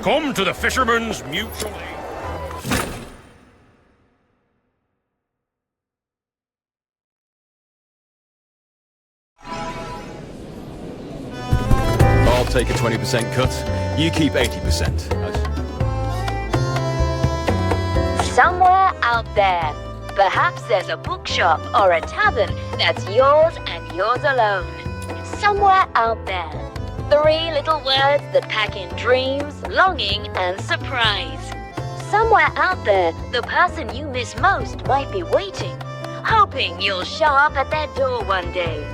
Come to the Fisherman's Mutual Aid. I'll take a 20% cut. You keep 80%. Somewhere out there, perhaps there's a bookshop or a tavern that's yours and yours alone. Somewhere out there, 3 little words that pack in dreams, longing, and surprise. Somewhere out there, the person you miss most might be waiting, hoping you'll show up at their door one day.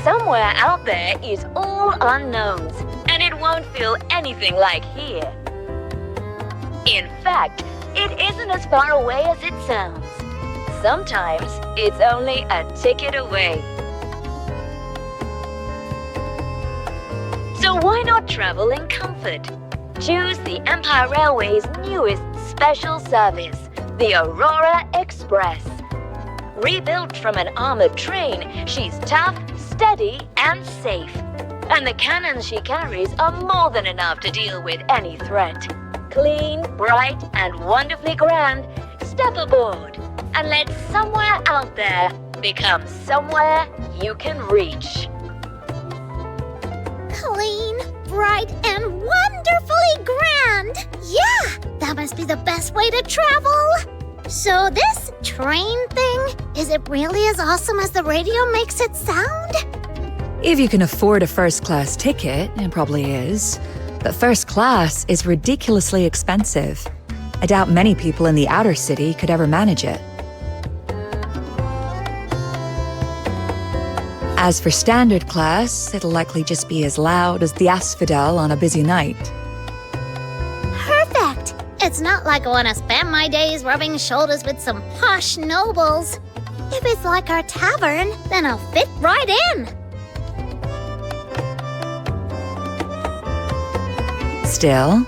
Somewhere out there is all unknowns, and it won't feel anything like here. In fact, it isn't as far away as it sounds. Sometimes it's only a ticket away. So why not travel in comfort? Choose the Empire Railway's newest special service, the Aurora Express. Rebuilt from an armored train, she's tough, steady, and safe. And the cannons she carries are more than enough to deal with any threat. Clean, bright, and wonderfully grand, step aboard and let somewhere out there become somewhere you can reach. Clean, bright, and wonderfully grand! Yeah, that must be the best way to travel! So this train thing, is it really as awesome as the radio makes it sound? If you can afford a first-class ticket, it probably is. But first class is ridiculously expensive. I doubt many people in the outer city could ever manage it. As for standard class, it'll likely just be as loud as the asphodel on a busy night. Perfect! It's not like I want to spend my days rubbing shoulders with some posh nobles. If it's like our tavern, then I'll fit right in. Still,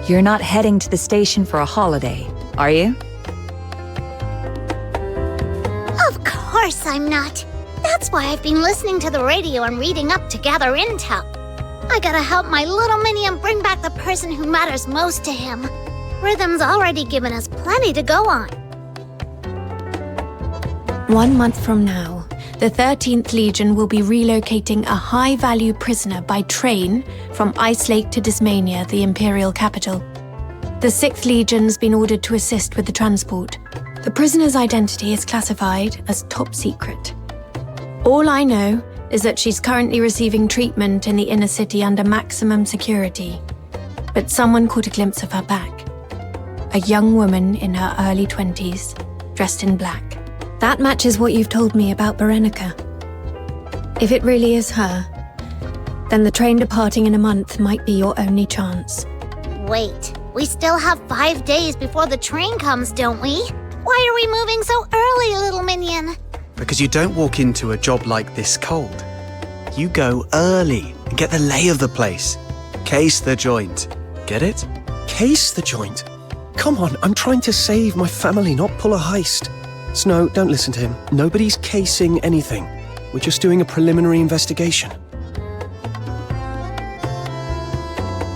you're not heading to the station for a holiday, are you? Of course I'm not. That's why I've been listening to the radio and reading up to gather intel. I gotta help my little minion bring back the person who matters most to him. Rhythm's already given us plenty to go on. 1 month from now, the 13th Legion will be relocating a high-value prisoner by train from Ice Lake to Dismania, the Imperial capital. The 6th Legion's been ordered to assist with the transport. The prisoner's identity is classified as top secret. All I know is that she's currently receiving treatment in the inner city under maximum security. But someone caught a glimpse of her back. A young woman in her early 20s, dressed in black. That matches what you've told me about Berenica. If it really is her, then the train departing in a month might be your only chance. Wait, we still have 5 days before the train comes, don't we? Why are we moving so early, little minion? Because you don't walk into a job like this cold. You go early and get the lay of the place. Case the joint. Get it? Case the joint? Come on, I'm trying to save my family, not pull a heist. Snow, don't listen to him. Nobody's casing anything. We're just doing a preliminary investigation.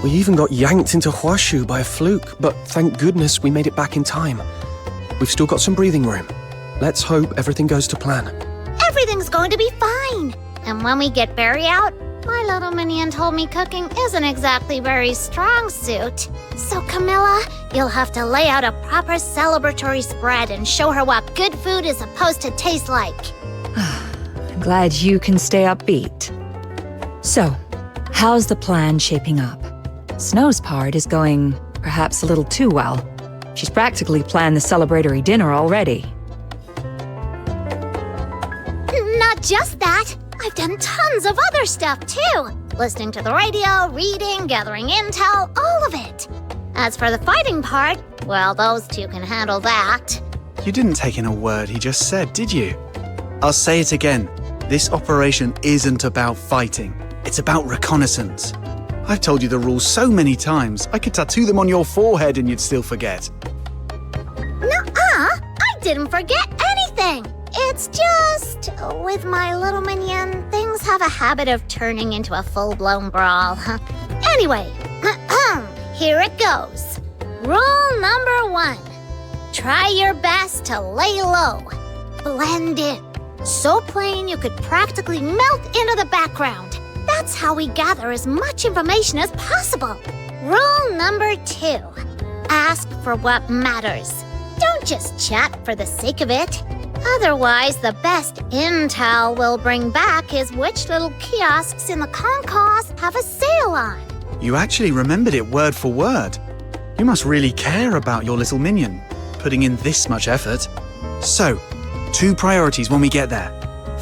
We even got yanked into Huashu by a fluke, but thank goodness we made it back in time. We've still got some breathing room. Let's hope everything goes to plan. Everything's going to be fine. And when we get Barry out, my little minion told me cooking isn't exactly Barry's strong suit. So Camilla, you'll have to lay out a proper celebratory spread and show her what good food is supposed to taste like. I'm glad you can stay upbeat. So, How's the plan shaping up? Snow's part is going perhaps a little too well. She's practically planned the celebratory dinner already. Not just that. I've done tons of other stuff too. Listening to the radio, reading, gathering intel, all of it. As for the fighting part, well, those two can handle that. You didn't take in a word he just said, did you? I'll say it again. This operation isn't about fighting. It's about reconnaissance. I've told you the rules so many times, I could tattoo them on your forehead and you'd still forget. Nuh-uh! I didn't forget anything! It's just, with my little minion, things have a habit of turning into a full-blown brawl. Anyway, here it goes. Rule number 1. Try your best to lay low. Blend in. So plain you could practically melt into the background. That's how we gather as much information as possible. Rule number 2. Ask for what matters. Don't just chat for the sake of it. Otherwise, the best intel we'll bring back is which little kiosks in the concourse have a sale on. You actually remembered it word for word. You must really care about your little minion, putting in this much effort. So, 2 priorities when we get there.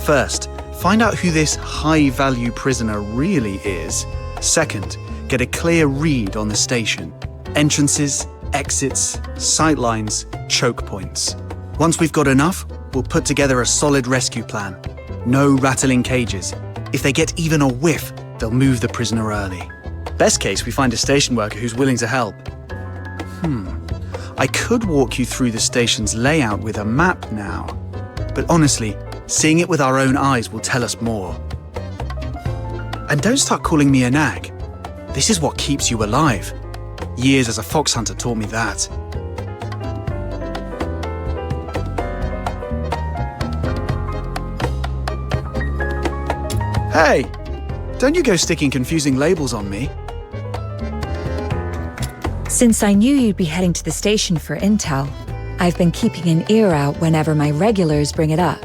First, find out who this high-value prisoner really is. Second, get a clear read on the station. Entrances, exits, sightlines, choke points. Once we've got enough, we'll put together a solid rescue plan. No rattling cages. If they get even a whiff, they'll move the prisoner early. Best case, we find a station worker who's willing to help. I could walk you through the station's layout with a map now. But honestly, seeing it with our own eyes will tell us more. And don't start calling me a nag. This is what keeps you alive. Years as a Phoxhunter taught me that. Hey! Don't you go sticking confusing labels on me. Since I knew you'd be heading to the station for intel, I've been keeping an ear out whenever my regulars bring it up,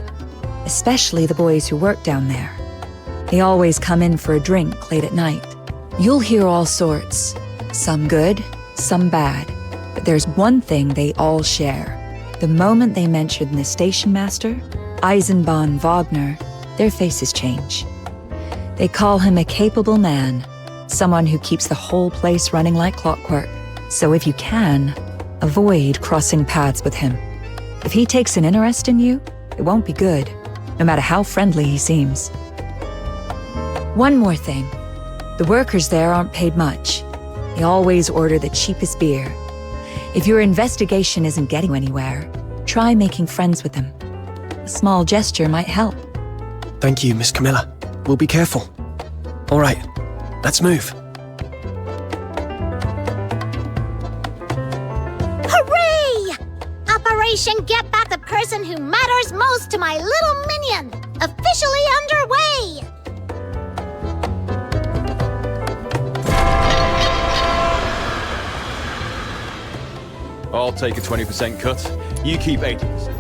especially the boys who work down there. They always come in for a drink late at night. You'll hear all sorts, some good, some bad, but there's one thing they all share. The moment they mention the station master, Eisenbahn Wagner, their faces change. They call him a capable man, someone who keeps the whole place running like clockwork. So if you can, avoid crossing paths with him. If he takes an interest in you, it won't be good, no matter how friendly he seems. One more thing. The workers there aren't paid much. They always order the cheapest beer. If your investigation isn't getting anywhere, try making friends with them. A small gesture might help. Thank you, Miss Camilla. We'll be careful. All right, let's move. Hooray! Operation Get Back the Person Who Matters Most to My Little Minion, officially underway! I'll take a 20% cut. You keep 80%.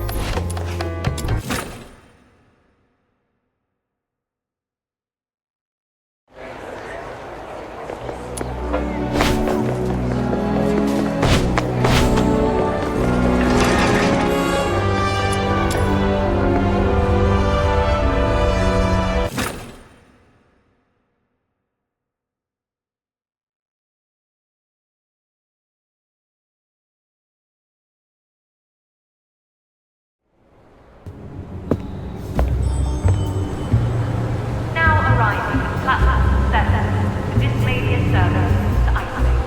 Now arriving at platform 7, the Dismania service to isolate.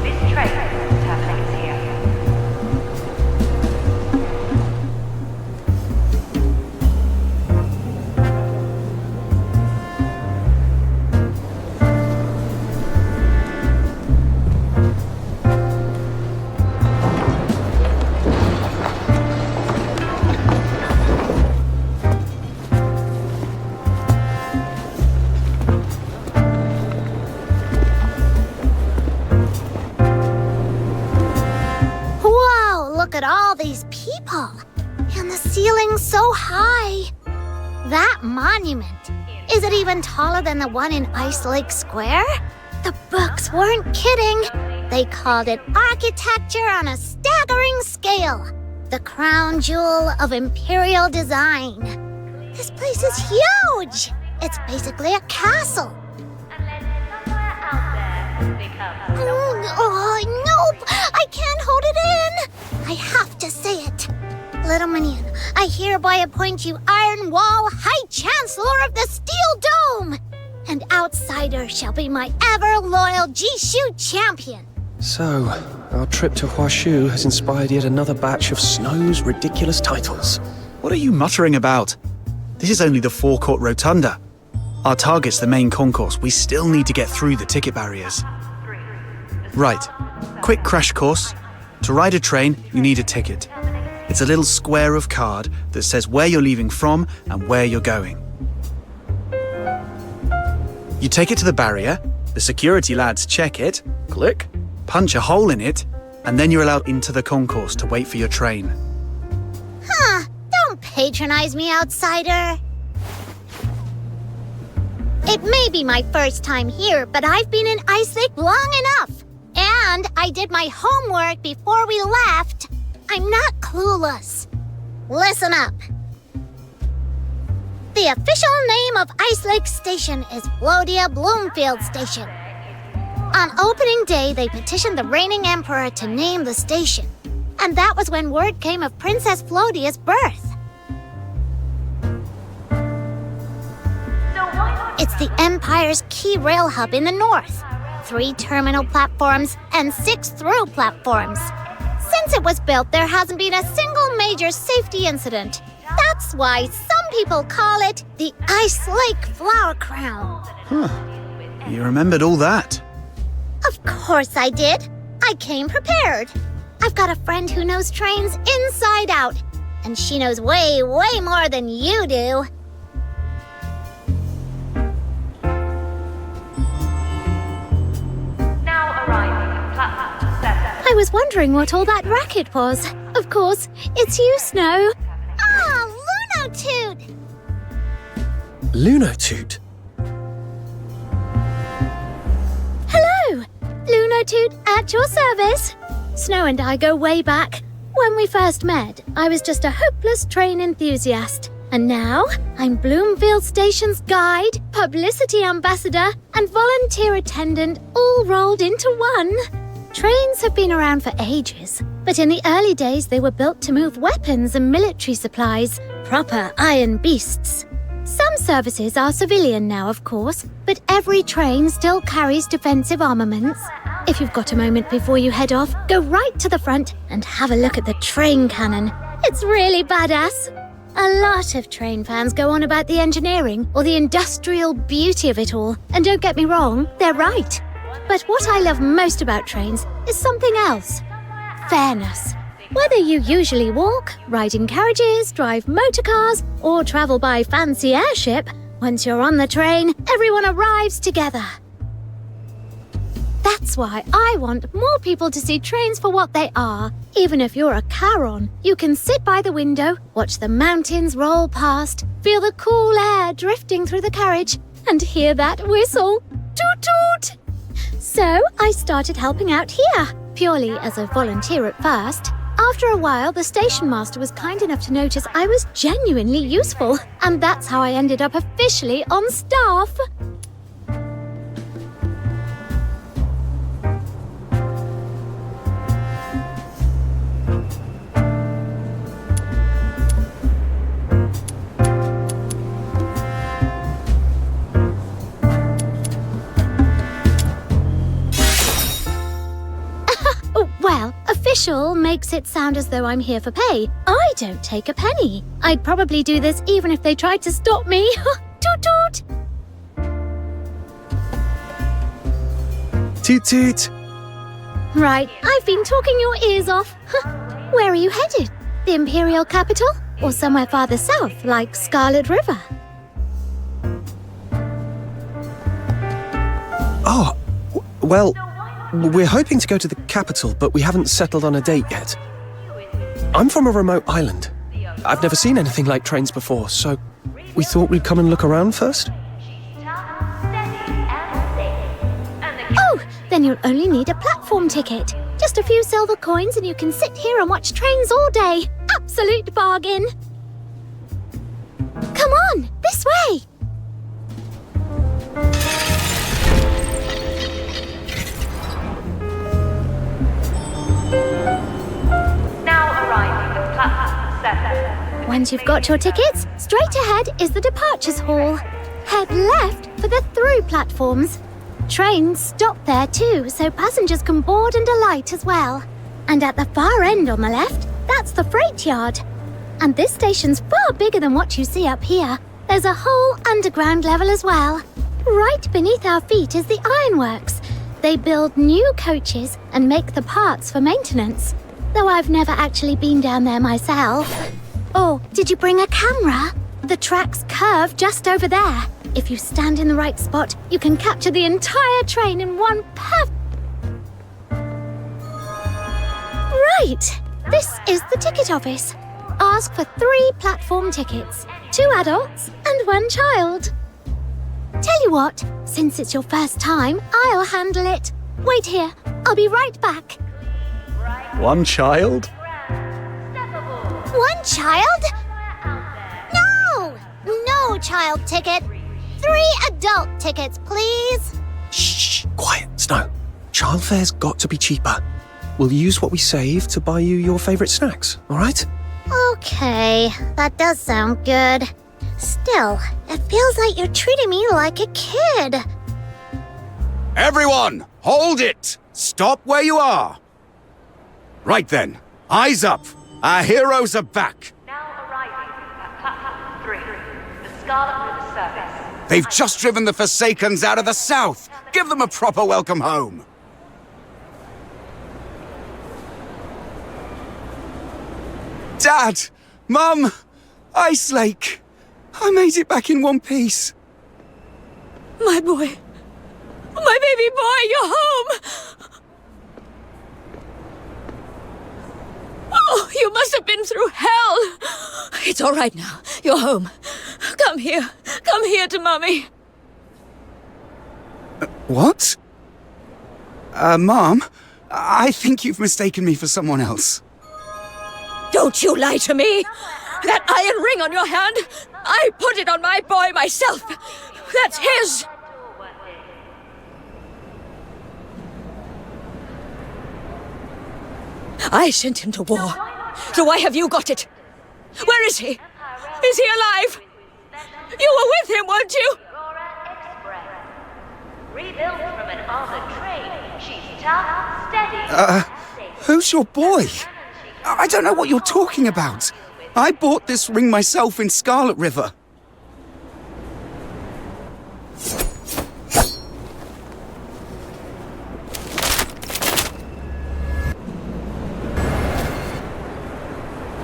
This train terminates here. Whoa, look at all these people. And the ceiling's so high. That monument! Is it even taller than the one in Ice Lake Square? The books weren't kidding. They called it architecture on a staggering scale. The crown jewel of imperial design. This place is huge! It's basically a castle. Oh, nope! I can't hold it in! I have to say it. Little Minion, I hereby appoint you Iron Wall High Chancellor of the Steel Dome! And Outsider shall be my ever-loyal Jishu champion. So, our trip to Huashu has inspired yet another batch of Snow's ridiculous titles. What are you muttering about? This is only the forecourt rotunda. Our target's the main concourse. We still need to get through the ticket barriers. Right. Quick crash course. To ride a train, you need a ticket. It's a little square of card that says where you're leaving from and where you're going. You take it to the barrier, the security lads check it, click, punch a hole in it, and then you're allowed into the concourse to wait for your train. Huh, don't patronize me, Outsider. It may be my first time here, but I've been in Ice Lake long enough. And I did my homework before we left. I'm not clueless. Listen up. The official name of Ice Lake Station is Flodia Bloomfield Station. On opening day, they petitioned the reigning emperor to name the station. And that was when word came of Princess Flodia's birth. It's the Empire's key rail hub in the north. 3 terminal platforms and 6 through platforms. Since it was built, there hasn't been a single major safety incident. That's why some people call it the Ice Lake Flower Crown. Huh. You remembered all that? Of course I did. I came prepared. I've got a friend who knows trains inside out. And she knows way, way more than you do. I was wondering what all that racket was. Of course, it's you, Snow. Ah, Lunotoot! Lunotoot? Hello! Lunotoot at your service. Snow and I go way back. When we first met, I was just a hopeless train enthusiast. And now, I'm Bloomfield Station's guide, publicity ambassador, and volunteer attendant all rolled into one. Trains have been around for ages, but in the early days they were built to move weapons and military supplies, proper iron beasts. Some services are civilian now, of course, but every train still carries defensive armaments. If you've got a moment before you head off, go right to the front and have a look at the train cannon. It's really badass. A lot of train fans go on about the engineering or the industrial beauty of it all, and don't get me wrong, they're right. But what I love most about trains is something else. Fairness. Whether you usually walk, ride in carriages, drive motorcars, or travel by fancy airship, once you're on the train, everyone arrives together. That's why I want more people to see trains for what they are. Even if you're a Charon, you can sit by the window, watch the mountains roll past, feel the cool air drifting through the carriage, and hear that whistle. Toot toot! So I started helping out here, purely as a volunteer at first. After a while, the station master was kind enough to notice I was genuinely useful, and that's how I ended up officially on staff. Well, official makes it sound as though I'm here for pay. I don't take a penny. I'd probably do this even if they tried to stop me. Toot toot! Toot toot! Right, I've been talking your ears off. Where are you headed? The Imperial capital? Or somewhere farther south, like Scarlet River? Oh, well, we're hoping to go to the capital, but we haven't settled on a date yet. I'm from a remote island. I've never seen anything like trains before, so We thought we'd come and look around first? Oh, then you'll only need a platform ticket. Just a few silver coins and you can sit here and watch trains all day. Absolute bargain. Come on, this way. Now arriving at platform 7. Once you've got your tickets, straight ahead is the departures hall. Head left for the through platforms. Trains stop there too, so passengers can board and alight as well. And at the far end on the left, that's the freight yard. And this station's far bigger than what you see up here. There's a whole underground level as well. Right beneath our feet is the ironworks. They build new coaches and make the parts for maintenance. Though I've never actually been down there myself. Oh, did you bring a camera? The tracks curve just over there. If you stand in the right spot, you can capture the entire train in one Right! This is the ticket office. Ask for 3 platform tickets, 2 adults and 1 child. Tell you what, since it's your first time, I'll handle it. Wait here, I'll be right back. 1 child? 1 child? No! No child ticket. 3 adult tickets, please. Shh, quiet, Snow. Child fare's got to be cheaper. We'll use what we save to buy you your favourite snacks, all right? Okay, that does sound good. Still, it feels like you're treating me like a kid. Everyone, hold it! Stop where you are! Right then, eyes up. Our heroes are back. Now arriving at platform 3, the Scarlet River service. They've just driven the Forsakens out of the south. Give them a proper welcome home. Dad! Mum! Ice Lake! I made it back in one piece. My boy. My baby boy, you're home! Oh, you must have been through hell! It's all right now. You're home. Come here. Come here to Mummy. What? Mom? I think you've mistaken me for someone else. Don't you lie to me! That iron ring on your hand, I put it on my boy myself. That's his. I sent him to war. So why have you got it? Where is he? Is he alive? You were with him, weren't you? Rebuilt from an armored train, she's tough, steady, Who's your boy? I don't know what you're talking about. I bought this ring myself in Scarlet River.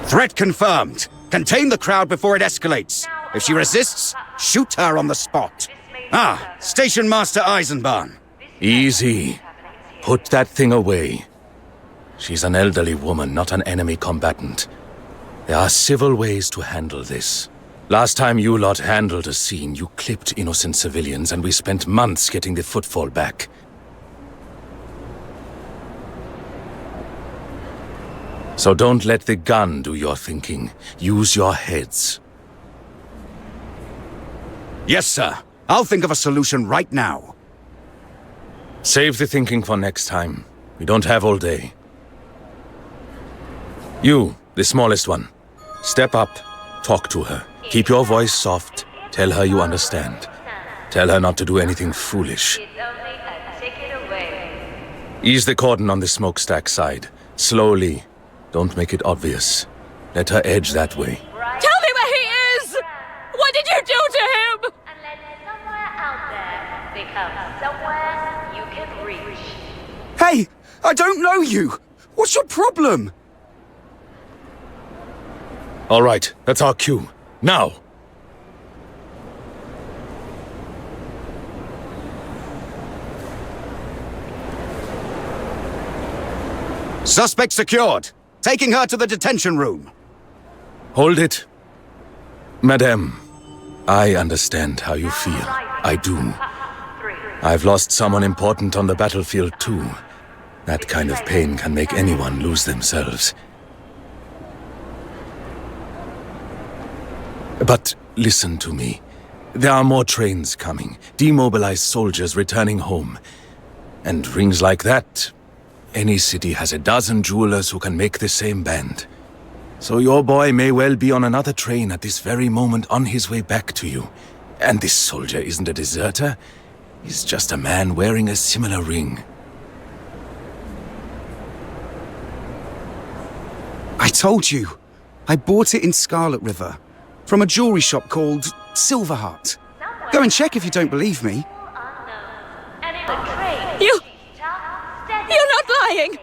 Threat confirmed. Contain the crowd before it escalates. If she resists, shoot her on the spot. Station Master Eisenbahn. Easy. Put that thing away. She's an elderly woman, not an enemy combatant. There are civil ways to handle this. Last time you lot handled a scene, you clipped innocent civilians, and we spent months getting the footfall back. So don't let the gun do your thinking. Use your heads. Yes, sir. I'll think of a solution right now. Save the thinking for next time. We don't have all day. You, the smallest one. Step up, talk to her. Keep your voice soft. Tell her you understand. Tell her not to do anything foolish. It's only a ticket away. Ease the cordon on the smokestack side. Slowly. Don't make it obvious. Let her edge that way. Tell me where he is! What did you do to him? And let somewhere out there become somewhere you can reach. Hey! I don't know you! What's your problem? All right, that's our cue. Now! Suspect secured. Taking her to the detention room. Hold it. Madame, I understand how you feel. I do. I've lost someone important on the battlefield too. That kind of pain can make anyone lose themselves. But listen to me. There are more trains coming, demobilized soldiers returning home. And rings like that, any city has a dozen jewelers who can make the same band. So your boy may well be on another train at this very moment on his way back to you. And this soldier isn't a deserter. He's just a man wearing a similar ring. I told you. I bought it in Scarlet River. From a jewelry shop called Silverheart. Go and check if you don't believe me. You're not lying!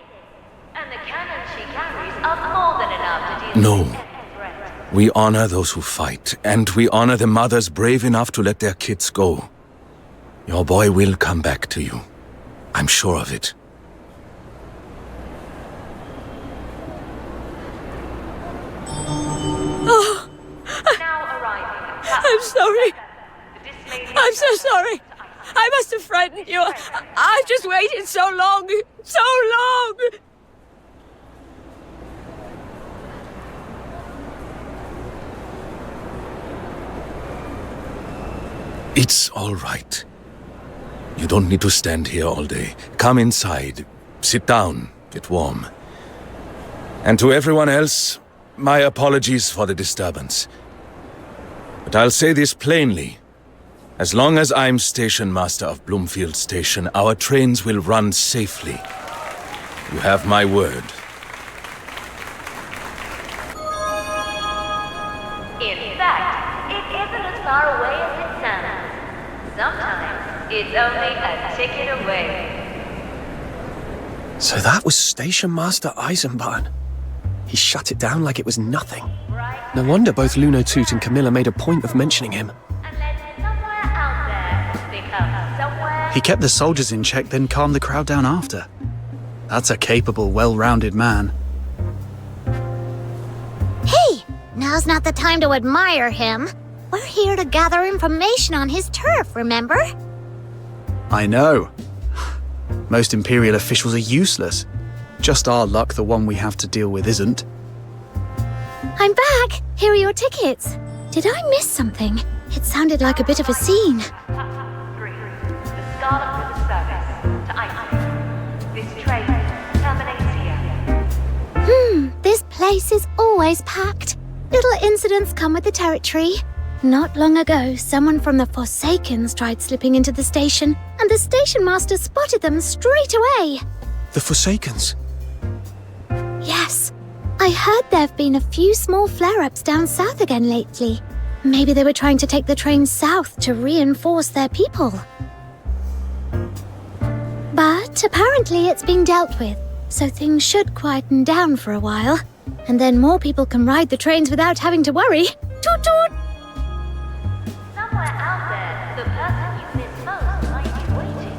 And the cannons she carries are more than enough to deal No. with any threat. We honor those who fight, and we honor the mothers brave enough to let their kids go. Your boy will come back to you. I'm sure of it. Oh, Now arriving at I'm sorry. the dismayed I'm so sorry. I must have frightened you. I've just waited so long. So long! It's all right. You don't need to stand here all day. Come inside. Sit down. Get warm. And to everyone else, my apologies for the disturbance. But I'll say this plainly. As long as I'm station master of Bloomfield Station, our trains will run safely. You have my word. In fact, it isn't as far away as it sounds. Sometimes it's only a ticket away. So that was Station Master Eisenbahn. He shut it down like it was nothing. No wonder both Luno Toot and Camilla made a point of mentioning him. Unless somewhere out there becomes somewhere. He kept the soldiers in check, then calmed the crowd down after. That's a capable, well-rounded man. Hey, now's not the time to admire him. We're here to gather information on his turf, remember? I know. Most Imperial officials are useless. Just our luck the one we have to deal with isn't. I'm back. Here are your tickets. Did I miss something? It sounded like a bit of a scene. Platform 3, the Scarlet River service to Iceland. This train terminates here. This place is always packed. Little incidents come with the territory. Not long ago, someone from the Forsakens tried slipping into the station, and the station master spotted them straight away. The Forsakens. Yes, I heard there've been a few small flare-ups down south again lately. Maybe they were trying to take the train south to reinforce their people. But apparently it's been dealt with, so things should quieten down for a while. And then more people can ride the trains without having to worry. Toot toot! Somewhere out there, the person you miss most might be waiting,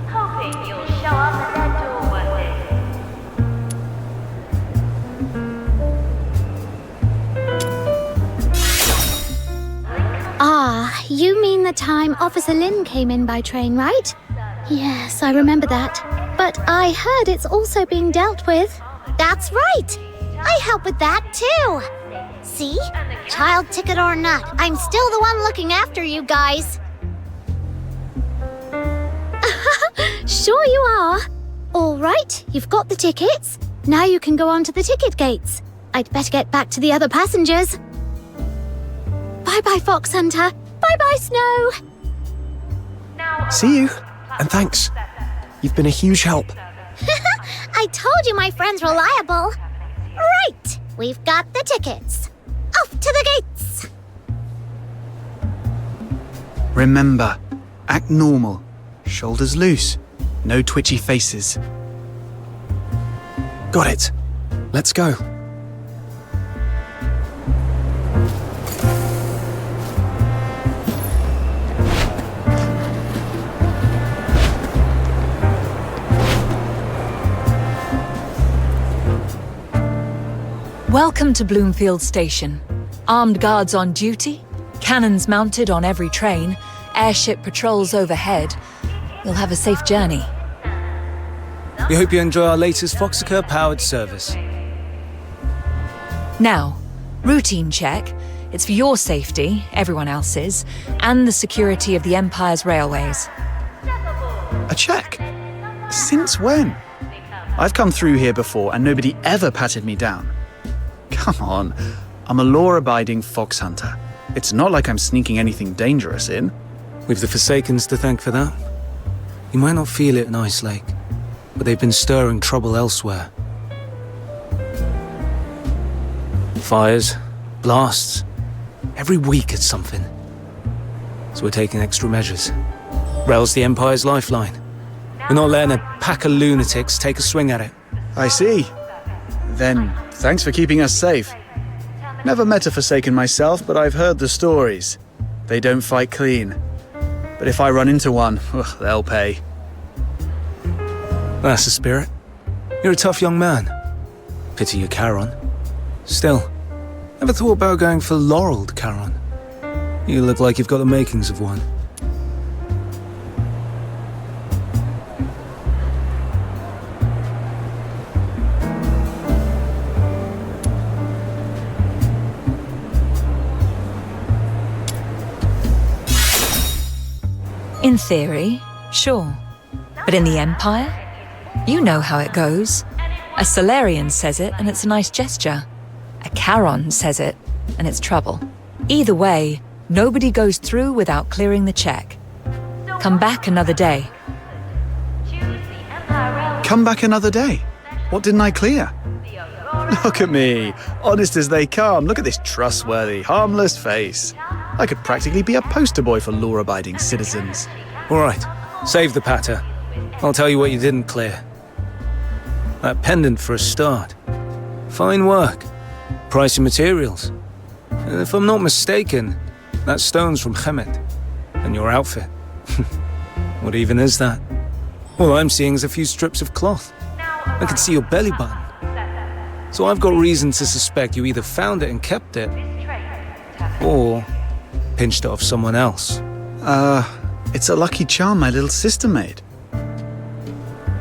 hoping you'll show up at their door one day. Ah, you mean the time Officer Lin came in by train, right? Yes, I remember that. But I heard it's also being dealt with. That's right! I help with that too! See? Child ticket or not, I'm still the one looking after you guys. Sure you are. All right, you've got the tickets. Now you can go on to the ticket gates. I'd better get back to the other passengers. Bye-bye, Phoxhunter. Bye-bye, Snow. See you, and thanks. You've been a huge help. I told you my friend's reliable. Right, we've got the tickets. Off to the gates. Remember, act normal. Shoulders loose. No twitchy faces. Got it. Let's go. Welcome to Bloomfield Station. Armed guards on duty, Cannons mounted on every train, airship patrols overhead. You'll have a safe journey. We hope you enjoy our latest Phoxhunter-powered service. Now, routine check. It's for your safety, everyone else's, and the security of the Empire's railways. A check? Since when? I've come through here before and nobody ever patted me down. Come on, I'm a law-abiding Phoxhunter. It's not like I'm sneaking anything dangerous in. We've the Forsakens to thank for that. You might not feel it in Ice Lake, but they've been stirring trouble elsewhere. Fires, blasts, every week it's something. So we're taking extra measures. Rail's the Empire's lifeline. We're not letting a pack of lunatics take a swing at it. I see. Then, thanks for keeping us safe. Never met a Forsaken myself, but I've heard the stories. They don't fight clean. But if I run into one, they'll pay. That's the spirit. You're a tough young man. Pity you're Charon. Still, never thought about going for laureled Charon. You look like you've got the makings of one. In theory, sure. But in the Empire? You know how it goes. A Solarian says it, and it's a nice gesture. A Charon says it, and it's trouble. Either way, nobody goes through without clearing the check. Come back another day. Come back another day? What didn't I clear? Look at me, honest as they come. Look at this trustworthy, harmless face. I could practically be a poster boy for law-abiding citizens. All right, save the patter. I'll tell you what you didn't clear. That pendant for a start. Fine work. Pricey materials. And if I'm not mistaken, that stone's from Hemet. And your outfit. What even is that? All I'm seeing is a few strips of cloth. I can see your belly button. So I've got reason to suspect you either found it and kept it, or pinched it off someone else. It's a lucky charm my little sister made.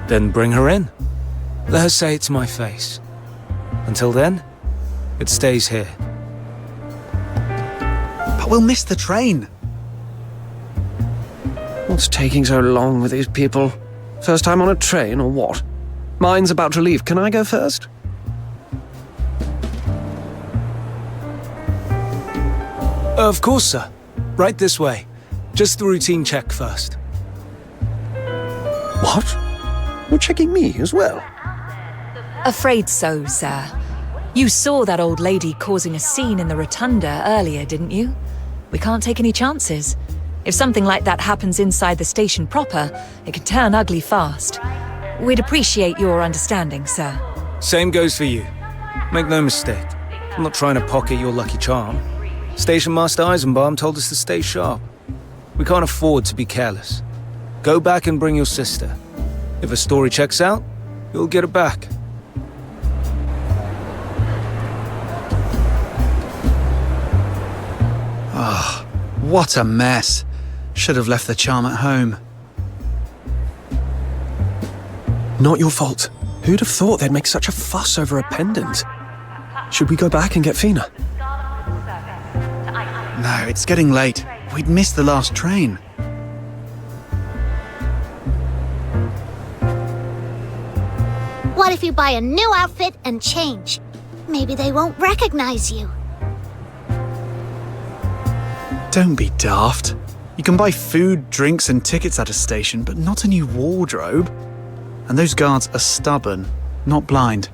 Then bring her in. Let her say it to my face. Until then, it stays here. But we'll miss the train. What's taking so long with these people? First time on a train or what? Mine's about to leave. Can I go first? Of course, sir. Right this way. Just the routine check first. What? You're checking me as well? Afraid so, sir. You saw that old lady causing a scene in the rotunda earlier, didn't you? We can't take any chances. If something like that happens inside the station proper, it can turn ugly fast. We'd appreciate your understanding, sir. Same goes for you. Make no mistake. I'm not trying to pocket your lucky charm. Station Master Eisenbaum told us to stay sharp. We can't afford to be careless. Go back and bring your sister. If a story checks out, you'll get it back. Ah, what a mess. Should have left the charm at home. Not your fault. Who'd have thought they'd make such a fuss over a pendant? Should we go back and get Fina? No, it's getting late. We'd missed the last train. What if you buy a new outfit and change? Maybe they won't recognize you. Don't be daft. You can buy food, drinks, and tickets at a station, but not a new wardrobe. And those guards are stubborn, not blind.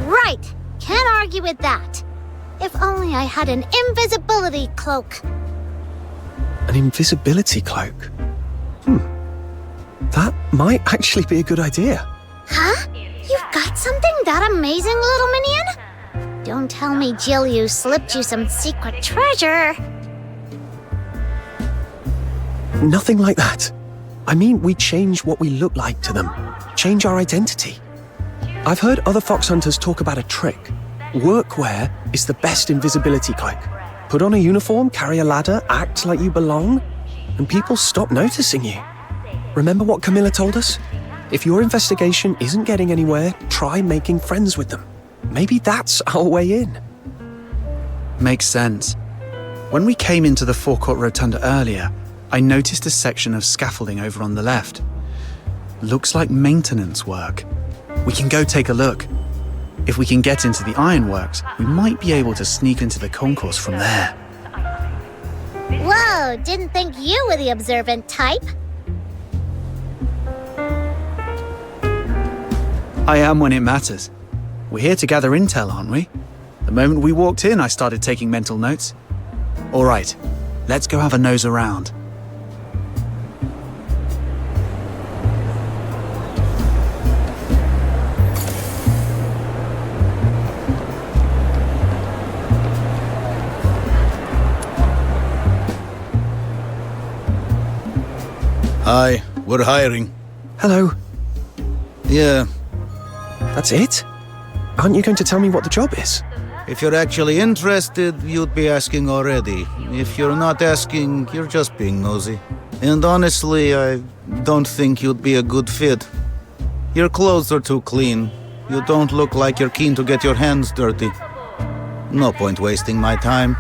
Right! Can't argue with that. If only I had an invisibility cloak. An invisibility cloak? That might actually be a good idea. Huh? You've got something that amazing, little minion? Don't tell me Jill slipped you some secret treasure. Nothing like that. I mean, we change what we look like to them. Change our identity. I've heard other Phoxhunters talk about a trick. Workwear is the best invisibility cloak. Put on a uniform, carry a ladder, act like you belong, and people stop noticing you. Remember what Camilla told us? If your investigation isn't getting anywhere, try making friends with them. Maybe that's our way in. Makes sense. When we came into the forecourt rotunda earlier, I noticed a section of scaffolding over on the left. Looks like maintenance work. We can go take a look. If we can get into the ironworks, we might be able to sneak into the concourse from there. Whoa, didn't think you were the observant type. I am when it matters. We're here to gather intel, aren't we? The moment we walked in, I started taking mental notes. All right, let's go have a nose around. Hi, we're hiring. Hello. Yeah, That's it? Aren't you going to tell me what the job is? if you're actually interested, you'd be asking already. If you're not asking, you're just being nosy. And honestly, I don't think you'd be a good fit. Your clothes are too clean. You don't look like you're keen to get your hands dirty. No point wasting my time.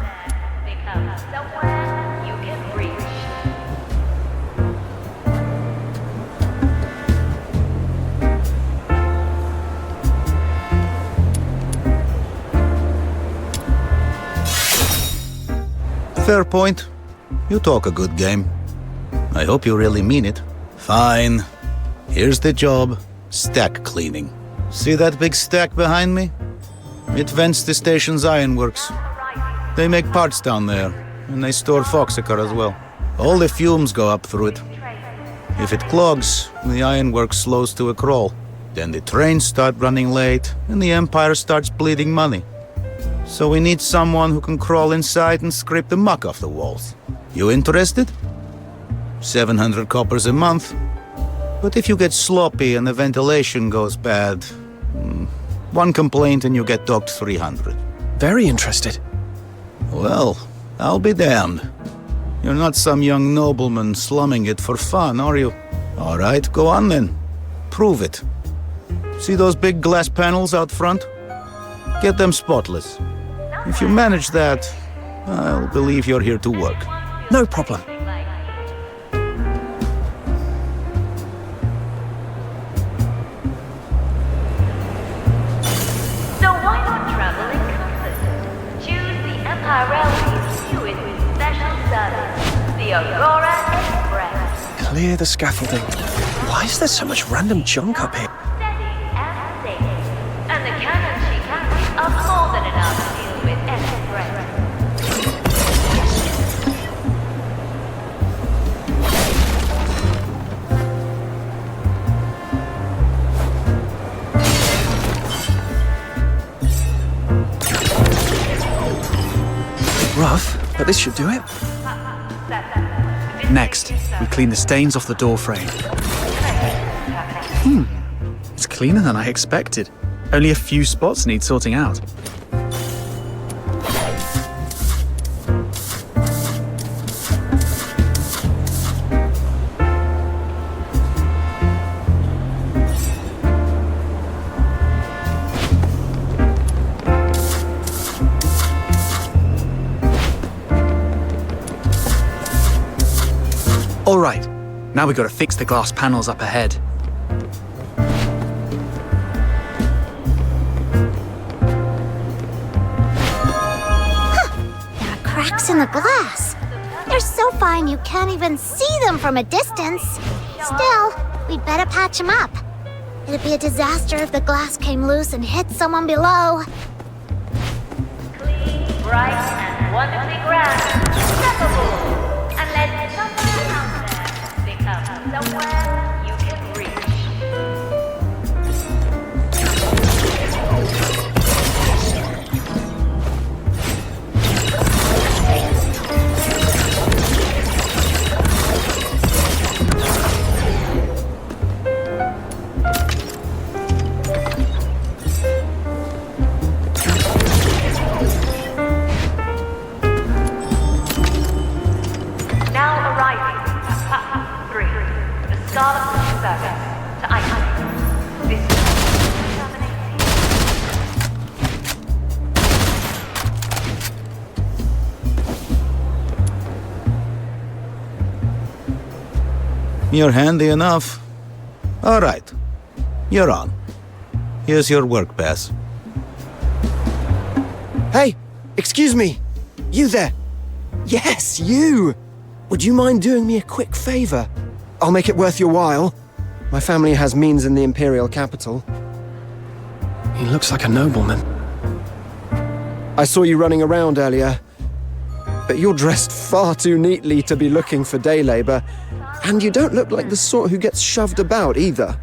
Become somewhere you can reach. Fair point. You talk a good game. I hope you really mean it. Fine. Here's the job. Stack cleaning. See that big stack behind me? It vents the station's ironworks. They make parts down there, and they store Phoxhunter as well. All the fumes go up through it. If it clogs, the ironworks slows to a crawl. Then the trains start running late, and the Empire starts bleeding money. So we need someone who can crawl inside and scrape the muck off the walls. You interested? 700 coppers a month. But if you get sloppy and the ventilation goes bad, one complaint and you get docked 300. Very interested. Well, I'll be damned. You're not some young nobleman slumming it for fun, are you? All right, go on then. Prove it. See those big glass panels out front? Get them spotless. If you manage that, I'll believe you're here to work. No problem. So why not travel in comfort? Choose the Empire Railway's newest special service, the Aurora Express. Clear the scaffolding. Why is there so much random junk up here? Steady and safe. And the cannons she carries are more than enough to deal with any threat. Rough, but this should do it. Next, we clean the stains off the door frame. It's cleaner than I expected. Only a few spots need sorting out. All right, now we gotta fix the glass panels up ahead. There are cracks in the glass. They're so fine you can't even see them from a distance. Still, we'd better patch them up. It'd be a disaster if the glass came loose and hit someone below. Clean, bright, and wonderfully grand. Unstoppable. And let somewhere out there become somewhere you can reach. Scarlet service to isolate. This is terminating. You're handy enough. All right. You're on. Here's your work pass. Hey, excuse me. You there? Yes, you. Would you mind doing me a quick favor? I'll make it worth your while. My family has means in the Imperial capital. He looks like a nobleman. I saw you running around earlier, but you're dressed far too neatly to be looking for day labor, and you don't look like the sort who gets shoved about either.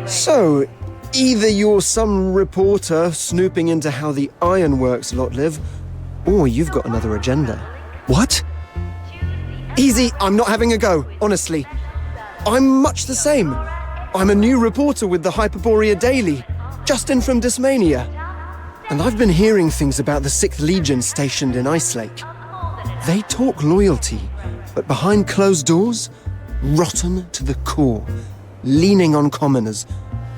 So, either you're some reporter snooping into how the ironworks lot live, or you've got another agenda. What? Easy, I'm not having a go, honestly. I'm much the same. I'm a new reporter with the Hyperborea Daily, just in from Dismania. And I've been hearing things about the 6th Legion stationed in Icelake. They talk loyalty, but behind closed doors, rotten to the core, leaning on commoners,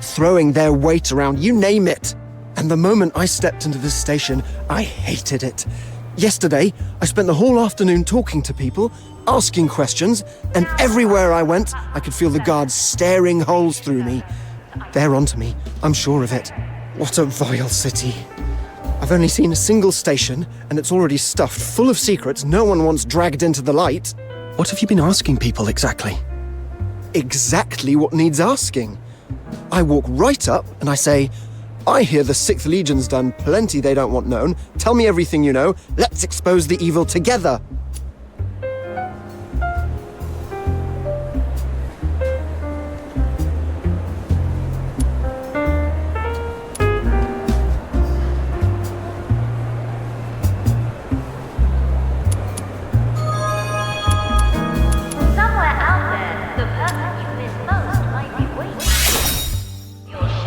throwing their weight around, you name it. And the moment I stepped into this station, I hated it. Yesterday, I spent the whole afternoon talking to people, asking questions, and everywhere I went, I could feel the guards staring holes through me. They're onto me, I'm sure of it. What a vile city. I've only seen a single station, and it's already stuffed full of secrets no one wants dragged into the light. What have you been asking people exactly? Exactly what needs asking. I walk right up and I say, I hear the 6th Legion's done plenty they don't want known. Tell me everything you know. Let's expose the evil together.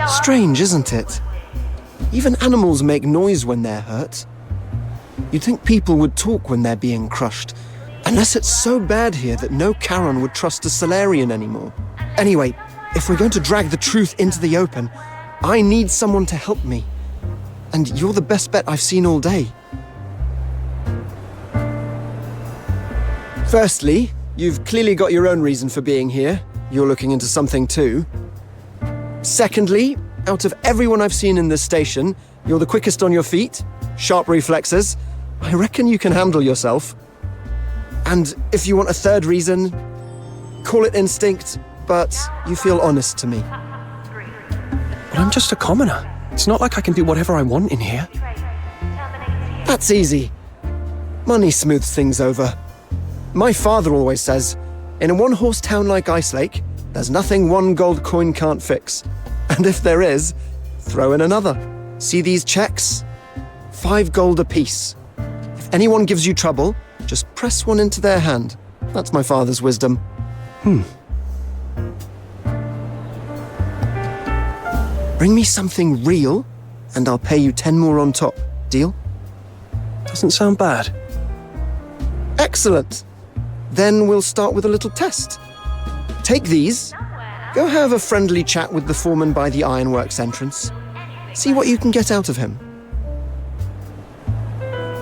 Strange, isn't it? Even animals make noise when they're hurt. You'd think people would talk when they're being crushed, unless it's so bad here that no Charon would trust a Solarian anymore. Anyway, if we're going to drag the truth into the open, I need someone to help me. And you're the best bet I've seen all day. Firstly, you've clearly got your own reason for being here. You're looking into something too. Secondly, out of everyone I've seen in this station, you're the quickest on your feet, sharp reflexes. I reckon you can handle yourself. And if you want a third reason, call it instinct, but you feel honest to me. But I'm just a commoner. It's not like I can do whatever I want in here. That's easy. Money smooths things over. My father always says, in a one-horse town like Icelake, there's nothing one gold coin can't fix. And if there is, throw in another. See these checks? 5 gold apiece. If anyone gives you trouble, just press one into their hand. That's my father's wisdom. Bring me something real, and I'll pay you 10 more on top. Deal? Doesn't sound bad. Excellent. Then we'll start with a little test. Take these. Go have a friendly chat with the foreman by the ironworks entrance. See what you can get out of him.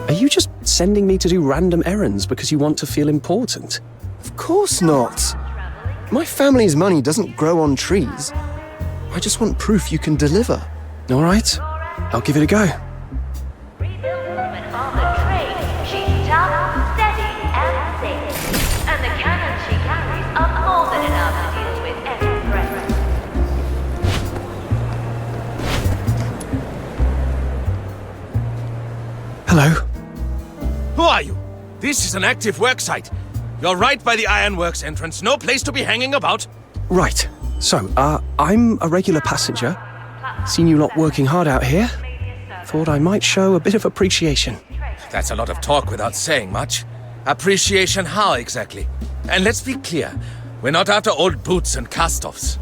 Are you just sending me to do random errands because you want to feel important? Of course not. My family's money doesn't grow on trees. I just want proof you can deliver. All right, I'll give it a go. Hello? Who are you? This is an active worksite. You're right by the ironworks entrance. No place to be hanging about. Right. So, I'm a regular passenger. Seen you lot working hard out here. Thought I might show a bit of appreciation. That's a lot of talk without saying much. Appreciation how exactly? And let's be clear, we're not after old boots and cast-offs.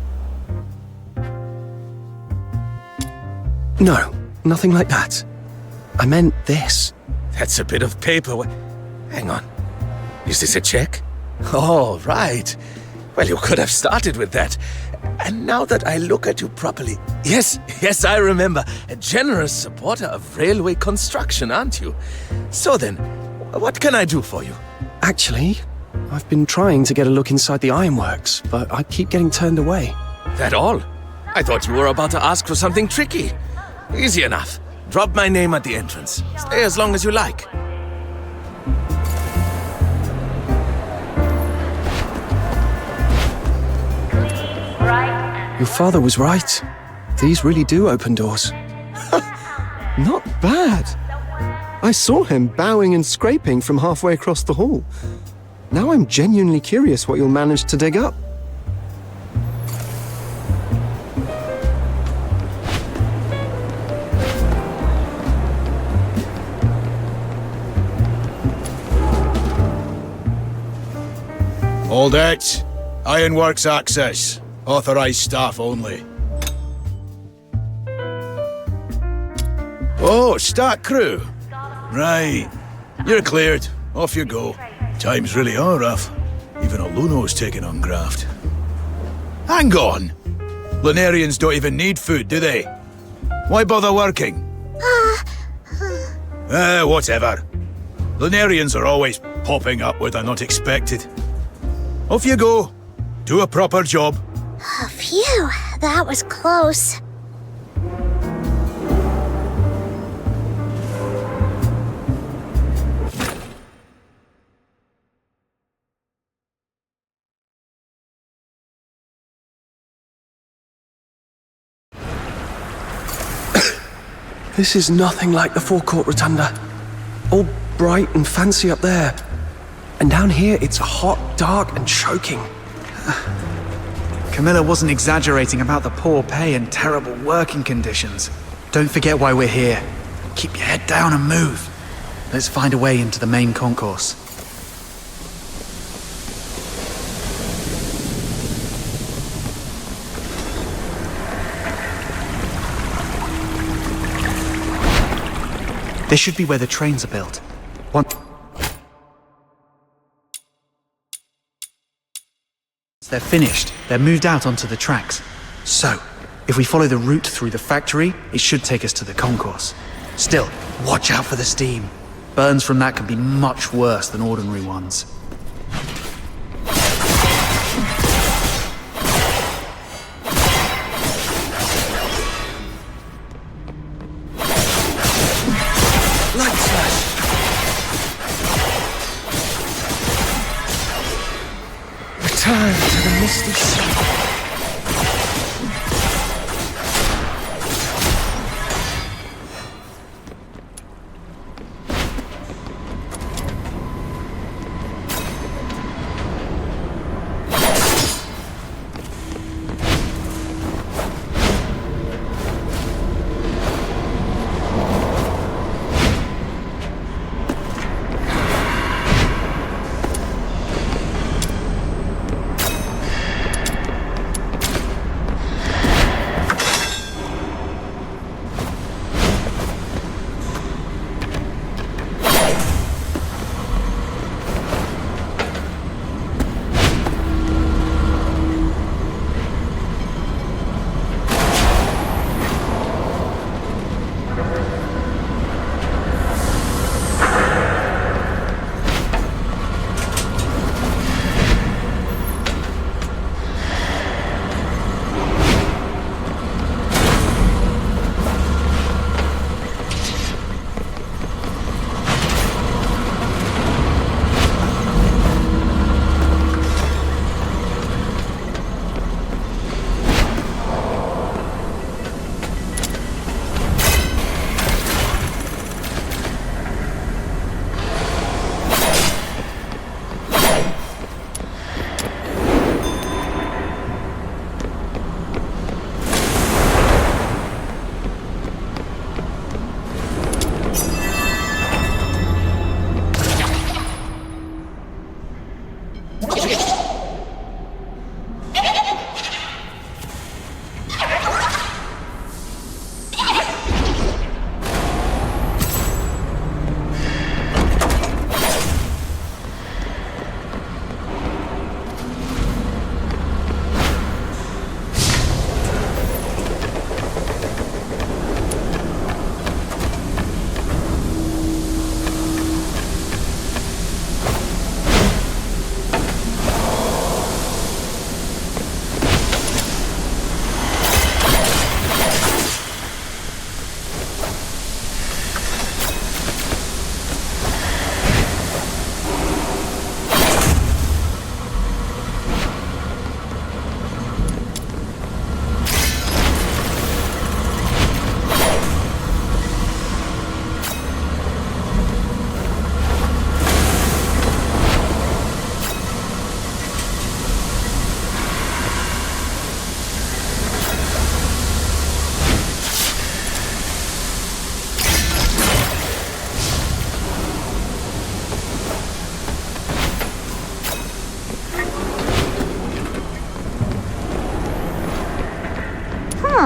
No, nothing like that. I meant this. That's a bit of paper. Hang on. Is this a check? Oh, right. Well, you could have started with that. And now that I look at you properly... Yes, I remember. A generous supporter of railway construction, aren't you? So then, what can I do for you? Actually, I've been trying to get a look inside the ironworks, but I keep getting turned away. That all? I thought you were about to ask for something tricky. Easy enough. Drop my name at the entrance. Stay as long as you like. Your father was right. These really do open doors. Not bad. I saw him bowing and scraping from halfway across the hall. Now I'm genuinely curious what you'll manage to dig up. Hold it. Ironworks access. Authorized staff only. Oh, stack crew. Right. You're cleared. Off you go. Times really are rough. Even a Luno's taking on graft. Hang on. Lunarians don't even need food, do they? Why bother working? Whatever. Lunarians are always popping up where they're not expected. Off you go. Do a proper job. Phew, that was close. This is nothing like the forecourt rotunda. All bright and fancy up there. And down here, it's hot, dark, and choking. Camilla wasn't exaggerating about the poor pay and terrible working conditions. Don't forget why we're here. Keep your head down and move. Let's find a way into the main concourse. This should be where the trains are built. Once they're finished, they're moved out onto the tracks. So, if we follow the route through the factory, it should take us to the concourse. Still, watch out for the steam. Burns from that can be much worse than ordinary ones. Return to the misty sea.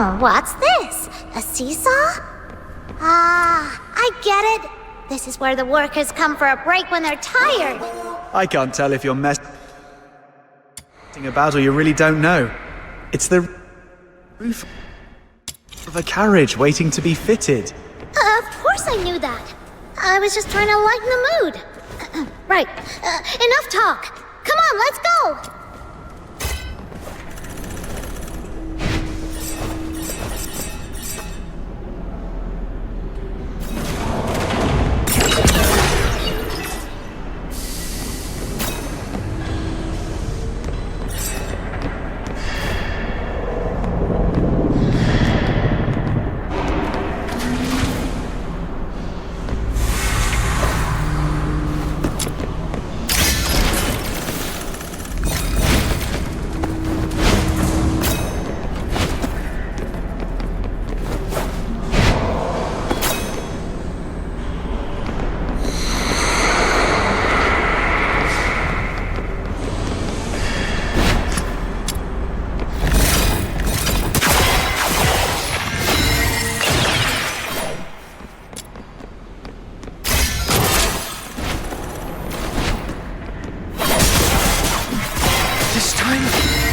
Oh, what's this? A seesaw? Ah, I get it. This is where the workers come for a break when they're tired. I can't tell if you're messing about or you really don't know. It's the roof of a carriage waiting to be fitted. Of course I knew that. I was just trying to lighten the mood. Right, enough talk. Come on, let's go.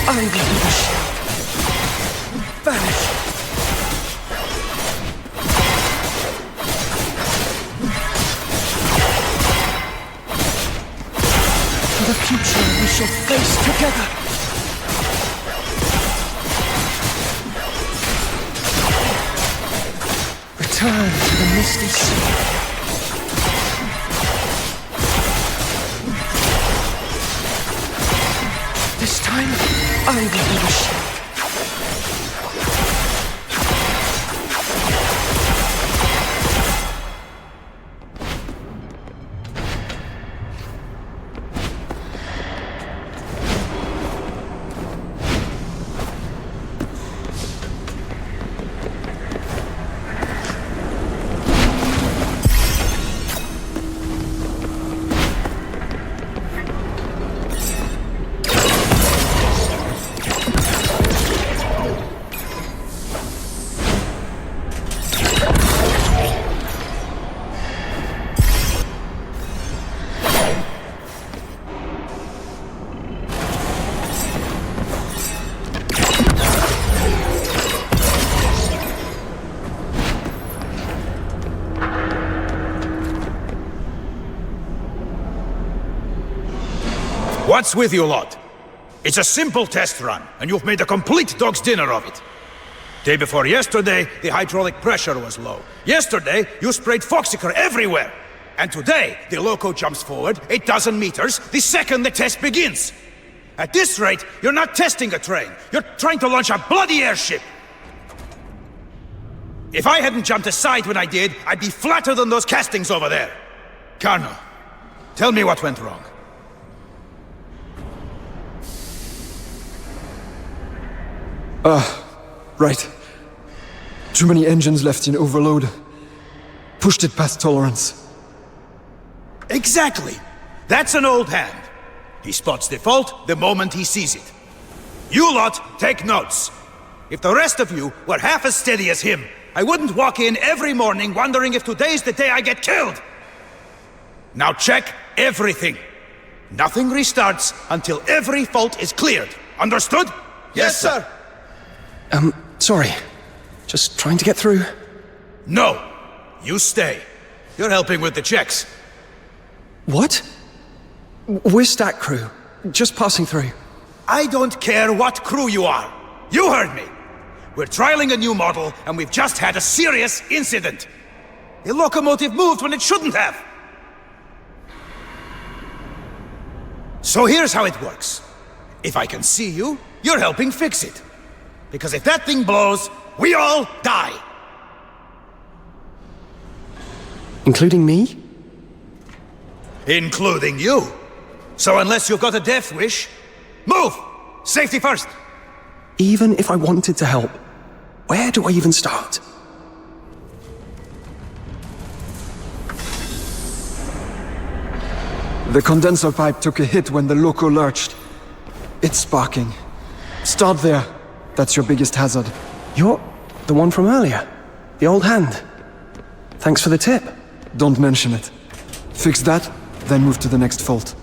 I will be the shape. Vanish. For the future we shall face together. Return to the misty sea. This time, I will be the shape. What's with you lot? It's a simple test run, and you've made a complete dog's dinner of it. Day before yesterday, the hydraulic pressure was low. Yesterday, you sprayed Phoxhunter everywhere. And today, the loco jumps forward 8,000 meters the second the test begins. At this rate, you're not testing a train. You're trying to launch a bloody airship. If I hadn't jumped aside when I did, I'd be flatter than those castings over there. Colonel, tell me what went wrong. Right. Too many engines left in overload. Pushed it past tolerance. Exactly. That's an old hand. He spots the fault the moment he sees it. You lot, take notes. If the rest of you were half as steady as him, I wouldn't walk in every morning wondering if today's the day I get killed. Now check everything. Nothing restarts until every fault is cleared. Understood? Yes, sir. Sorry. Just trying to get through. No. You stay. You're helping with the checks. What? We're Stack Crew. Just passing through. I don't care what crew you are. You heard me. We're trialing a new model, and we've just had a serious incident. The locomotive moved when it shouldn't have. So here's how it works. If I can see you, you're helping fix it. Because if that thing blows, we all die. Including me? Including you. So unless you've got a death wish, move! Safety first! Even if I wanted to help, where do I even start? The condenser pipe took a hit when the loco lurched. It's sparking. Start there. That's your biggest hazard. You're The one from earlier. The old hand. Thanks for the tip. Don't mention it. Fix that, then move to the next fault.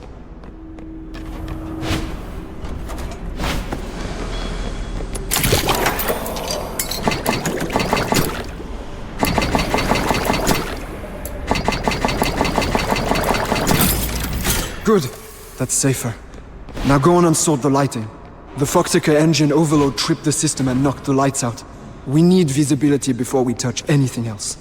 Good. That's safer. Now go on and sort the lighting. The Phoxhunter engine overload tripped the system and knocked the lights out. We need visibility before we touch anything else.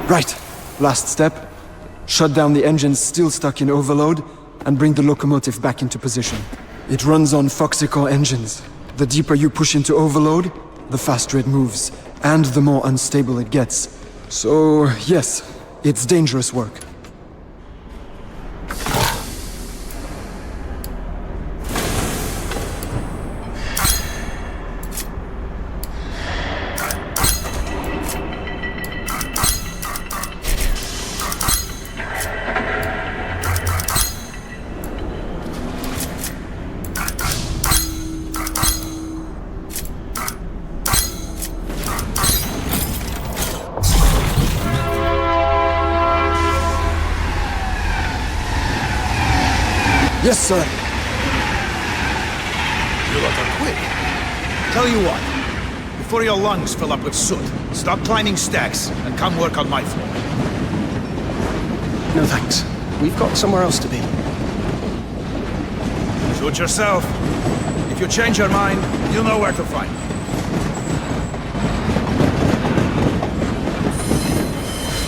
Right. Last step. Shut down the engines still stuck in overload and bring the locomotive back into position. It runs on Phoxhunter engines. The deeper you push into overload, the faster it moves, and the more unstable it gets. So, yes, it's dangerous work. Yes, sir. You lot are quick. Tell you what, before your lungs fill up with soot, stop climbing stacks and come work on my floor. No thanks. We've got somewhere else to be. Suit yourself. If you change your mind, you'll know where to find me.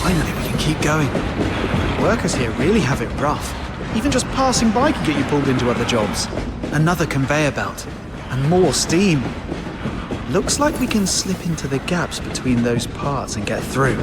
Finally, we can keep going. Workers here really have it rough. Even just passing by can get you pulled into other jobs. Another conveyor belt. And more steam. Looks like we can slip into the gaps between those parts and get through.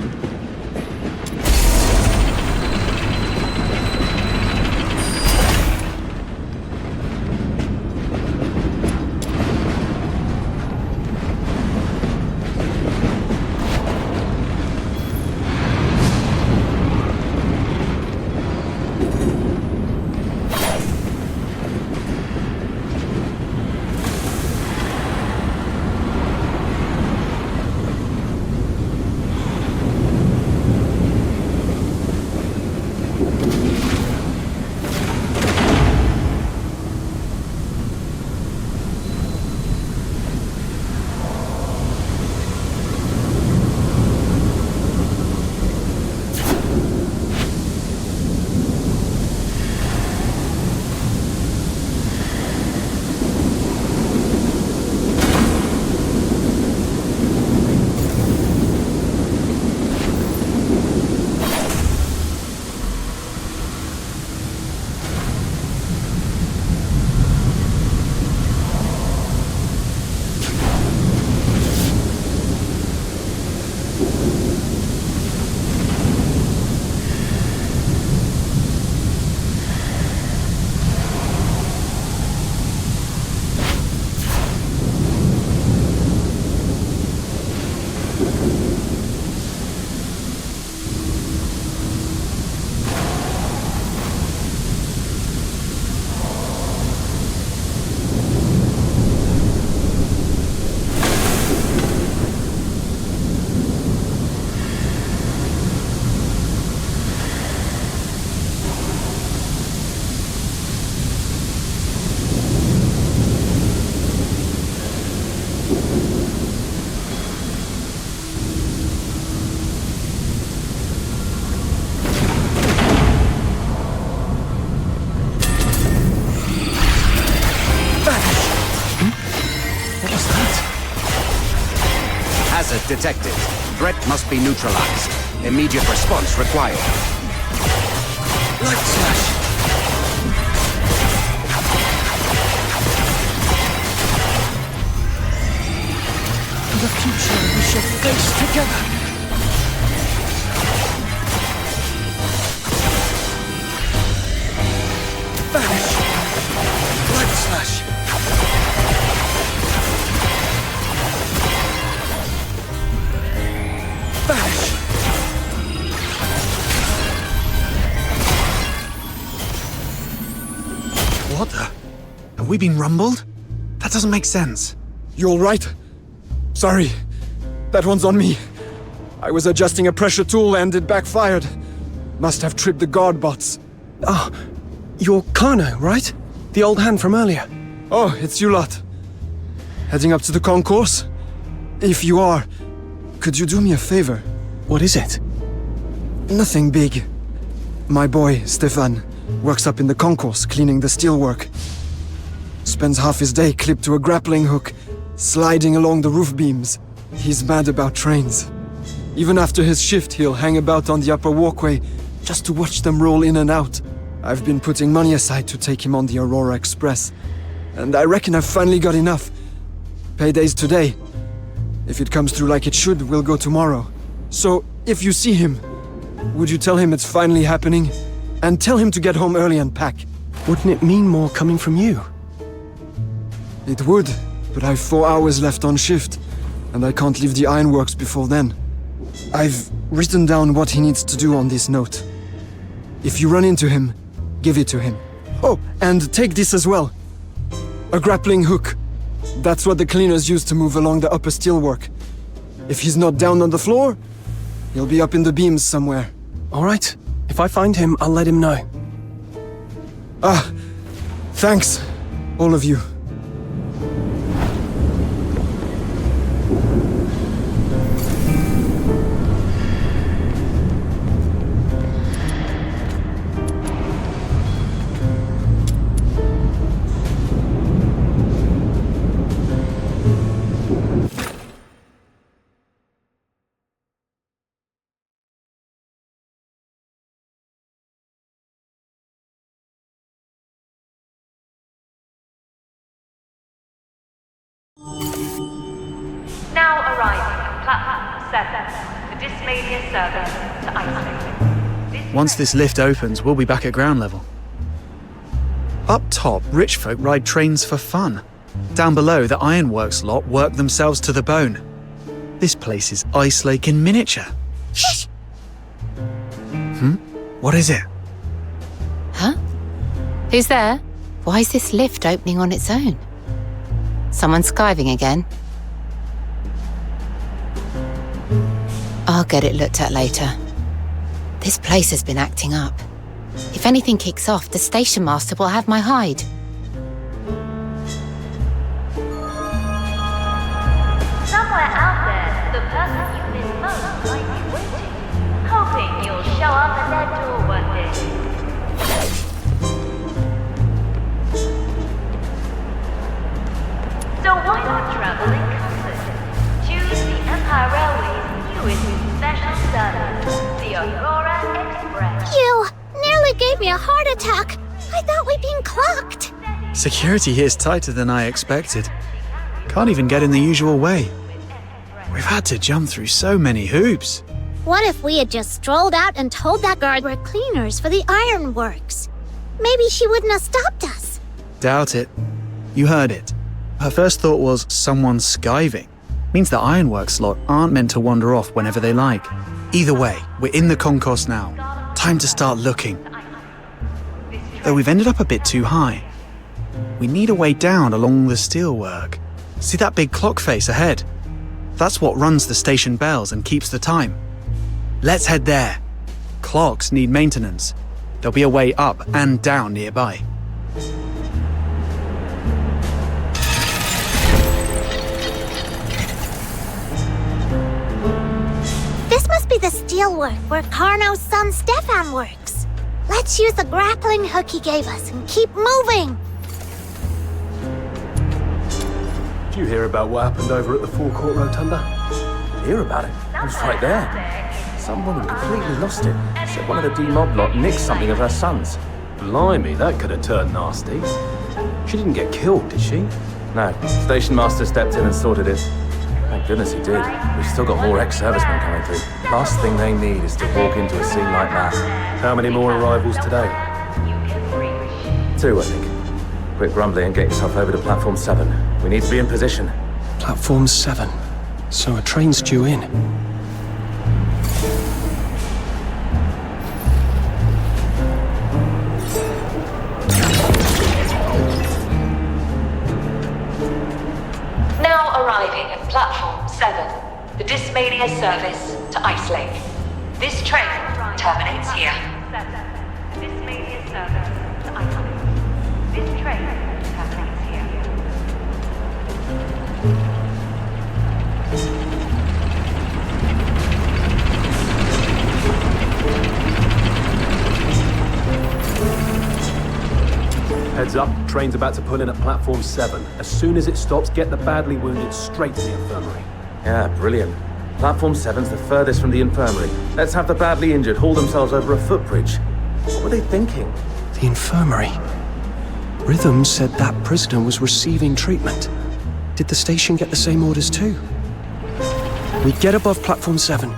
Hazard detected. Threat must be neutralized. Immediate response required. Light slash! For the future we shall face together! Vanish! we been rumbled? That doesn't make sense. You all right? Sorry. That one's on me. I was adjusting a pressure tool and it backfired. Must have tripped the guard bots. Ah, you're Kano, right? The old hand from earlier. Oh, it's you lot. Heading up to the concourse? If you are, could you do me a favor? What is it? Nothing big. My boy, Stefan, works up in the concourse cleaning the steelwork. Spends half his day clipped to a grappling hook, sliding along the roof beams. He's mad about trains. Even after his shift, he'll hang about on the upper walkway just to watch them roll in and out. I've been putting money aside to take him on the Aurora Express. And I reckon I've finally got enough. Payday's today. If it comes through like it should, we'll go tomorrow. So, if you see him, would you tell him it's finally happening? And tell him to get home early and pack. Wouldn't it mean more coming from you? It would, but I've 4 hours left on shift, and I can't leave the ironworks before then. I've written down what he needs to do on this note. If you run into him, give it to him. Oh, and take this as well. A grappling hook. That's what the cleaners use to move along the upper steelwork. If he's not down on the floor, he'll be up in the beams somewhere. All right. If I find him, I'll let him know. Ah, thanks, all of you. Now arriving at platform 7, the Dismania service to Iceland. Once this lift opens, we'll be back at ground level. Up top, rich folk ride trains for fun. Down below, the ironworks lot work themselves to the bone. This place is Ice Lake in miniature. Shh! What is it? Huh? Who's there? Why is this lift opening on its own? Someone skiving again? I'll get it looked at later. This place has been acting up. If anything kicks off, the station master will have my hide. Somewhere out there, the person you miss most might be waiting, hoping you'll show up at their door one day. So why not travel in comfort? Choose the Empire Railway's newest special service, the Aurora Express. You nearly gave me a heart attack. I thought we'd been clocked. Security here's tighter than I expected. Can't even get in the usual way. We've had to jump through so many hoops. What if we had just strolled out and told that guard we're cleaners for the ironworks? Maybe she wouldn't have stopped us. Doubt it. You heard it. Her first thought was someone skiving. Means the ironworks lot aren't meant to wander off whenever they like. Either way, we're in the concourse now. Time to start looking. Though we've ended up a bit too high. We need a way down along the steelwork. See that big clock face ahead? That's what runs the station bells and keeps the time. Let's head there. Clocks need maintenance. There'll be a way up and down nearby. This must be the steelwork where Carno's son Stefan works. Let's use the grappling hook he gave us and keep moving. Did you hear about what happened over at the forecourt rotunda? Hear about it? I was right there. Some woman completely lost it. Said one of the D-mob lot nicked something of her son's. Blimey, that could have turned nasty. She didn't get killed, did she? No, station master stepped in and sorted it. Thank goodness he did. We've still got more ex-servicemen coming through. Last thing they need is to walk into a scene like that. How many more arrivals today? 2, I think. Quit grumbling and get yourself over to platform 7. We need to be in position. Platform 7. So a train's due in. mania service to Ice Lake. This train terminates here. This mania service to Ice Lake. This train terminates here. Heads up, train's about to pull in at platform 7. As soon as it stops, get the badly wounded straight to the infirmary. Yeah, brilliant. Platform 7's the furthest from the infirmary. Let's have the badly injured haul themselves over a footbridge. What were they thinking? The infirmary. Rhythm said that prisoner was receiving treatment. Did the station get the same orders too? We get above platform 7.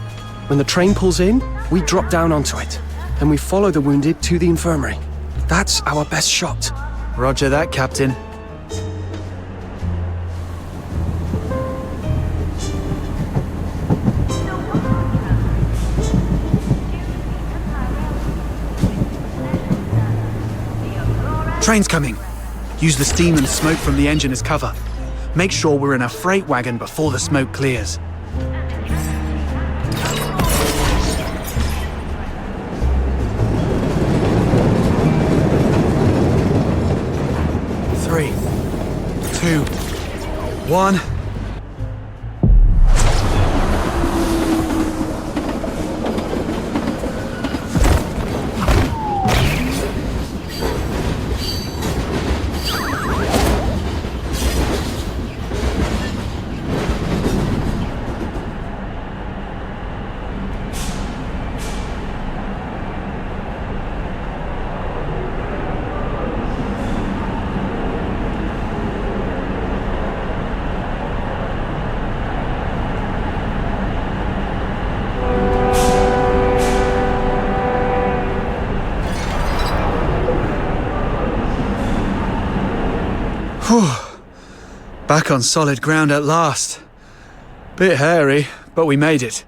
When the train pulls in, we drop down onto it. Then we follow the wounded to the infirmary. That's our best shot. Roger that, Captain. Train's coming. Use the steam and smoke from the engine as cover. Make sure we're in a freight wagon before the smoke clears. Three, 2, 1. Back on solid ground at last. Bit hairy, but we made it.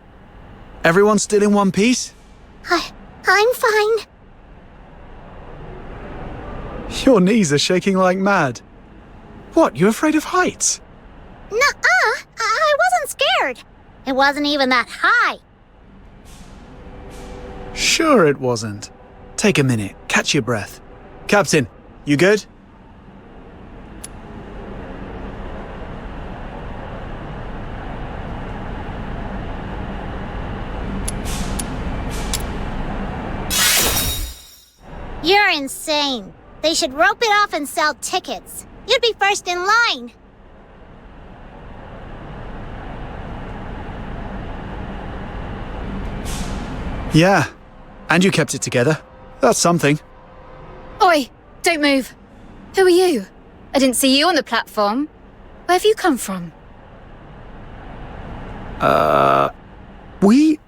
Everyone still in one piece? I'm fine. Your knees are shaking like mad. What, you afraid of heights? Nuh-uh, I wasn't scared. It wasn't even that high. Sure it wasn't. Take a minute, catch your breath. Captain, you good? You're insane. They should rope it off and sell tickets. You'd be first in line. Yeah, and you kept it together. That's something. Oi, don't move. Who are you? I didn't see you on the platform. Where have you come from? We?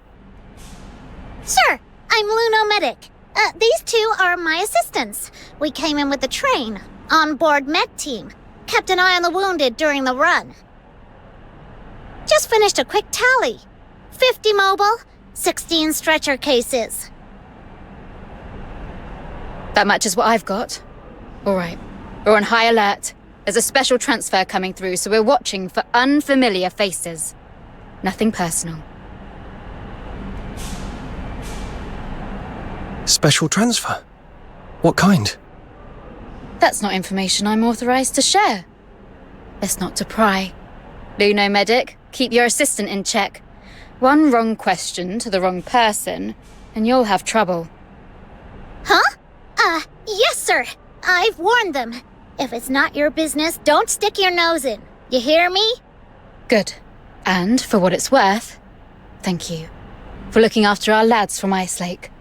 Sir, I'm Luno Medic. These two are my assistants. We came in with the train, on-board med team. Kept an eye on the wounded during the run. Just finished a quick tally. 50 mobile, 16 stretcher cases. That matches what I've got. All right, we're on high alert. There's a special transfer coming through, so we're watching for unfamiliar faces. Nothing personal. Special transfer? What kind? That's not information I'm authorized to share. Best not to pry. Luno Medic, keep your assistant in check. One wrong question to the wrong person, and you'll have trouble. Huh? Yes, sir. I've warned them. If it's not your business, don't stick your nose in. You hear me? Good. And, for what it's worth, thank you for looking after our lads from Ice Lake.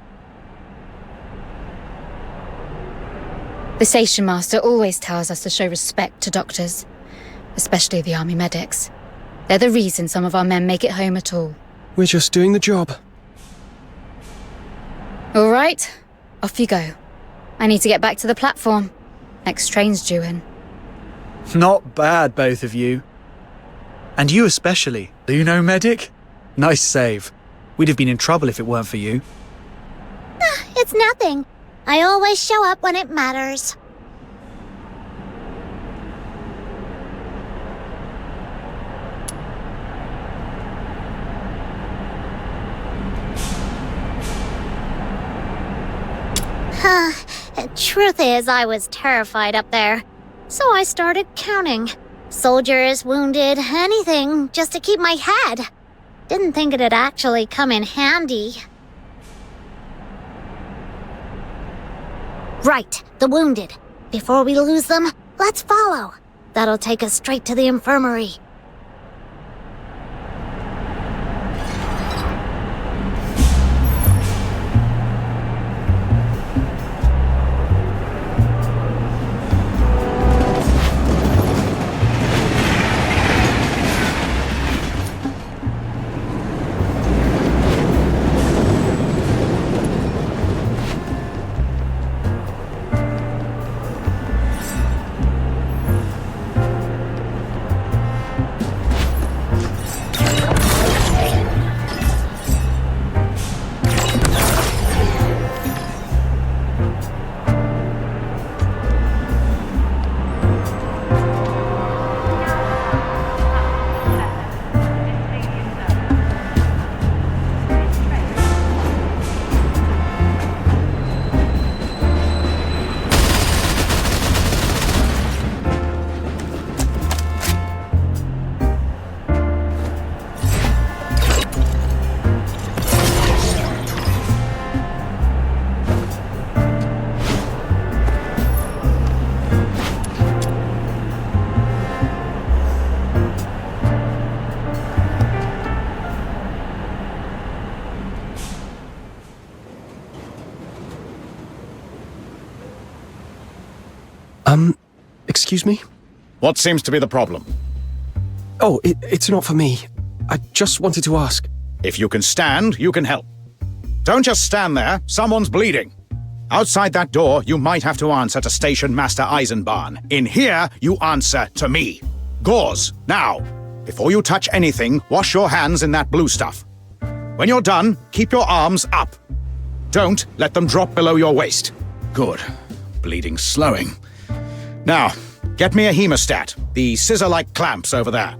The station master always tells us to show respect to doctors, especially the army medics. They're the reason some of our men make it home at all. We're just doing the job. All right, off you go. I need to get back to the platform. Next train's due in. Not bad, both of you. And you especially, Luno Medic. Nice save. We'd have been in trouble if it weren't for you. It's nothing. I always show up when it matters. Truth is, I was terrified up there. So I started counting. Soldiers, wounded, anything, just to keep my head. Didn't think it'd actually come in handy. Right, the wounded. Before we lose them, let's follow. That'll take us straight to the infirmary. Excuse me? What seems to be the problem? Oh, it's not for me. I just wanted to ask. If you can stand, you can help. Don't just stand there, someone's bleeding. Outside that door, you might have to answer to Station Master Eisenbahn. In here, you answer to me. Gauze, now. Before you touch anything, wash your hands in that blue stuff. When you're done, keep your arms up. Don't let them drop below your waist. Good. Bleeding slowing. Now, get me a hemostat. The scissor-like clamps over there.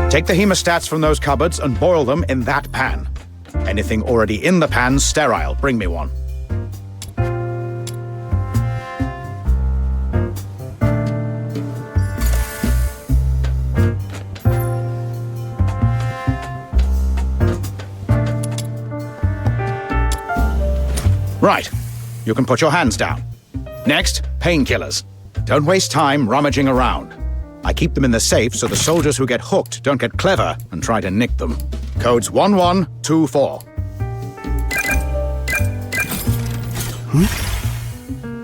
Take the hemostats from those cupboards and boil them in that pan. Anything already in the pan's sterile. Bring me one. Right. You can put your hands down. Next, painkillers. Don't waste time rummaging around. I keep them in the safe so the soldiers who get hooked don't get clever and try to nick them. Code's 1124.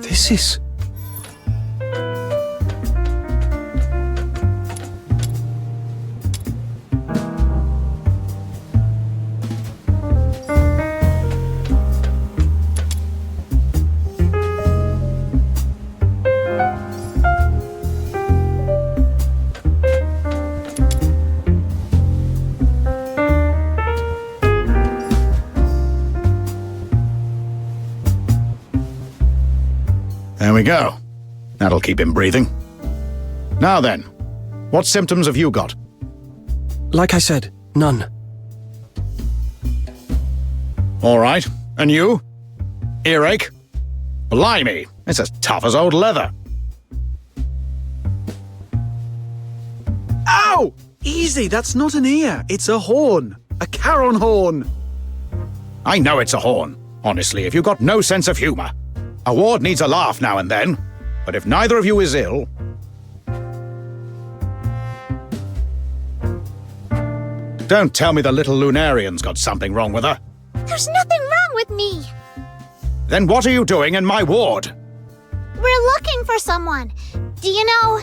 This is... There we go. That'll keep him breathing. Now then, what symptoms have you got? Like I said, none. All right. And you? Earache? Blimey, it's as tough as old leather. Ow! Easy, that's not an ear. It's a horn. A Charon horn. I know it's a horn. Honestly, if you've got no sense of humor. A ward needs a laugh now and then, but if neither of you is ill... Don't tell me the little Lunarian's got something wrong with her. There's nothing wrong with me. Then what are you doing in my ward? We're looking for someone. Do you know...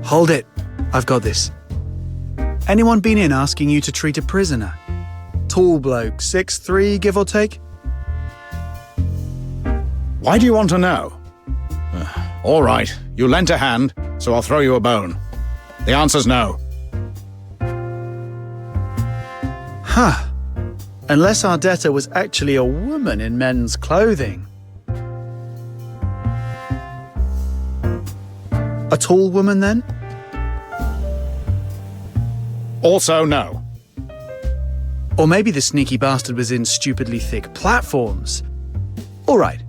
Hold it. I've got this. Anyone been in asking you to treat a prisoner? Tall bloke, 6'3", give or take? Why do you want to know? All right, you lent a hand, so I'll throw you a bone. The answer's no. Huh. Unless our debtor was actually a woman in men's clothing. A tall woman, then? Also no. Or maybe the sneaky bastard was in stupidly thick platforms. All right,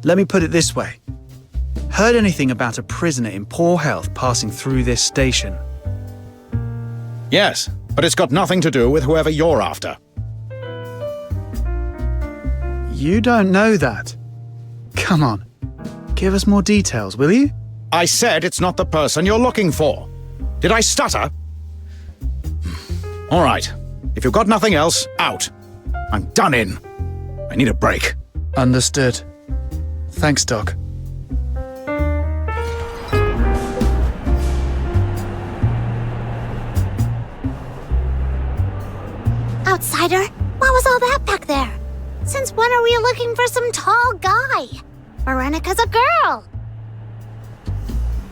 let me put it this way. Heard anything about a prisoner in poor health passing through this station? Yes, but it's got nothing to do with whoever you're after. You don't know that. Come on, give us more details, will you? I said it's not the person you're looking for. Did I stutter? All right. If you've got nothing else, out. I'm done in. I need a break. Understood. Thanks, Doc. Outsider, what was all that back there? Since when are we looking for some tall guy? Veronica's a girl.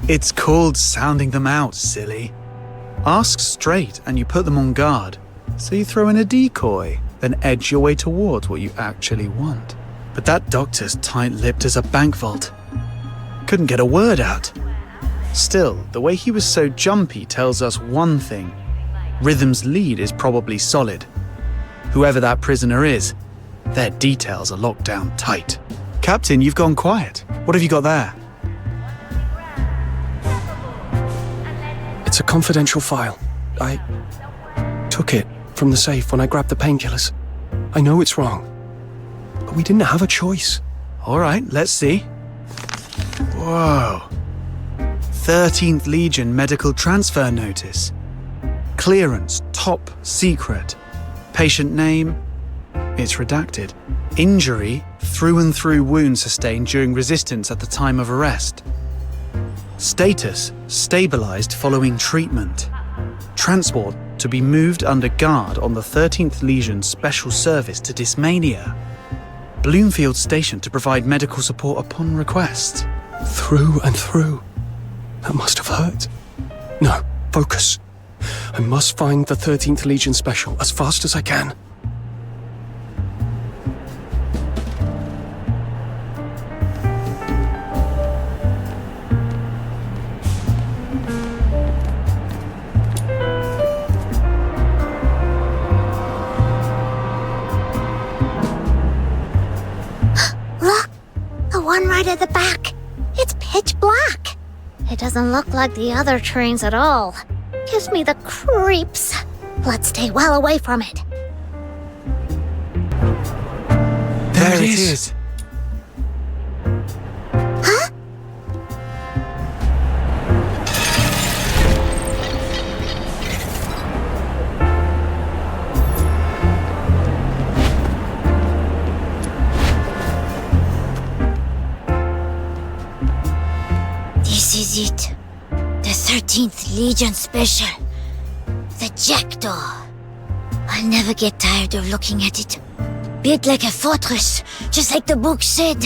It's called sounding them out, silly. Ask straight and you put them on guard. So you throw in a decoy, then edge your way towards what you actually want. But that doctor's tight-lipped as a bank vault. Couldn't get a word out. Still, the way he was so jumpy tells us one thing. Rhythm's lead is probably solid. Whoever that prisoner is, their details are locked down tight. Captain, you've gone quiet. What have you got there? It's a confidential file. I took it from the safe when I grabbed the painkillers. I know it's wrong, but we didn't have a choice. All right, let's see. Whoa. 13th Legion medical transfer notice. Clearance, top secret. Patient name, it's redacted. Injury, through and through wound sustained during resistance at the time of arrest. Status, stabilized following treatment. Transport to be moved under guard on the 13th Legion Special Service to Dismania. Bloomfield Station to provide medical support upon request. Through and through. That must have hurt. No, focus. I must find the 13th Legion Special as fast as I can. Look, the one right at the back. It's pitch black. It doesn't look like the other trains at all. Gives me the creeps. Let's stay well away from it. There it is. Huh? This is it. The 13th Legion Special. The Jackdaw. I'll never get tired of looking at it. Built like a fortress, just like the book said.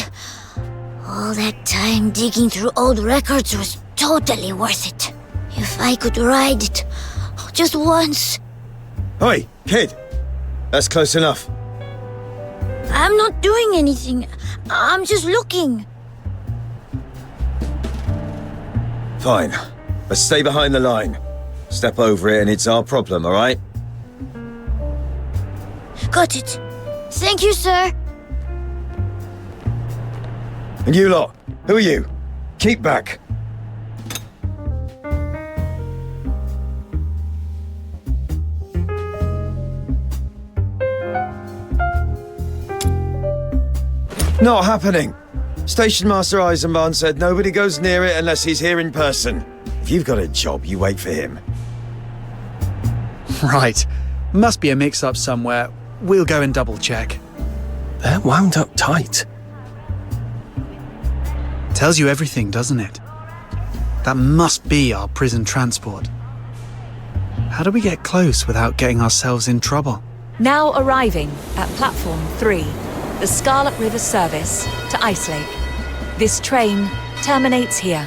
All that time digging through old records was totally worth it. If I could ride it, just once. Oi, kid! That's close enough. I'm not doing anything. I'm just looking. Fine. But stay behind the line. Step over it and it's our problem, alright? Got it. Thank you, sir. And you lot, who are you? Keep back. Not happening. Station Master Eisenbahn said nobody goes near it unless he's here in person. If you've got a job, you wait for him. Right. Must be a mix-up somewhere. We'll go and double-check. They're wound up tight. Tells you everything, doesn't it? That must be our prison transport. How do we get close without getting ourselves in trouble? Now arriving at Platform 3, the Scarlet River service to Icelake. This train terminates here.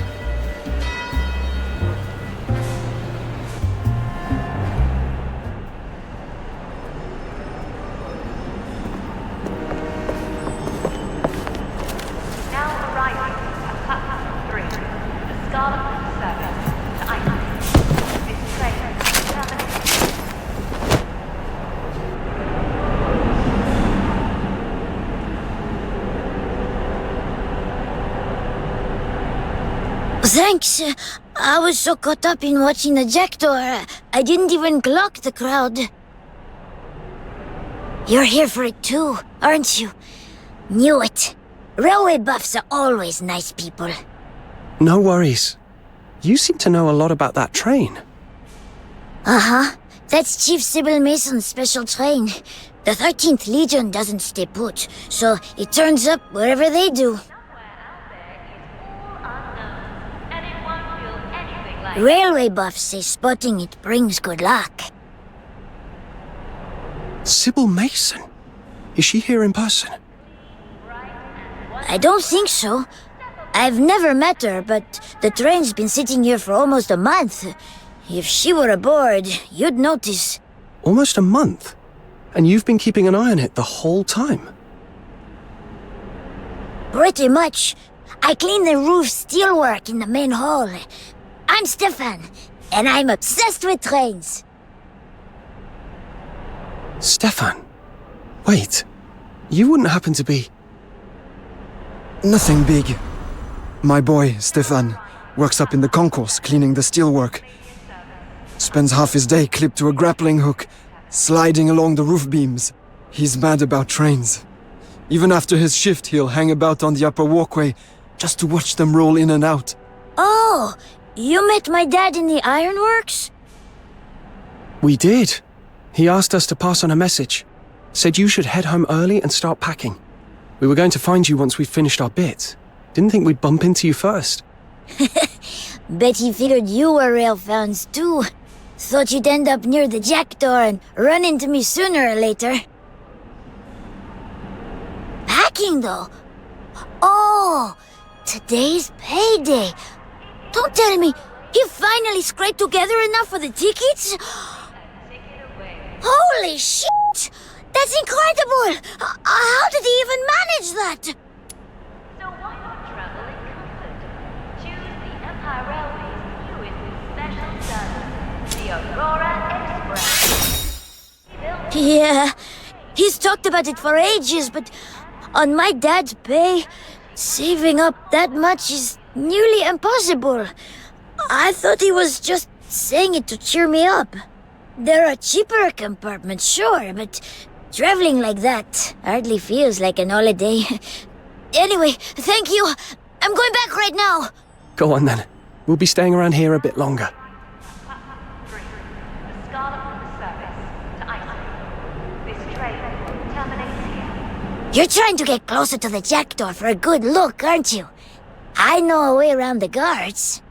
Scarlet service to Iceland. This train terminates. Thanks. I was so caught up in watching the Jackdaw, I didn't even clock the crowd. You're here for it too, aren't you? Knew it. Railway buffs are always nice people. No worries. You seem to know a lot about that train. Uh-huh. That's Chief Sybil Mason's special train. The 13th Legion doesn't stay put, so it turns up wherever they do. Railway buffs say spotting it brings good luck. Sybil Mason? Is she here in person? I don't think so. I've never met her, but the train's been sitting here for almost a month. If she were aboard, you'd notice. Almost a month? And you've been keeping an eye on it the whole time? Pretty much. I clean the roof steelwork in the main hall. I'm Stefan, and I'm obsessed with trains. Stefan? Wait, you wouldn't happen to be... Nothing big. My boy, Stefan, works up in the concourse cleaning the steelwork. Spends half his day clipped to a grappling hook, sliding along the roof beams. He's mad about trains. Even after his shift, he'll hang about on the upper walkway just to watch them roll in and out. Oh, you met my dad in the ironworks? We did. He asked us to pass on a message. Said you should head home early and start packing. We were going to find you once we finished our bit. Didn't think we'd bump into you first. Bet he figured you were rail fans too. Thought you'd end up near the Jackdaw and run into me sooner or later. Packing though? Oh, today's payday. Don't tell me he finally scraped together enough for the tickets? Holy shit! That's incredible! How did he even manage that? So why not travel in comfort? Choose the Empire Railway's newest special service, the Aurora Express. Yeah, he's talked about it for ages, but on my dad's pay, saving up that much is nearly impossible. I thought he was just saying it to cheer me up. There are cheaper compartments, sure, but traveling like that hardly feels like an holiday. Anyway, thank you. I'm going back right now. Go on then. We'll be staying around here a bit longer. The Scarlet service to Iceland. This train terminates here. You're trying to get closer to the Jackdaw for a good look, aren't you? I know a way around the guards.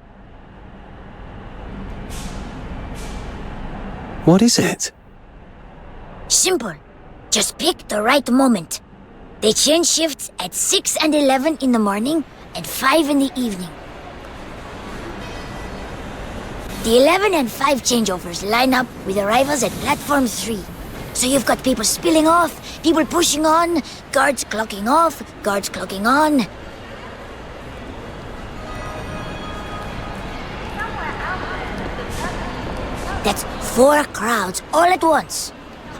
What is it? Simple. Just pick the right moment. They change shifts at 6 and 11 in the morning and 5 in the evening. The 11 and 5 changeovers line up with arrivals at Platform 3. So you've got people spilling off, people pushing on, guards clocking off, guards clocking on. That's 4 crowds all at once.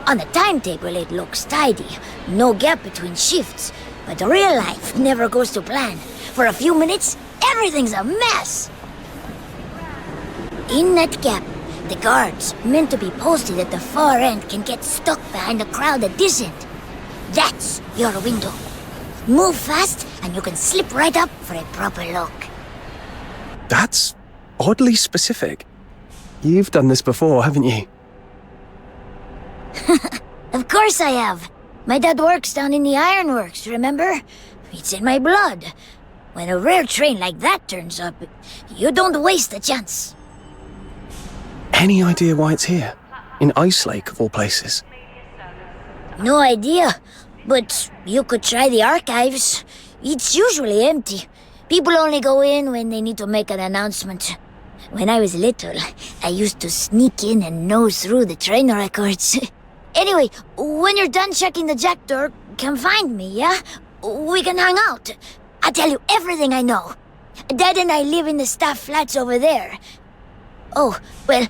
On the timetable it looks tidy, no gap between shifts, but real life never goes to plan. For a few minutes, everything's a mess. In that gap, the guards, meant to be posted at the far end, can get stuck behind the crowd at this end. That's your window. Move fast and you can slip right up for a proper look. That's oddly specific. You've done this before, haven't you? Of course I have. My dad works down in the ironworks, remember? It's in my blood. When a rare train like that turns up, you don't waste a chance. Any idea why it's here? In Ice Lake, of all places. No idea, but you could try the archives. It's usually empty. People only go in when they need to make an announcement. When I was little, I used to sneak in and nose through the train records. Anyway, when you're done checking the Jackdaw, come find me, yeah? We can hang out. I'll tell you everything I know. Dad and I live in the staff flats over there. Oh, well,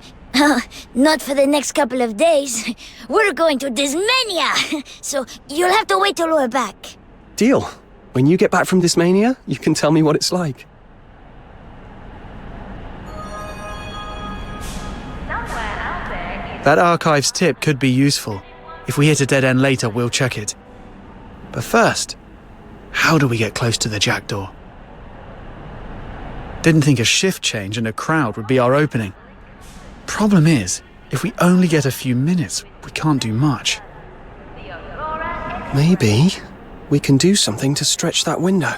not for the next couple of days. We're going to Dismania, so you'll have to wait till we're back. Deal. When you get back from Dismania, you can tell me what it's like. That archives tip could be useful. If we hit a dead end later, we'll check it. But first, how do we get close to the jackdaw? Didn't think a shift change and a crowd would be our opening. Problem is, if we only get a few minutes, we can't do much. Maybe we can do something to stretch that window.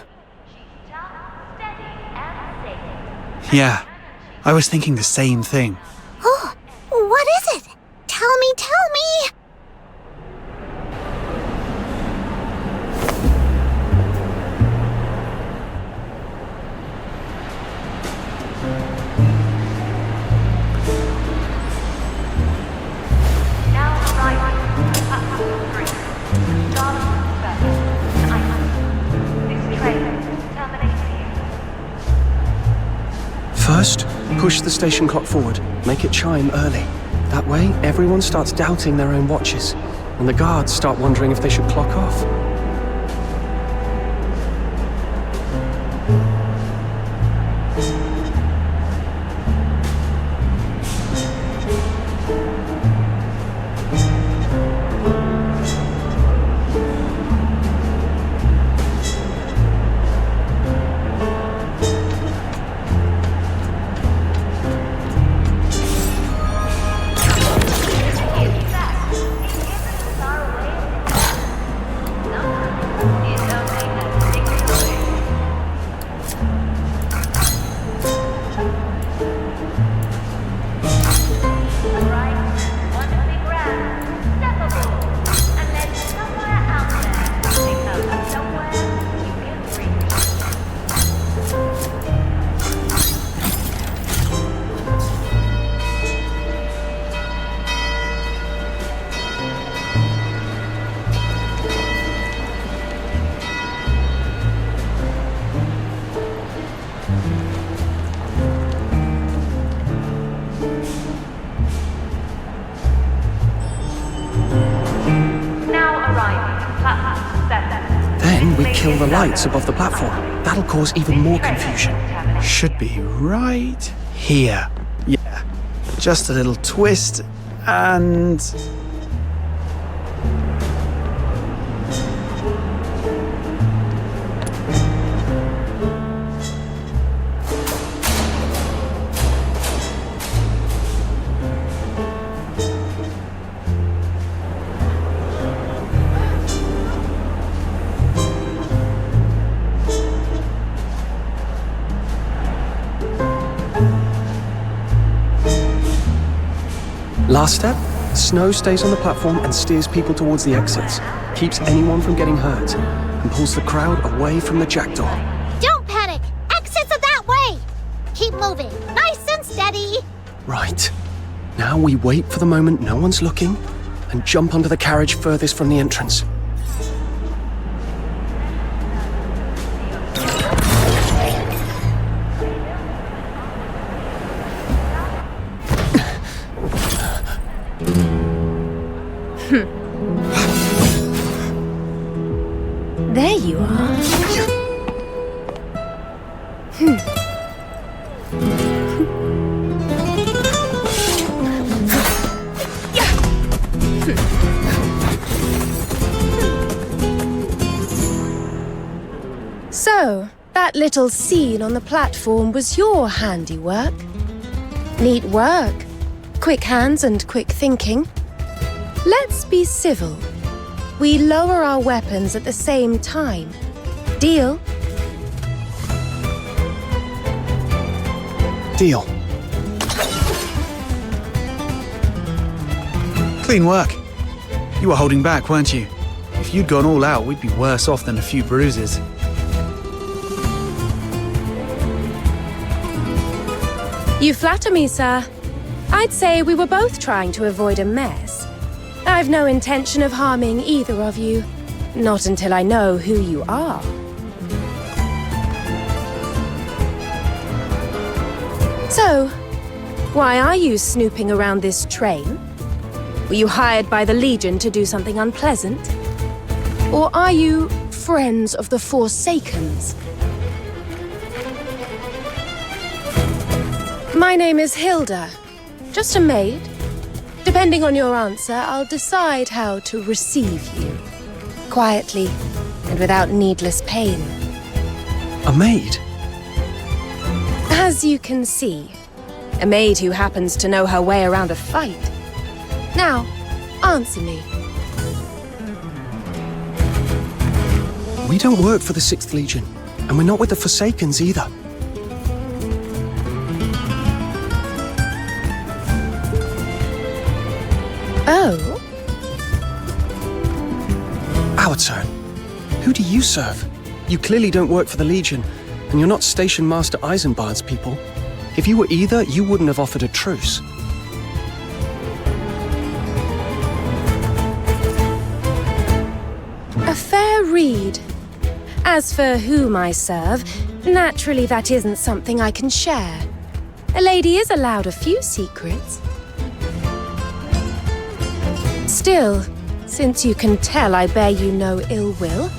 Yeah, I was thinking the same thing. Oh, what is it? Tell me, tell me! First, push the station clock forward. Make it chime early. That way, everyone starts doubting their own watches, and the guards start wondering if they should clock off. Then we kill the lights above the platform. That'll cause even more confusion. Should be right here. Yeah, just a little twist and... Last step, snow stays on the platform and steers people towards the exits, keeps anyone from getting hurt, and pulls the crowd away from the jackdaw. Don't panic! Exits are that way! Keep moving, nice and steady! Right. Now we wait for the moment no one's looking, and jump under the carriage furthest from the entrance. There you are. So, that little scene on the platform was your handiwork. Neat work. Quick hands and quick thinking. Let's be civil. We lower our weapons at the same time. Deal? Deal. Clean work. You were holding back, weren't you? If you'd gone all out, we'd be worse off than a few bruises. You flatter me, sir. I'd say we were both trying to avoid a mess. I've no intention of harming either of you. Not until I know who you are. So, why are you snooping around this train? Were you hired by the Legion to do something unpleasant? Or are you friends of the Forsakens? My name is Hilda. Just a maid. Depending on your answer, I'll decide how to receive you. Quietly and without needless pain. A maid? As you can see, a maid who happens to know her way around a fight. Now, answer me. We don't work for the 6th Legion, and we're not with the Forsakens either. Oh? Our turn. Who do you serve? You clearly don't work for the Legion, and you're not Station Master Eisenbahn's people. If you were either, you wouldn't have offered a truce. A fair read. As for whom I serve, naturally that isn't something I can share. A lady is allowed a few secrets. Still, since you can tell I bear you no ill will,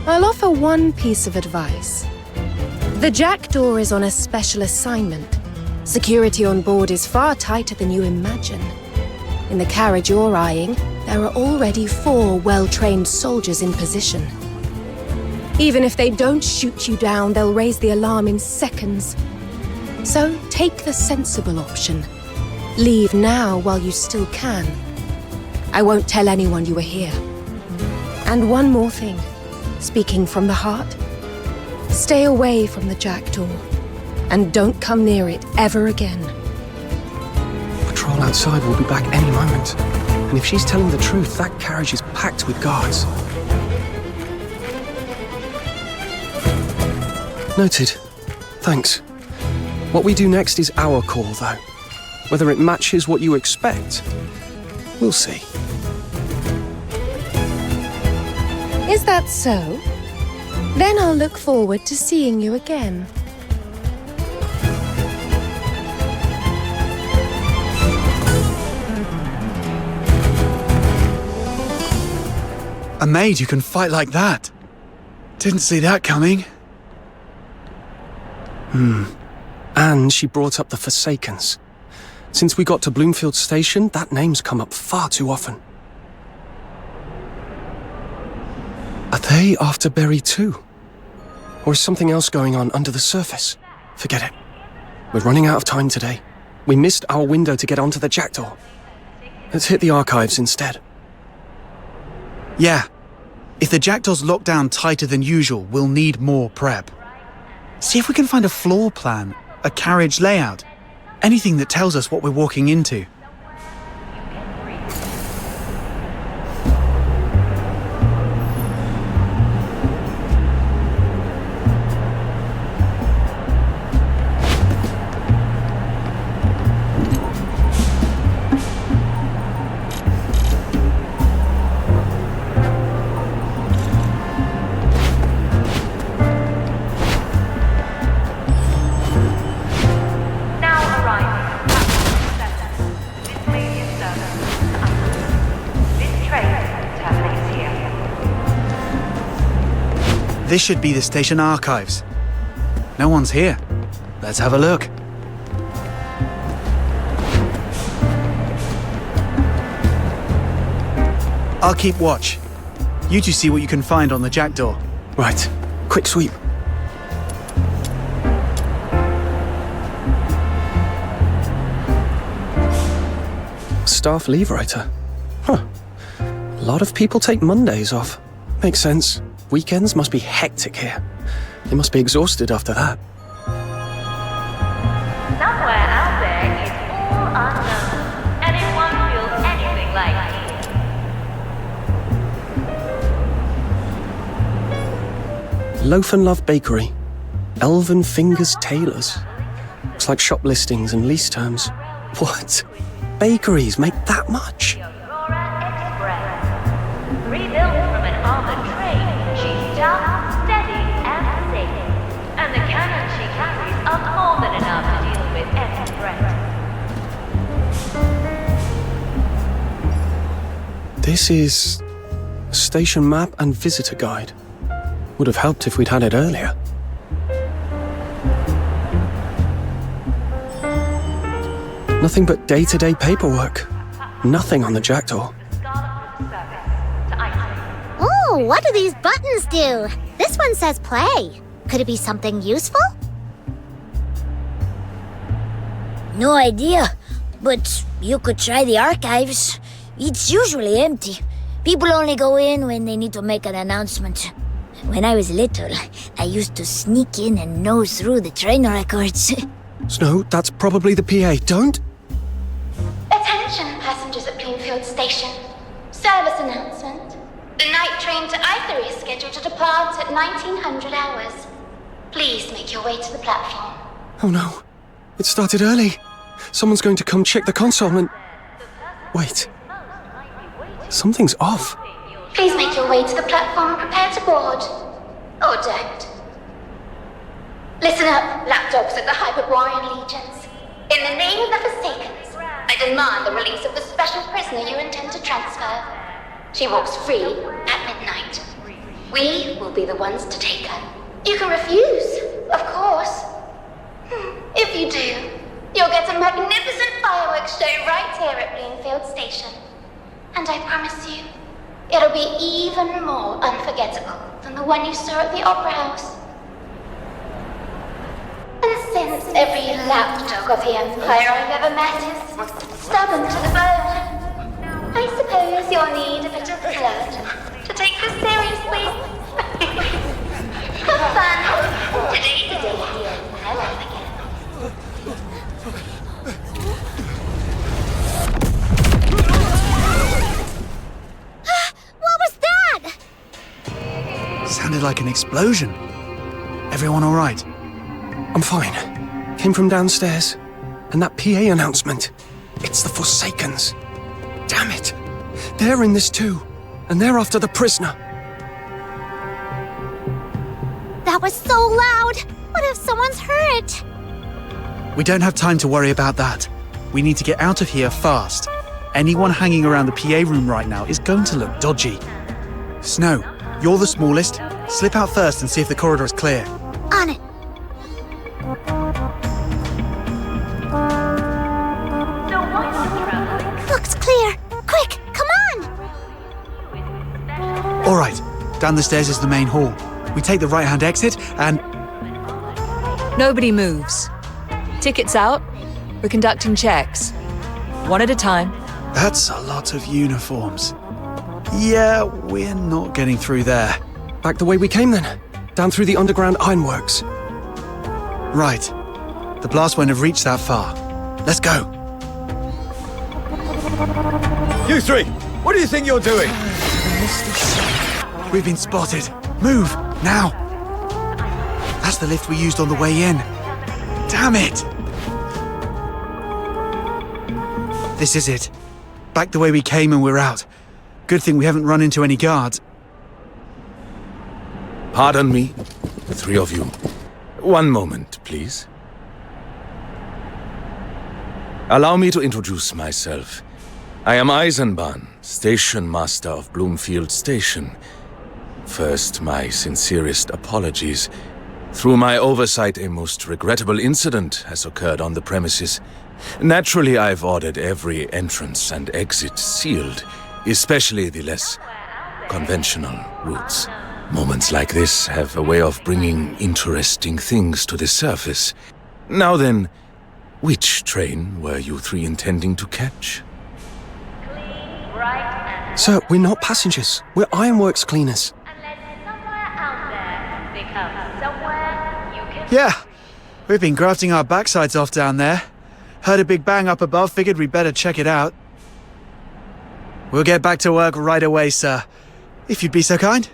I'll offer one piece of advice. The jackdaw is on a special assignment. Security on board is far tighter than you imagine. In the carriage you're eyeing, there are already 4 well-trained soldiers in position. Even if they don't shoot you down, they'll raise the alarm in seconds. So take the sensible option. Leave now while you still can. I won't tell anyone you were here. And one more thing, speaking from the heart, stay away from the jackdaw, and don't come near it ever again. Patrol outside will be back any moment. And if she's telling the truth, that carriage is packed with guards. Noted. Thanks. What we do next is our call, though. Whether it matches what you expect, we'll see. Is that so? Then I'll look forward to seeing you again. A maid who can fight like that. Didn't see that coming. And she brought up the Forsakens. Since we got to Bloomfield Station, that name's come up far too often. Are they after Berry too? Or is something else going on under the surface? Forget it. We're running out of time today. We missed our window to get onto the jackdaw. Let's hit the archives instead. Yeah. If the jackdaw's locked down tighter than usual, we'll need more prep. See if we can find a floor plan, a carriage layout, anything that tells us what we're walking into. This should be the station archives. No one's here. Let's have a look. I'll keep watch. You two see what you can find on the jackdaw. Right. Quick sweep. Staff leave writer. Huh. A lot of people take Mondays off. Makes sense. Weekends must be hectic here. They must be exhausted after that. Somewhere out there is all unknown, and it won't feel anything like here. Loaf and Love Bakery. Elven Fingers Tailors. Looks like shop listings and lease terms. What? Bakeries make that much? Rebuilt from an armored train, she's tough, steady, and safe. And the cannon she carries are more than enough to deal with This is a station map and visitor guide. Would have helped if we'd had it earlier. Nothing but day-to-day paperwork. Nothing on the jackdaw. Oh, what do these buttons do? This one says play. Could it be something useful? No idea, but you could try the archives. It's usually empty. People only go in when they need to make an announcement. When I was little, I used to sneak in and nose through the train records. Snow, that's probably the PA. Don't. Attention, passengers at Bloomfield Station. Service announcement. The night train to Ithery is scheduled to depart at 1900 hours. Please make your way to the platform. Oh no. It started early. Someone's going to come check the console and... Wait. Something's off. Please make your way to the platform and prepare to board. Or don't. Listen up, lapdogs at the Hyperborean Legions. In the name of the Forsakens, I demand the release of the special prisoner you intend to transfer. She walks free at midnight. We will be the ones to take her. You can refuse, of course. If you do, you'll get a magnificent fireworks show right here at Bloomfield Station. And I promise you, it'll be even more unforgettable than the one you saw at the Opera House. And since every lapdog of the Empire I've ever met is stubborn to the bone, I suppose you'll need a bit of blood to take this seriously. Have fun. Today's a day you'll never forget. What was that? Sounded like an explosion. Everyone all right? I'm fine. Came from downstairs. And that PA announcement. It's the Forsakens. Damn it. They're in this too. And they're after the prisoner. That was so loud. What if someone's hurt? We don't have time to worry about that. We need to get out of here fast. Anyone hanging around the PA room right now is going to look dodgy. Snow, you're the smallest. Slip out first and see if the corridor is clear. On it. Looks clear. Quick, come on! All right, down the stairs is the main hall. We take the right-hand exit and... Nobody moves. Tickets out. We're conducting checks. One at a time. That's a lot of uniforms. Yeah, we're not getting through there. Back the way we came then. Down through the underground ironworks. Right. The blast won't have reached that far. Let's go. You three, what do you think you're doing? We've been spotted. Move, now. That's the lift we used on the way in. Damn it! This is it. Back the way we came and we're out. Good thing we haven't run into any guards. Pardon me, the three of you. One moment, please. Allow me to introduce myself. I am Eisenbahn, Station Master of Bloomfield Station. First, my sincerest apologies. Through my oversight, a most regrettable incident has occurred on the premises. Naturally, I've ordered every entrance and exit sealed, especially the less conventional routes. Moments like this have a way of bringing interesting things to the surface. Now then, which train were you three intending to catch? Sir, we're not passengers. We're ironworks cleaners. Yeah, we've been grafting our backsides off down there. Heard a big bang up above, figured we'd better check it out. We'll get back to work right away, sir. If you'd be so kind.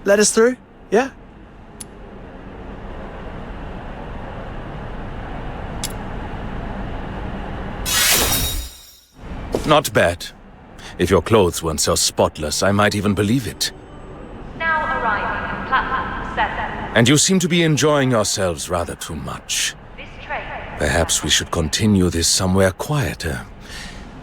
Let us through, yeah? Not bad. If your clothes weren't so spotless, I might even believe it. Now arriving at platform 7. And you seem to be enjoying yourselves rather too much. Perhaps we should continue this somewhere quieter.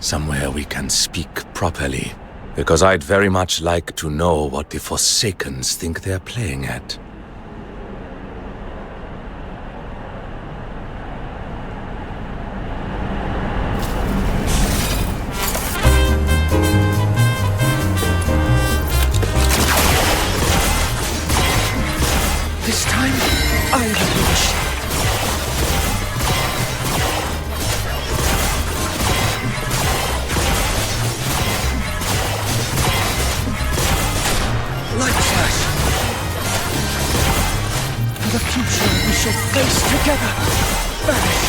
Somewhere we can speak properly. Because I'd very much like to know what the Forsakens think they're playing at. This time, I have a wish. Light flash. For the future we shall face together. Vanish.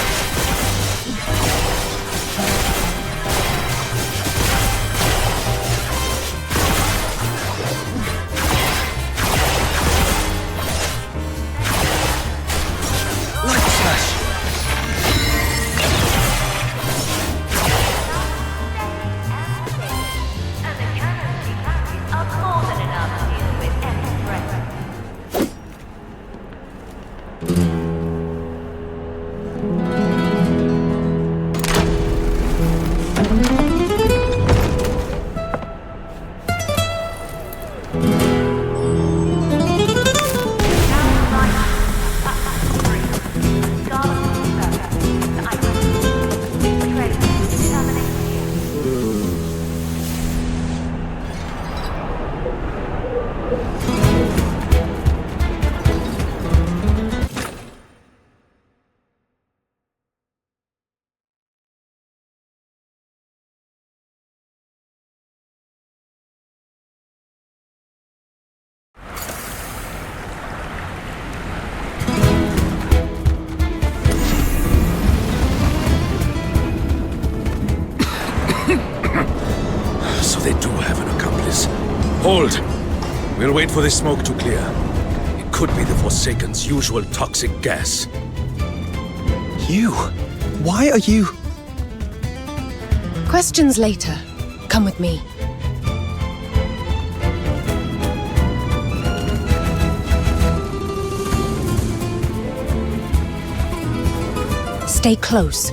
Hold! We'll wait for the smoke to clear. It could be the Forsaken's usual toxic gas. You? Why are you... Questions later. Come with me. Stay close.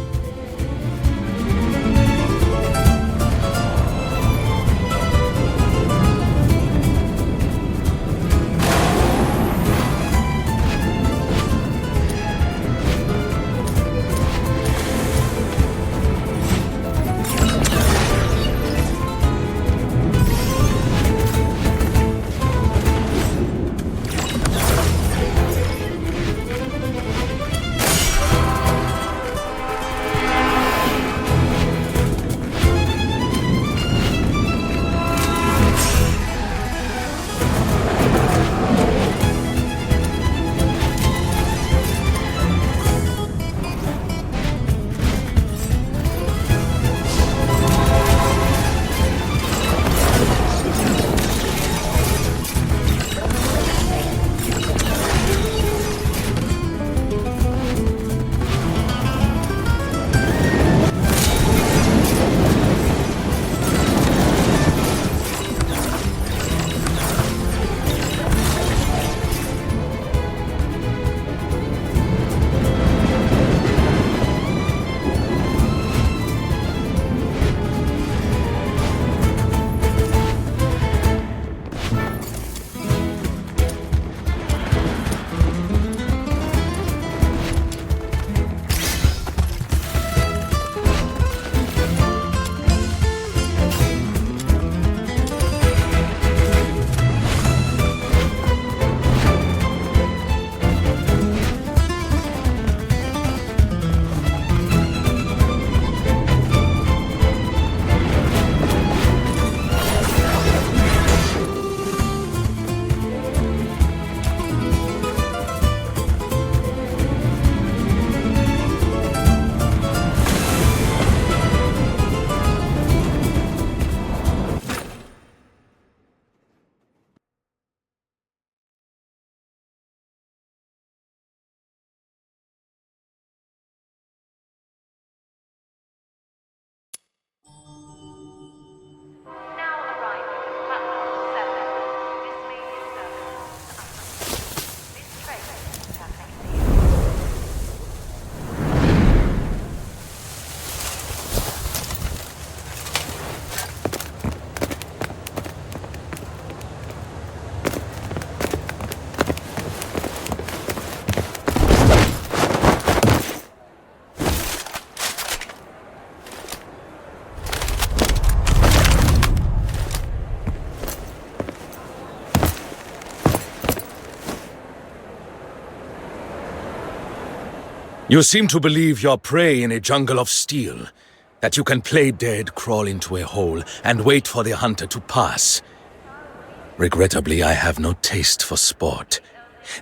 You seem to believe you're prey in a jungle of steel, that you can play dead, crawl into a hole, and wait for the hunter to pass. Regrettably, I have no taste for sport.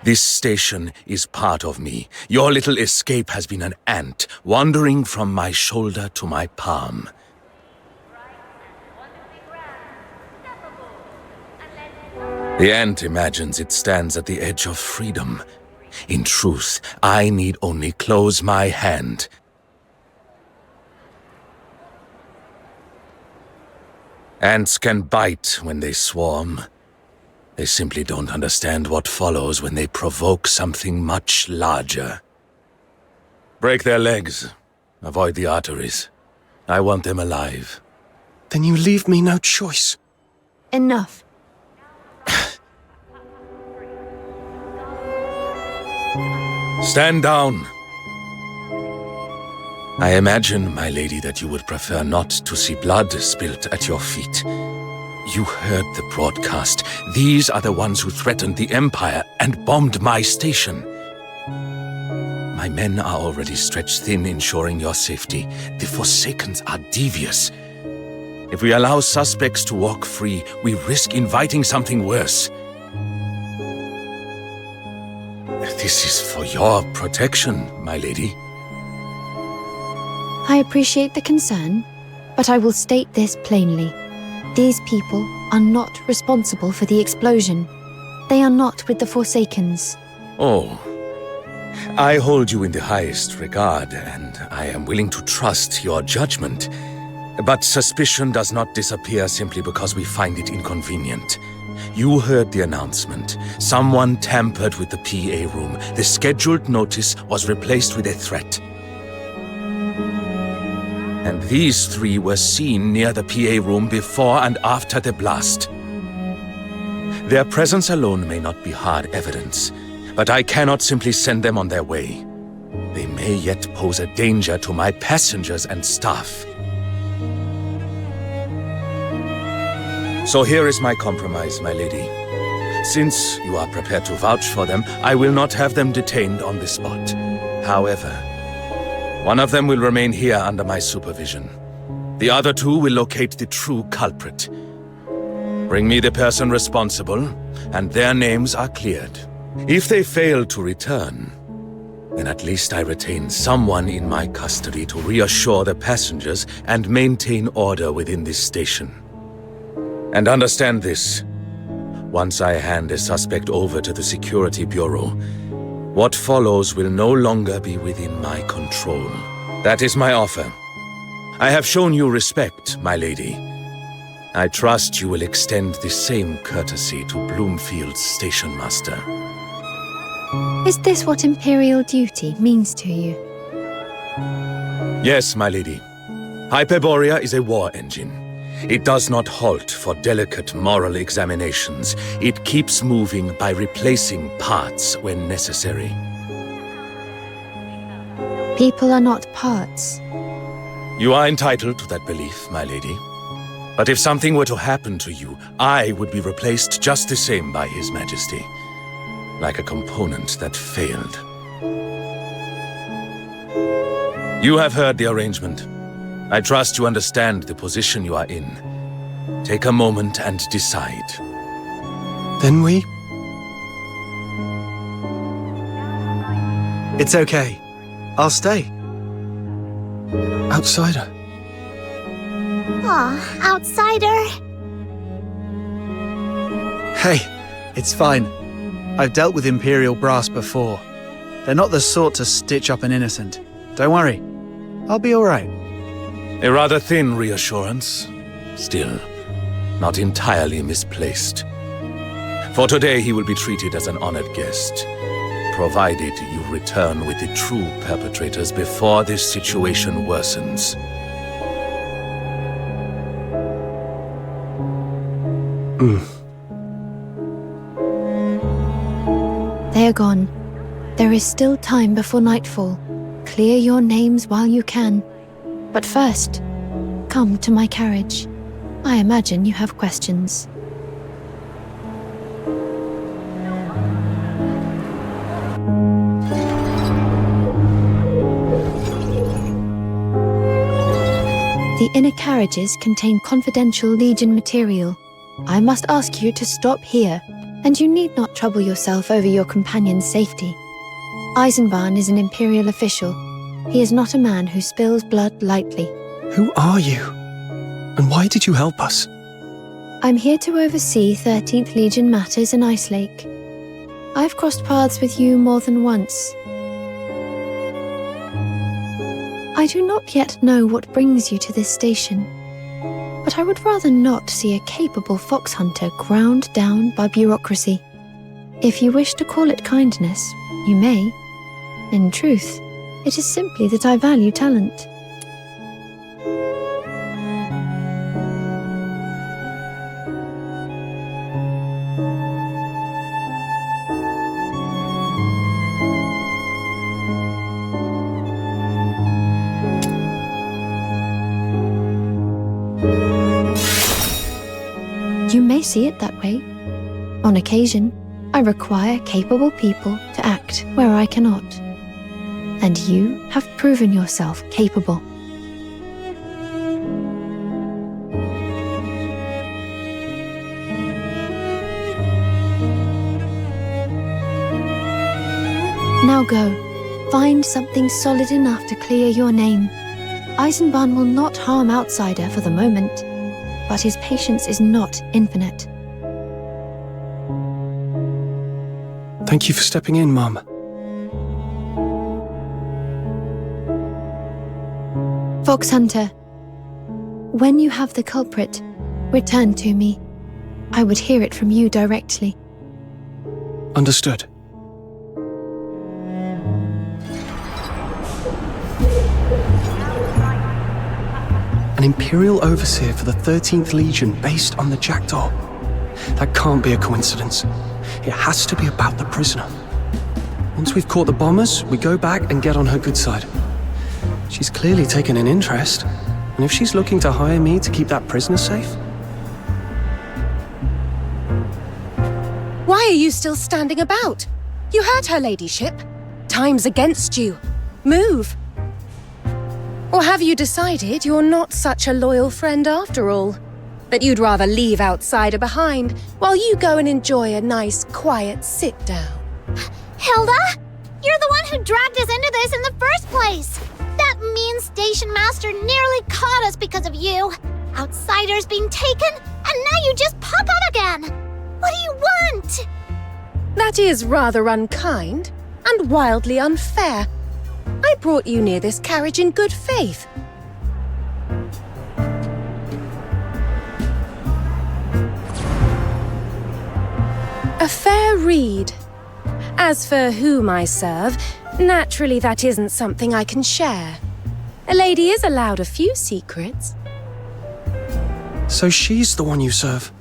This station is part of me. Your little escape has been an ant, wandering from my shoulder to my palm. The ant imagines it stands at the edge of freedom. In truth, I need only close my hand. Ants can bite when they swarm. They simply don't understand what follows when they provoke something much larger. Break their legs. Avoid the arteries. I want them alive. Then you leave me no choice. Enough. Stand down. I imagine, my lady, that you would prefer not to see blood spilt at your feet. You heard the broadcast. These are the ones who threatened the Empire and bombed my station. My men are already stretched thin, ensuring your safety. The Forsakens are devious. If we allow suspects to walk free, we risk inviting something worse. This is for your protection, my lady. I appreciate the concern, but I will state this plainly. These people are not responsible for the explosion. They are not with the Forsakens. Oh. I hold you in the highest regard, and I am willing to trust your judgment. But suspicion does not disappear simply because we find it inconvenient. You heard the announcement. Someone tampered with the PA room. The scheduled notice was replaced with a threat. And these three were seen near the PA room before and after the blast. Their presence alone may not be hard evidence, but I cannot simply send them on their way. They may yet pose a danger to my passengers and staff. So here is my compromise, my lady. Since you are prepared to vouch for them, I will not have them detained on the spot. However, one of them will remain here under my supervision. The other two will locate the true culprit. Bring me the person responsible, and their names are cleared. If they fail to return, then at least I retain someone in my custody to reassure the passengers and maintain order within this station. And understand this. Once I hand a suspect over to the Security Bureau, what follows will no longer be within my control. That is my offer. I have shown you respect, my lady. I trust you will extend the same courtesy to Bloomfield's station master. Is this what Imperial duty means to you? Yes, my lady. Hyperborea is a war engine. It does not halt for delicate moral examinations. It keeps moving by replacing parts when necessary. People are not parts. You are entitled to that belief, my lady. But if something were to happen to you, I would be replaced just the same by His Majesty. Like a component that failed. You have heard the arrangement. I trust you understand the position you are in. Take a moment and decide. Then we... It's okay. I'll stay. Outsider. Aw, outsider. Hey, it's fine. I've dealt with Imperial brass before. They're not the sort to stitch up an innocent. Don't worry. I'll be alright. A rather thin reassurance. Still, not entirely misplaced. For today, he will be treated as an honored guest, provided you return with the true perpetrators before this situation worsens. They are gone. There is still time before nightfall. Clear your names while you can. But first, come to my carriage. I imagine you have questions. The inner carriages contain confidential Legion material. I must ask you to stop here, and you need not trouble yourself over your companion's safety. Eisenbahn is an Imperial official. He is not a man who spills blood lightly. Who are you? And why did you help us? I'm here to oversee 13th Legion matters in Ice Lake. I've crossed paths with you more than once. I do not yet know what brings you to this station, but I would rather not see a capable Phoxhunter ground down by bureaucracy. If you wish to call it kindness, you may. In truth, it is simply that I value talent. You may see it that way. On occasion, I require capable people to act where I cannot. And you have proven yourself capable. Now go. Find something solid enough to clear your name. Eisenbahn will not harm Outsider for the moment, but his patience is not infinite. Thank you for stepping in, Mum. Phoxhunter, when you have the culprit, return to me. I would hear it from you directly. Understood. An Imperial Overseer for the 13th Legion based on the Jackdaw. That can't be a coincidence. It has to be about the prisoner. Once we've caught the bombers, we go back and get on her good side. She's clearly taken an interest, and if she's looking to hire me to keep that prisoner safe... Why are you still standing about? You heard her ladyship. Time's against you. Move. Or have you decided you're not such a loyal friend after all? That you'd rather leave Outsider behind while you go and enjoy a nice, quiet sit-down? Hilda? You're the one who dragged us into this in the first place! That mean station master nearly caught us because of you. Outsiders being taken, and now you just pop out again! What do you want? That is rather unkind and wildly unfair. I brought you near this carriage in good faith. A fair read. As for whom I serve, naturally that isn't something I can share. A lady is allowed a few secrets. So she's the one you serve?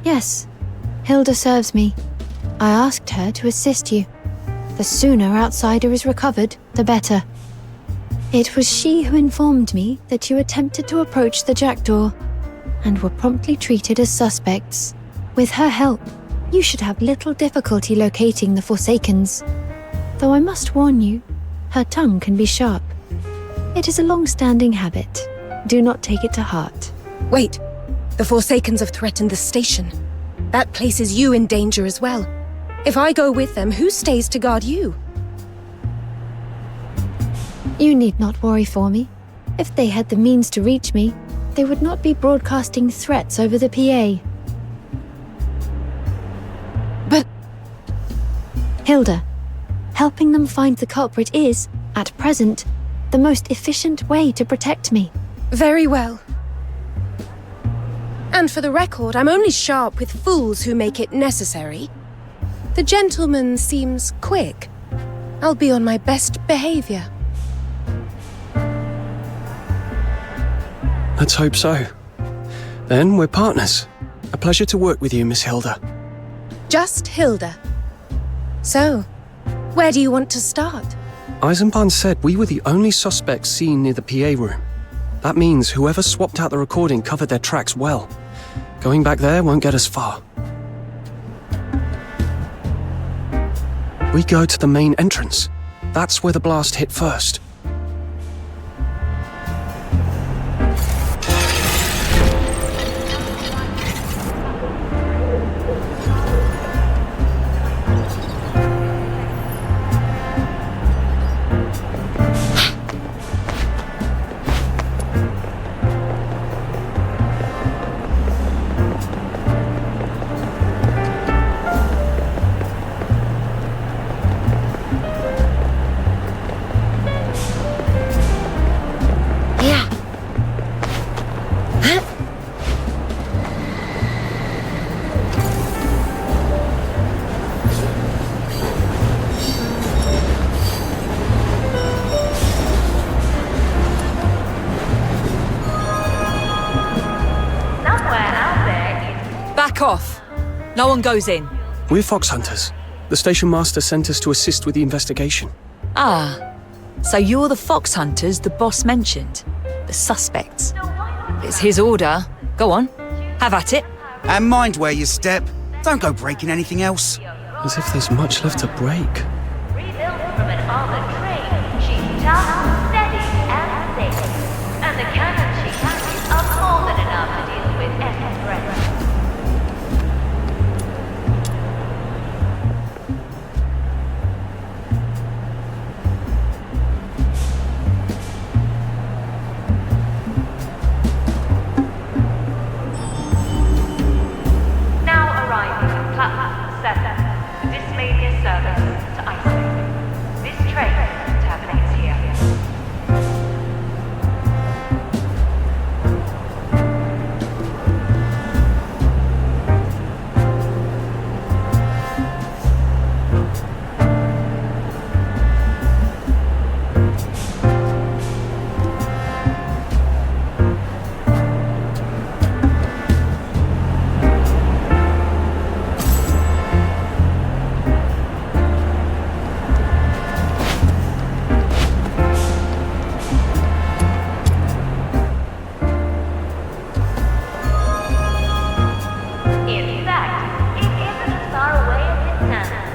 Yes, Hilda serves me. I asked her to assist you. The sooner Outsider is recovered, the better. It was she who informed me that you attempted to approach the Jackdaw, and were promptly treated as suspects. With her help, you should have little difficulty locating the Forsakens. Though I must warn you, her tongue can be sharp. It is a long-standing habit. Do not take it to heart. Wait, the Forsakens have threatened the station. That places you in danger as well. If I go with them, who stays to guard you? You need not worry for me. If they had the means to reach me, they would not be broadcasting threats over the PA. But... Hilda, helping them find the culprit is, at present, the most efficient way to protect me. Very well. And for the record, I'm only sharp with fools who make it necessary. The gentleman seems quick. I'll be on my best behavior. Let's hope so. Then we're partners. A pleasure to work with you, Miss Hilda. Just Hilda. So, where do you want to start? Eisenbahn said we were the only suspects seen near the PA room. That means whoever swapped out the recording covered their tracks well. Going back there won't get us far. We go to the main entrance. That's where the blast hit first. Back off! No one goes in. We're Phoxhunters. The station master sent us to assist with the investigation. Ah, so you're the Phoxhunters the boss mentioned. The suspects. It's his order. Go on, have at it. And mind where you step. Don't go breaking anything else. As if there's much left to break. Rebuilt from an armored train, she's tough, steady, and safe. And the cannons she carries are more than enough to deal with any threat. Now arriving at platform 7, the Dismania service to Iceland. This train terminates here. In fact, it isn't as far away as it sounds.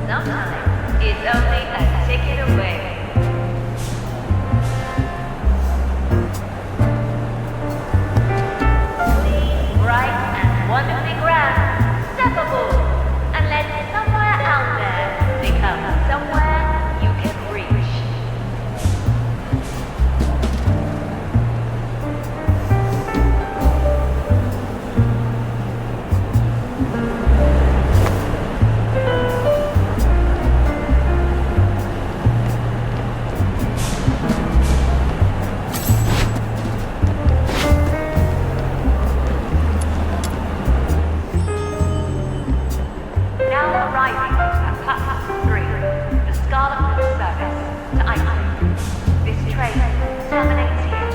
Sometimes it's only a ticket away. Clean, bright, and wonderfully grand. Step aboard and let somewhere out there become somewhere you can reach. Now arriving at platform 3, the Scarlet service to Iceland. This train terminates here.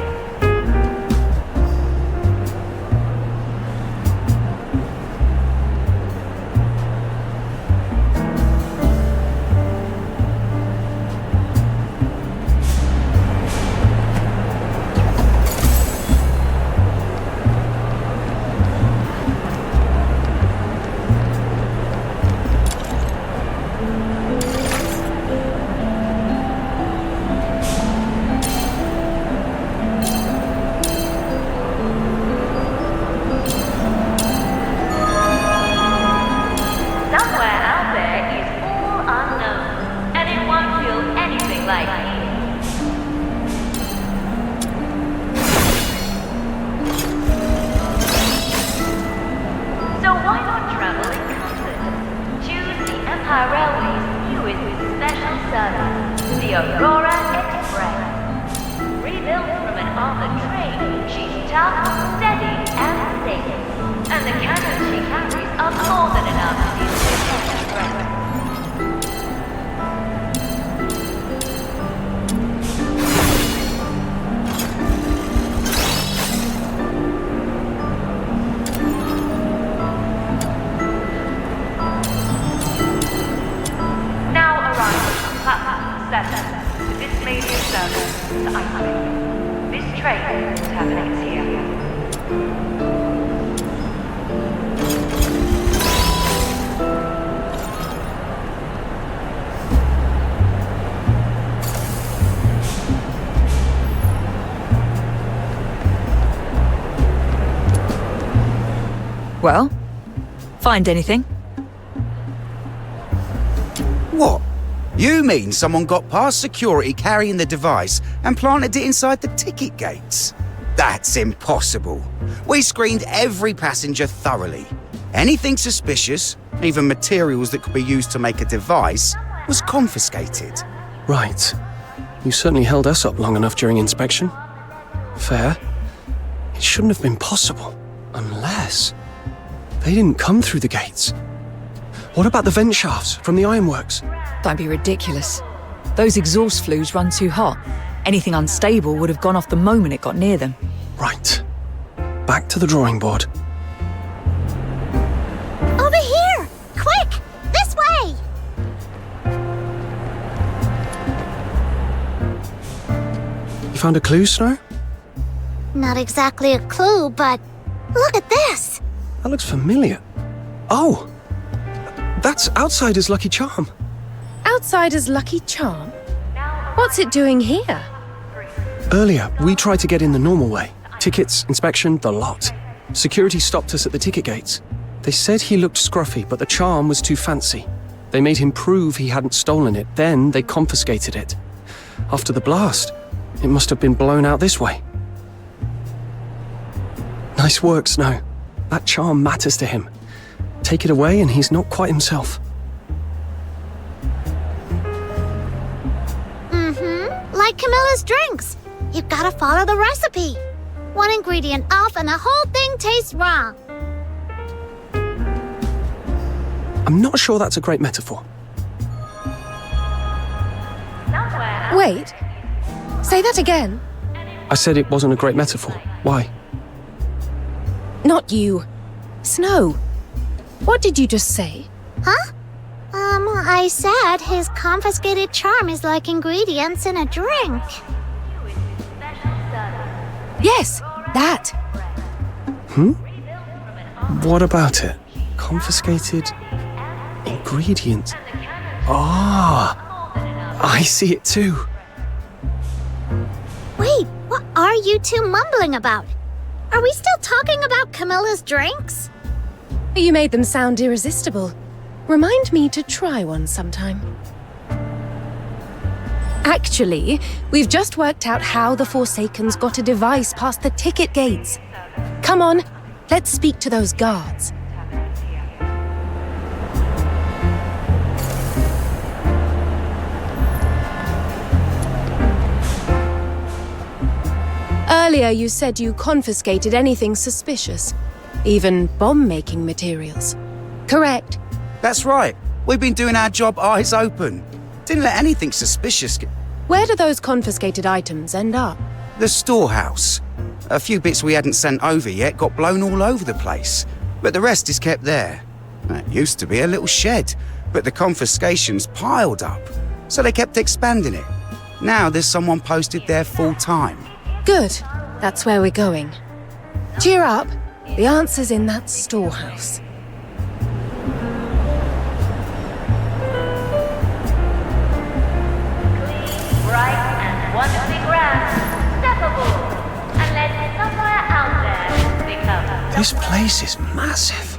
Somewhere out there is all unknown, and it won't feel anything like here. So why not travel in comfort? Choose the Empire Railway's newest special service, the Aurora Express. Rebuilt from an armored train, she's tough, steady, and safe. And the cannons she carries are more than enough to deal with any threat. Now arriving on platform 7, the Dismania service to Iceland. This train terminates here. Well, find anything? What? You mean someone got past security carrying the device and planted it inside the ticket gates? That's impossible. We screened every passenger thoroughly. Anything suspicious, even materials that could be used to make a device, was confiscated. Right. You certainly held us up long enough during inspection. Fair. It shouldn't have been possible. Unless... they didn't come through the gates. What about the vent shafts from the ironworks? Don't be ridiculous. Those exhaust flues run too hot. Anything unstable would have gone off the moment it got near them. Right. Back to the drawing board. Found a clue, Snow? Not exactly a clue, but look at this. That looks familiar. Oh! That's Outsider's lucky charm. Outsider's lucky charm? What's it doing here? Earlier, we tried to get in the normal way. Tickets, inspection, the lot. Security stopped us at the ticket gates. They said he looked scruffy, but the charm was too fancy. They made him prove he hadn't stolen it, then they confiscated it. After the blast, it must have been blown out this way. Nice work, Snow. That charm matters to him. Take it away and he's not quite himself. Like Camilla's drinks. You've gotta follow the recipe. One ingredient off and the whole thing tastes wrong. I'm not sure that's a great metaphor. Wait. Say that again. I said it wasn't a great metaphor. Why? Not you. Snow. What did you just say? Huh? I said his confiscated charm is like ingredients in a drink. Yes, that. What about it? Confiscated ingredient. I see it too. Wait, what are you two mumbling about? Are we still talking about Camilla's drinks? You made them sound irresistible. Remind me to try one sometime. Actually, we've just worked out how the Forsakens got a device past the ticket gates. Come on, let's speak to those guards. Earlier you said you confiscated anything suspicious, even bomb-making materials. Correct? That's right. We've been doing our job eyes open. Didn't let anything suspicious get... Where do those confiscated items end up? The storehouse. A few bits we hadn't sent over yet got blown all over the place, but the rest is kept there. It used to be a little shed, but the confiscations piled up, so they kept expanding it. Now there's someone posted there full time. Good. That's where we're going. Cheer up. The answer's in that storehouse. Bright and wonderfully grand, steppable, and let somewhere out there become... This place is massive.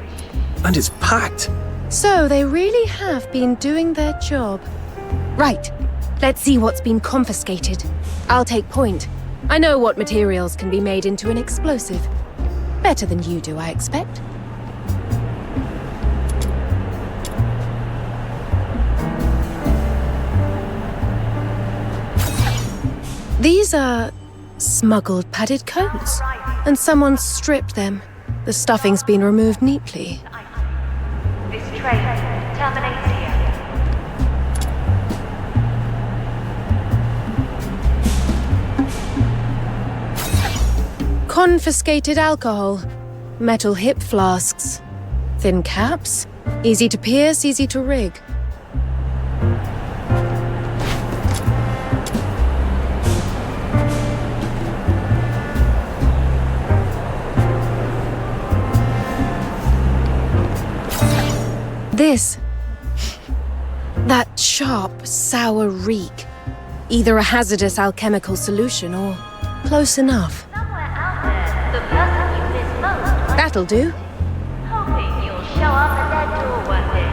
And it's packed. So they really have been doing their job. Right. Let's see what's been confiscated. I'll take point. I know what materials can be made into an explosive. Better than you do, I expect. These are smuggled padded coats, and someone stripped them. The stuffing's been removed neatly. This train terminates here. Confiscated alcohol, metal hip flasks, thin caps, easy to pierce, easy to rig. This. That sharp, sour reek. Either a hazardous alchemical solution or close enough. The person you miss most. That'll do. Hoping you'll show up at that door one day.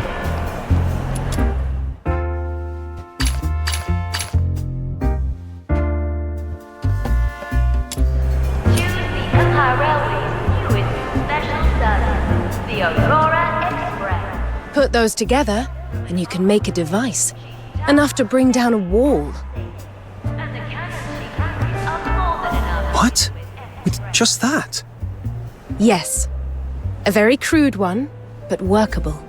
Choose the Empire Railway's newest special service, the Aurora Express. Put those together, and you can make a device. Enough to bring down a wall. And the cannons she carries are more than enough. What? With just that? Yes. A very crude one, but workable.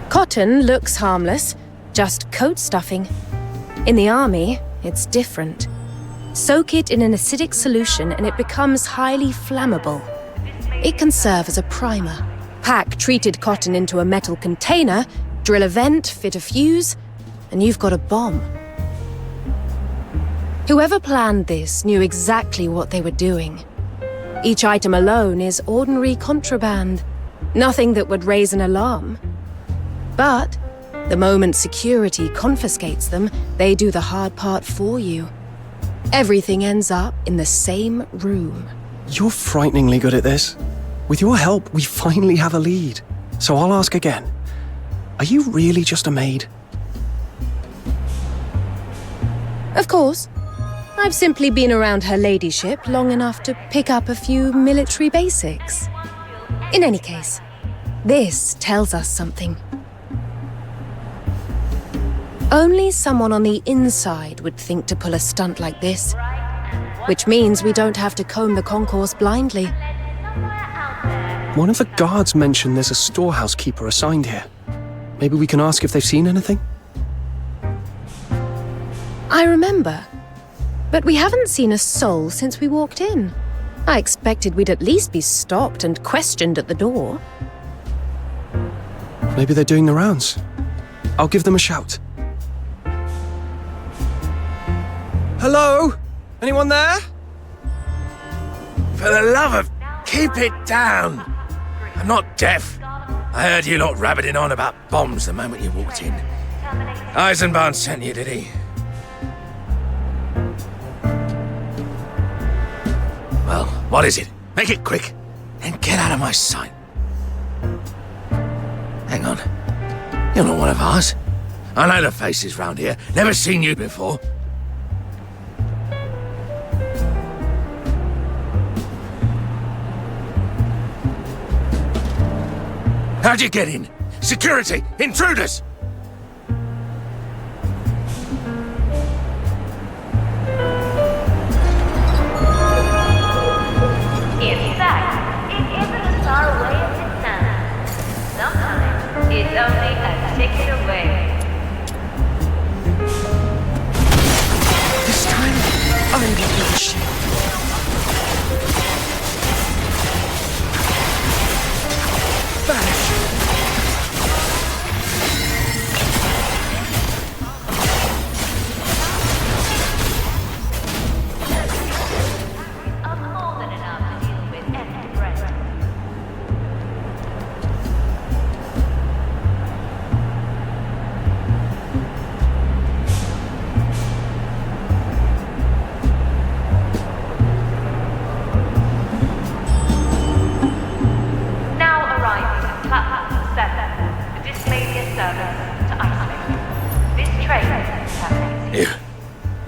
Cotton looks harmless, just coat stuffing. In the army, it's different. Soak it in an acidic solution and it becomes highly flammable. It can serve as a primer. Pack treated cotton into a metal container, drill a vent, fit a fuse, and you've got a bomb. Whoever planned this knew exactly what they were doing. Each item alone is ordinary contraband, nothing that would raise an alarm. But the moment security confiscates them, they do the hard part for you. Everything ends up in the same room. You're frighteningly good at this. With your help, we finally have a lead. So I'll ask again. Are you really just a maid? Of course. I've simply been around her ladyship long enough to pick up a few military basics. In any case, this tells us something. Only someone on the inside would think to pull a stunt like this, which means we don't have to comb the concourse blindly. One of the guards mentioned there's a storehouse keeper assigned here. Maybe we can ask if they've seen anything? I remember. But we haven't seen a soul since we walked in. I expected we'd at least be stopped and questioned at the door. Maybe they're doing the rounds. I'll give them a shout. Hello? Anyone there? For the love of... keep it down! I'm not deaf. I heard you lot rabbiting on about bombs the moment you walked in. Eisenbahn sent you, did he? Well, what is it? Make it quick, and get out of my sight. Hang on. You're not one of ours. I know the faces round here. Never seen you before. How'd you get in? Security! Intruders! In fact, it isn't as far away as it sounds. Sometimes it's only a ticket away. This time, I'm getting the shit. Vanish!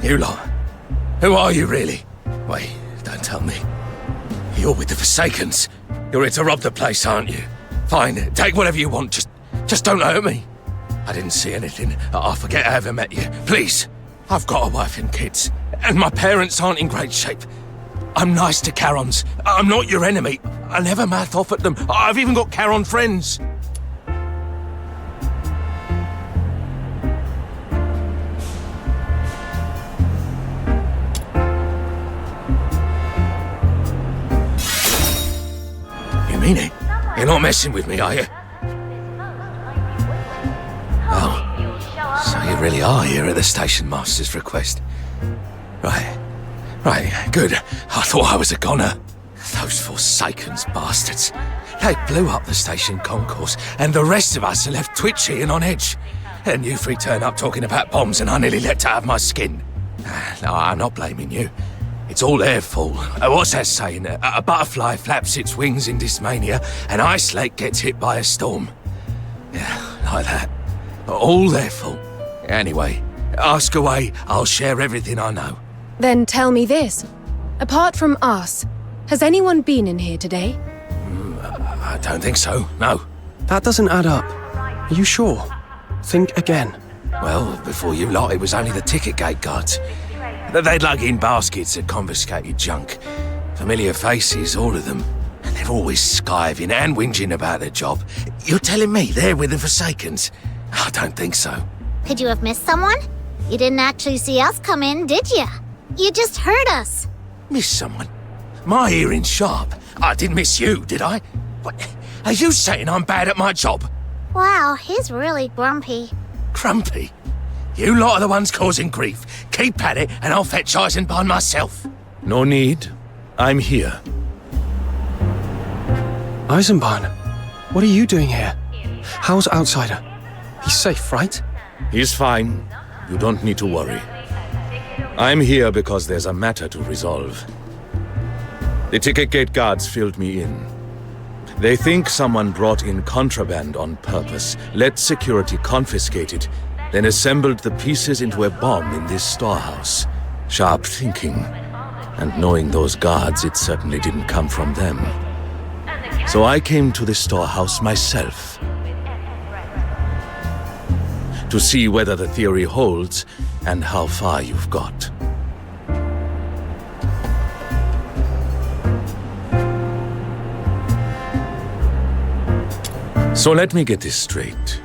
You lot. Who are you, really? Wait, don't tell me. You're with the Forsakens. You're here to rob the place, aren't you? Fine, take whatever you want, just don't hurt me. I didn't see anything. I forget I ever met you. Please. I've got a wife and kids, and my parents aren't in great shape. I'm nice to Charons. I'm not your enemy. I never mouth off at them. I've even got Charon friends. Mean it? You're not messing with me, are you? Oh, so you really are here at the station master's request. Right, good. I thought I was a goner. Those Forsakens bastards. They blew up the station concourse, and the rest of us are left twitchy and on edge. And you three turn up talking about bombs, and I nearly let out of my skin. No, I'm not blaming you. It's all their fault. What's that saying? A butterfly flaps its wings in Dismania, and Ice Lake gets hit by a storm. Yeah, like that. All their fault. Anyway, ask away. I'll share everything I know. Then tell me this. Apart from us, has anyone been in here today? I don't think so, no. That doesn't add up. Are you sure? Think again. Well, before you lot, it was only the ticket gate guards. They'd lug in baskets of confiscated junk. Familiar faces, all of them. And they're always skiving and whinging about their job. You're telling me they're with the Forsakens? I don't think so. Could you have missed someone? You didn't actually see us come in, did you? You just heard us. Missed someone? My hearing's sharp. I didn't miss you, did I? What? Are you saying I'm bad at my job? Wow, he's really grumpy. Grumpy? You lot are the ones causing grief. Keep at it, and I'll fetch Eisenbahn myself. No need. I'm here. Eisenbahn, what are you doing here? How's Outsider? He's safe, right? He's fine. You don't need to worry. I'm here because there's a matter to resolve. The ticket gate guards filled me in. They think someone brought in contraband on purpose, let security confiscate it, then assembled the pieces into a bomb in this storehouse. Sharp thinking. And knowing those guards, it certainly didn't come from them. So I came to the storehouse myself. To see whether the theory holds and how far you've got. So let me get this straight.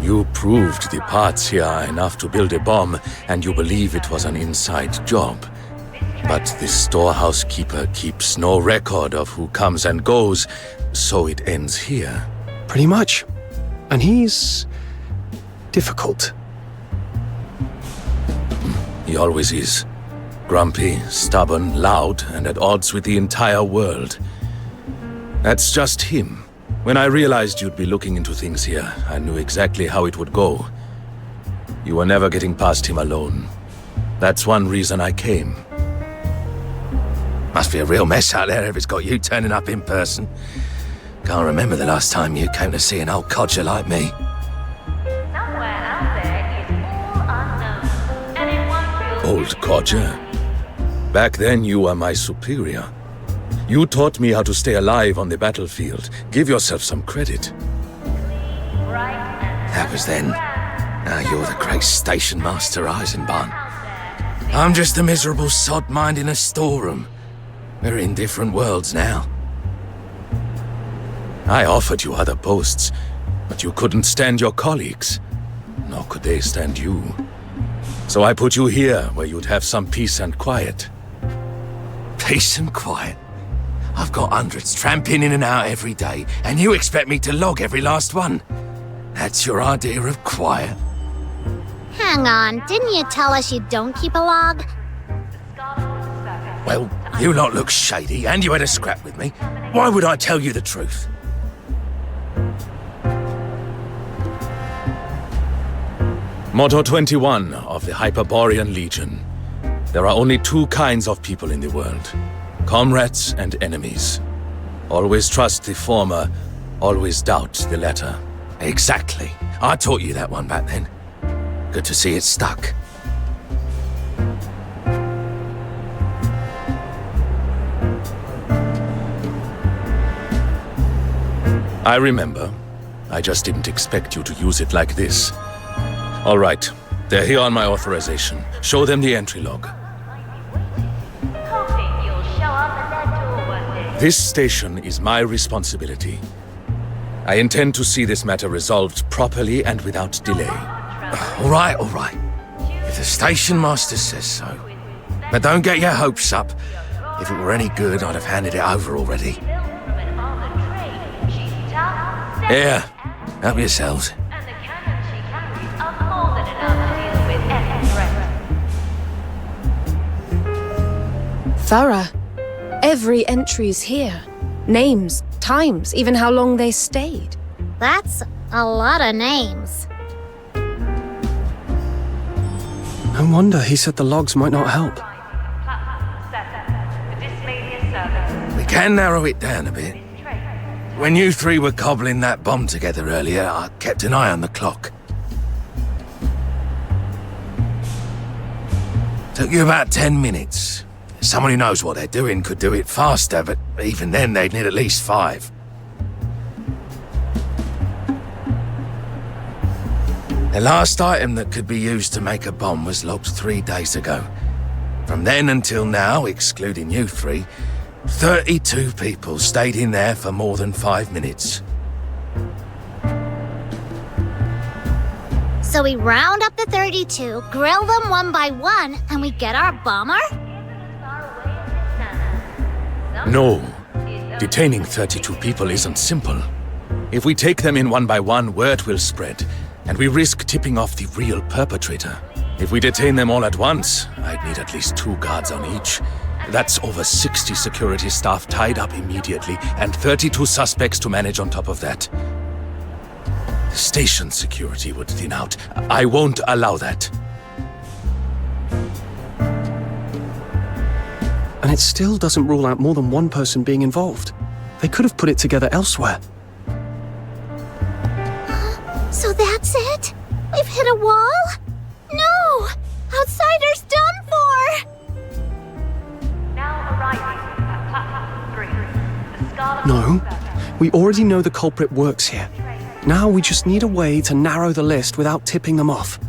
You proved the parts here are enough to build a bomb, and you believe it was an inside job. But the storehouse keeper keeps no record of who comes and goes, so it ends here. Pretty much. And he's difficult. He always is. Grumpy, stubborn, loud, and at odds with the entire world. That's just him. When I realized you'd be looking into things here, I knew exactly how it would go. You were never getting past him alone. That's one reason I came. Must be a real mess out there if it's got you turning up in person. Can't remember the last time you came to see an old codger like me. Old codger? Back then you were my superior. You taught me how to stay alive on the battlefield. Give yourself some credit. That was then. Now you're the great station master, Eisenbahn. I'm just a miserable sod minding a storeroom. We're in different worlds now. I offered you other posts, but you couldn't stand your colleagues. Nor could they stand you. So I put you here, where you'd have some peace and quiet. Peace and quiet? I've got hundreds tramping in and out every day, and you expect me to log every last one? That's your idea of quiet? Hang on, didn't you tell us you don't keep a log? Well, you lot look shady, and you had a scrap with me. Why would I tell you the truth? Motto 21 of the Hyperborean Legion. There are only two kinds of people in the world. Comrades and enemies. Always trust the former, always doubt the latter. Exactly. I taught you that one back then. Good to see it stuck. I remember. I just didn't expect you to use it like this. All right. They're here on my authorization. Show them the entry log. This station is my responsibility. I intend to see this matter resolved properly and without delay. All right. If the station master says so. But don't get your hopes up. If it were any good, I'd have handed it over already. Here, help yourselves. Thorough. Every entry's here. Names, times, even how long they stayed. That's a lot of names. No wonder he said the logs might not help. We can narrow it down a bit. When you three were cobbling that bomb together earlier, I kept an eye on the clock. Took you about 10 minutes. Someone who knows what they're doing could do it faster, but even then they'd need at least 5. The last item that could be used to make a bomb was logged 3 days ago. From then until now, excluding you three, 32 people stayed in there for more than 5 minutes. So we round up the 32, grill them one by one, and we get our bomber? No. Detaining 32 people isn't simple. If we take them in one by one, word will spread. and we risk tipping off the real perpetrator. If we detain them all at once, I'd need at least 2 guards on each. That's over 60 security staff tied up immediately, and 32 suspects to manage on top of that. Station security would thin out. I won't allow that. And it still doesn't rule out more than one person being involved. They could have put it together elsewhere. So that's it? We've hit a wall? No! Outsiders done for! Now arriving at platform 3, the Scarlet... No, we already know the culprit works here. Now we just need a way to narrow the list without tipping them off.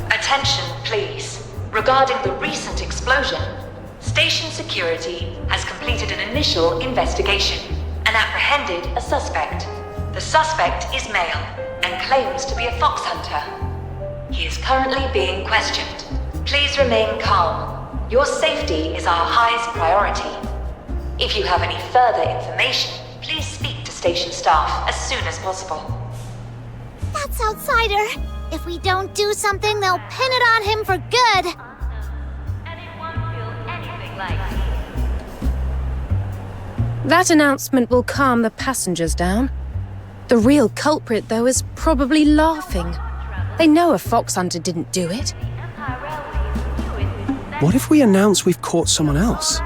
Attention, please. Regarding the recent explosion, station security has completed an initial investigation and apprehended a suspect. The suspect is male and claims to be a Phoxhunter. He is currently being questioned. Please remain calm. Your safety is our highest priority. If you have any further information, please speak to station staff as soon as possible. That's Outsider. If we don't do something, they'll pin it on him for good. That announcement will calm the passengers down. The real culprit, though, is probably laughing. They know a Phoxhunter didn't do it. What if we announce we've caught someone else?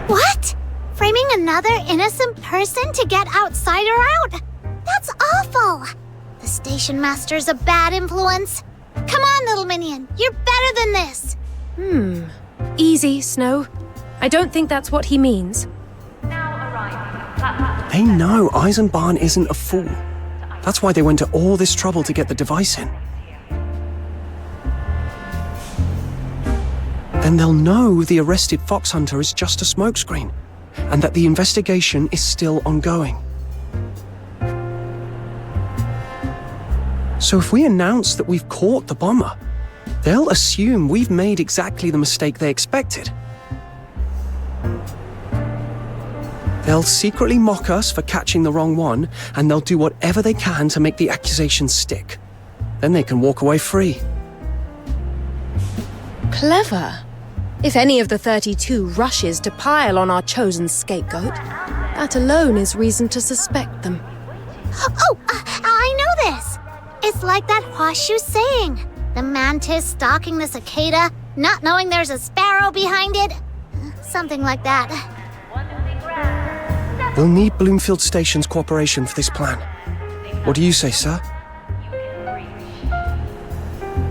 What? Framing another innocent person to get Outsider out? That's awful! The station master's a bad influence. Come on, little minion. You're better than this. Easy, Snow. I don't think that's what he means. They know Eisenbahn isn't a fool. That's why they went to all this trouble to get the device in. Then they'll know the arrested Phoxhunter is just a smokescreen, and that the investigation is still ongoing. So if we announce that we've caught the bomber, they'll assume we've made exactly the mistake they expected. They'll secretly mock us for catching the wrong one, and they'll do whatever they can to make the accusations stick. Then they can walk away free. Clever. If any of the 32 rushes to pile on our chosen scapegoat, that alone is reason to suspect them. Oh, I know this. It's like that horseshoe saying. The mantis stalking the cicada, not knowing there's a sparrow behind it. Something like that. We'll need Bloomfield Station's cooperation for this plan. What do you say, sir?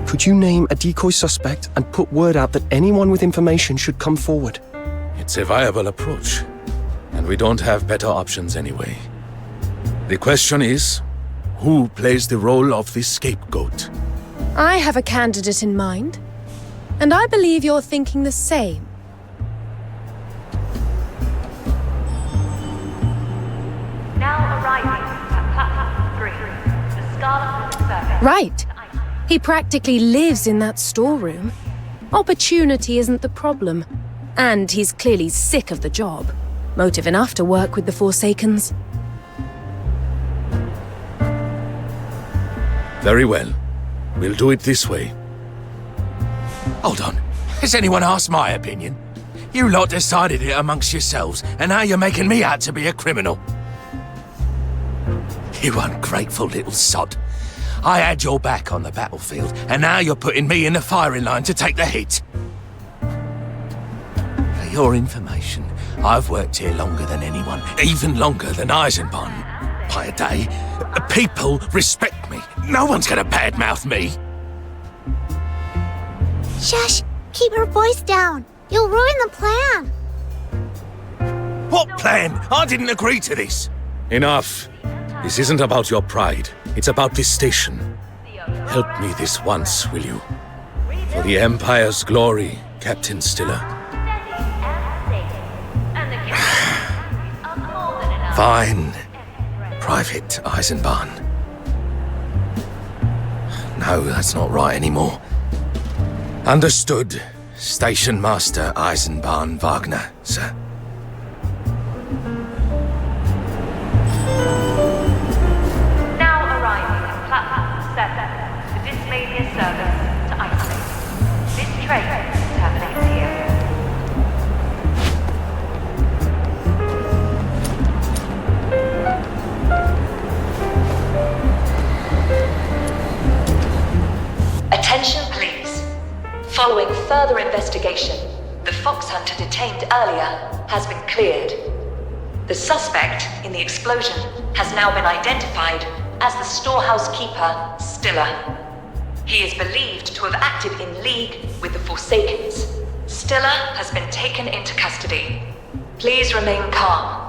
Could you name a decoy suspect and put word out that anyone with information should come forward? It's a viable approach, and we don't have better options anyway. The question is, who plays the role of the scapegoat? I have a candidate in mind, and I believe you're thinking the same. Now arriving at platform 3, the Scarlet Service. Right. He practically lives in that storeroom. Opportunity isn't the problem. And he's clearly sick of the job. Motive enough to work with the Forsakens. Very well. We'll do it this way. Hold on. Has anyone asked my opinion? You lot decided it amongst yourselves, and now you're making me out to be a criminal. You ungrateful little sod. I had your back on the battlefield, and now you're putting me in the firing line to take the hit. For your information, I've worked here longer than anyone, even longer than Eisenbahn. By a day, people respect me. No one's gonna badmouth me. Shush! Keep your voice down. You'll ruin the plan. What plan? I didn't agree to this. Enough. This isn't about your pride. It's about this station. Help me this once, will you? For the Empire's glory, Captain Stiller. Fine. Private Eisenbahn. No, that's not right anymore. Understood. Station Master Eisenbahn Wagner, sir. Now arriving at platform 7, the Dismania service to isolate. This train terminates here. Attention please. Following further investigation, the Phoxhunter detained earlier has been cleared. The suspect in the explosion has now been identified as the storehouse keeper, Stiller. He is believed to have acted in league with the Forsakens. Stiller has been taken into custody. Please remain calm.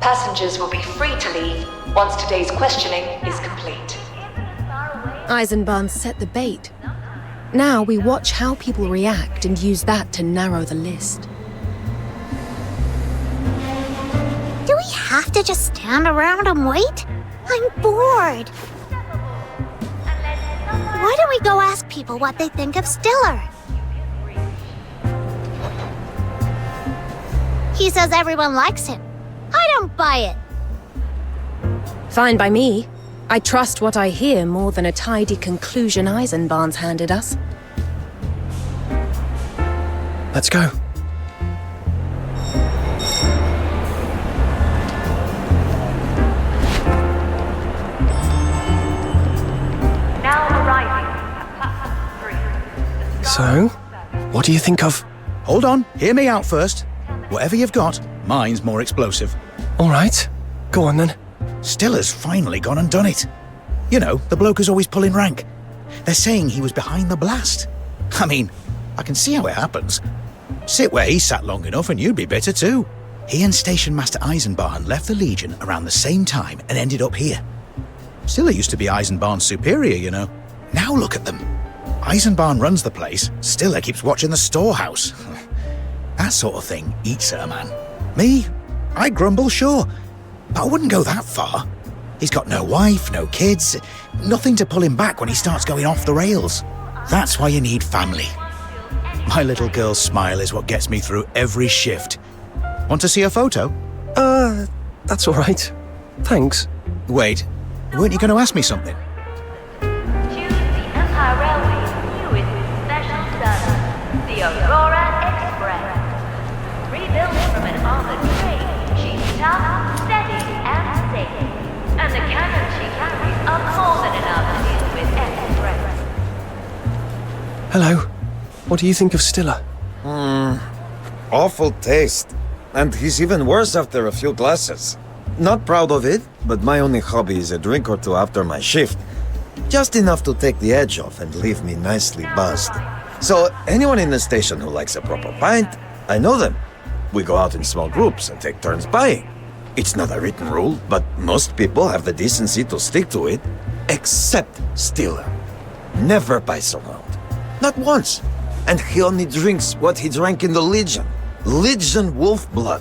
Passengers will be free to leave once today's questioning is complete. Eisenbahn set the bait. Now we watch how people react and use that to narrow the list. Do we have to just stand around and wait? I'm bored. Why don't we go ask people what they think of Stiller? He says everyone likes him. I don't buy it. Fine by me. I trust what I hear more than a tidy conclusion Eisenbahn's handed us. Let's go. Now arriving at platform 3. So, what do you think of... Hold on, hear me out first. Whatever you've got, mine's more explosive. All right, go on then. Stiller's finally gone and done it. You know, the bloke who's always pulling rank. They're saying he was behind the blast. I mean, I can see how it happens. Sit where he sat long enough and you'd be bitter too. He and Station Master Eisenbahn left the Legion around the same time and ended up here. Stiller used to be Eisenbahn's superior, you know. Now look at them. Eisenbahn runs the place, Stiller keeps watching the storehouse. That sort of thing eats at a man. Me? I grumble, sure. But I wouldn't go that far. He's got no wife, no kids, nothing to pull him back when he starts going off the rails. That's why you need family. My little girl's smile is what gets me through every shift. Want to see a photo? That's all right. Thanks. Wait, weren't you going to ask me something? Choose the Empire Railway's newest special service, the Aurora Express. Rebuilt from an armored train, she's tough, steady, and safe. And the cannon she carries are more than enough to deal with any threats. Hello. What do you think of Stiller? Awful taste. And he's even worse after a few glasses. Not proud of it, but my only hobby is a drink or two after my shift. Just enough to take the edge off and leave me nicely buzzed. So anyone in the station who likes a proper pint, I know them. We go out in small groups and take turns buying. It's not a written rule, but most people have the decency to stick to it, except Stiller. Never buys around. Not once. And he only drinks what he drank in the Legion. Legion wolf blood.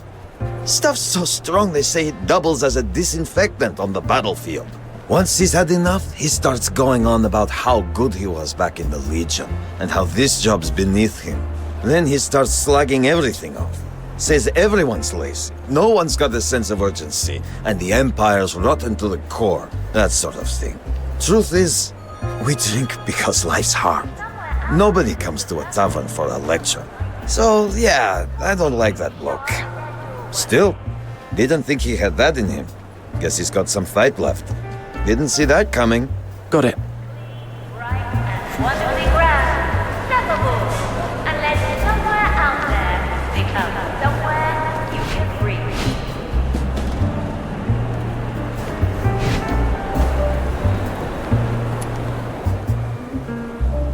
Stuff's so strong they say it doubles as a disinfectant on the battlefield. Once he's had enough, he starts going on about how good he was back in the Legion, and how this job's beneath him. Then he starts slugging everything off. Says everyone's lazy, no one's got a sense of urgency, and the Empire's rotten to the core, that sort of thing. Truth is, we drink because life's hard. Nobody comes to a tavern for a lecture. So, yeah, I don't like that bloke. Still, didn't think he had that in him. Guess he's got some fight left. Didn't see that coming. Got it. Once we grab, step aboard, unless somewhere out there becomes somewhere you can reach.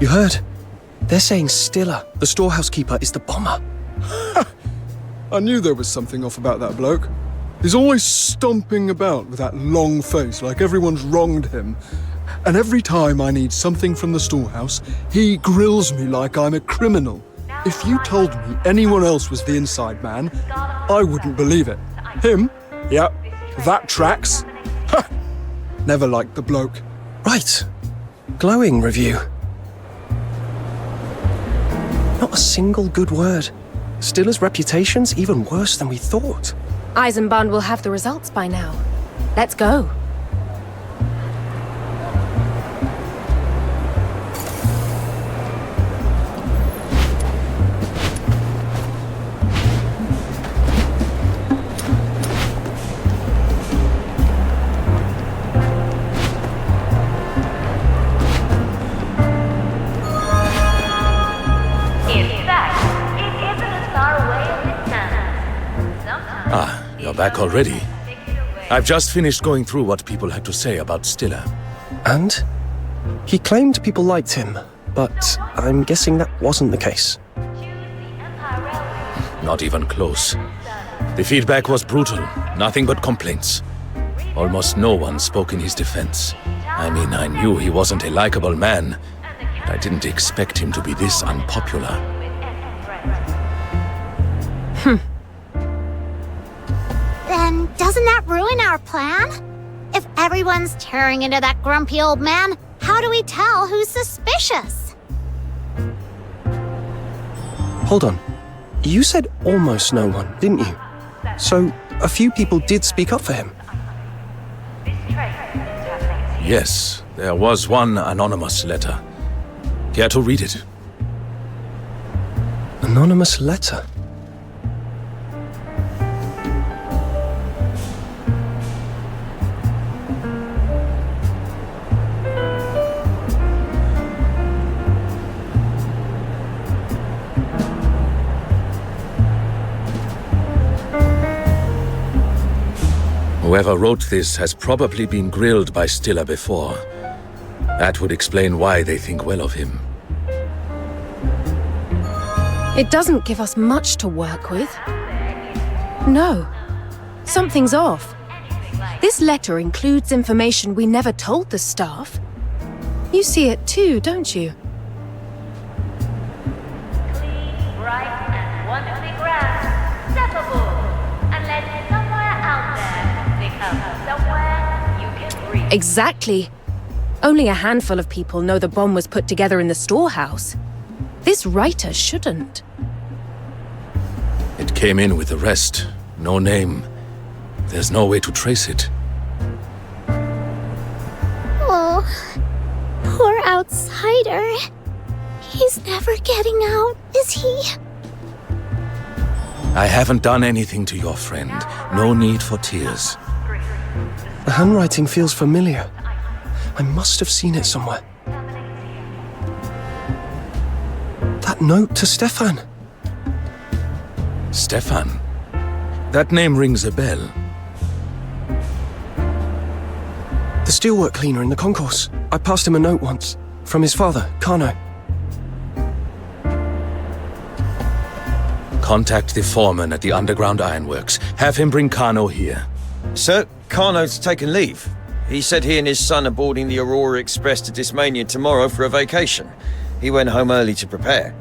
You heard? They're saying Stiller, the storehouse keeper, is the bomber. I knew there was something off about that bloke. He's always stomping about with that long face, like everyone's wronged him. And every time I need something from the storehouse, he grills me like I'm a criminal. If you told me anyone else was the inside man, I wouldn't believe it. Him? Yep, that tracks. Ha! Never liked the bloke. Right. glowing review. Not a single good word. Stiller's reputation's even worse than we thought. Eisenbahn will have the results by now. Let's go. Back already? I've just finished going through what people had to say about Stiller. And? He claimed people liked him, but I'm guessing that wasn't the case. Not even close. The feedback was brutal, nothing but complaints. Almost no one spoke in his defense. I mean, I knew he wasn't a likable man, but I didn't expect him to be this unpopular. Then doesn't that ruin our plan? If everyone's tearing into that grumpy old man, how do we tell who's suspicious? Hold on. You said almost no one, didn't you? So, a few people did speak up for him. Yes, there was one anonymous letter. Care to read it? Anonymous letter? Whoever wrote this has probably been grilled by Stiller before. That would explain why they think well of him. It doesn't give us much to work with. No, something's off. This letter includes information we never told the staff. You see it too, don't you? Exactly. Only a handful of people know the bomb was put together in the storehouse. This writer shouldn't. It came in with the rest. No name. There's no way to trace it. Oh, poor outsider. He's never getting out, is he? I haven't done anything to your friend. No need for tears. The handwriting feels familiar. I must have seen it somewhere. That note to Stefan. Stefan? That name rings a bell. The steelwork cleaner in the concourse. I passed him a note once. From his father, Kano. Contact the foreman at the underground ironworks. Have him bring Kano here. Sir, Kano's taken leave. He said he and his son are boarding the Aurora Express to Dismania tomorrow for a vacation. He went home early to prepare.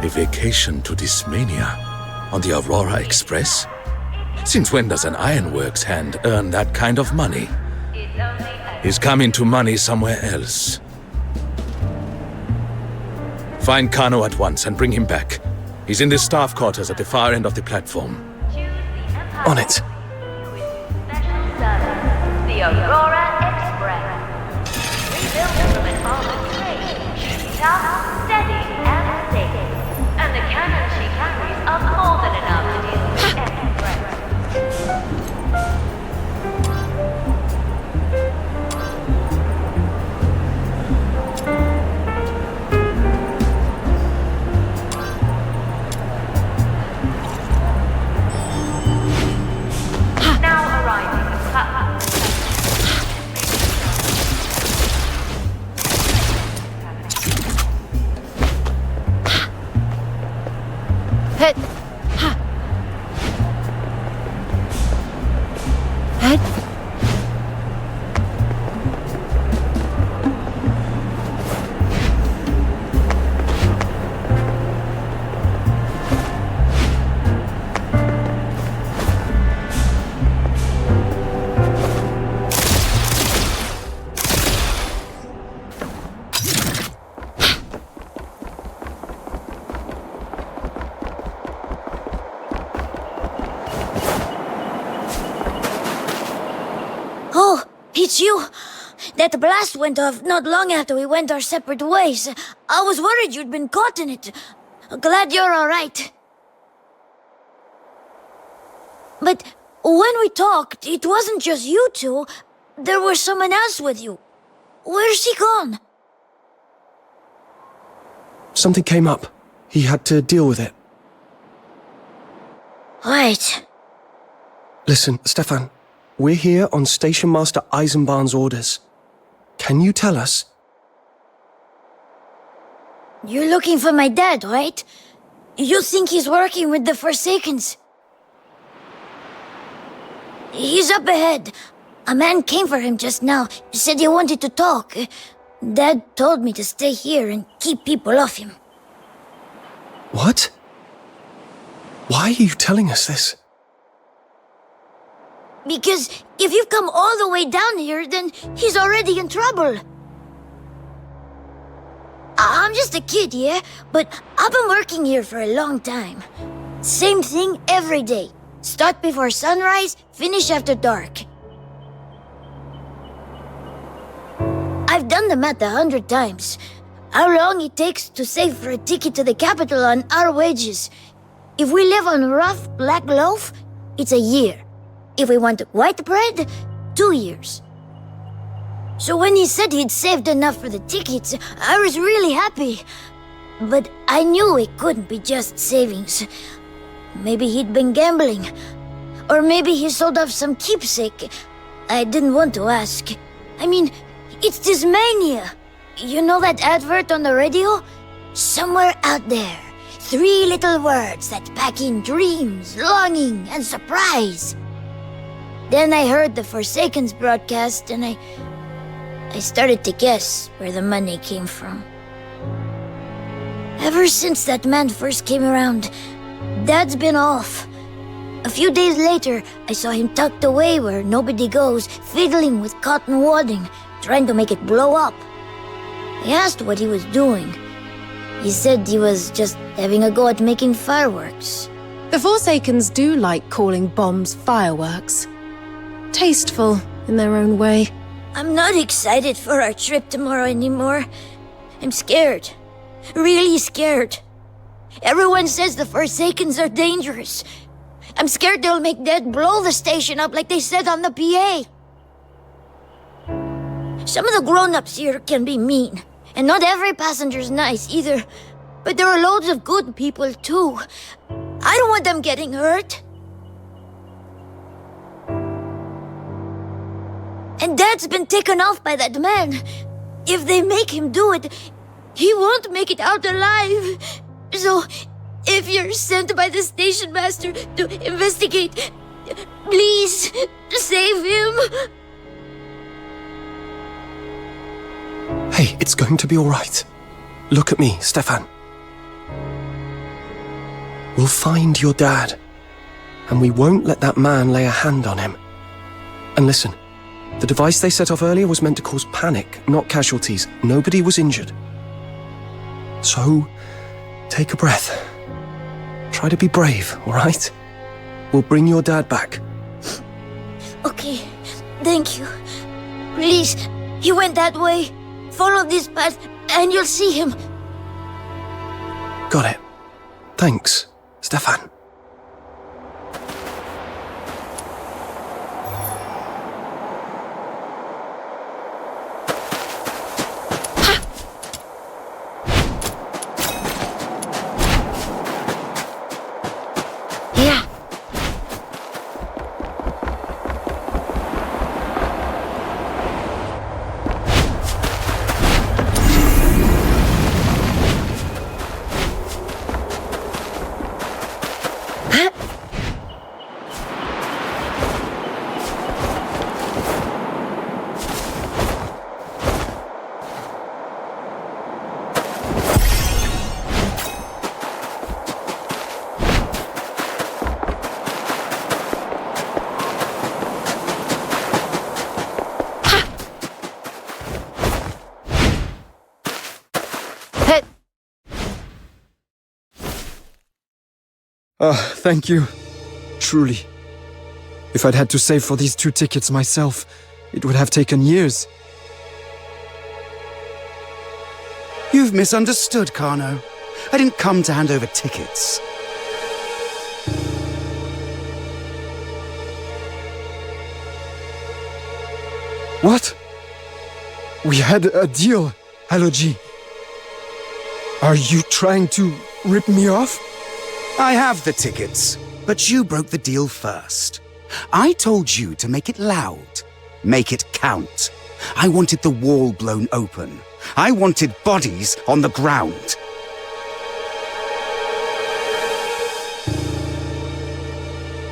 A vacation to Dismania? On the Aurora Express? Since when does an ironworks hand earn that kind of money? He's come into money somewhere else. Find Kano at once and bring him back. He's in the staff quarters at the far end of the platform. On it. The Aurora Express. Rebuilt from an armored train. Tough, steady, and safe. And the cannon she carries are more than enough to deal with any threat. Now arriving at platform. Hit. Ha. Head. It's you! That blast went off not long after we went our separate ways. I was worried you'd been caught in it. Glad you're alright. But when we talked, it wasn't just you two. There was someone else with you. Where's he gone? Something came up. He had to deal with it. Right. Listen, Stefan. We're here on Station Master Eisenbahn's orders. Can you tell us? You're looking for my dad, right? You think he's working with the Forsakens? He's up ahead. A man came for him just now. Said he wanted to talk. Dad told me to stay here and keep people off him. What? Why are you telling us this? Because if you've come all the way down here, then he's already in trouble. I'm just a kid, yeah? But I've been working here for a long time. Same thing every day. Start before sunrise, finish after dark. I've done the math 100 times. How long it takes to save for a ticket to the capital on our wages. If we live on rough black loaf, it's a year. If we want white bread, 2 years. So when he said he'd saved enough for the tickets, I was really happy. But I knew it couldn't be just savings. Maybe he'd been gambling. Or maybe he sold off some keepsake. I didn't want to ask. I mean, it's Tasmania. You know that advert on the radio? Somewhere out there, 3 little words that pack in dreams, longing, and surprise. Then I heard the Forsakens broadcast, and I started to guess where the money came from. Ever since that man first came around, Dad's been off. A few days later, I saw him tucked away where nobody goes, fiddling with cotton wadding, trying to make it blow up. I asked what he was doing. He said he was just having a go at making fireworks. The Forsakens do like calling bombs fireworks. Tasteful in their own way. I'm not excited for our trip tomorrow anymore. I'm scared. Really scared. Everyone says the Forsakens are dangerous. I'm scared they'll make Dad blow the station up like they said on the PA. Some of the grown-ups here can be mean, and not every passenger's nice either. But there are loads of good people too. I don't want them getting hurt. And Dad's been taken off by that man. If they make him do it, he won't make it out alive. So, if you're sent by the station master to investigate, please save him. Hey, it's going to be all right. Look at me, Stefan. We'll find your dad, and we won't let that man lay a hand on him. And listen, the device they set off earlier was meant to cause panic, not casualties. Nobody was injured. So, take a breath. Try to be brave, all right? We'll bring your dad back. Okay, thank you. Please, he went that way. Follow this path, and you'll see him. Got it. Thanks, Stefan. Thank you. Truly. If I'd had to save for these 2 tickets myself, It would have taken years. You've misunderstood, Kano. I didn't come to hand over tickets. What? We had a deal, Haloji. Are you trying to rip me off? I have the tickets, but you broke the deal first. I told you to make it loud, make it count. I wanted the wall blown open. I wanted bodies on the ground.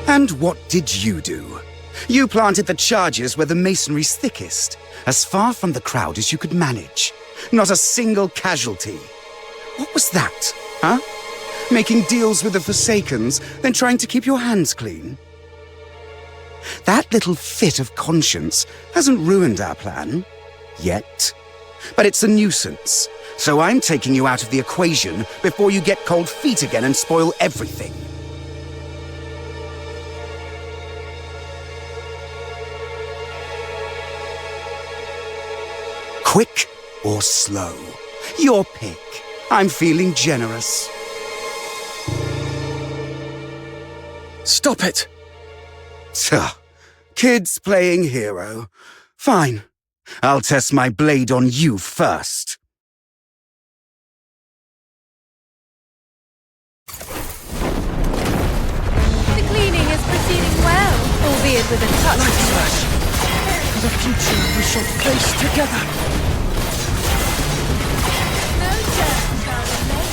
And what did you do? You planted the charges where the masonry's thickest, as far from the crowd as you could manage. Not a single casualty. What was that, huh? Making deals with the Forsakens, then trying to keep your hands clean? That little fit of conscience hasn't ruined our plan. Yet. But it's a nuisance, so I'm taking you out of the equation before you get cold feet again and spoil everything. Quick or slow? Your pick. I'm feeling generous. Stop it! Tuh. Kids playing hero. Fine. I'll test my blade on you first. The cleaning is proceeding well, albeit with a touch of Flash. For the future we shall face together. no dirt shall remain.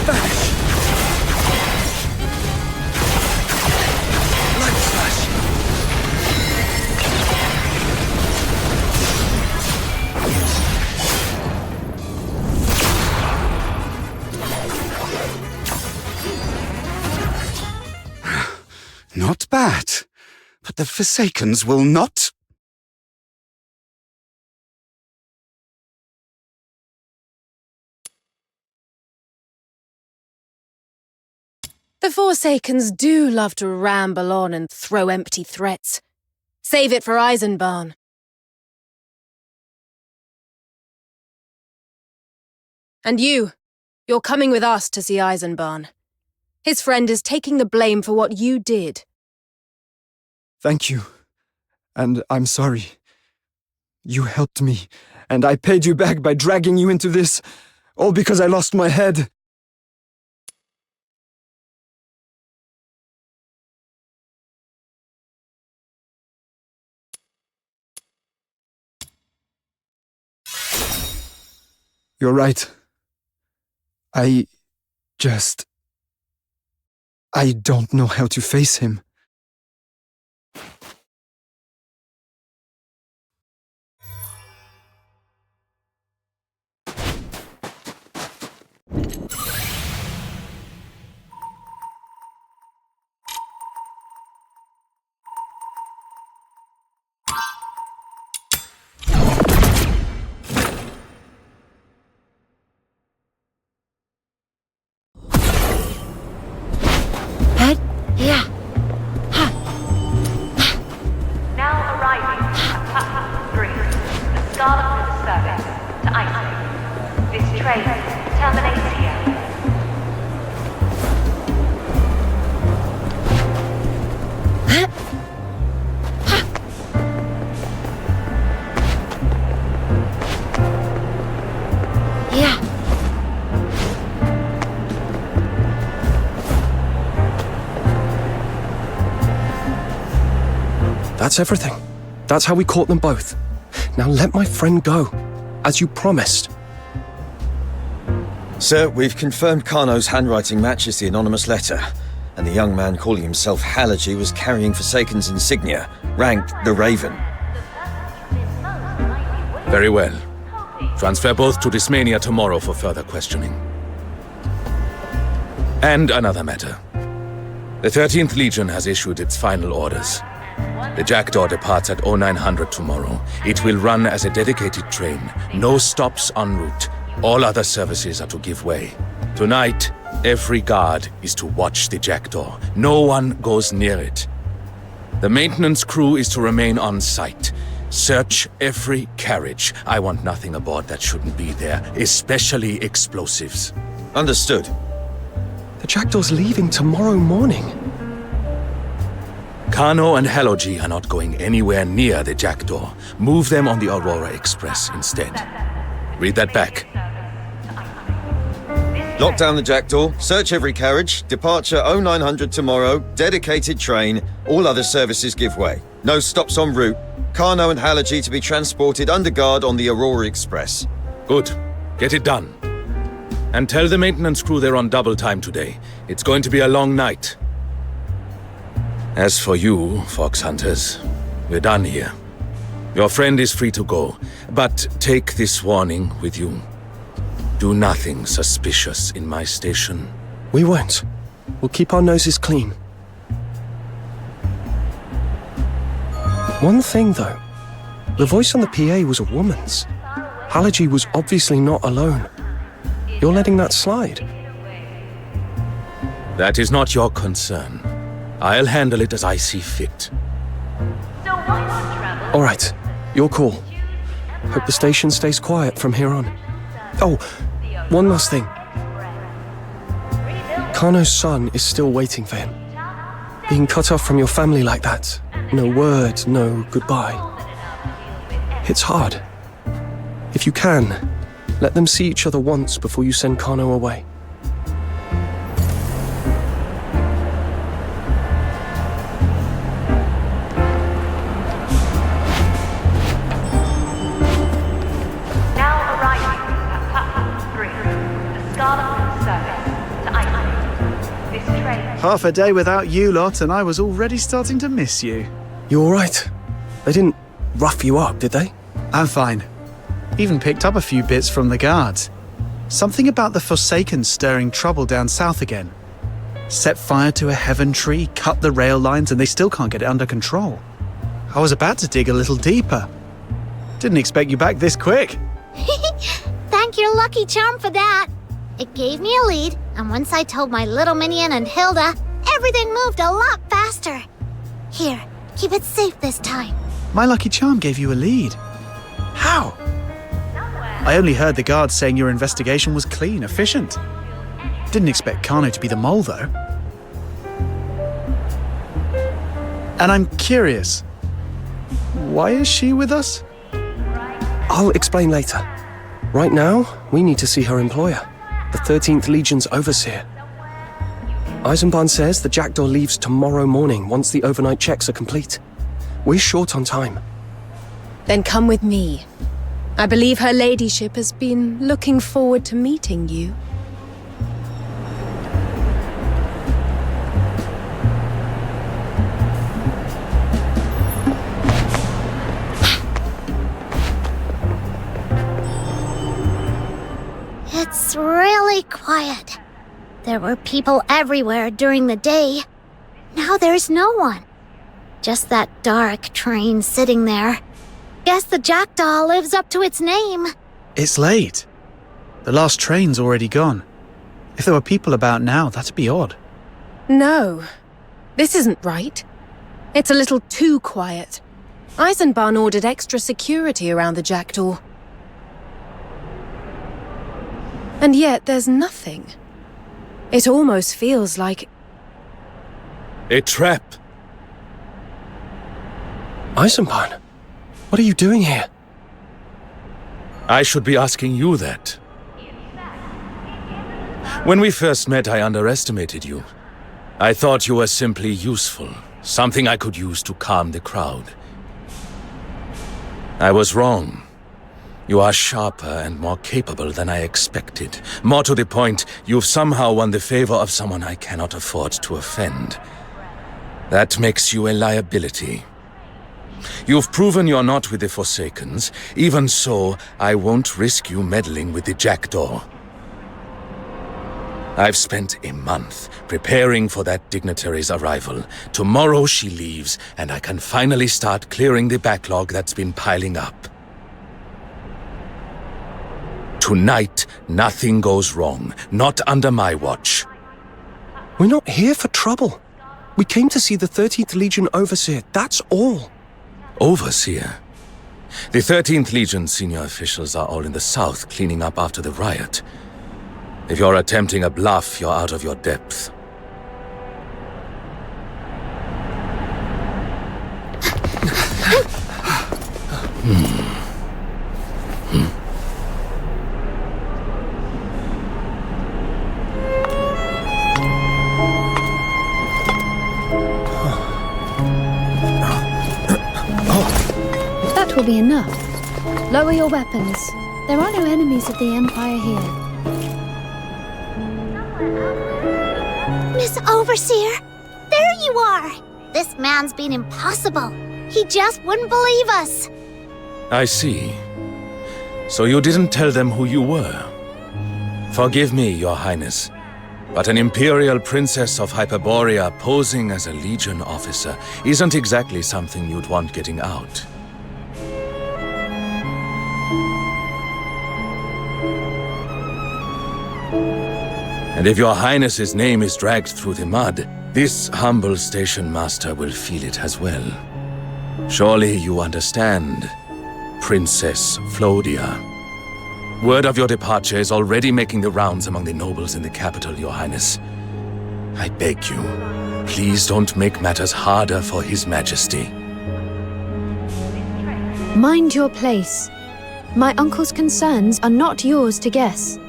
Vanish. Light Flash. Not bad. But the Forsakens will not. The Forsakens do love to ramble on and throw empty threats. Save it for Eisenbarn. And you're coming with us to see Eisenbarn. His friend is taking the blame for what you did. Thank you. And I'm sorry. You helped me, and I paid you back by dragging you into this, all because I lost my head. You're right. I don't know how to face him. Now arriving at platform 3, the Scarlet River service to Iceland. This train terminates here. That's everything. That's how we caught them both. Now let my friend go, as you promised. Sir, we've confirmed Kano's handwriting matches the anonymous letter, and the young man calling himself Haloji was carrying Forsaken's insignia, ranked the Raven. Very well. Transfer both to Dysmania tomorrow for further questioning. And another matter. The 13th Legion has issued its final orders. The Jackdaw departs at 0900 tomorrow. It will run as a dedicated train. No stops en route. All other services are to give way. Tonight, every guard is to watch the jackdaw. No one goes near it. The maintenance crew is to remain on site. Search every carriage. I want nothing aboard that shouldn't be there, especially explosives. Understood. The jackdaw's leaving tomorrow morning. Kano and Halogy are not going anywhere near the jackdaw. Move them on the Aurora Express instead. Read that back. Lock down the jackdaw, search every carriage, departure 0900 tomorrow, dedicated train, all other services give way. No stops en route. Kano and Halogy to be transported under guard on the Aurora Express. Good. Get it done. And tell the maintenance crew they're on double time today. It's going to be a long night. As for you, Phoxhunters, we're done here. Your friend is free to go, but take this warning with you. Do nothing suspicious in my station. We won't. We'll keep our noses clean. One thing, though. The voice on the PA was a woman's. Halogy was obviously not alone. You're letting that slide. That is not your concern. I'll handle it as I see fit. All right. Your call. Hope the station stays quiet from here on. Oh, one last thing. Kano's son is still waiting for him. Being cut off from your family like that. No word, no goodbye. It's hard. If you can, let them see each other once before you send Kano away. Half a day without you lot, and I was already starting to miss you. You all right? They didn't rough you up, did they? I'm fine. Even picked up a few bits from the guards. Something about the Forsaken stirring trouble down south again. Set fire to a heaven tree, cut the rail lines, and they still can't get it under control. I was about to dig a little deeper. Didn't expect you back this quick. Thank your lucky charm for that. It gave me a lead, and once I told my little minion and Hilda, everything moved a lot faster. Here, keep it safe this time. My lucky charm gave you a lead. How? I only heard the guards saying your investigation was clean, efficient. Didn't expect Kano to be the mole, though. And I'm curious, why is she with us? I'll explain later. Right now, we need to see her employer, the 13th Legion's overseer. Eisenbahn says the jackdaw leaves tomorrow morning once the overnight checks are complete. We're short on time. Then come with me. I believe her ladyship has been looking forward to meeting you. It's really quiet. There were people everywhere during the day. Now there's no one. Just that dark train sitting there. Guess the jackdaw lives up to its name. It's late. The last train's already gone. If there were people about now, that'd be odd. No, this isn't right. It's a little too quiet. Eisenbahn ordered extra security around the jackdaw. And yet there's nothing. It almost feels like... A trap. Eisenbahn, what are you doing here? I should be asking you that. When we first met, I underestimated you. I thought you were simply useful, something I could use to calm the crowd. I was wrong. You are sharper and more capable than I expected. More to the point, you've somehow won the favor of someone I cannot afford to offend. That makes you a liability. You've proven you're not with the Forsakens. Even so, I won't risk you meddling with the jackdaw. I've spent a month preparing for that dignitary's arrival. Tomorrow she leaves, and I can finally start clearing the backlog that's been piling up. Tonight, nothing goes wrong. Not under my watch. We're not here for trouble. We came to see the 13th Legion Overseer, that's all. Overseer? The 13th Legion senior officials are all in the south cleaning up after the riot. If you're attempting a bluff, you're out of your depth. That will be enough. Lower your weapons. There are no enemies of the Empire here. Miss Overseer, there you are! This man's been impossible. He just wouldn't believe us. I see. So you didn't tell them who you were. Forgive me, Your Highness, but an Imperial Princess of Hyperborea posing as a Legion officer isn't exactly something you'd want getting out. And if Your Highness's name is dragged through the mud, this humble station master will feel it as well. Surely you understand, Princess Flodia. Word of your departure is already making the rounds among the nobles in the capital, Your Highness. I beg you, please don't make matters harder for His Majesty. Mind your place. My uncle's concerns are not yours to guess.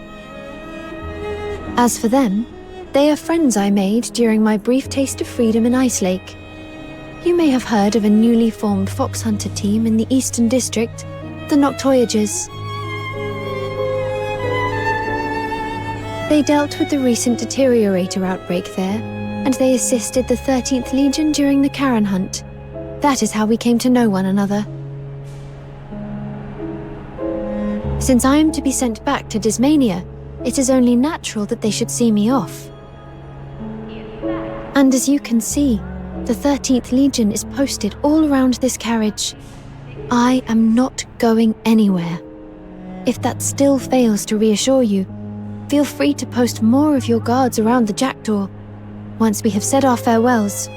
As for them, they are friends I made during my brief taste of freedom in Ice Lake. You may have heard of a newly formed Phoxhunter team in the Eastern District, the Noctoyagers. They dealt with the recent deteriorator outbreak there, and they assisted the 13th Legion during the Karen hunt. That is how we came to know one another. Since I am to be sent back to Dismania, it is only natural that they should see me off. And as you can see, the 13th Legion is posted all around this carriage. I am not going anywhere. If that still fails to reassure you, feel free to post more of your guards around the jackdaw. Once we have said our farewells,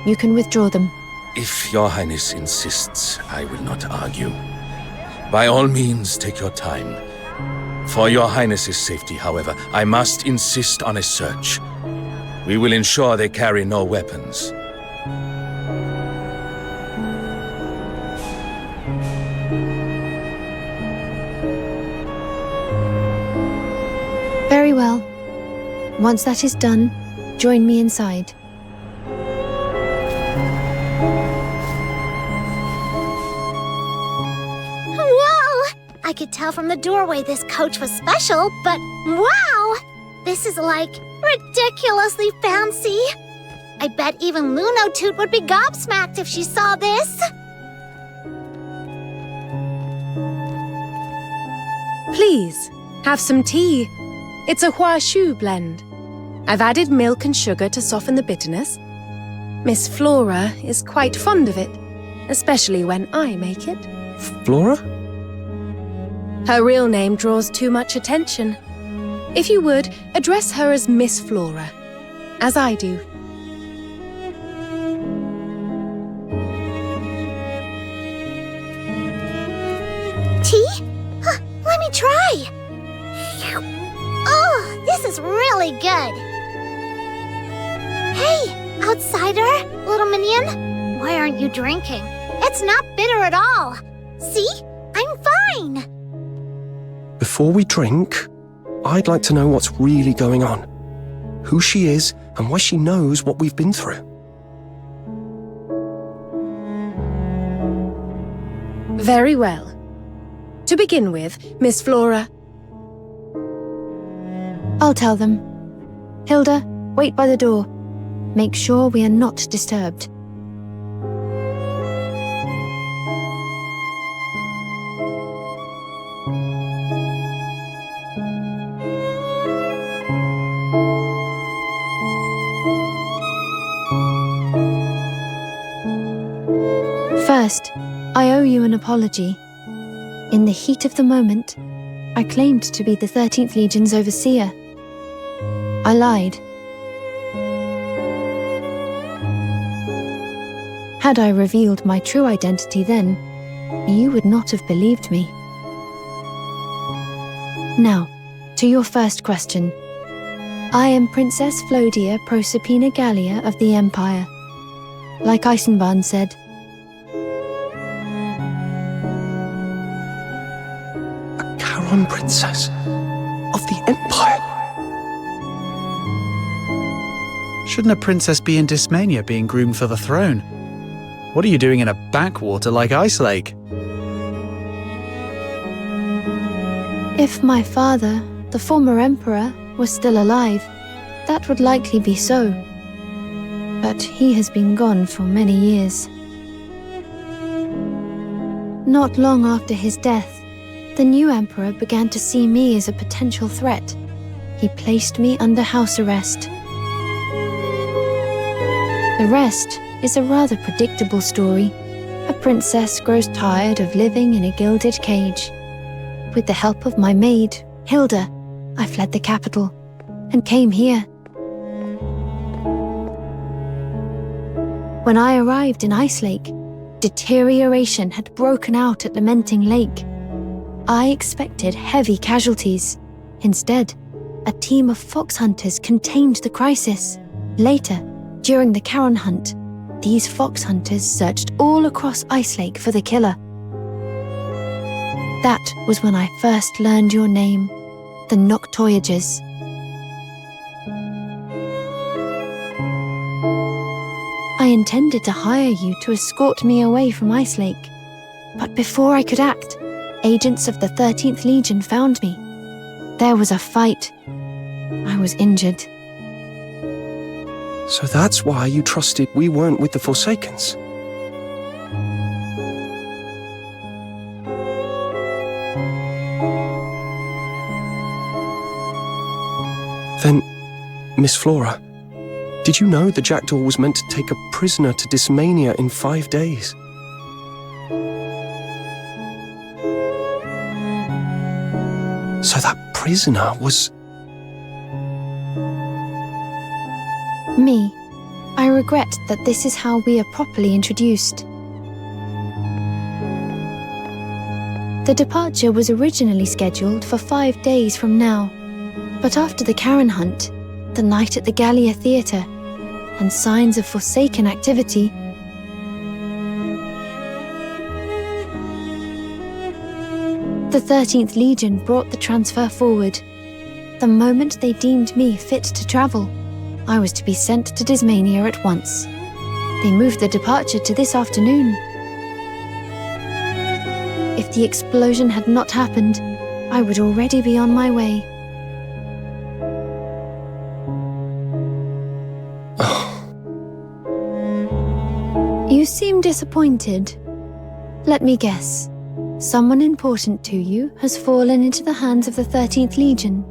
you can withdraw them. If Your Highness insists, I will not argue. By all means, take your time. For Your Highness's safety, however, I must insist on a search. We will ensure they carry no weapons. Very well. Once that is done, join me inside. I could tell from the doorway this coach was special, but wow! This is like ridiculously fancy. I bet even Lunotoot would be gobsmacked if she saw this. Please, have some tea. It's a Hua Shu blend. I've added milk and sugar to soften the bitterness. Miss Flora is quite fond of it, especially when I make it. Flora? Her real name draws too much attention. If you would, address her as Miss Flora, as I do. Tea? Huh, let me try. Oh, this is really good. Hey, outsider, little minion. Why aren't you drinking? It's not bitter at all. See? I'm fine. Before we drink, I'd like to know what's really going on. Who she is and why she knows what we've been through. Very well. To begin with, Miss Flora. I'll tell them. Hilda, wait by the door. Make sure we are not disturbed. First, I owe you an apology. In the heat of the moment, I claimed to be the 13th Legion's overseer. I lied. Had I revealed my true identity then, you would not have believed me. Now, to your first question. I am Princess Flodia Proserpina Gallia of the Empire. Like Eisenbahn said, a Charon princess of the Empire? Shouldn't a princess be in Dysmania being groomed for the throne? What are you doing in a backwater like Ice Lake? if my father, the former emperor, was still alive, that would likely be so. But he has been gone for many years. Not long after his death, the new emperor began to see me as a potential threat. He placed me under house arrest. The rest is a rather predictable story. A princess grows tired of living in a gilded cage. With the help of my maid, Hilda, I fled the capital and came here. When I arrived in Ice Lake, deterioration had broken out at Lamenting Lake. I expected heavy casualties. Instead, a team of Phoxhunters contained the crisis. Later, during the Charon hunt, these Phoxhunters searched all across Ice Lake for the killer. That was when I first learned your name, the Noctoyagers. I intended to hire you to escort me away from Ice Lake, but before I could act, agents of the 13th Legion found me. There was a fight. I was injured. So that's why you trusted we weren't with the Forsakens? Then, Miss Flora, did you know the Jackdaw was meant to take a prisoner to Dysmania in 5 days? So that prisoner was... Me. I regret that this is how we are properly introduced. The departure was originally scheduled for 5 days from now, but after the Charon hunt, the night at the Gallia Theatre, and signs of Forsaken activity, the 13th Legion brought the transfer forward. The moment they deemed me fit to travel, I was to be sent to Dysmania at once. They moved the departure to this afternoon. If the explosion had not happened, I would already be on my way. You seem disappointed. Let me guess. Someone important to you has fallen into the hands of the 13th Legion.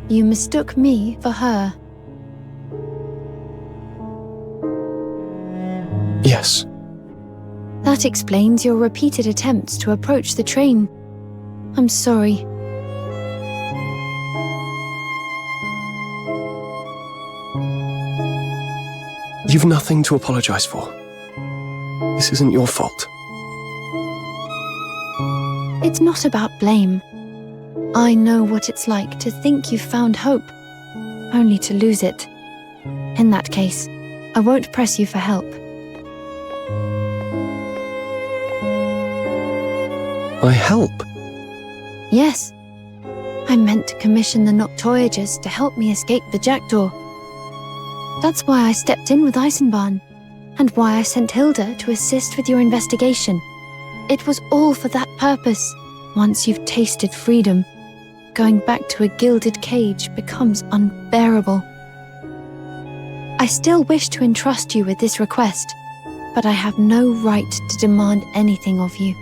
You mistook me for her. Yes. That explains your repeated attempts to approach the train. I'm sorry. You've nothing to apologize for. This isn't your fault. It's not about blame. I know what it's like to think you've found hope, only to lose it. In that case, I won't press you for help. My help? Yes. I meant to commission the Noctoyagers to help me escape the Jackdaw. That's why I stepped in with Eisenbahn, and why I sent Hilda to assist with your investigation. It was all for that purpose. Once you've tasted freedom, going back to a gilded cage becomes unbearable. I still wish to entrust you with this request, but I have no right to demand anything of you.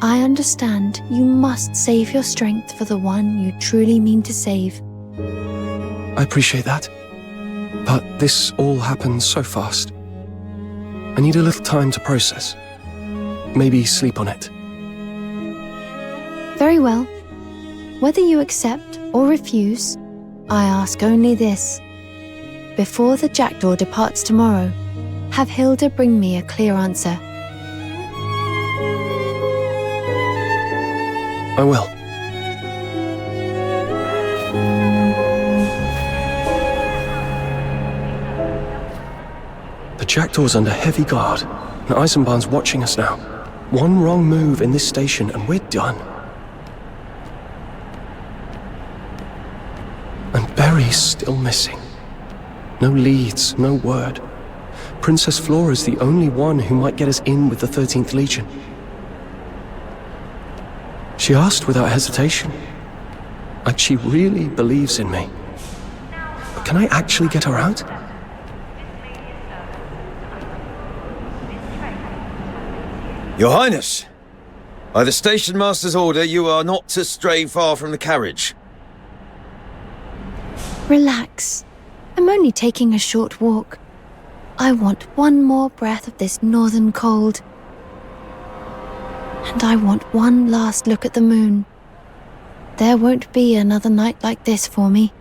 I understand you must save your strength for the one you truly mean to save. I appreciate that, but this all happened so fast. I need a little time to process. Maybe sleep on it. Very well. Whether you accept or refuse, I ask only this. Before the jackdaw departs tomorrow, have Hilda bring me a clear answer. I will. The jackdaw's under heavy guard, and Eisenbahn's watching us now. One wrong move in this station and we're done. And Berry's still missing. No leads, no word. Princess Flora's the only one who might get us in with the 13th Legion. She asked without hesitation. Like she really believes in me. But can I actually get her out? Your Highness, by the Station Master's order, you are not to stray far from the carriage. Relax. I'm only taking a short walk. I want one more breath of this northern cold. And I want one last look at the moon. There won't be another night like this for me.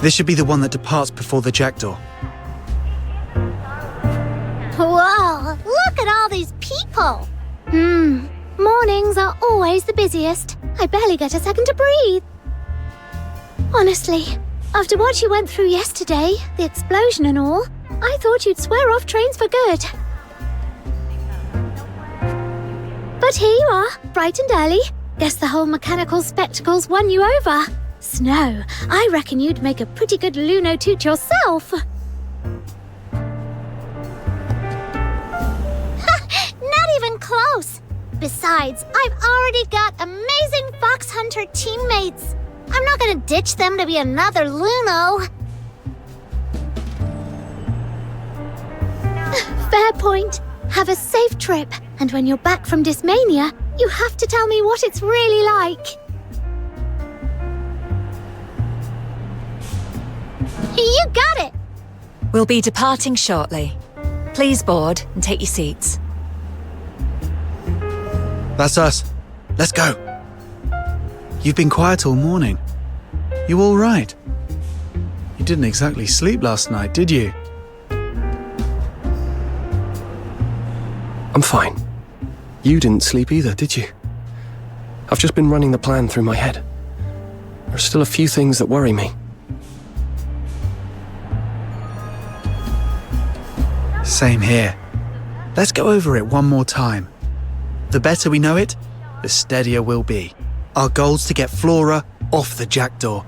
This should be the one that departs before the jackdaw. Whoa, look at all these people! Mornings are always the busiest. I barely get a second to breathe. Honestly, after what you went through yesterday, the explosion and all, I thought you'd swear off trains for good. But here you are, bright and early. Guess the whole mechanical spectacles won you over. Snow, I reckon you'd make a pretty good lunotoot yourself. Not even close. Besides, I've already got amazing Phoxhunter teammates. I'm not gonna ditch them to be another Luno. Fair point. Have a safe trip, and when you're back from Dismania, you have to tell me what it's really like. You got it! We'll be departing shortly. Please board and take your seats. That's us. Let's go. You've been quiet all morning. You all right? You didn't exactly sleep last night, did you? I'm fine. You didn't sleep either, did you? I've just been running the plan through my head. There's still a few things that worry me. Same here. Let's go over it one more time. The better we know it, the steadier we'll be. Our goal's to get Flora off the jackdaw.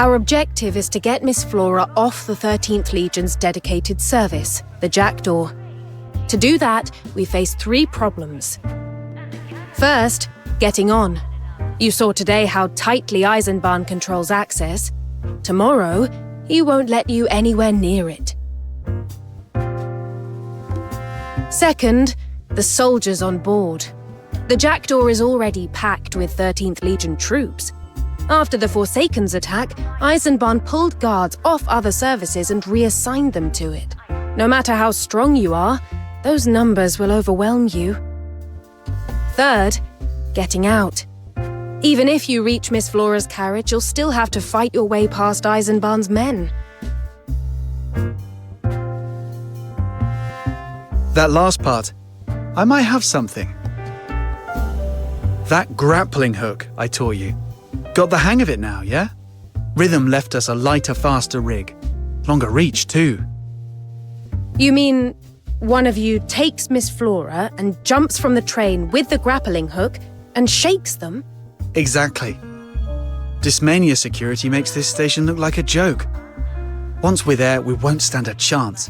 Our objective is to get Miss Flora off the 13th Legion's dedicated service, the Jackdaw. To do that, we face 3 problems. First, getting on. You saw today how tightly Eisenbahn controls access. Tomorrow, he won't let you anywhere near it. Second, the soldiers on board. The Jackdaw is already packed with 13th Legion troops. After the Forsakens attack, Eisenbahn pulled guards off other services and reassigned them to it. No matter how strong you are, those numbers will overwhelm you. Third, getting out. Even if you reach Miss Flora's carriage, you'll still have to fight your way past Eisenbahn's men. That last part, I might have something. That grappling hook I taught you. Got the hang of it now, yeah? Rhythm left us a lighter, faster rig. Longer reach, too. You mean one of you takes Miss Flora and jumps from the train with the grappling hook and shakes them? Exactly. Dismania security makes this station look like a joke. Once we're there, we won't stand a chance.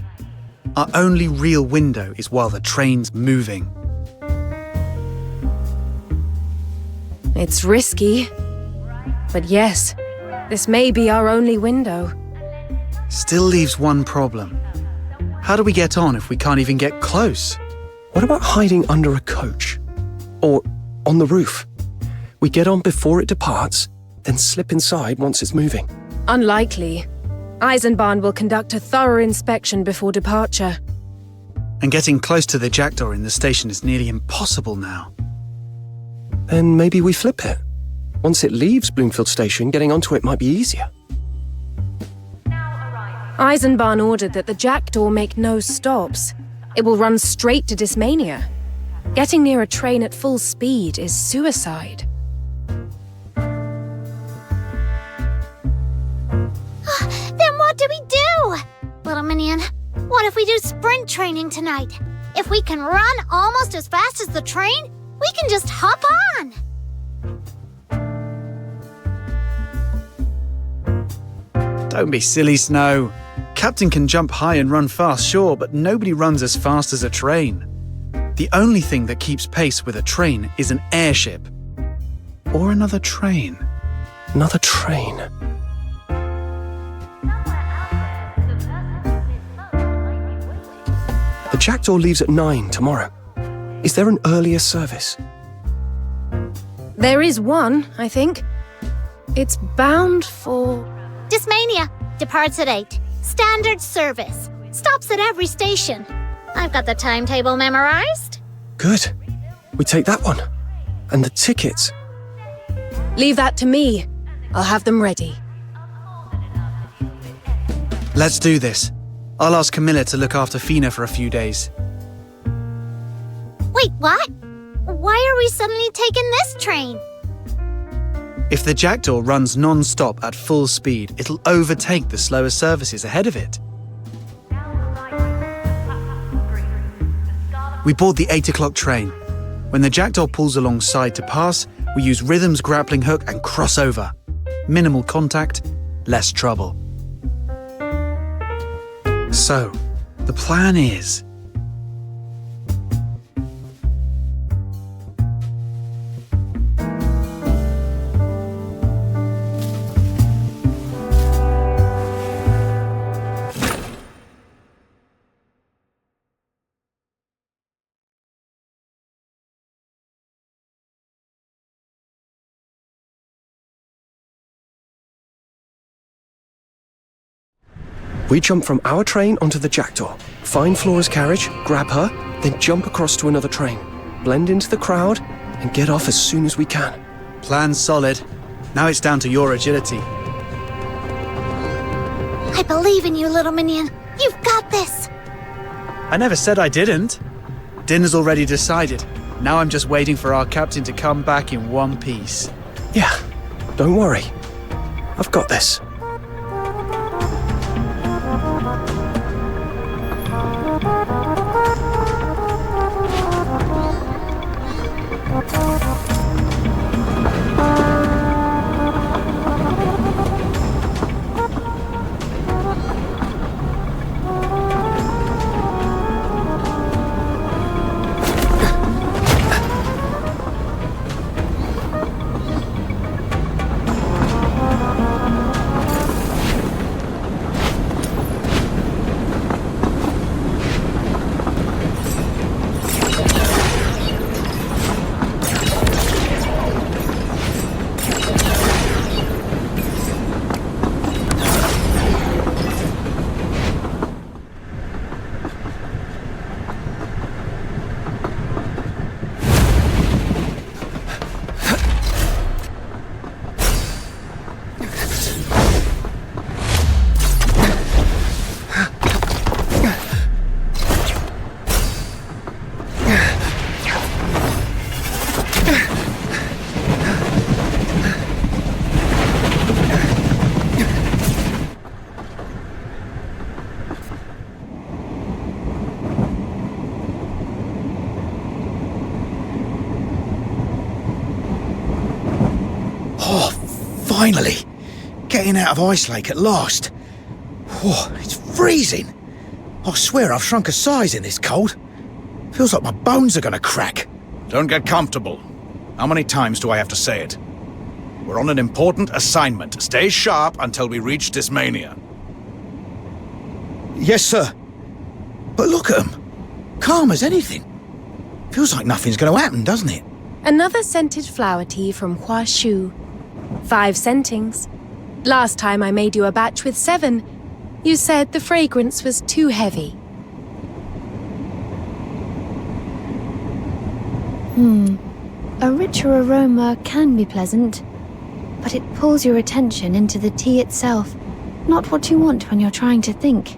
Our only real window is while the train's moving. It's risky. But yes, this may be our only window. Still leaves one problem. How do we get on if we can't even get close? What about hiding under a coach? Or on the roof? We get on before it departs, then slip inside once it's moving. Unlikely. Eisenbahn will conduct a thorough inspection before departure. And getting close to the Jackdaw in the station is nearly impossible now. Then maybe we flip it. Once it leaves Bloomfield Station, getting onto it might be easier. Eisenbahn ordered that the Jackdaw make no stops. It will run straight to Dismania. Getting near a train at full speed is suicide. Then what do we do? Little Minion, what if we do sprint training tonight? If we can run almost as fast as the train, we can just hop on. Don't be silly, Snow. Captain can jump high and run fast, sure, but nobody runs as fast as a train. The only thing that keeps pace with a train is an airship. Or another train. Another train. The Jackdaw leaves at 9 tomorrow. Is there an earlier service? There is one, I think. It's bound for... Dismania departs at 8. Standard service. Stops at every station. I've got the timetable memorized. Good. We take that one. And the tickets. Leave that to me. I'll have them ready. Let's do this. I'll ask Camilla to look after Fina for a few days. Wait, what? Why are we suddenly taking this train? If the Jackdaw runs non-stop at full speed, it'll overtake the slower services ahead of it. We board the 8 o'clock train. When the Jackdaw pulls alongside to pass, we use Rhythm's grappling hook and cross over. Minimal contact, less trouble. So, the plan is... We jump from our train onto the Jackdaw, find Flora's carriage, grab her, then jump across to another train, blend into the crowd, and get off as soon as we can. Plan's solid. Now it's down to your agility. I believe in you, Little Minion. You've got this. I never said I didn't. Dinner's already decided. Now I'm just waiting for our captain to come back in one piece. Yeah, don't worry. I've got this. Finally! Getting out of Ice Lake at last. Whoa, it's freezing. I swear I've shrunk a size in this cold. Feels like my bones are gonna crack. Don't get comfortable. How many times do I have to say it? We're on an important assignment. Stay sharp until we reach Dismania. Yes, sir. But look at them. Calm as anything. Feels like nothing's gonna happen, doesn't it? Another scented flower tea from Hua Shu. 5 scentings. Last time I made you a batch with 7. You said the fragrance was too heavy. A richer aroma can be pleasant, but it pulls your attention into the tea itself, not what you want when you're trying to think.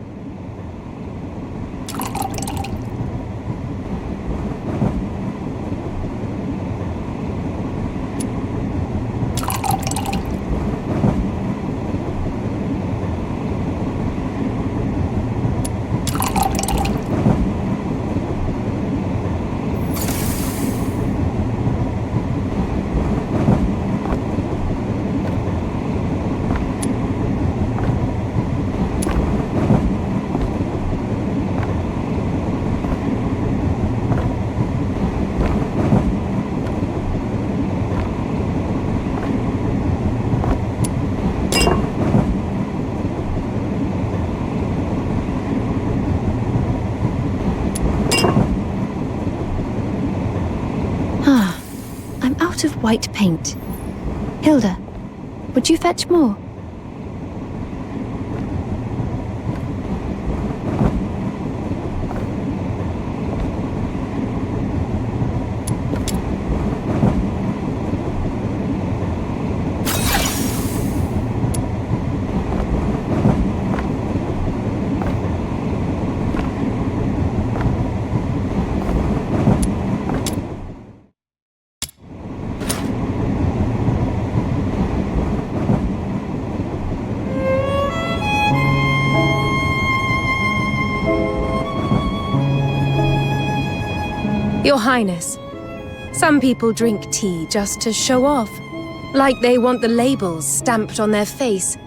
Of white paint. Hilda, would you fetch more? Your Highness, some people drink tea just to show off, like they want the labels stamped on their face.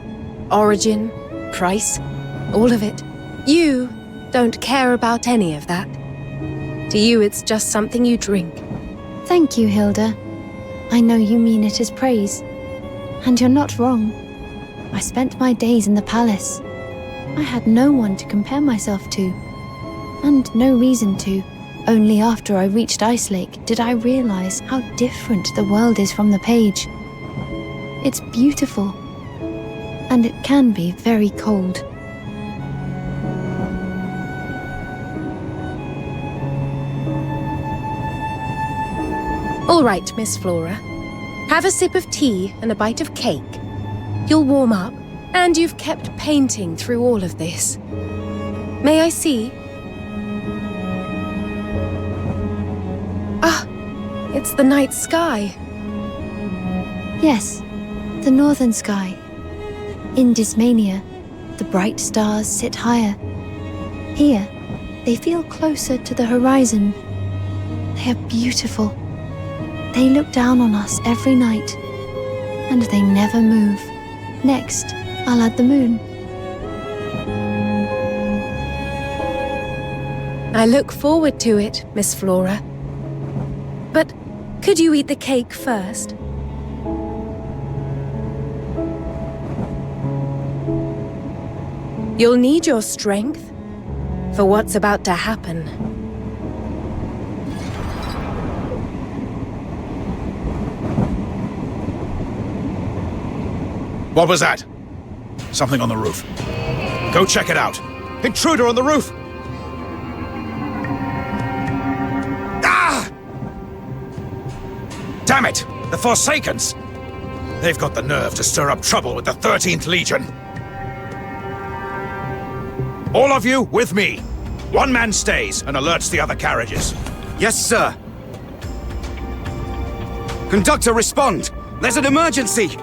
Origin, price, all of it. You don't care about any of that. To you, it's just something you drink. Thank you, Hilda. I know you mean it as praise. And you're not wrong. I spent my days in the palace. I had no one to compare myself to. And no reason to. Only after I reached Ice Lake did I realize how different the world is from the page. It's beautiful. And it can be very cold. All right, Miss Flora. Have a sip of tea and a bite of cake. You'll warm up, and you've kept painting through all of this. May I see? Ah, it's the night sky. Yes, the northern sky. In Dismania, the bright stars sit higher. Here, they feel closer to the horizon. They are beautiful. They look down on us every night, and they never move. Next, I'll add the moon. I look forward to it, Miss Flora. But could you eat the cake first? You'll need your strength for what's about to happen. What was that? Something on the roof. Go check it out. Intruder on the roof! Ah! Damn it! The Forsakens! They've got the nerve to stir up trouble with the 13th Legion. All of you, with me. One man stays and alerts the other carriages. Yes, sir. Conductor, respond! There's an emergency!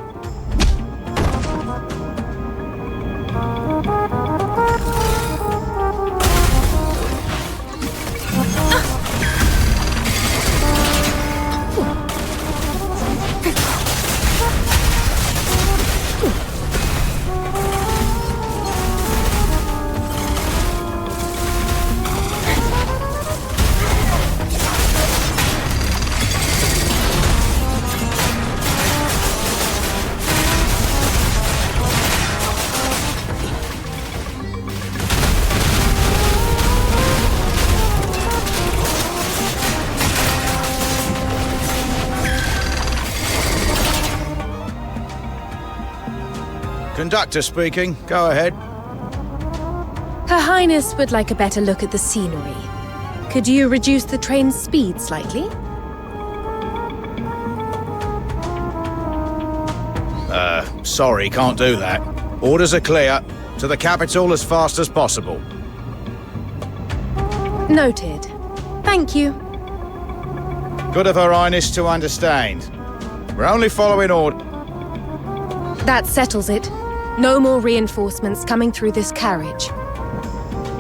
Conductor speaking. Go ahead. Her Highness would like a better look at the scenery. Could you reduce the train's speed slightly? Sorry, can't do that. Orders are clear. To the capital as fast as possible. Noted. Thank you. Good of Her Highness to understand. We're only following orders. That settles it. No more reinforcements coming through this carriage.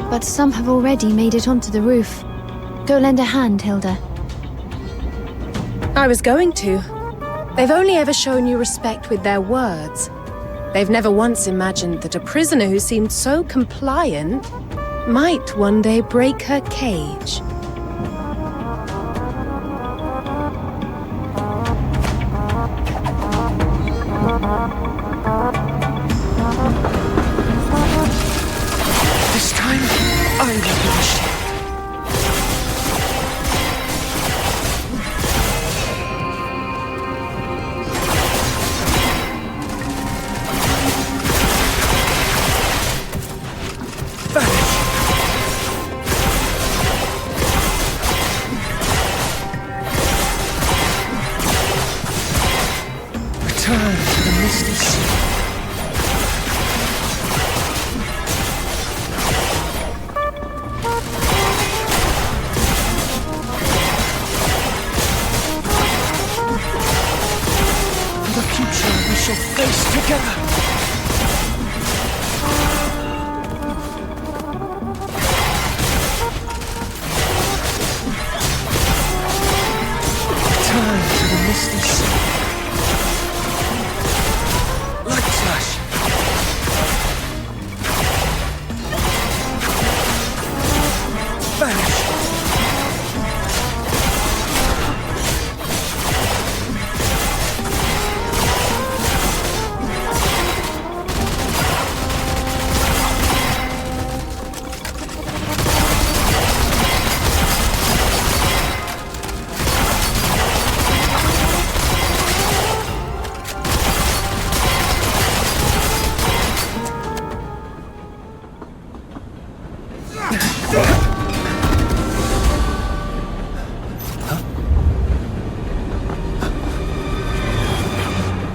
But some have already made it onto the roof. Go lend a hand, Hilda. I was going to. They've only ever shown you respect with their words. They've never once imagined that a prisoner who seemed so compliant might one day break her cage. This time, I will finish. Return to the misty sea. For the future we shall face together. Return to the misty sea. Light slash. Vanish.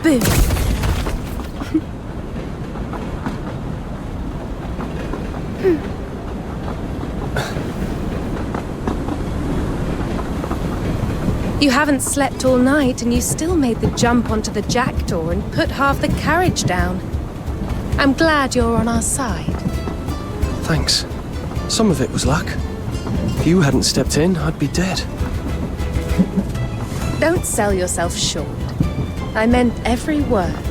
Boom. You haven't slept all night and you still made the jump onto the jackdaw and put half the carriage down. I'm glad you're on our side. Thanks. Some of it was luck. If you hadn't stepped in, I'd be dead. Don't sell yourself short. I meant every word.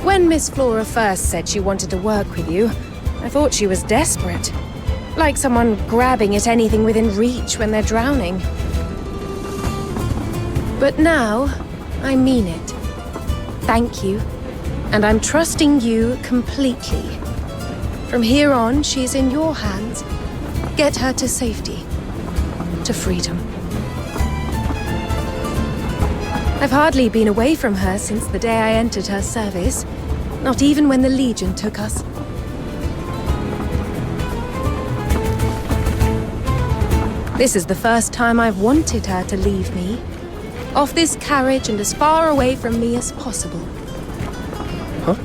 When Miss Flora first said she wanted to work with you, I thought she was desperate. Like someone grabbing at anything within reach when they're drowning. But now, I mean it. Thank you. And I'm trusting you completely. From here on, she's in your hands. Get her to safety. To freedom. I've hardly been away from her since the day I entered her service. Not even when the Legion took us. This is the first time I've wanted her to leave me. Off this carriage and as far away from me as possible. Huh?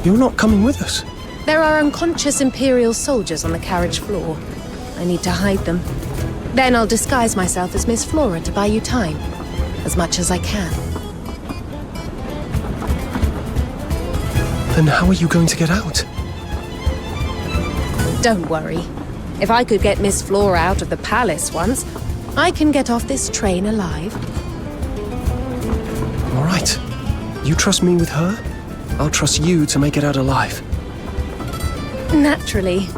You're not coming with us? There are unconscious Imperial soldiers on the carriage floor. I need to hide them. Then I'll disguise myself as Miss Flora to buy you time. As much as I can. Then how are you going to get out? Don't worry. If I could get Miss Flora out of the palace once, I can get off this train alive. All right. You trust me with her? I'll trust you to make it out alive. Naturally.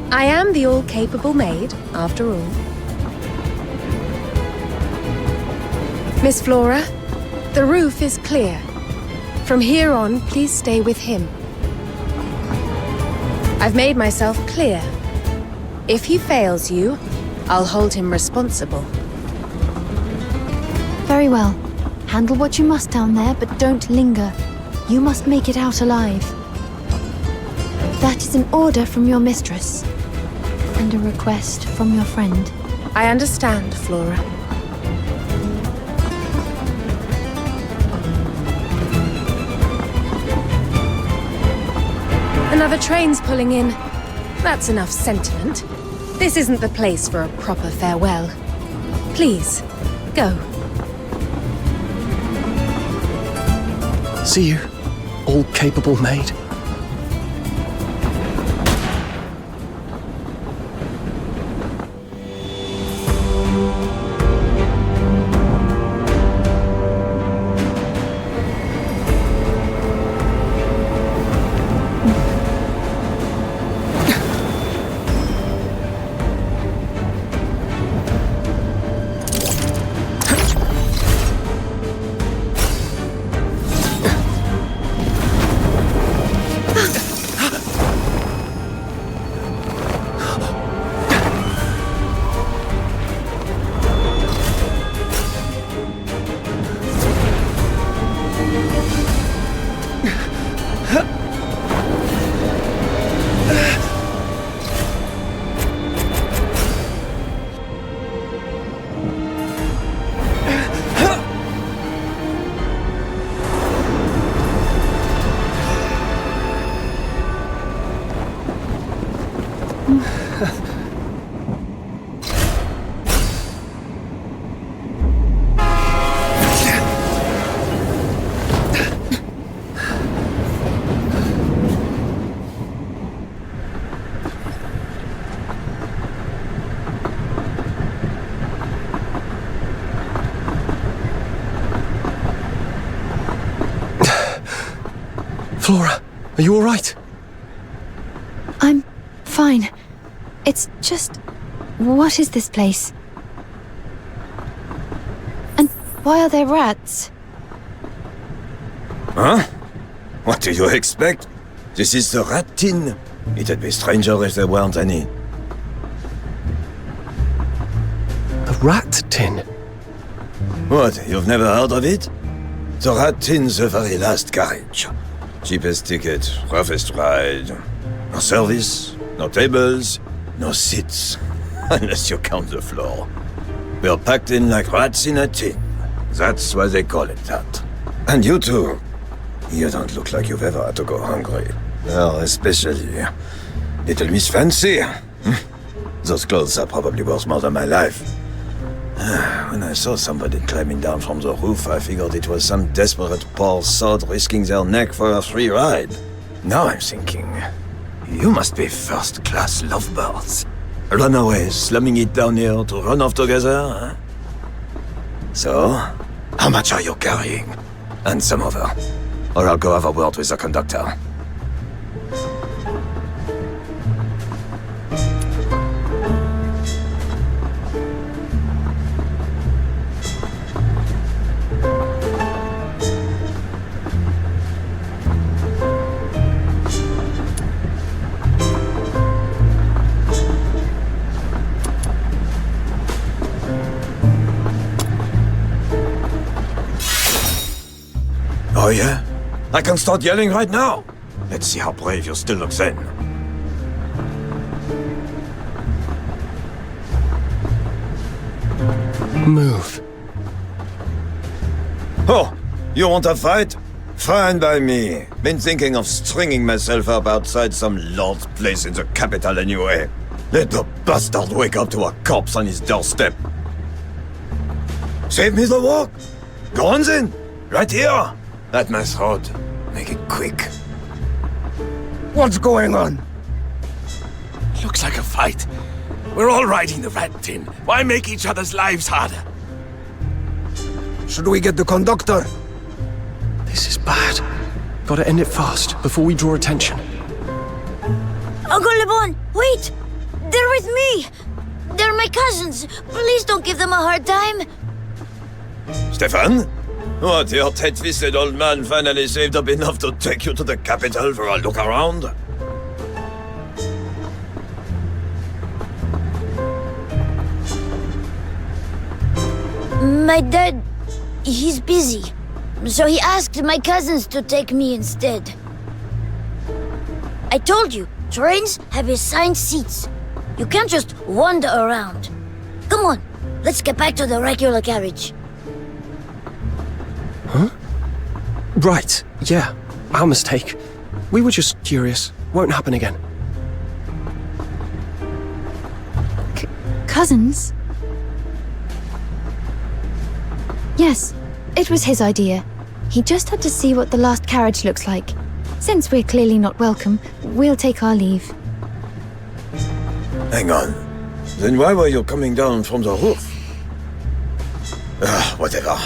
I am the all-capable maid, after all. Miss Flora, the roof is clear. From here on, please stay with him. I've made myself clear. If he fails you, I'll hold him responsible. Very well. Handle what you must down there, but don't linger. you must make it out alive. That is an order from your mistress, and a request from your friend. I understand, Flora. Another train's pulling in. That's enough sentiment. This isn't the place for a proper farewell. Please, go. See you, all-capable maid. Flora, are you all right? I'm fine. It's just... What is this place? And why are there rats? Huh? What do you expect? This is the rat tin. It'd be stranger if there weren't any. The rat tin? What, you've never heard of it? The rat tin's the very last carriage. Cheapest ticket, roughest ride. No service, no tables, no seats. Unless you count the floor. We're packed in like rats in a tin. That's why they call it that. And you too. You don't look like you've ever had to go hungry. Well, especially Little Miss Fancy. Those clothes are probably worth more than my life. When I saw somebody climbing down from the roof, I figured it was some desperate poor sod risking their neck for a free ride. Now I'm thinking, you must be first-class lovebirds. Runaways slumming it down here to run off together, huh? So, how much are you carrying? And some over. Or I'll go have a word with the conductor. Oh yeah? I can start yelling right now. Let's see how brave you still look then. Move. Oh, you want a fight? Fine by me. Been thinking of stringing myself up outside some lord's place in the capital anyway. Let the bastard wake up to a corpse on his doorstep. Save me the walk. Go on then. Right here. At my throat. Make it quick. What's going on? Looks like a fight. We're all riding the rat tin. Why make each other's lives harder? Should we get the conductor? This is bad. Gotta end it fast, before we draw attention. Uncle Le Bon, wait! They're with me! They're my cousins. Please don't give them a hard time. Stefan? What, your tight-fisted old man finally saved up enough to take you to the capital for a look around? My dad... he's busy. so he asked my cousins to take me instead. I told you, trains have assigned seats. You can't just wander around. Come on, let's get back to the regular carriage. Huh? Right, yeah, our mistake. We were just curious. Won't happen again. Cousins? Yes, it was his idea. He just had to see what the last carriage looks like. Since we're clearly not welcome, we'll take our leave. Hang on. Then why were you coming down from the roof? Whatever.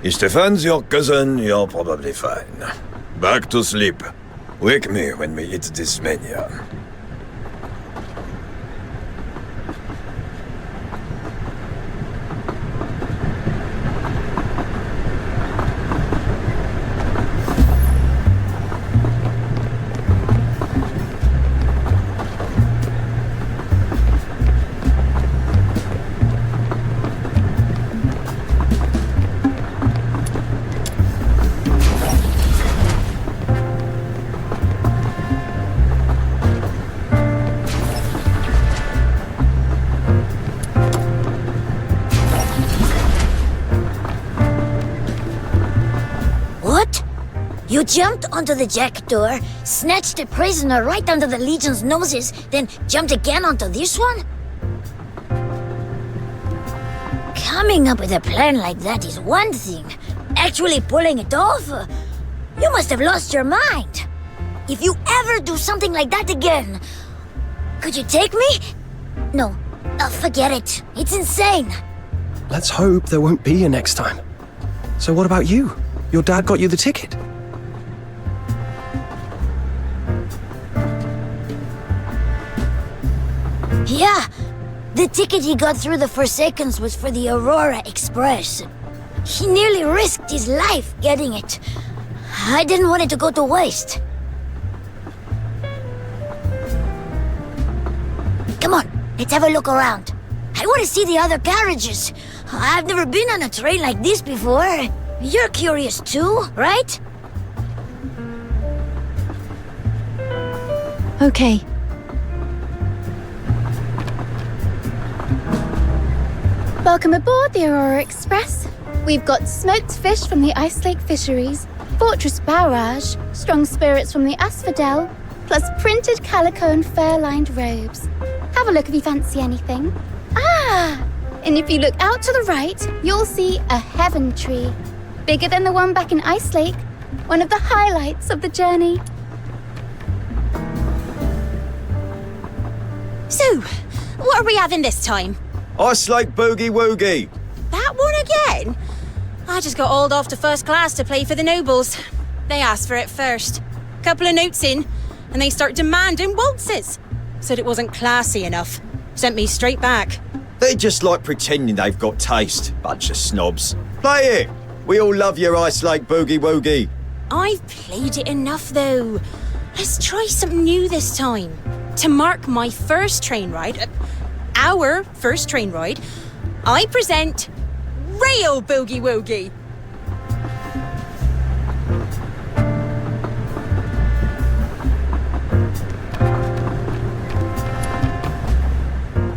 If Stefan's your cousin, you're probably fine. Back to sleep. Wake me when we hit this mania. You jumped onto the jacket door, snatched a prisoner right under the Legion's noses, then jumped again onto this one? Coming up with a plan like that is one thing. Actually pulling it off? You must have lost your mind. If you ever do something like that again, could you take me? No, forget it. It's insane. Let's hope there won't be a next time. So what about you? Your dad got you the ticket. Yeah, the ticket he got through the Forsakens was for the Aurora Express. He nearly risked his life getting it. I didn't want it to go to waste. Come on, let's have a look around. I want to see the other carriages. I've never been on a train like this before. You're curious too, right? Okay. Welcome aboard the Aurora Express. We've got smoked fish from the Ice Lake Fisheries, Fortress Barrage, strong spirits from the Asphodel, plus printed calico and fur-lined robes. Have a look if you fancy anything. And if you look out to the right, you'll see a heaven tree. Bigger than the one back in Ice Lake. One of the highlights of the journey. So, what are we having this time? Ice Lake Boogie Woogie. That one again? I just got hauled off to first class to play for the nobles. They asked for it first. Couple of notes in, and they start demanding waltzes. Said it wasn't classy enough. Sent me straight back. They just like pretending they've got taste. Bunch of snobs. Play it! We all love your Ice Lake Boogie Woogie. I've played it enough, though. Let's try something new this time. To mark my first train ride, our first train ride, I present Rail Boogie Woogie.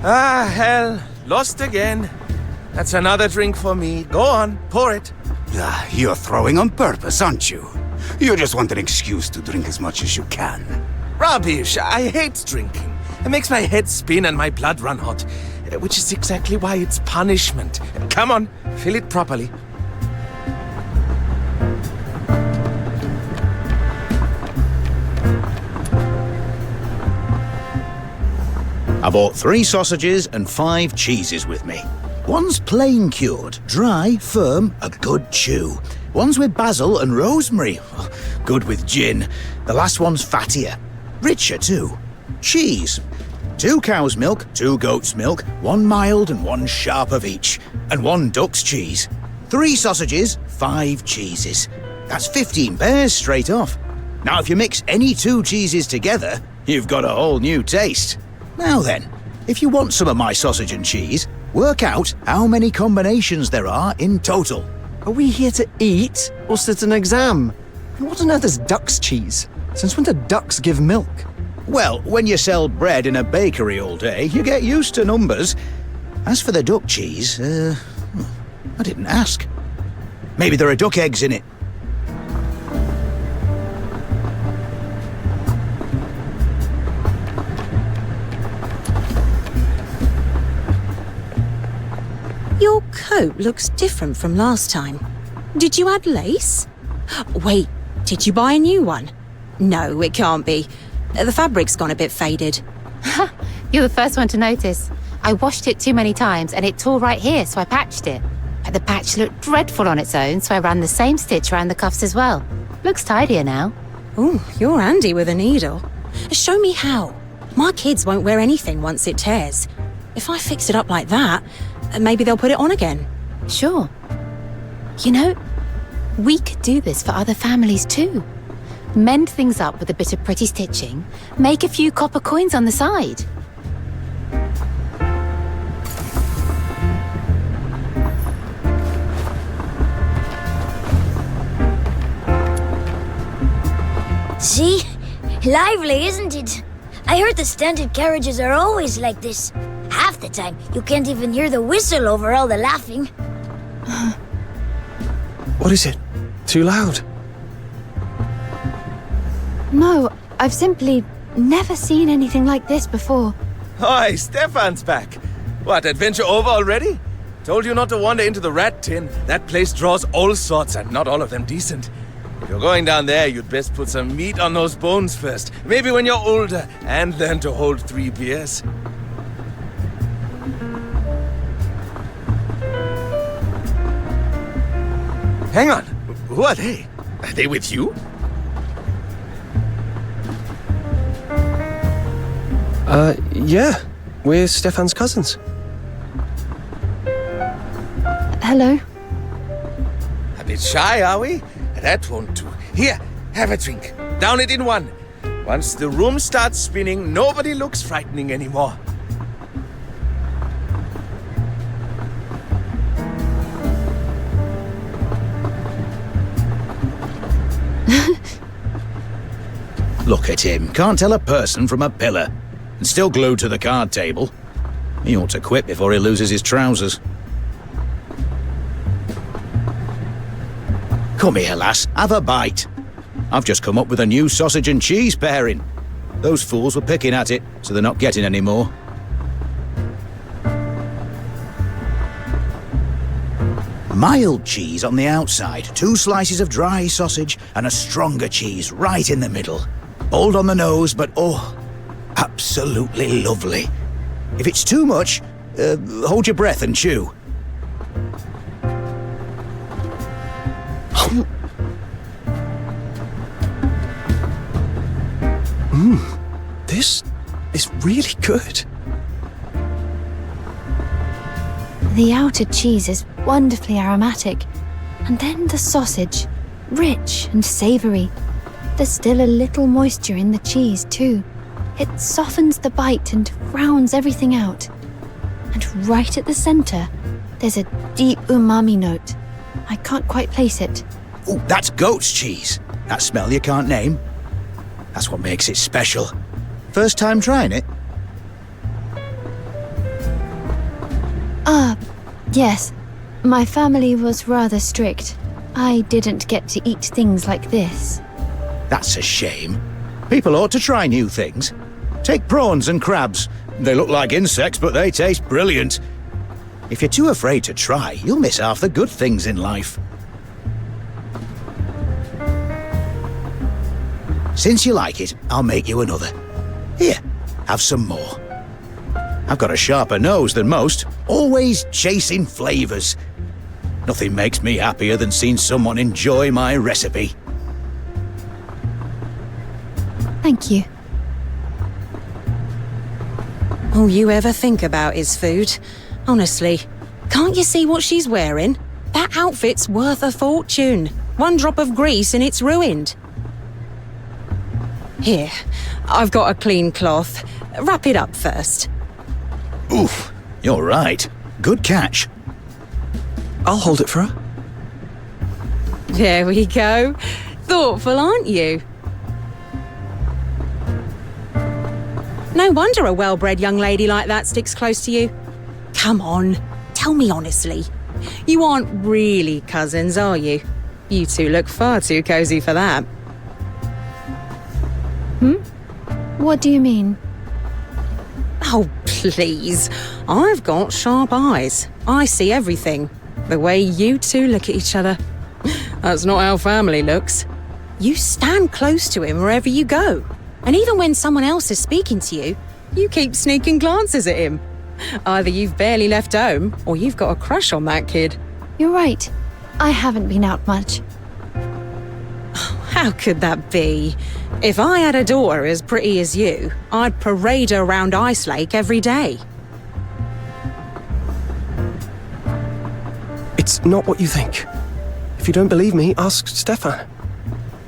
Ah, hell. Lost again. That's another drink for me. Go on, pour it. You're throwing on purpose, aren't you? You just want an excuse to drink as much as you can. Rubbish. I hate drinking. It makes my head spin and my blood run hot, which is exactly why it's punishment. Come on, fill it properly. I bought 3 sausages and 5 cheeses with me. One's plain cured, dry, firm, a good chew. One's with basil and rosemary, good with gin. The last one's fattier, richer too. Cheese. 2 cow's milk, 2 goat's milk, 1 mild and 1 sharp of each, and 1 duck's cheese. 3 sausages, 5 cheeses. That's 15 pairs straight off. Now if you mix any 2 cheeses together, you've got a whole new taste. Now then, if you want some of my sausage and cheese, work out how many combinations there are in total. Are we here to eat or sit an exam? And what on earth is duck's cheese? Since when do ducks give milk? Well, when you sell bread in a bakery all day, you get used to numbers. As for the duck cheese, I didn't ask. Maybe there are duck eggs in it. Your coat looks different from last time. Did you add lace? Wait, did you buy a new one? No, it can't be. The fabric's gone a bit faded. You're the first one to notice. I washed it too many times and it tore right here, so I patched it. But the patch looked dreadful on its own, so I ran the same stitch around the cuffs as well. Looks tidier now. Ooh, you're handy with a needle. Show me how. My kids won't wear anything once it tears. If I fix it up like that, maybe they'll put it on again. Sure. You know, we could do this for other families too. Mend things up with a bit of pretty stitching, make a few copper coins on the side. See? Lively, isn't it? I heard the standard carriages are always like this. Half the time, you can't even hear the whistle over all the laughing. What is it? Too loud? No, I've simply never seen anything like this before. Hi, Stefan's back. What, adventure over already? Told you not to wander into the rat tin. That place draws all sorts and not all of them decent. If you're going down there, you'd best put some meat on those bones first. Maybe when you're older, and learn to hold 3 beers. Hang on. Who are they? Are they with you? Yeah. We're Stefan's cousins. Hello? A bit shy, are we? That won't do. Here, have a drink. Down it in one. Once the room starts spinning, nobody looks frightening anymore. Look at him. Can't tell a person from a pillar. And still glued to the card table. He ought to quit before he loses his trousers. Come here, lass. Have a bite. I've just come up with a new sausage and cheese pairing. Those fools were picking at it, so they're not getting any more. Mild cheese on the outside, 2 slices of dry sausage, and a stronger cheese right in the middle. Bold on the nose, but oh, absolutely lovely. If it's too much, hold your breath and chew. This is really good. The outer cheese is wonderfully aromatic, and then the sausage, rich and savoury. There's still a little moisture in the cheese too. It softens the bite and rounds everything out. And right at the centre, there's a deep umami note. I can't quite place it. Oh, that's goat's cheese. That smell you can't name. That's what makes it special. First time trying it? Yes. My family was rather strict. I didn't get to eat things like this. That's a shame. People ought to try new things. Take prawns and crabs. They look like insects, but they taste brilliant. If you're too afraid to try, you'll miss half the good things in life. Since you like it, I'll make you another. Here, have some more. I've got a sharper nose than most, always chasing flavours. Nothing makes me happier than seeing someone enjoy my recipe. Thank you. All you ever think about is food. Honestly, can't you see what she's wearing? That outfit's worth a fortune. 1 drop of grease and it's ruined. Here, I've got a clean cloth. Wrap it up first. Oof, you're right. Good catch. I'll hold it for her. There we go. Thoughtful, aren't you? No wonder a well-bred young lady like that sticks close to you. Come on, tell me honestly. You aren't really cousins, are you? You two look far too cozy for that. What do you mean? Oh, please. I've got sharp eyes. I see everything. The way you two look at each other. That's not how family looks. You stand close to him wherever you go. And even when someone else is speaking to you, you keep sneaking glances at him. Either you've barely left home, or you've got a crush on that kid. You're right. I haven't been out much. How could that be? If I had a daughter as pretty as you, I'd parade her around Ice Lake every day. It's not what you think. If you don't believe me, ask Stefan.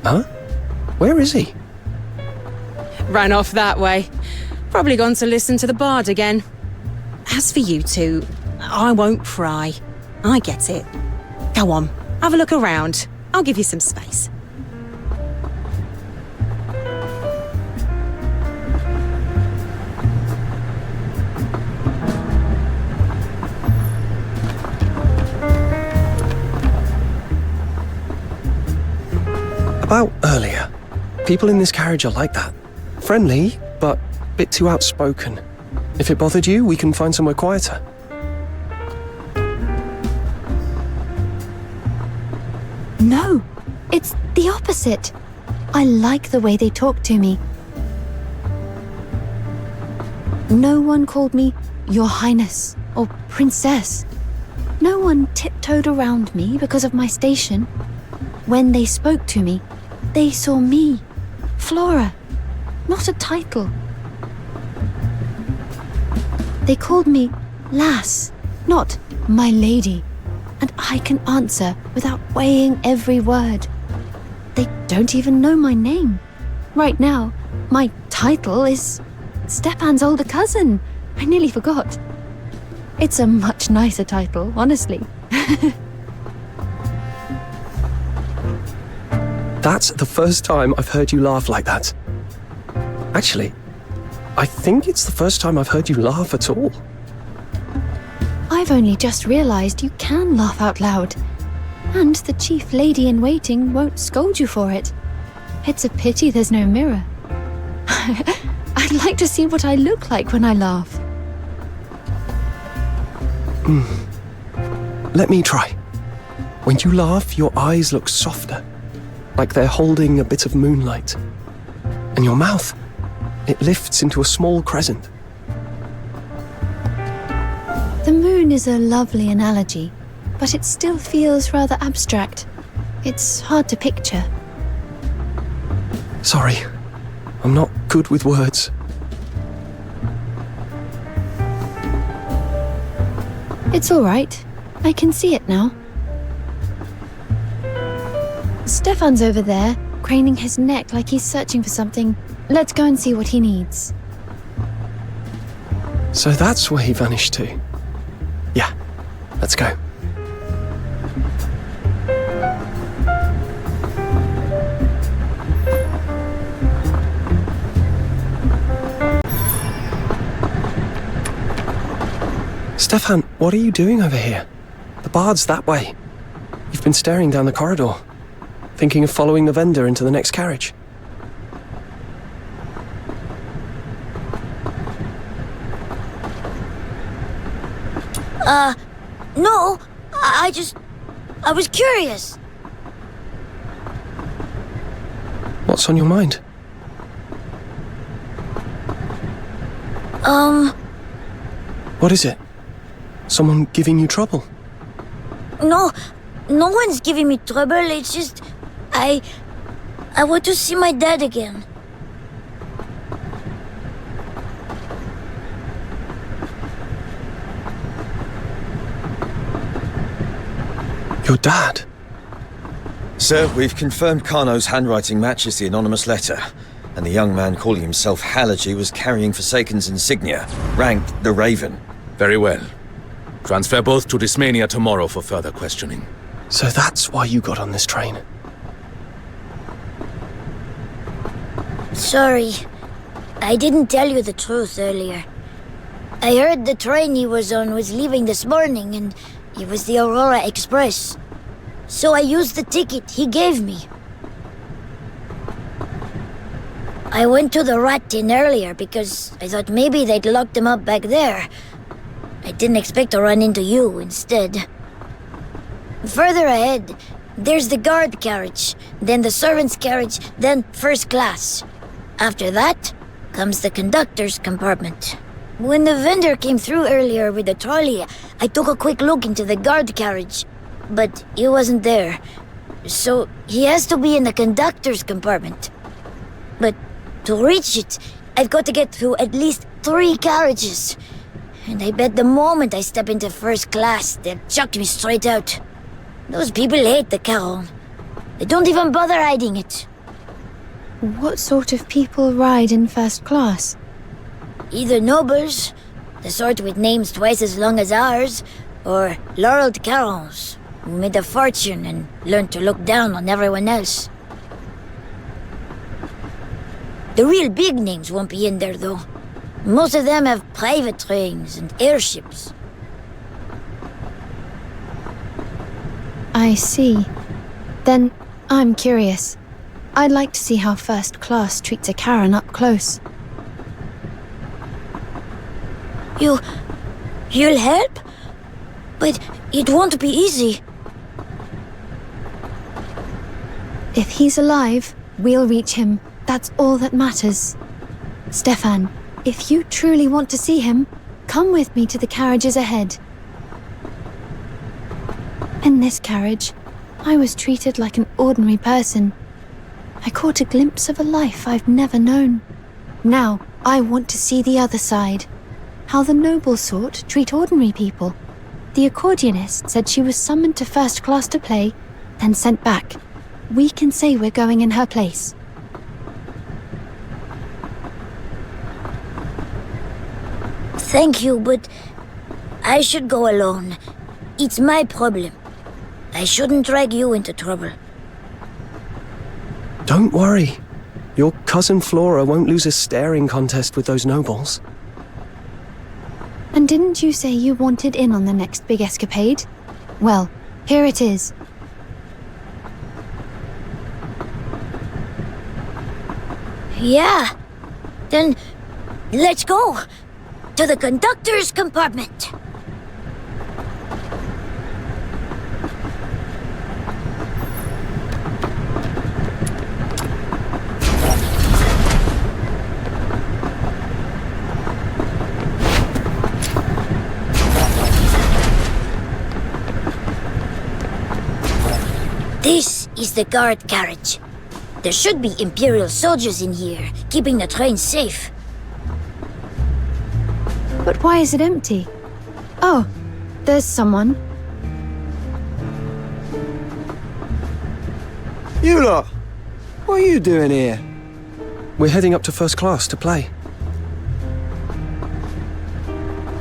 Huh? Where is he? Ran off that way. Probably gone to listen to the bard again. As for you two, I won't pry. I get it. Go on, have a look around. I'll give you some space. About earlier. People in this carriage are like that. Friendly, but a bit too outspoken. If it bothered you, we can find somewhere quieter. No, it's the opposite. I like the way they talk to me. No one called me Your Highness or Princess. No one tiptoed around me because of my station. When they spoke to me, they saw me, Flora, not a title. They called me Lass, not my lady, and I can answer without weighing every word. They don't even know my name. Right now, my title is Stepan's older cousin. I nearly forgot. It's a much nicer title, honestly. That's the first time I've heard you laugh like that. Actually, I think it's the first time I've heard you laugh at all. I've only just realized you can laugh out loud. And the chief lady-in-waiting won't scold you for it. It's a pity there's no mirror. I'd like to see what I look like when I laugh. Let me try. When you laugh, your eyes look softer, like they're holding a bit of moonlight. And your mouth, it lifts into a small crescent. The moon is a lovely analogy, but it still feels rather abstract. It's hard to picture. Sorry, I'm not good with words. It's all right. I can see it now. Stefan's over there, craning his neck like he's searching for something. Let's go and see what he needs. So that's where he vanished to. Yeah, let's go. Stefan, what are you doing over here? The bard's that way. You've been staring down the corridor, thinking of following the vendor into the next carriage. No, I was curious. What's on your mind? What is it? Someone giving you trouble? No one's giving me trouble, it's just... I want to see my dad again. Your dad? Sir, we've confirmed Kano's handwriting matches the anonymous letter, and the young man calling himself Halaji was carrying Forsaken's insignia, ranked the Raven. Very well. Transfer both to Dismania tomorrow for further questioning. So that's why you got on this train. Sorry, I didn't tell you the truth earlier. I heard the train he was on was leaving this morning and it was the Aurora Express. So I used the ticket he gave me. I went to the rat tin earlier because I thought maybe they'd locked him up back there. I didn't expect to run into you instead. Further ahead, there's the guard carriage, then the servant's carriage, then first class. After that, comes the conductor's compartment. When the vendor came through earlier with the trolley, I took a quick look into the guard carriage, but he wasn't there. So he has to be in the conductor's compartment. But to reach it, I've got to get through at least 3 carriages. And I bet the moment I step into first class, they'll chuck me straight out. Those people hate the Caron. They don't even bother hiding it. What sort of people ride in first class? Either nobles, the sort with names twice as long as ours, or laureled Carons, who made a fortune and learned to look down on everyone else. The real big names won't be in there, though. Most of them have private trains and airships. I see. Then I'm curious. I'd like to see how first class treats a Karen up close. You'll help? But it won't be easy. If he's alive, we'll reach him. That's all that matters. Stefan, if you truly want to see him, come with me to the carriages ahead. In this carriage, I was treated like an ordinary person. I caught a glimpse of a life I've never known. Now, I want to see the other side. How the noble sort treat ordinary people. The accordionist said she was summoned to first class to play, then sent back. We can say we're going in her place. Thank you, but I should go alone. It's my problem. I shouldn't drag you into trouble. Don't worry. Your cousin Flora won't lose a staring contest with those nobles. And didn't you say you wanted in on the next big escapade? Well, here it is. Yeah. Then, let's go. To the conductor's compartment. This is the guard carriage. There should be Imperial soldiers in here, keeping the train safe. But why is it empty? Oh, there's someone. You lot! What are you doing here? We're heading up to first class to play.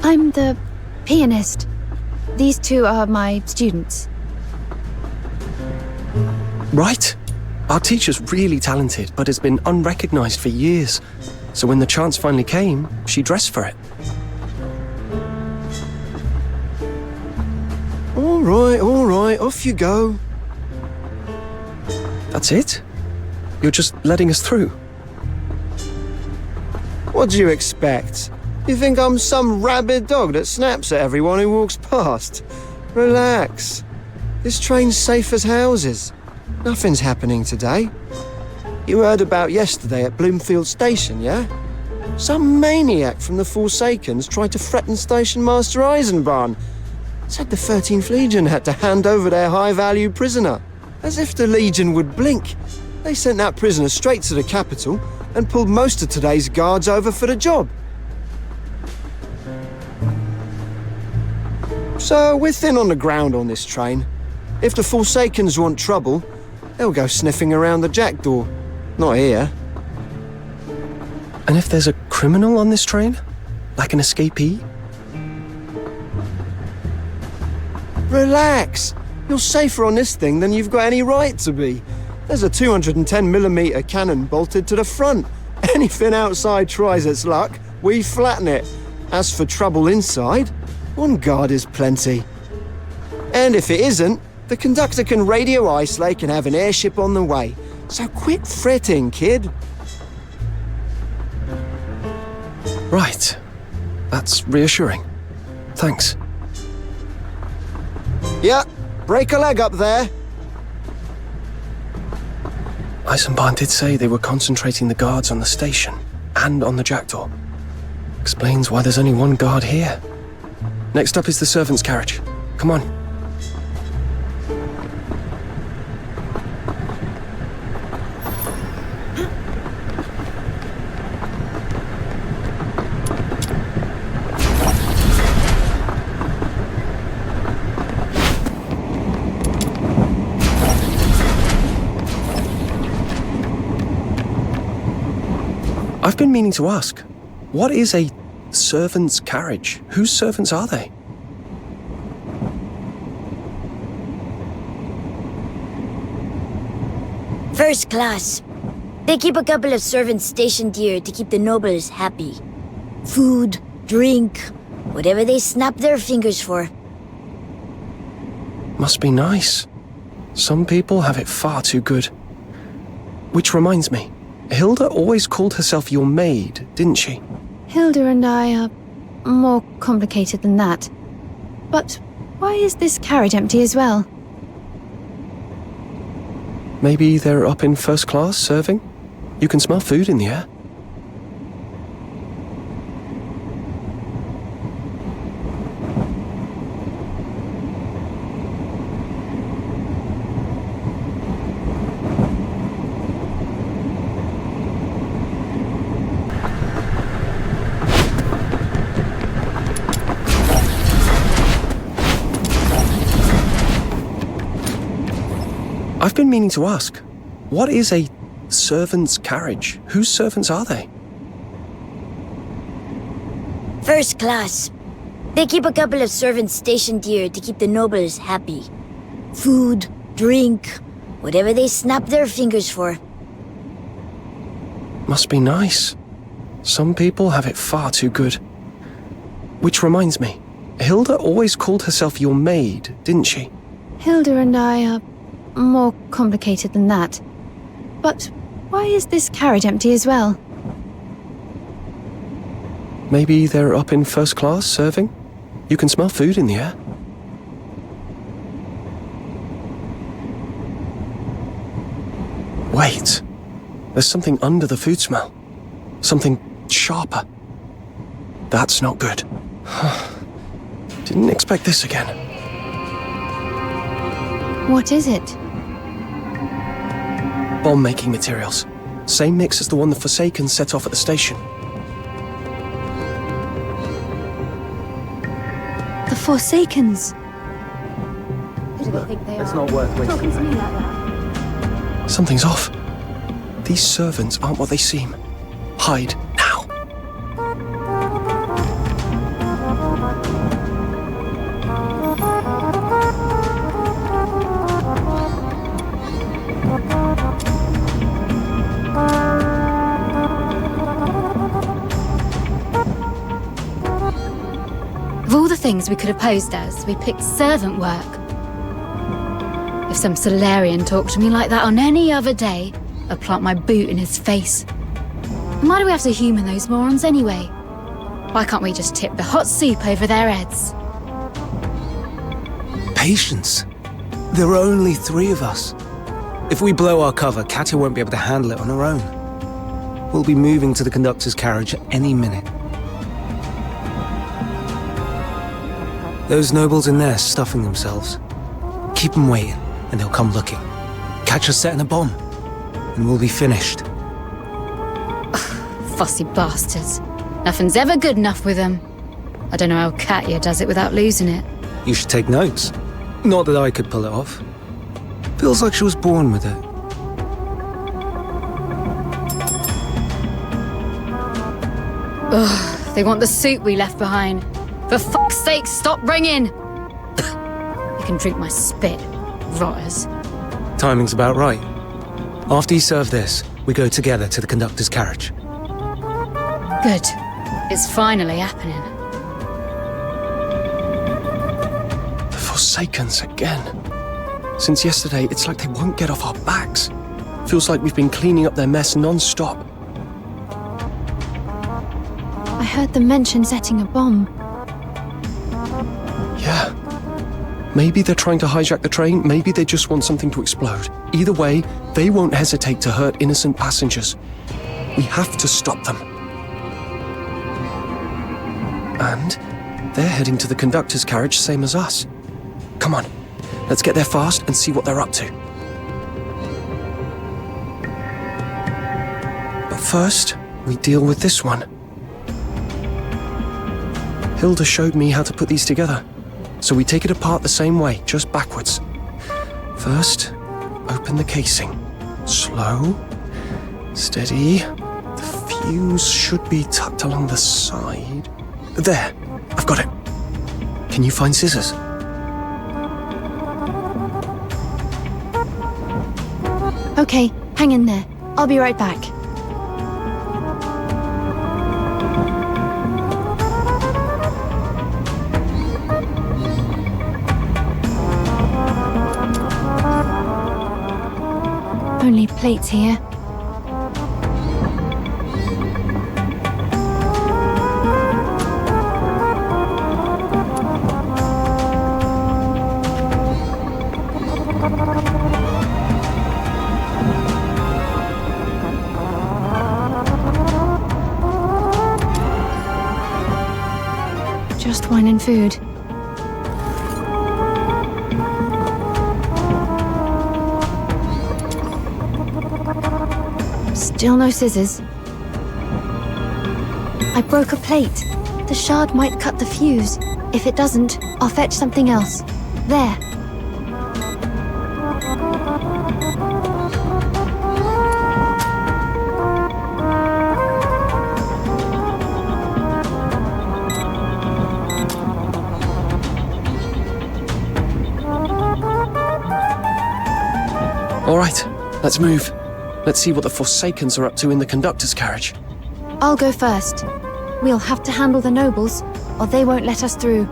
I'm the pianist. These two are my students. Right. Our teacher's really talented, but has been unrecognized for years. So when the chance finally came, she dressed for it. All right, off you go. That's it? You're just letting us through? What do you expect? You think I'm some rabid dog that snaps at everyone who walks past? Relax. This train's safe as houses. Nothing's happening today. You heard about yesterday at Bloomfield Station, yeah? Some maniac from the Forsakens tried to threaten Station Master Eisenbahn. Said the 13th Legion had to hand over their high-value prisoner. As if the Legion would blink. They sent that prisoner straight to the capital and pulled most of today's guards over for the job. So we're thin on the ground on this train. If the Forsakens want trouble, they'll go sniffing around the jackdaw. Not here. And if there's a criminal on this train? Like an escapee? Relax. You're safer on this thing than you've got any right to be. There's a 210mm cannon bolted to the front. Anything outside tries its luck, we flatten it. As for trouble inside, one guard is plenty. And if it isn't, the conductor can radio Icelake and have an airship on the way. So quit fretting, kid. Right. That's reassuring. Thanks. Yeah, break a leg up there. Eisenbahn did say they were concentrating the guards on the station and on the jackdaw. Explains why there's only one guard here. Next up is the servant's carriage. Come on. I've been meaning to ask, what is a servant's carriage? Whose servants are they? First class. They keep a couple of servants stationed here to keep the nobles happy. Food, drink, whatever they snap their fingers for. Must be nice. Some people have it far too good. Which reminds me, Hilda always called herself your maid, didn't she? Hilda and I are more complicated than that. But why is this carriage empty as well? Maybe they're up in first class serving? You can smell food in the air. I've been meaning to ask, what is a servant's carriage? Whose servants are they? First class. They keep a couple of servants stationed here to keep the nobles happy. Food, drink, whatever they snap their fingers for. Must be nice. Some people have it far too good. Which reminds me, Hilda always called herself your maid, didn't she? Hilda and I are more complicated than that. But why is this carriage empty as well? Maybe they're up in first class serving? You can smell food in the air. Wait. There's something under the food smell. Something sharper. That's not good. Didn't expect this again. What is it? Bomb-making materials. Same mix as the one the Forsaken set off at the station. The Forsakens. Who do they think they are? It's not worth wasting. Talking to me like that. Something's off. These servants aren't what they seem. Hide now. Of all the things we could have posed as, we picked servant work. If some Solarian talked to me like that on any other day, I'd plant my boot in his face. And why do we have to humour those morons anyway? Why can't we just tip the hot soup over their heads? Patience. There are only 3 of us. If we blow our cover, Katia won't be able to handle it on her own. We'll be moving to the conductor's carriage at any minute. Those nobles in there stuffing themselves. Keep them waiting, and they'll come looking. Catch us setting a bomb, and we'll be finished. Fussy bastards. Nothing's ever good enough with them. I don't know how Katia does it without losing it. You should take notes. Not that I could pull it off. Feels like she was born with it. Ugh, they want the soup we left behind. For fuck's sake, stop ringing! You can drink my spit. rotters. Timing's about right. After you serve this, we go together to the conductor's carriage. Good. It's finally happening. The Forsakens again. Since yesterday, it's like they won't get off our backs. Feels like we've been cleaning up their mess non-stop. I heard them mention setting a bomb. Yeah. Maybe they're trying to hijack the train, maybe they just want something to explode. Either way, they won't hesitate to hurt innocent passengers. We have to stop them. And they're heading to the conductor's carriage, same as us. Come on, let's get there fast and see what they're up to. But first, we deal with this one. Hilda showed me how to put these together. So we take it apart the same way, just backwards. First, open the casing. Slow, steady. The fuse should be tucked along the side. There, I've got it. Can you find scissors? Okay, hang in there. I'll be right back. Only plates here. Just wine and food. Still no scissors. I broke a plate. The shard might cut the fuse. If it doesn't, I'll fetch something else. There. All right, let's move. Let's see what the Forsakens are up to in the conductor's carriage. I'll go first. We'll have to handle the nobles, or they won't let us through.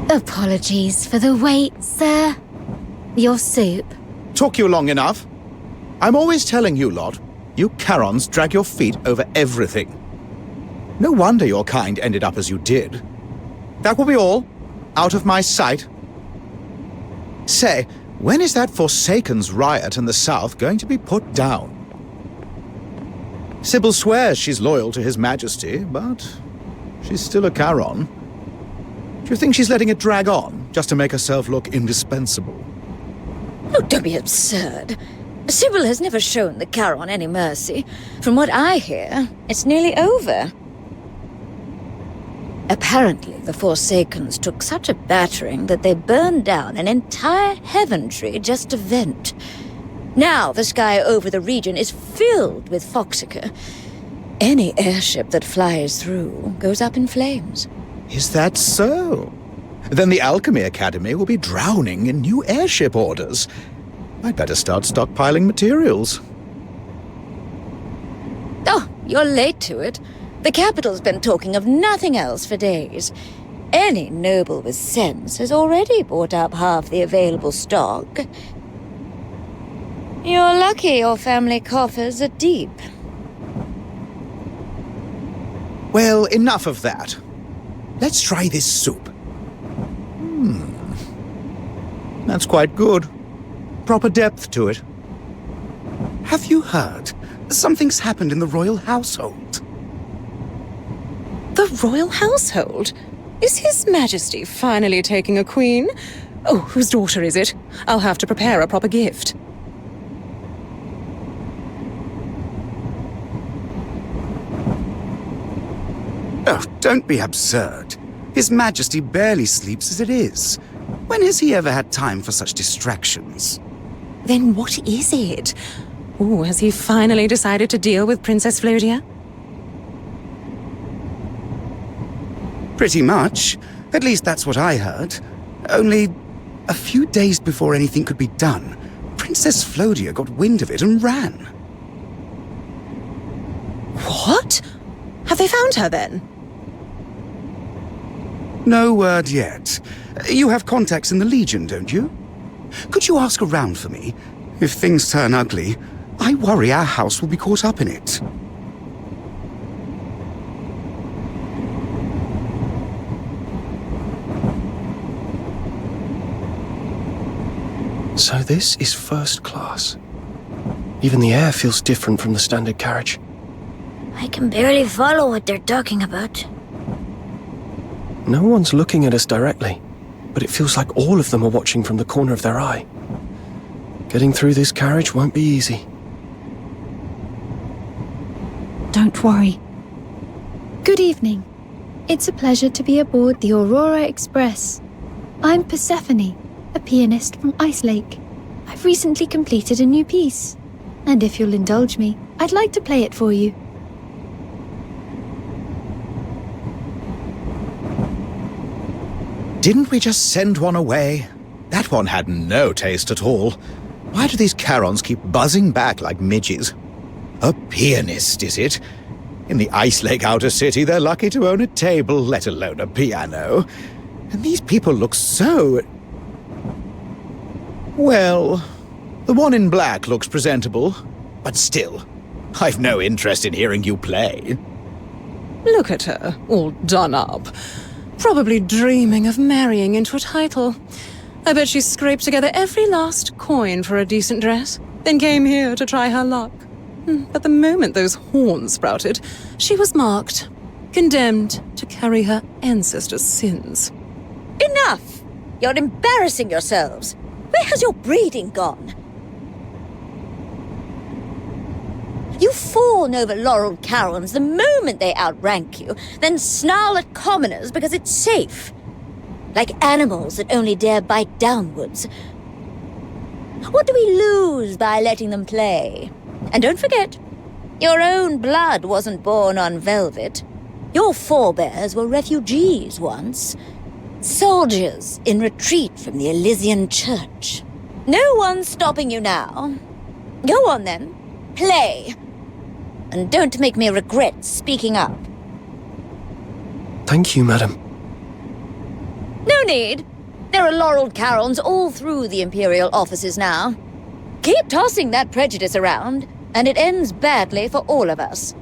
Apologies for the wait, sir. Your soup. Took you long enough. I'm always telling you lot, you Charons drag your feet over everything. No wonder your kind ended up as you did. That will be all. Out of my sight. Say, when is that Forsakens riot in the south going to be put down? Sybil swears she's loyal to His Majesty, but she's still a Charon. Do you think she's letting it drag on, just to make herself look indispensable? Oh, don't be absurd. Sybil has never shown the Charon any mercy. From what I hear, it's nearly over. Apparently, the Forsakens took such a battering that they burned down an entire heaven tree just to vent. Now the sky over the region is filled with Phoxhunter. Any airship that flies through goes up in flames. Is that so? Then the Alchemy Academy will be drowning in new airship orders. I'd better start stockpiling materials. Oh, you're late to it. The capital's been talking of nothing else for days. Any noble with sense has already bought up half the available stock. You're lucky your family coffers are deep. Well, enough of that. Let's try this soup. That's quite good. Proper depth to it. Have you heard? Something's happened in the royal household. The royal household? Is His Majesty finally taking a queen? Oh, whose daughter is it? I'll have to prepare a proper gift. Oh, don't be absurd. His Majesty barely sleeps as it is. When has he ever had time for such distractions? Then what is it? Oh, has he finally decided to deal with Princess Flodia? Pretty much. At least that's what I heard. Only a few days before anything could be done, Princess Flodia got wind of it and ran. What? Have they found her then? No word yet. You have contacts in the Legion, don't you? Could you ask around for me? If things turn ugly, I worry our house will be caught up in it. So this is first class. Even the air feels different from the standard carriage. I can barely follow what they're talking about. No one's looking at us directly, but it feels like all of them are watching from the corner of their eye. Getting through this carriage won't be easy. Don't worry. Good evening. It's a pleasure to be aboard the Aurora Express. I'm Persephone, a pianist from Ice Lake. I've recently completed a new piece, and if you'll indulge me, I'd like to play it for you. Didn't we just send one away? That one had no taste at all. Why do these Charons keep buzzing back like midges? A pianist, is it? In the Ice Lake Outer City, they're lucky to own a table, let alone a piano. And these people look so... Well, the one in black looks presentable, but still, I've no interest in hearing you play. Look at her, all done up. Probably dreaming of marrying into a title. I bet she scraped together every last coin for a decent dress, then came here to try her luck. But the moment those horns sprouted, she was marked, condemned to carry her ancestors' sins. Enough! You're embarrassing yourselves. Where has your breeding gone? You fawn over laureled Charons the moment they outrank you, then snarl at commoners because it's safe. Like animals that only dare bite downwards. What do we lose by letting them play? And don't forget, your own blood wasn't born on velvet. Your forebears were refugees once. Soldiers in retreat from the Elysian Church. No one's stopping you now. Go on then, play. And don't make me regret speaking up. Thank you, madam. No need. There are laureled Charons all through the Imperial offices now. Keep tossing that prejudice around, and it ends badly for all of us.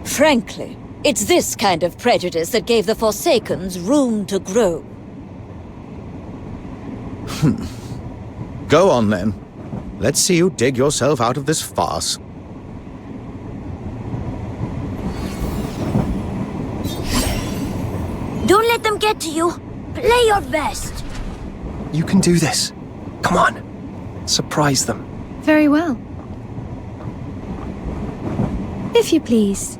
Frankly, it's this kind of prejudice that gave the Forsakens room to grow. Go on then. Let's see you dig yourself out of this farce. Don't let them get to you. Play your best. You can do this. Come on. Surprise them. Very well. If you please.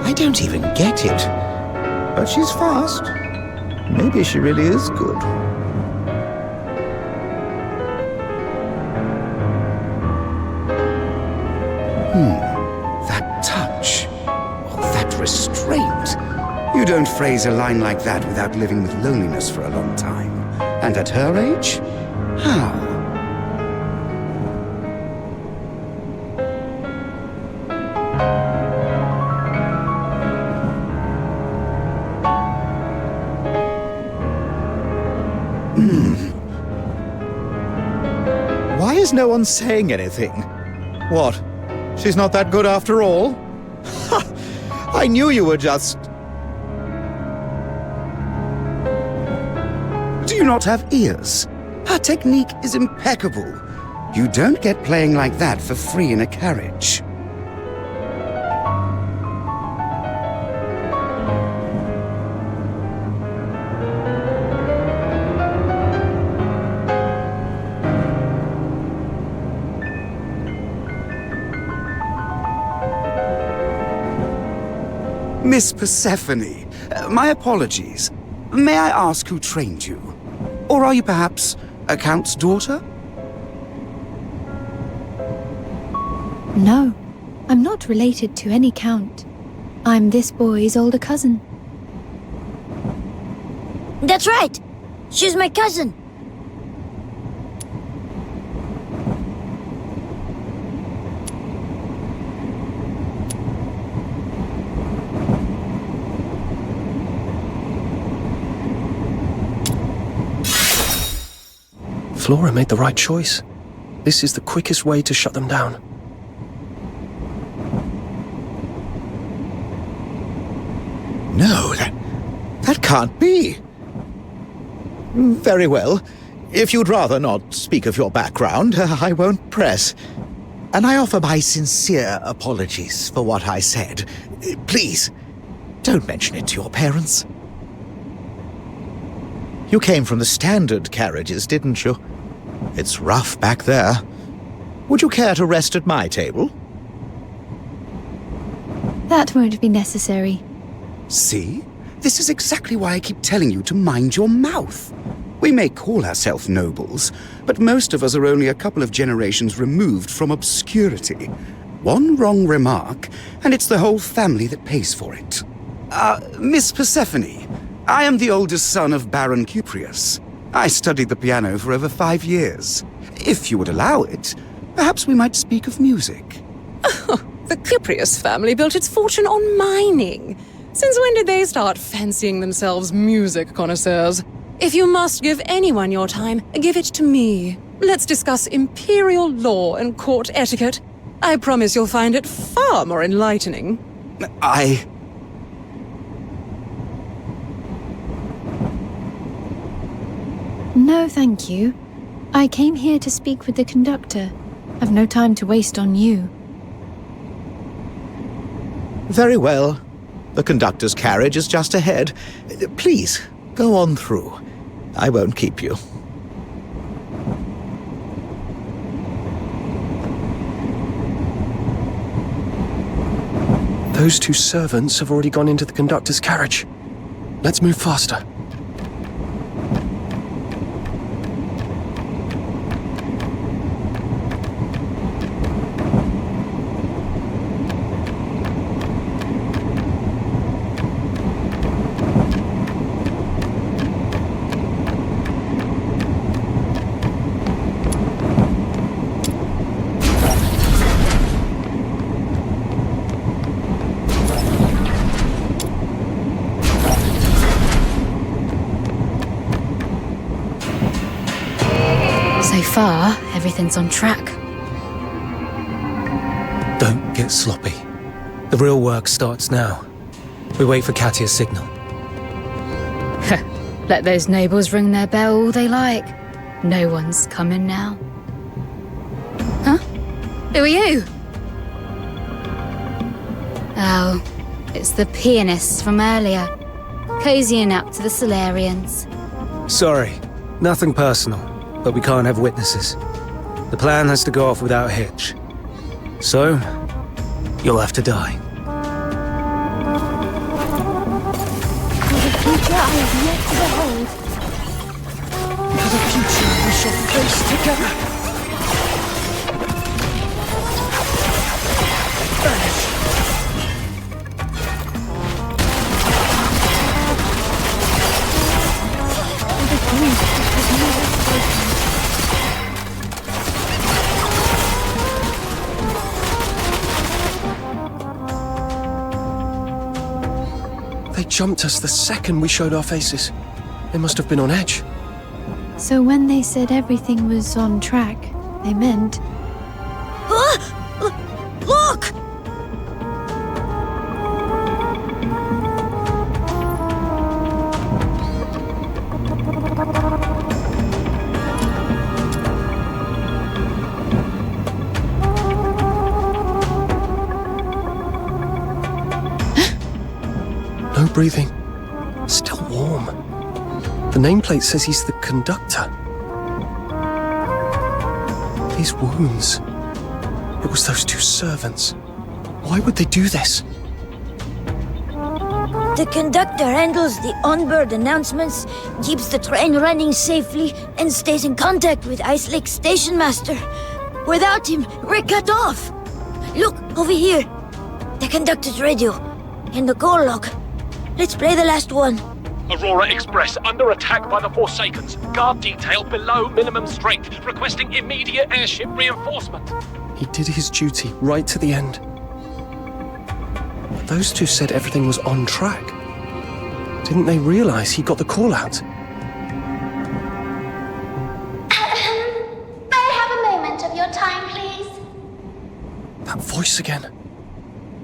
I don't even get it. But she's fast. Maybe she really is good. That touch. Oh, that restraint. You don't phrase a line like that without living with loneliness for a long time. And at her age? How? is no one saying anything? What? She's not that good after all? Ha! I knew you were just... Do you not have ears? Her technique is impeccable. You don't get playing like that for free in a carriage. Miss Persephone, my apologies. May I ask who trained you? Or are you perhaps a count's daughter? No, I'm not related to any count. I'm this boy's older cousin. That's right! She's my cousin! Flora made the right choice. This is the quickest way to shut them down. No, that can't be. Very well. If you'd rather not speak of your background, I won't press. And I offer my sincere apologies for what I said. Please, don't mention it to your parents. You came from the standard carriages, didn't you? It's rough back there. Would you care to rest at my table? That won't be necessary. See? This is exactly why I keep telling you to mind your mouth. We may call ourselves nobles, but most of us are only a couple of generations removed from obscurity. One wrong remark, and it's the whole family that pays for it. Miss Persephone, I am the oldest son of Baron Cuprius. I studied the piano for over 5 years. If you would allow it, perhaps we might speak of music. The Cuprius family built its fortune on mining. Since when did they start fancying themselves music connoisseurs? If you must give anyone your time, give it to me. Let's discuss imperial law and court etiquette. I promise you'll find it far more enlightening. No, thank you. I came here to speak with the conductor. I've no time to waste on you. Very well. The conductor's carriage is just ahead. Please, go on through. I won't keep you. Those 2 servants have already gone into the conductor's carriage. Let's move faster. So far, everything's on track. Don't get sloppy. The real work starts now. We wait for Katia's signal. Let those nobles ring their bell all they like. No one's coming now. Huh? Who are you? Oh, it's the pianists from earlier. Cozying up to the Solarians. Sorry, nothing personal, but we can't have witnesses. The plan has to go off without a hitch. So, you'll have to die. For the future I have yet to behold. For the future we shall face together. They jumped us the second we showed our faces. They must have been on edge. So when they said everything was on track, They meant... Look! No breathing. Still warm. The nameplate says he's the conductor. These wounds. It was those two servants. Why would they do this? The conductor handles the onboard announcements, keeps the train running safely, and stays in contact with Ice Lake's station master. Without him, we're cut off. Look, over here. The conductor's radio. And the call log. Let's play the last one. Aurora Express under attack by the Forsakens. Guard detail below minimum strength, requesting immediate airship reinforcement. He did his duty right to the end. But those two said everything was on track. Didn't they realize he got the call out? May I have a moment of your time, please? That voice again.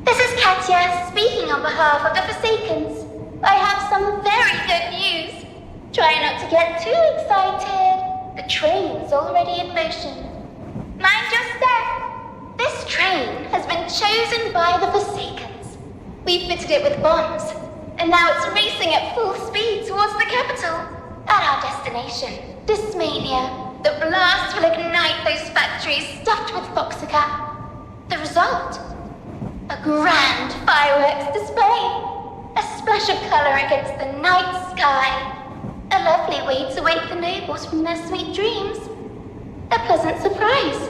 This is Katya, speaking on behalf of the Forsakens. I have some very good news. Try not to get too excited. The train's already in motion. Mind your step. This train has been chosen by the Forsakens. We fitted it with bombs, and now it's racing at full speed towards the capital. At our destination, Dysmania, the blast will ignite those factories stuffed with Phoxhunter. The result? A grand fireworks display. A splash of color against the night sky. A lovely way to wake the nobles from their sweet dreams. A pleasant surprise,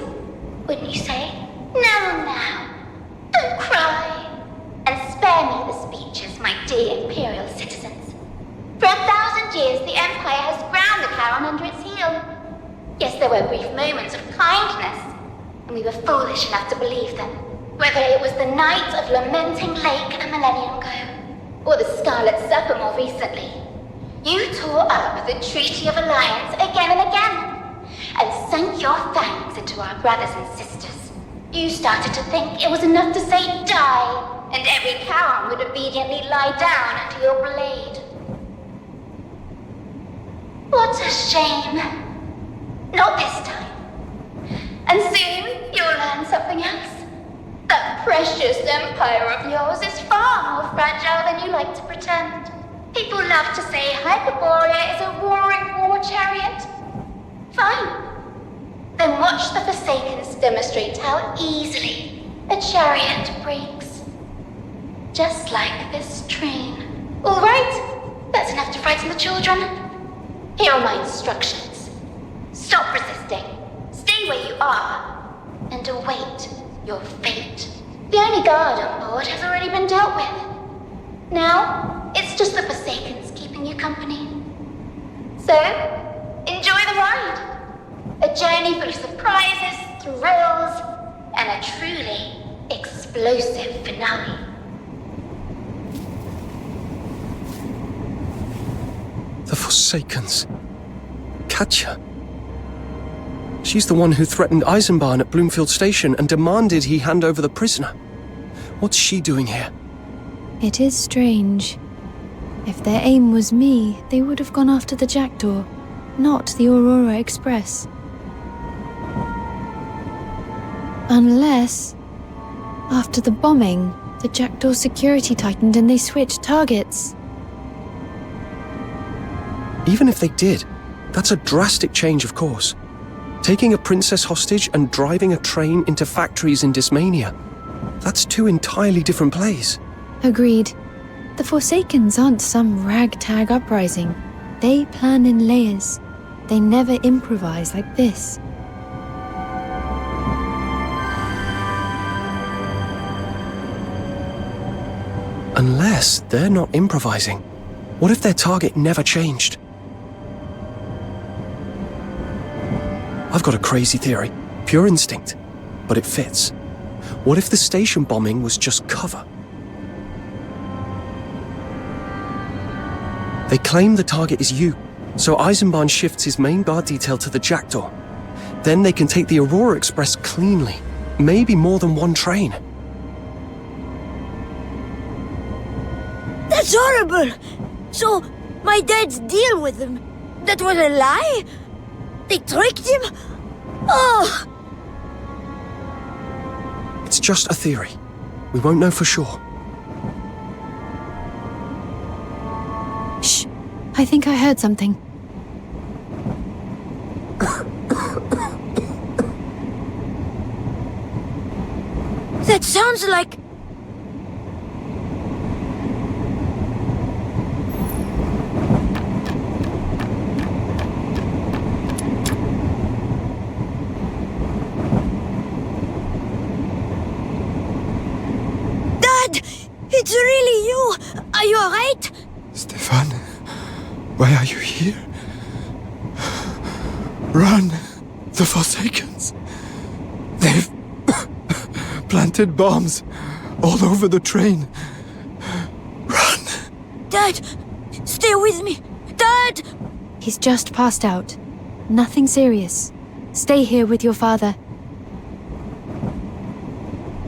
wouldn't you say? Now, don't cry. And spare me the speeches, my dear Imperial citizens. For 1,000 years, the Empire has ground the Charon under its heel. Yes, there were brief moments of kindness, and we were foolish enough to believe them. Whether it was the night of Lamenting Lake a millennium ago, or the Scarlet Supper more recently, you tore up the Treaty of Alliance again and again, and sunk your fangs into our brothers and sisters. You started to think it was enough to say die, and every Charon would obediently lie down under your blade. What a shame. Not this time. And soon you'll learn something else. That precious empire of yours is far more fragile than you like to pretend. People love to say Hyperborea is a roaring war chariot. Fine. Then watch the Forsakens demonstrate how easily a chariot breaks. Just like this train. All right, that's enough to frighten the children. Here are my instructions. Stop resisting. Stay where you are. And await your fate. The only guard on board has already been dealt with. Now, it's just the Forsakens keeping you company. So, enjoy the ride. A journey full of surprises, thrills, and a truly explosive finale. The Forsakens. Katya. She's the one who threatened Eisenbahn at Bloomfield Station and demanded he hand over the prisoner. What's she doing here? It is strange. If their aim was me, they would have gone after the Jackdaw, not the Aurora Express. Unless, after the bombing, the Jackdaw security tightened and they switched targets. Even if they did, that's a drastic change, of course. Taking a princess hostage and driving a train into factories in Dysmania. That's two entirely different plays. Agreed. The Forsakens aren't some ragtag uprising. They plan in layers. They never improvise like this. Unless they're not improvising. What if their target never changed? I've got a crazy theory. Pure instinct. But it fits. What if the station bombing was just cover? They claim the target is you, so Eisenbahn shifts his main guard detail to the Jackdaw. Then they can take the Aurora Express cleanly. Maybe more than one train. That's horrible! So, my dad's deal with them, that was a lie? They tricked him? Oh! It's just a theory. We won't know for sure. Shh. I think I heard something. That sounds like... Dad! It's really you! Are you alright? Stefan, why are you here? Run! The Forsakens! They've planted bombs all over the train. Run! Dad! Stay with me! Dad! He's just passed out. Nothing serious. Stay here with your father.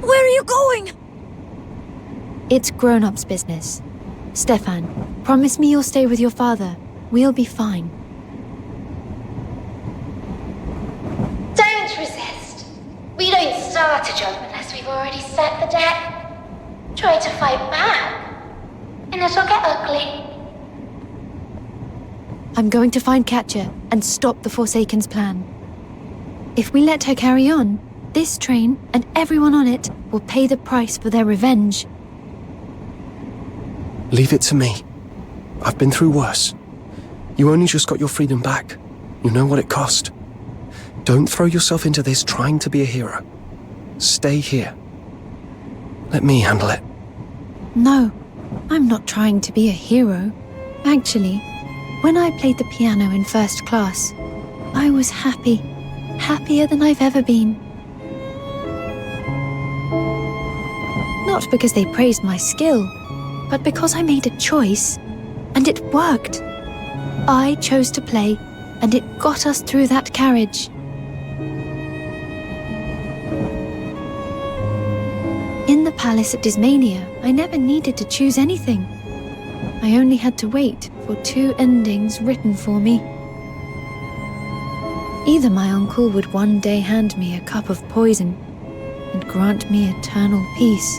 Where are you going? It's grown-ups' business. Stefan, promise me you'll stay with your father. We'll be fine. Don't resist. We don't start a job unless we've already set the debt. Try to fight back, and it'll get ugly. I'm going to find Katja and stop the Forsaken's plan. If we let her carry on, this train and everyone on it will pay the price for their revenge. Leave it to me. I've been through worse. You only just got your freedom back. You know what it cost. Don't throw yourself into this trying to be a hero. Stay here. Let me handle it. No, I'm not trying to be a hero. Actually, when I played the piano in first class, I was happy. Happier than I've ever been. Not because they praised my skill, but because I made a choice, and it worked. I chose to play, and it got us through that carriage. In the palace at Dismania, I never needed to choose anything. I only had to wait for 2 endings written for me. Either my uncle would one day hand me a cup of poison and grant me eternal peace,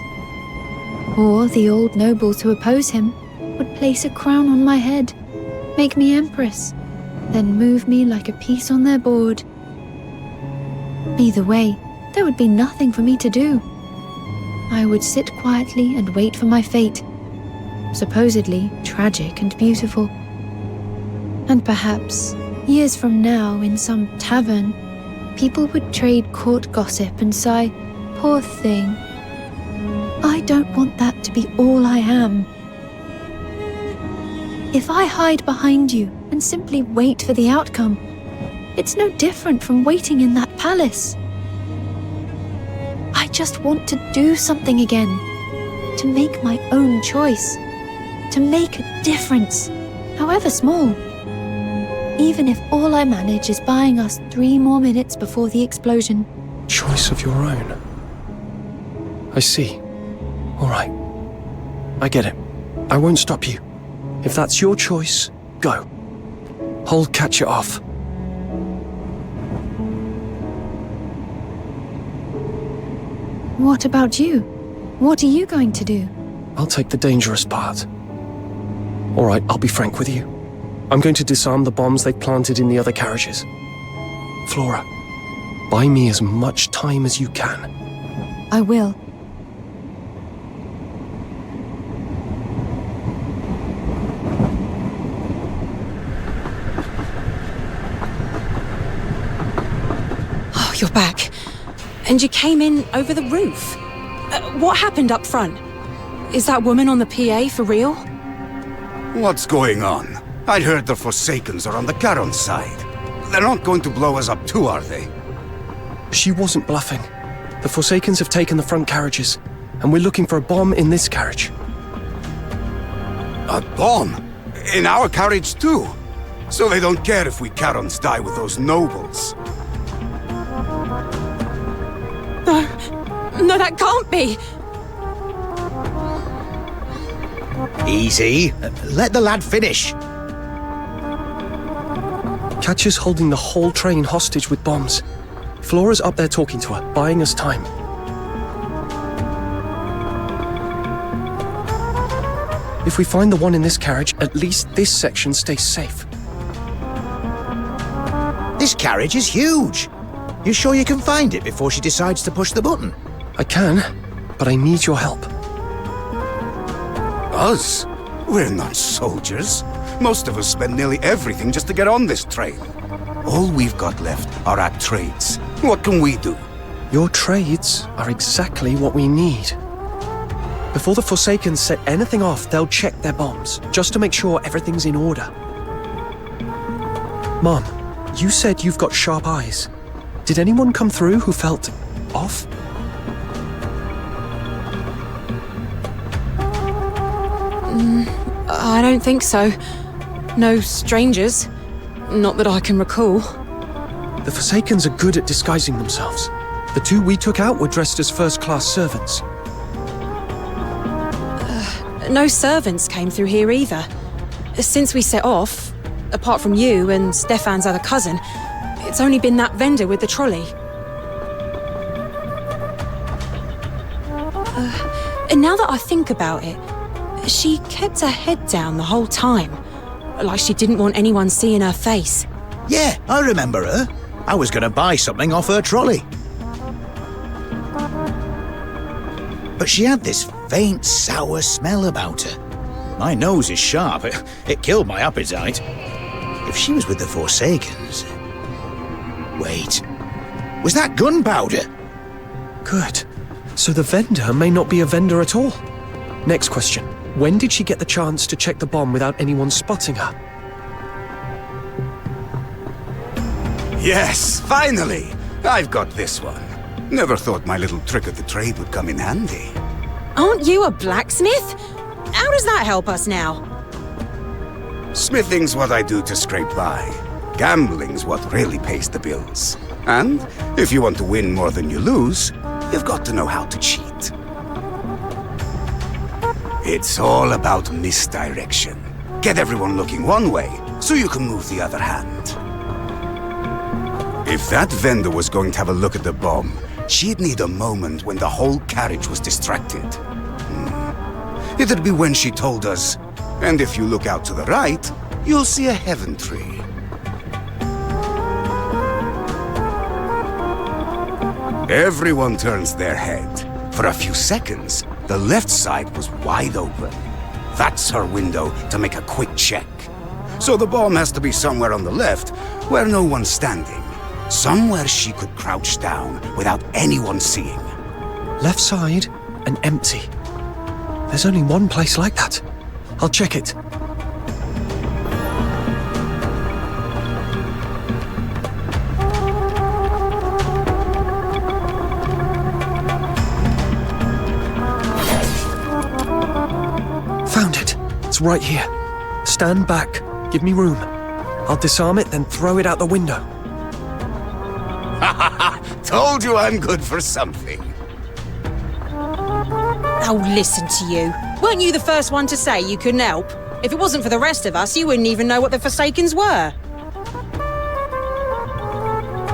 or the old nobles who oppose him would place a crown on my head, make me empress, then move me like a piece on their board. Either way, there would be nothing for me to do. I would sit quietly and wait for my fate, supposedly tragic and beautiful. And perhaps, years from now, in some tavern, people would trade court gossip and sigh, "Poor thing." I don't want that to be all I am. If I hide behind you and simply wait for the outcome, it's no different from waiting in that palace. I just want to do something again, to make my own choice, to make a difference, however small. Even if all I manage is buying us 3 more minutes before the explosion. Choice of your own. I see. All right. I get it. I won't stop you. If that's your choice, go. Hold Katja off. What about you? What are you going to do? I'll take the dangerous part. All right, I'll be frank with you. I'm going to disarm the bombs they've planted in the other carriages. Flora, buy me as much time as you can. I will. Oh, you're back. And you came in over the roof. What happened up front? Is that woman on the PA for real? What's going on? I'd heard the Forsakens are on the Charon side. They're not going to blow us up too, are they? She wasn't bluffing. The Forsakens have taken the front carriages, and we're looking for a bomb in this carriage. A bomb? In our carriage too? So they don't care if we Charons die with those nobles? No, that can't be! Easy. Let the lad finish. Katya's holding the whole train hostage with bombs. Flora's up there talking to her, buying us time. If we find the one in this carriage, at least this section stays safe. This carriage is huge. You sure you can find it before she decides to push the button? I can, but I need your help. Us? We're not soldiers. Most of us spend nearly everything just to get on this train. All we've got left are our trades. What can we do? Your trades are exactly what we need. Before the Forsakens set anything off, they'll check their bombs, just to make sure everything's in order. Mom, you said you've got sharp eyes. Did anyone come through who felt off? I don't think so. No strangers. Not that I can recall. The Forsakens are good at disguising themselves. The two we took out were dressed as first-class servants. No servants came through here either. Since we set off, apart from you and Stefan's other cousin, it's only been that vendor with the trolley. And now that I think about it, she kept her head down the whole time. Like she didn't want anyone seeing her face. Yeah, I remember her. I was going to buy something off her trolley. But she had this faint, sour smell about her. My nose is sharp. It killed my appetite. If she was with the Forsakens... Wait. Was that gunpowder? Good. So the vendor may not be a vendor at all. Next question. When did she get the chance to check the bomb without anyone spotting her? Yes, finally! I've got this one. Never thought my little trick of the trade would come in handy. Aren't you a blacksmith? How does that help us now? Smithing's what I do to scrape by. Gambling's what really pays the bills. And if you want to win more than you lose, you've got to know how to cheat. It's all about misdirection. Get everyone looking one way, so you can move the other hand. If that vendor was going to have a look at the bomb, she'd need a moment when the whole carriage was distracted. It'd be when she told us, and if you look out to the right, you'll see a heaven tree. Everyone turns their head. For a few seconds, the left side was wide open. That's her window to make a quick check. So the bomb has to be somewhere on the left, where no one's standing. Somewhere she could crouch down without anyone seeing. Left side and empty. There's only one place like that. I'll check it. Found it. It's right here. Stand back. Give me room. I'll disarm it, then throw it out the window. Ha ha ha! Told you I'm good for something. Oh, listen to you. Weren't you the first one to say you couldn't help? If it wasn't for the rest of us, you wouldn't even know what the Forsakens were.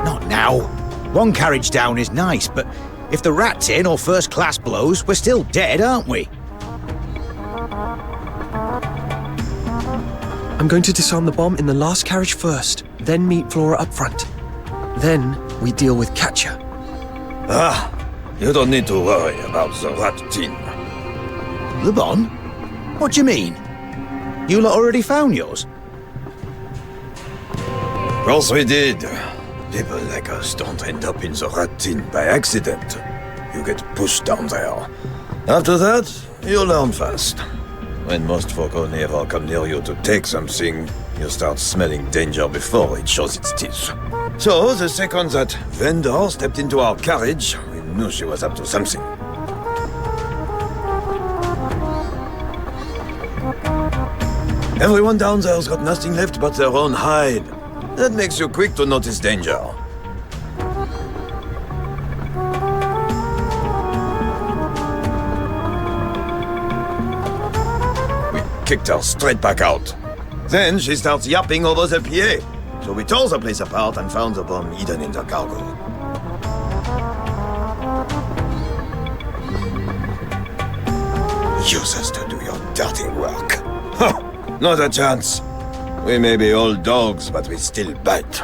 Not now. One carriage down is nice, but if the rat's in or first class blows, we're still dead, aren't we? I'm going to disarm the bomb in the last carriage first, then meet Flora up front. Then we deal with Katya. Ah, you don't need to worry about the rat tin. The bomb? What do you mean? You lot already found yours? Of course we did. People like us don't end up in the rat tin by accident. You get pushed down there. After that, you learn fast. When most folk only ever come near you to take something, you start smelling danger before it shows its teeth. So, the second that vendor stepped into our carriage, we knew she was up to something. Everyone down there's got nothing left but their own hide. That makes you quick to notice danger. kicked her straight back out. Then she starts yapping over the PA. So we tore the place apart and found the bomb hidden in the cargo. Use us to do your dirty work. Huh, not a chance. We may be old dogs, but we still bite.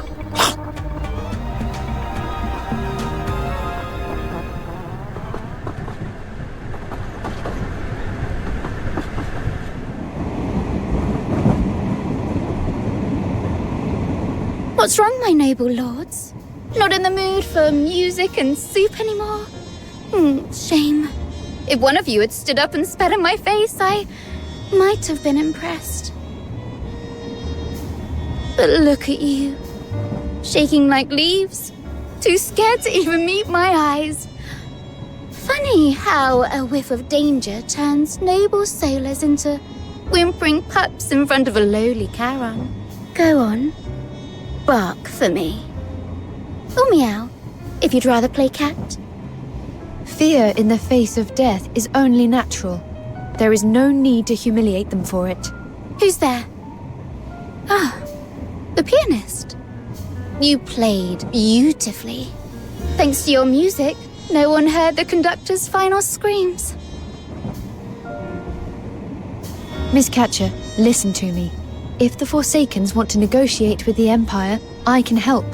What's wrong, my noble lords? Not in the mood for music and soup anymore? Shame. If one of you had stood up and spat in my face, I might have been impressed. But look at you. Shaking like leaves. Too scared to even meet my eyes. Funny how a whiff of danger turns noble sailors into whimpering pups in front of a lowly Charon. Go on. Bark for me. Or meow, if you'd rather play cat. Fear in the face of death is only natural. There is no need to humiliate them for it. Who's there? Ah, the pianist. You played beautifully. Thanks to your music, no one heard the conductor's final screams. Miss Catcher, listen to me. If the Forsakens want to negotiate with the Empire, I can help.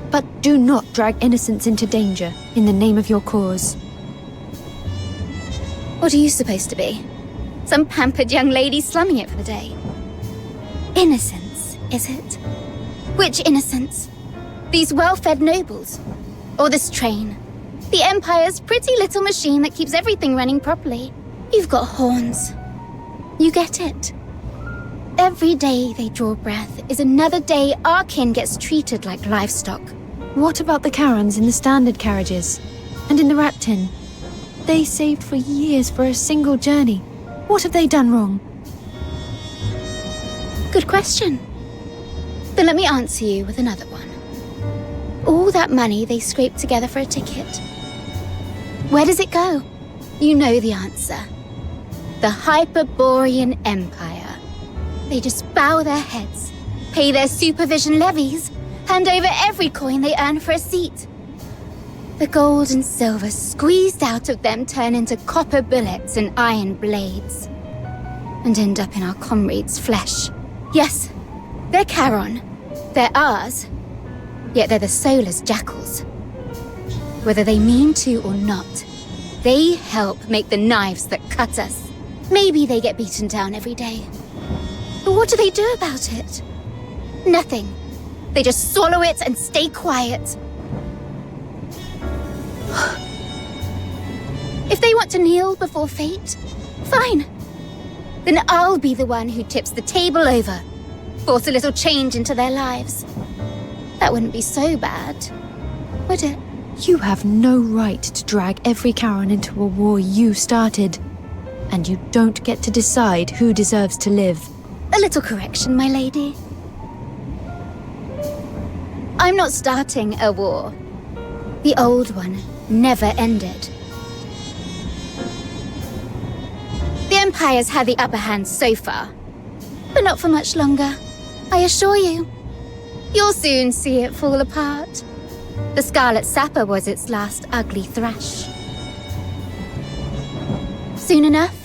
But do not drag innocents into danger in the name of your cause. What are you supposed to be? Some pampered young lady slumming it for the day? Innocence, is it? Which innocence? These well-fed nobles? Or this train? The Empire's pretty little machine that keeps everything running properly. You've got horns. You get it. Every day they draw breath is another day our kin gets treated like livestock. What about the Charons in the standard carriages? And in the rat tin? They saved for years for a single journey. What have they done wrong? Good question. Then let me answer you with another one. All that money they scraped together for a ticket. Where does it go? You know the answer. The Hyperborean Empire. They just bow their heads, pay their supervision levies, hand over every coin they earn for a seat. The gold and silver squeezed out of them turn into copper bullets and iron blades, and end up in our comrades' flesh. Yes, they're Charon. They're ours. Yet they're the Solar's jackals. Whether they mean to or not, they help make the knives that cut us. Maybe they get beaten down every day. But what do they do about it? Nothing. They just swallow it and stay quiet. If they want to kneel before fate, fine. Then I'll be the one who tips the table over, force a little change into their lives. That wouldn't be so bad, would it? You have no right to drag every Charon into a war you started. And you don't get to decide who deserves to live. A little correction, my lady. I'm not starting a war. The old one never ended. The Empire's had the upper hand so far, but not for much longer, I assure you. You'll soon see it fall apart. The Scarlet Sapper was its last ugly thrash. Soon enough,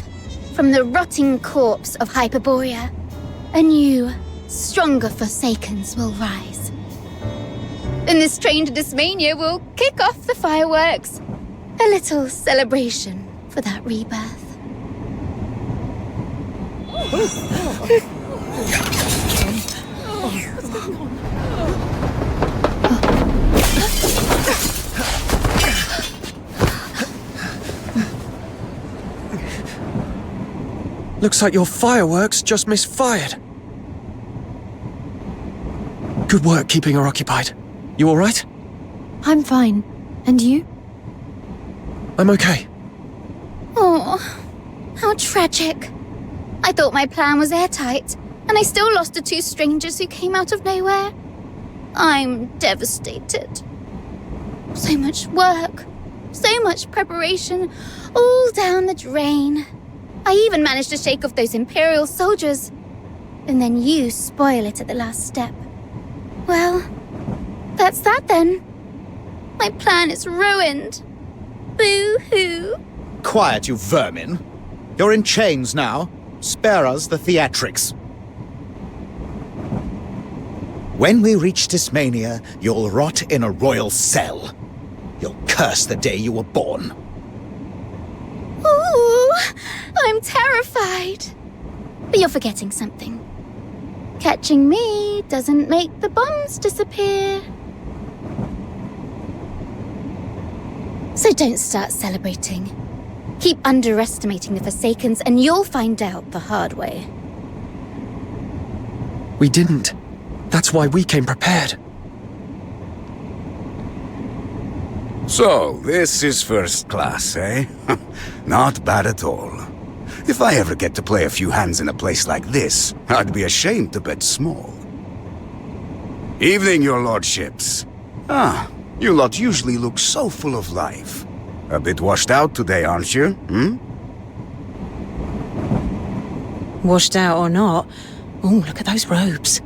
from the rotting corpse of Hyperborea, a new, stronger Forsakens will rise. And this train to Dysmania will kick off the fireworks. A little celebration for that rebirth. Looks like your fireworks just misfired. Good work keeping her occupied. You all right? I'm fine. And you? I'm okay. Oh, how tragic. I thought my plan was airtight, and I still lost the two strangers who came out of nowhere. I'm devastated. So much work, so much preparation, all down the drain. I even managed to shake off those Imperial soldiers. And then you spoil it at the last step. Well, that's that then. My plan is ruined. Boo-hoo. Quiet, you vermin. You're in chains now. Spare us the theatrics. When we reach Tismania, you'll rot in a royal cell. You'll curse the day you were born. Ooh, I'm terrified. But you're forgetting something. Catching me doesn't make the bombs disappear. So don't start celebrating. Keep underestimating the Forsakens and you'll find out the hard way. We didn't. That's why we came prepared. So, this is first class, eh? Not bad at all. If I ever get to play a few hands in a place like this, I'd be ashamed to bet small. Evening, your lordships. You lot usually look so full of life. A bit washed out today, aren't you, Washed out or not, oh, look at those robes.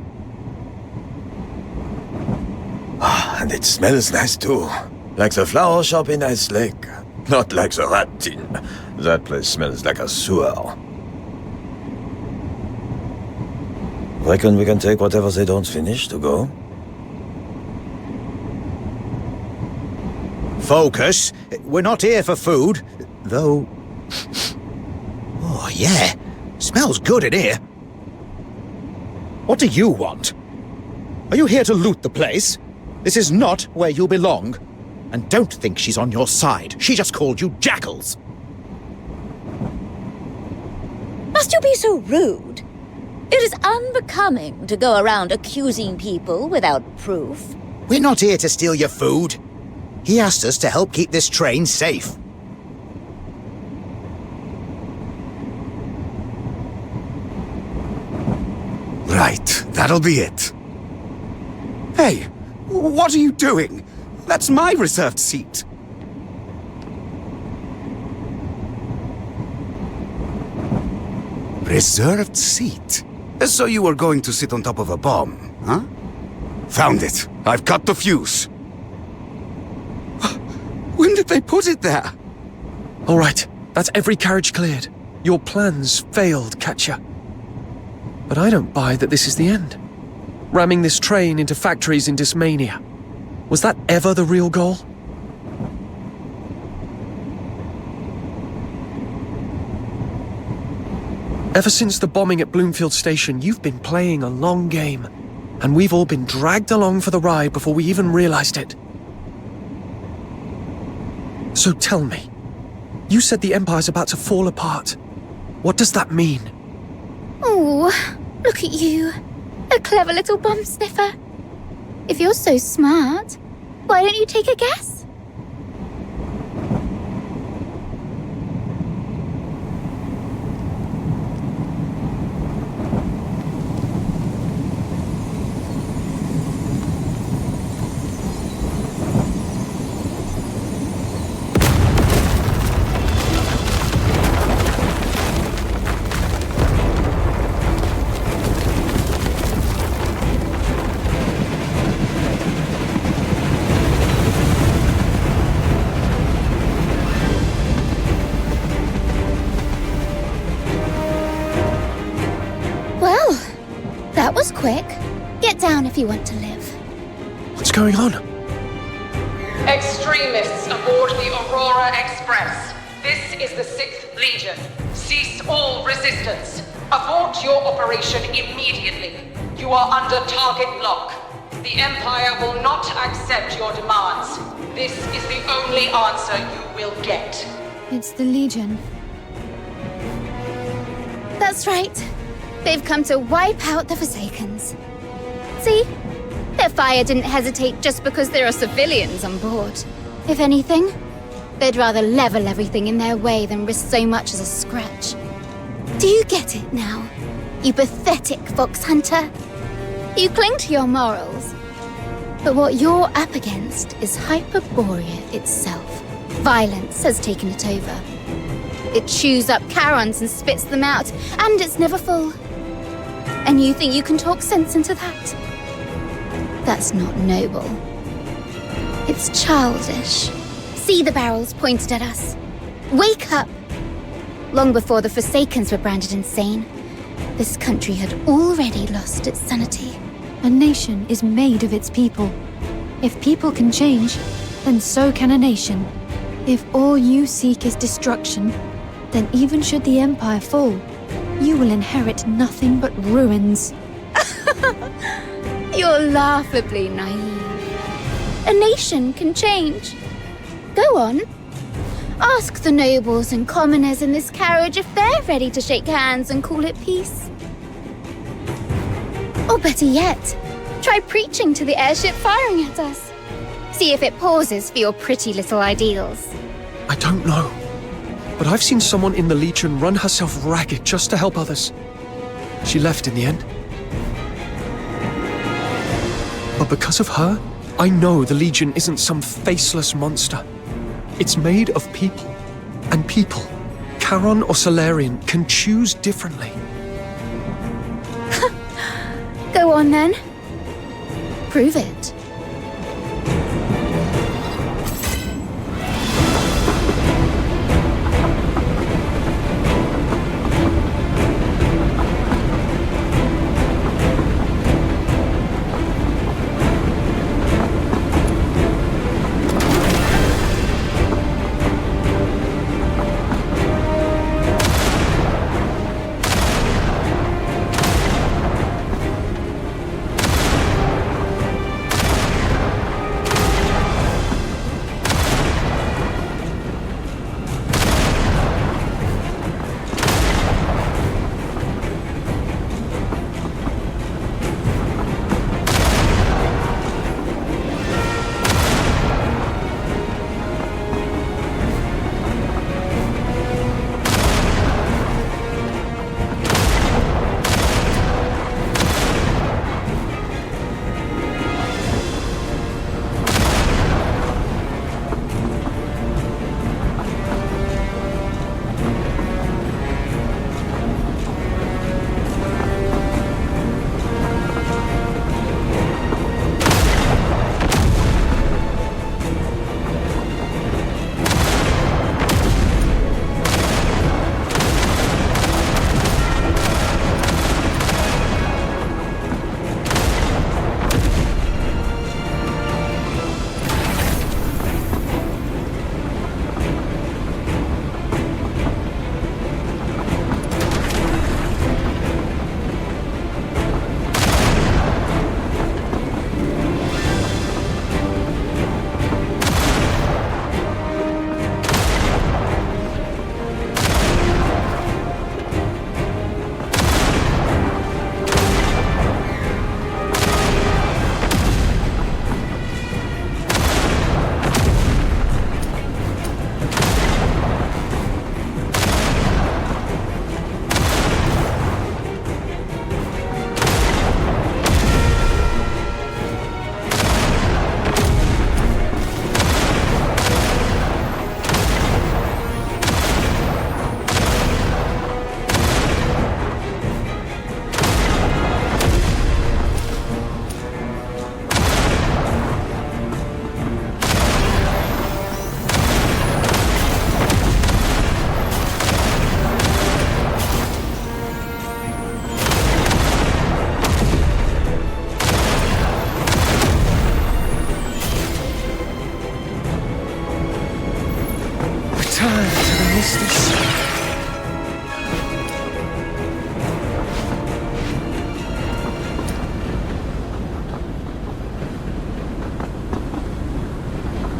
And it smells nice too. Like the flower shop in Ice Lake. Not like the rat tin. That place smells like a sewer. Reckon we can take whatever they don't finish to go? Focus. We're not here for food. Though... Oh, yeah. Smells good in here. What do you want? Are you here to loot the place? This is not where you belong. And don't think she's on your side. She just called you jackals. Must you be so rude? It is unbecoming to go around accusing people without proof. We're not here to steal your food. He asked us to help keep this train safe. Right, that'll be it. Hey, what are you doing? That's my reserved seat. Reserved seat? So you were going to sit on top of a bomb, huh? Found it. I've cut the fuse. When did they put it there? All right, that's every carriage cleared. Your plans failed, Katya. But I don't buy that this is the end. Ramming this train into factories in Tismania. Was that ever the real goal? Ever since the bombing at Bloomfield Station, you've been playing a long game. And we've all been dragged along for the ride before we even realized it. So tell me, you said the Empire's about to fall apart. What does that mean? Oh, look at you. A clever little bomb sniffer. If you're so smart, why don't you take a guess? That was quick. Get down if you want to live. What's going on? Extremists aboard the Aurora Express. This is the 6th Legion. Cease all resistance. Abort your operation immediately. You are under target lock. The Empire will not accept your demands. This is the only answer you will get. It's the Legion. That's right. They've come to wipe out the Forsakens. See? Their fire didn't hesitate just because there are civilians on board. If anything, they'd rather level everything in their way than risk so much as a scratch. Do you get it now? You pathetic Phoxhunter? You cling to your morals. But what you're up against is Hyperborea itself. Violence has taken it over. It chews up Charons and spits them out, and it's never full. And you think you can talk sense into that? That's not noble. It's childish. See the barrels pointed at us. Wake up! Long before the Forsakens were branded insane, this country had already lost its sanity. A nation is made of its people. If people can change, then so can a nation. If all you seek is destruction, then even should the Empire fall, you will inherit nothing but ruins. You're laughably naive. A nation can change. Go on. Ask the nobles and commoners in this carriage if they're ready to shake hands and call it peace. Or better yet, try preaching to the airship firing at us. See if it pauses for your pretty little ideals. I don't know. But I've seen someone in the Legion run herself ragged just to help others. She left in the end. But because of her, I know the Legion isn't some faceless monster. It's made of people. And people, Charon or Solarian, can choose differently. Go on then. Prove it.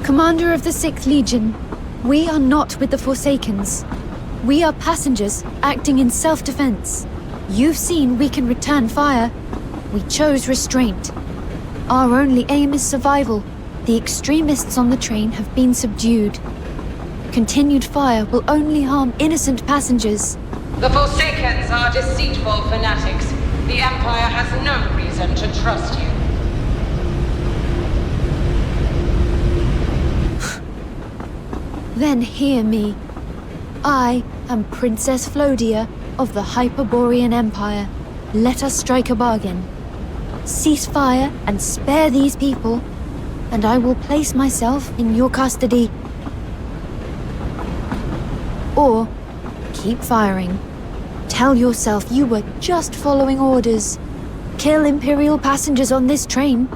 Commander of the 6th Legion, we are not with the Forsakens. We are passengers acting in self-defense. You've seen we can return fire. We chose restraint. Our only aim is survival. The extremists on the train have been subdued. Continued fire will only harm innocent passengers. The Forsakens are deceitful fanatics. The Empire has no reason to trust you. Then hear me. I am Princess Flodia of the Hyperborean Empire. Let us strike a bargain. Cease fire and spare these people, and I will place myself in your custody. Or keep firing. Tell yourself you were just following orders. Kill Imperial passengers on this train,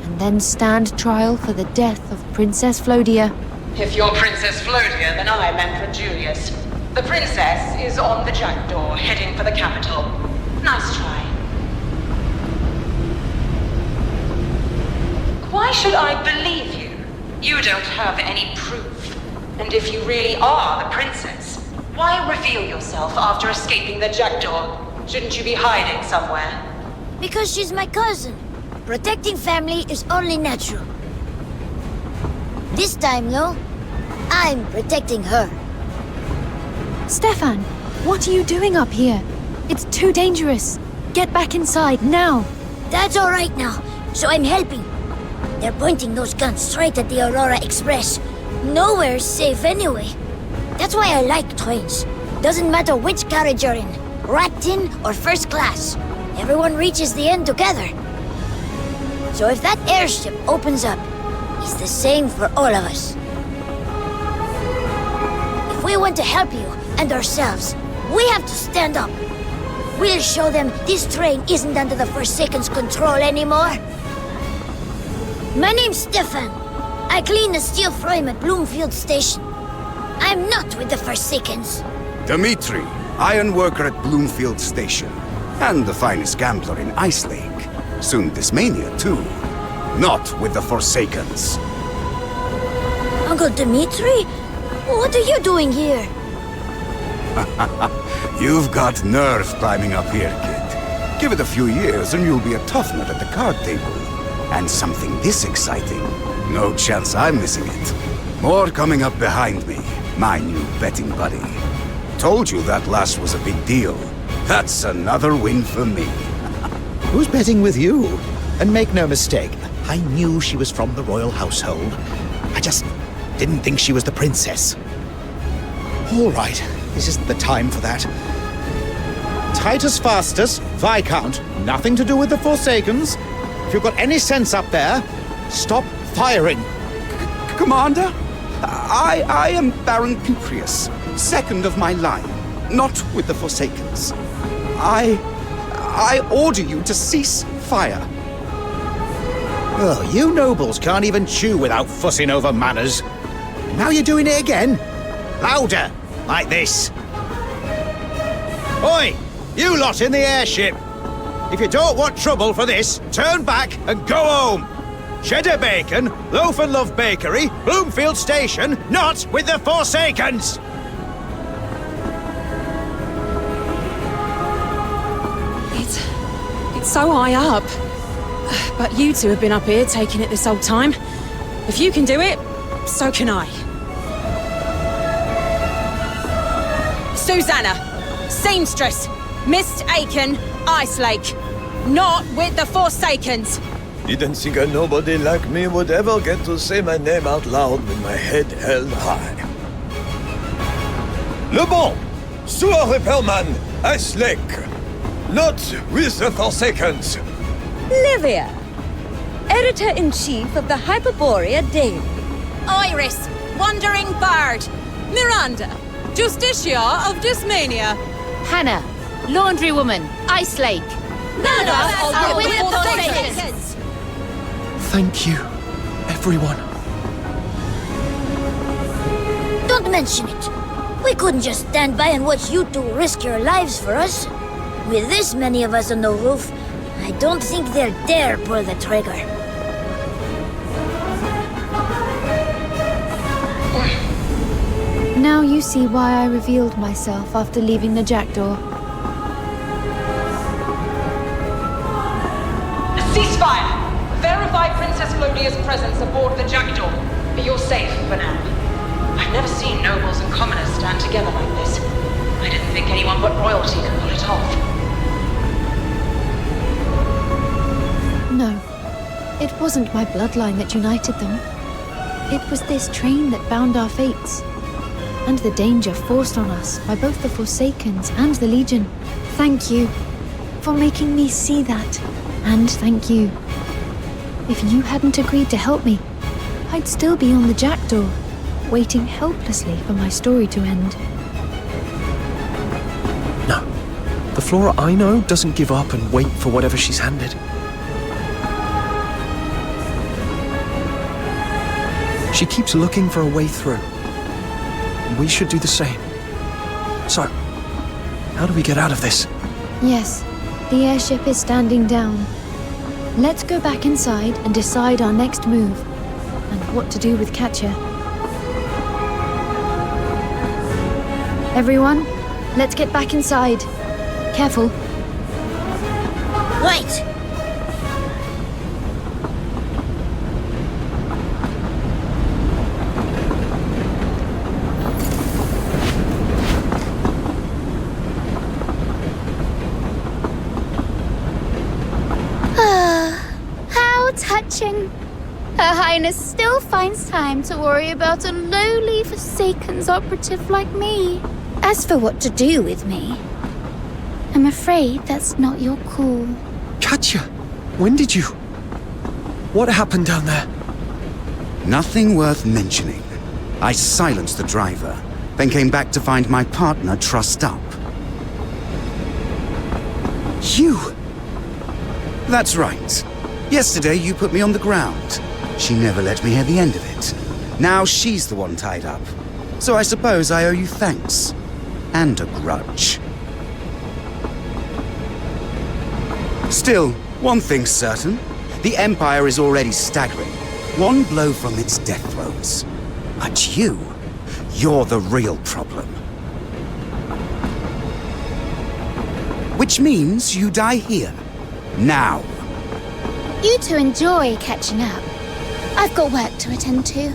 and then stand trial for the death of Princess Flodia. If you're Princess Flodia, then I'm Emperor Julius. The princess is on the jackdaw, heading for the capital. Nice try. Why should I believe you? You don't have any proof. And if you really are the princess, why reveal yourself after escaping the jackdaw? Shouldn't you be hiding somewhere? Because she's my cousin. Protecting family is only natural. This time, though, I'm protecting her. Stefan, what are you doing up here? It's too dangerous. Get back inside, now. That's all right now, so I'm helping. They're pointing those guns straight at the Aurora Express. Nowhere's safe anyway. That's why I like trains. Doesn't matter which carriage you're in, rat tin or first class. Everyone reaches the end together. So if that airship opens up, it's the same for all of us. If we want to help you and ourselves, we have to stand up. We'll show them this train isn't under the Forsaken's control anymore. My name's Stefan. I clean the steel frame at Bloomfield Station. I'm not with the Forsakens. Dmitri, iron worker at Bloomfield Station. And the finest gambler in Ice Lake. Soon Dismania, too. Not with the Forsakens. Uncle Dmitri? What are you doing here? You've got nerve climbing up here, kid. Give it a few years and you'll be a tough nut at the card table. And something this exciting, no chance I'm missing it. More coming up behind me, my new betting buddy. Told you that last was a big deal. That's another win for me. Who's betting with you? And make no mistake, I knew she was from the royal household. I just didn't think she was the princess. All right, this isn't the time for that. Titus Fastus, Viscount, nothing to do with the Forsakens. If you've got any sense up there, stop firing. Commander, I am Baron Puprius, second of my line, not with the Forsakens. I order you to cease fire. Oh, you nobles can't even chew without fussing over manners. Now you're doing it again? Louder, like this. Oi, you lot in the airship. If you don't want trouble for this, turn back and go home. Cheddar Bacon, Loaf and Love Bakery, Bloomfield Station, not with the Forsakens! It's so high up. But you two have been up here taking it this whole time. If you can do it, so can I. Susanna, seamstress, Mist Aiken, Ice Lake. Not with the Forsakens. Didn't think a nobody like me would ever get to say my name out loud with my head held high. Le Bon, Sewer Repairman, Ice Lake. Not with the Forsakens. Livia, Editor-in-Chief of the Hyperborea Daily. Iris, Wandering Bard. Miranda, Justicia of Dismania. Hannah, Laundry Woman, Ice Lake. None of us are with the Forsakens. Thank you, everyone. Don't mention it. We couldn't just stand by and watch you two risk your lives for us. With this many of us on the roof, I don't think they'll dare pull the trigger. Now you see why I revealed myself after leaving the jackdaw. Ceasefire! Verify Princess Flodia's presence aboard the jackdaw. But you're safe for now. I've never seen nobles and commoners stand together like this. I didn't think anyone but royalty could pull it off. No, it wasn't my bloodline that united them. It was this train that bound our fates. and the danger forced on us by both the Forsakens and the Legion. Thank you for making me see that. And thank you. If you hadn't agreed to help me, I'd still be on the Jackdaw, waiting helplessly for my story to end. No. The Flora I know doesn't give up and wait for whatever she's handed. She keeps looking for a way through. We should do the same. So, how do we get out of this? Yes, the airship is standing down. Let's go back inside and decide our next move, and what to do with Katya. Everyone, let's get back inside. Careful. Wait! How touching. Her Highness still finds time to worry about a lowly Forsaken's operative like me. As for what to do with me, I'm afraid that's not your call. Katya, when did you... What happened down there? Nothing worth mentioning. I silenced the driver, then came back to find my partner trussed up. You! That's right. Yesterday you put me on the ground. She never let me hear the end of it. Now she's the one tied up. So I suppose I owe you thanks. And a grudge. Still, one thing's certain. The Empire is already staggering. One blow from its death throes. But you're the real problem. Which means you die here. Now. You two enjoy catching up. I've got work to attend to.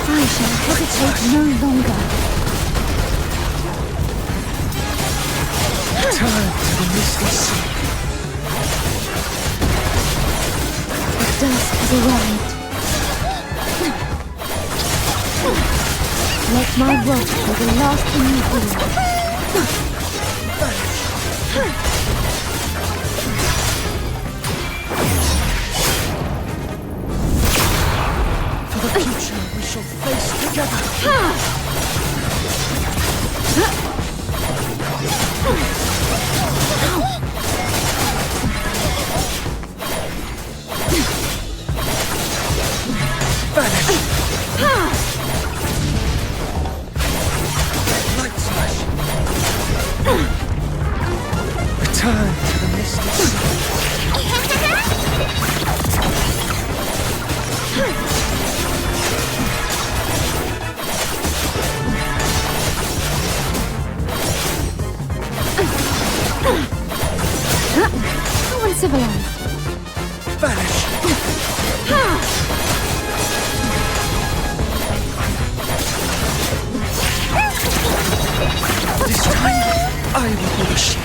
I shall hesitate no longer. Turn to the misty sea. The dusk has arrived. Let my wrath be the last thing you For the future we shall face together. Vanish! Light slash! Return to the misty sea. How uncivilized. Vanish! This time, I will be the shield.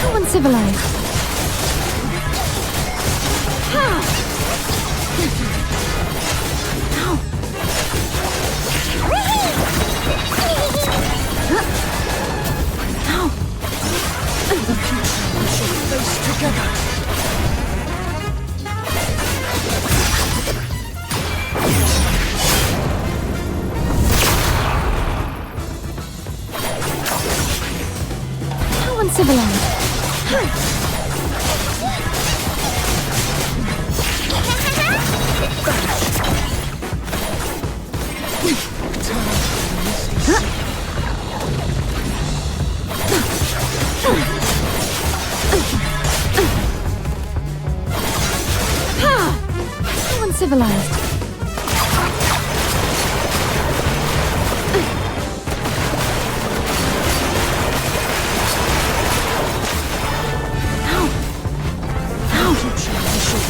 How uncivilized. The future we shall face together. How uncivilized. civilized.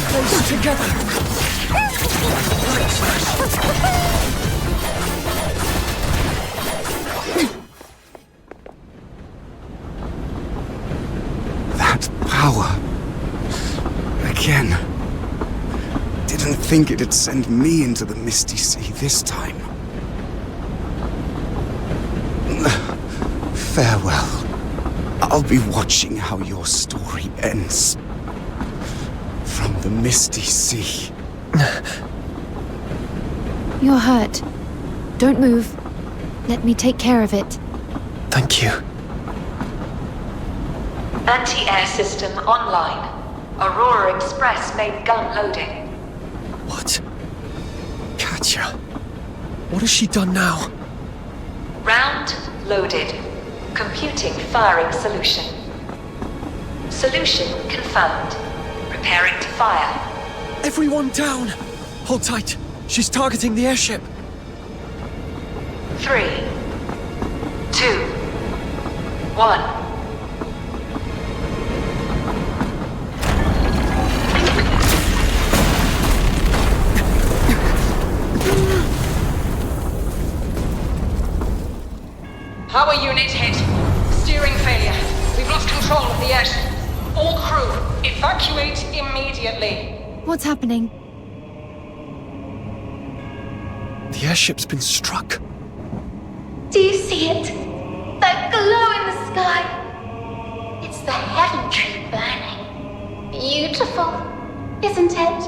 Close together. That power. Again. Didn't think it'd send me into the Misty Sea this time. Farewell. I'll be watching how your story ends. From the Misty Sea. You're hurt. Don't move. Let me take care of it. Thank you. Anti-air system online. Aurora Express main gun loading. What? Katya? What has she done now? Round loaded. Computing firing solution. Solution confirmed. Preparing to fire. Everyone down! Hold tight. She's targeting the airship. 3, 2, 1. Power unit hit. Steering failure. We've lost control of the airship. All crew, evacuate immediately. What's happening? The airship's been struck. Do you see it? That glow in the sky? It's the heaven tree burning. Beautiful, isn't it?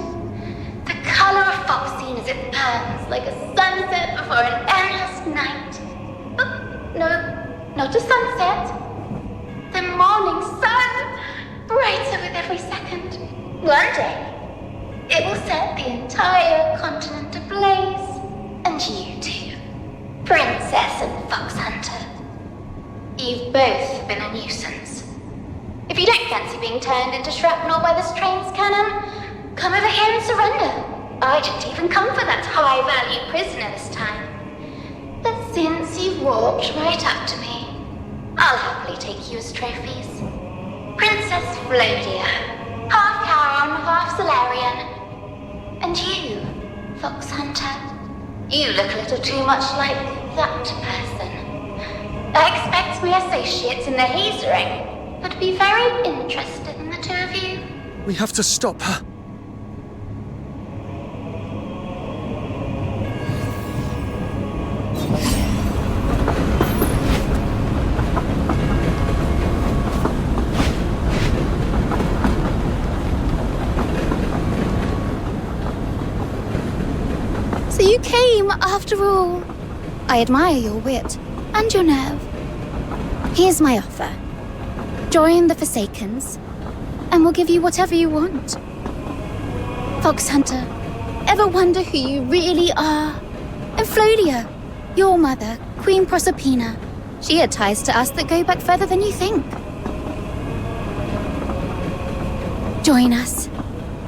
The color of Phoxhunter as it burns like a sunset before an endless night. No, not a sunset. The morning sun, brighter with every second. One day, it will set the entire continent ablaze. And you too, Princess and Phoxhunter. You've both been a nuisance. If you don't fancy being turned into shrapnel by this train's cannon, come over here and surrender. I didn't even come for that high-value prisoner this time. But since you've walked right up to me, I'll happily take you as trophies. Princess Flora, half Charon, half Solarian. And you, Phoxhunter, you look a little too much like that person. I expect my associates in the hazering would be very interested in the two of you. We have to stop her. So you came, after all. I admire your wit and your nerve. Here's my offer. Join the Forsakens, and we'll give you whatever you want. Phoxhunter, ever wonder who you really are? And Flodia, your mother, Queen Proserpina, she had ties to us that go back further than you think. Join us,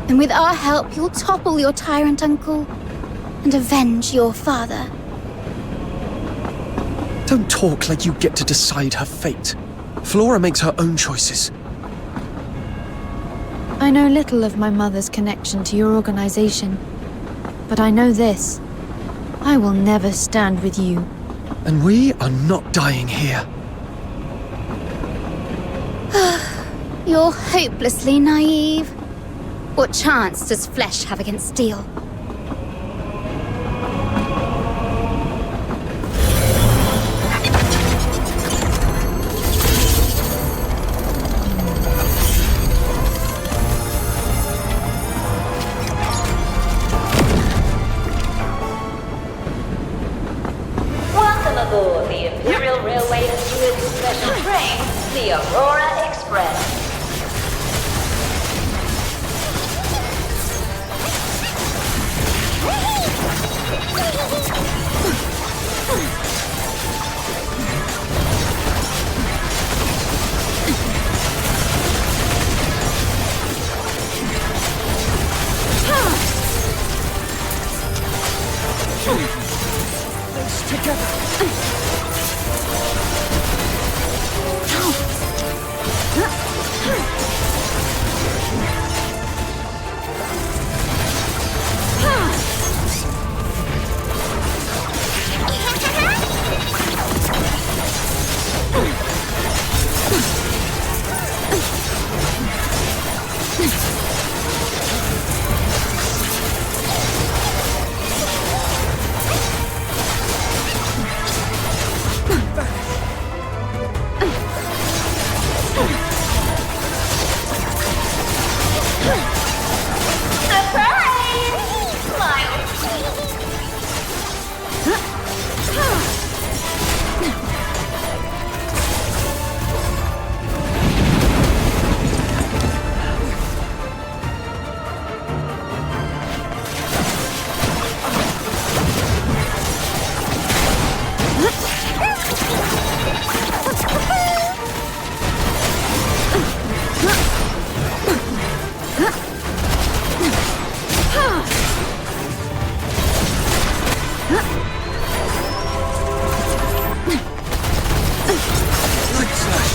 and with our help, you'll topple your tyrant uncle and avenge your father. Don't talk like you get to decide her fate. Flora makes her own choices. I know little of my mother's connection to your organization, but I know this. I will never stand with you. And we are not dying here. You're hopelessly naive. What chance does flesh have against steel? Welcome aboard the Imperial Railway and Duet special train, the Aurora Express.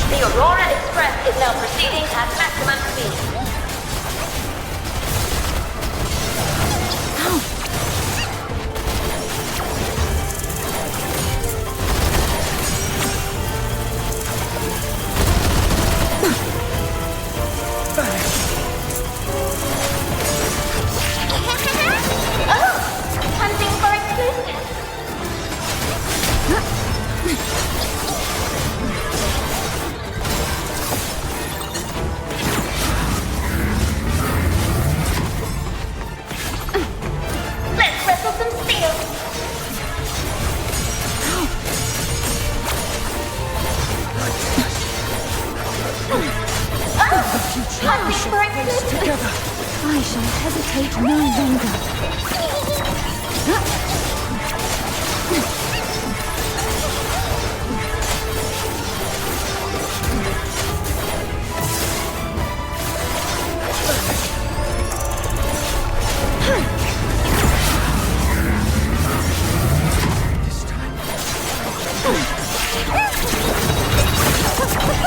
The Aurora Express is now proceeding at maximum speed. I shall hesitate no longer.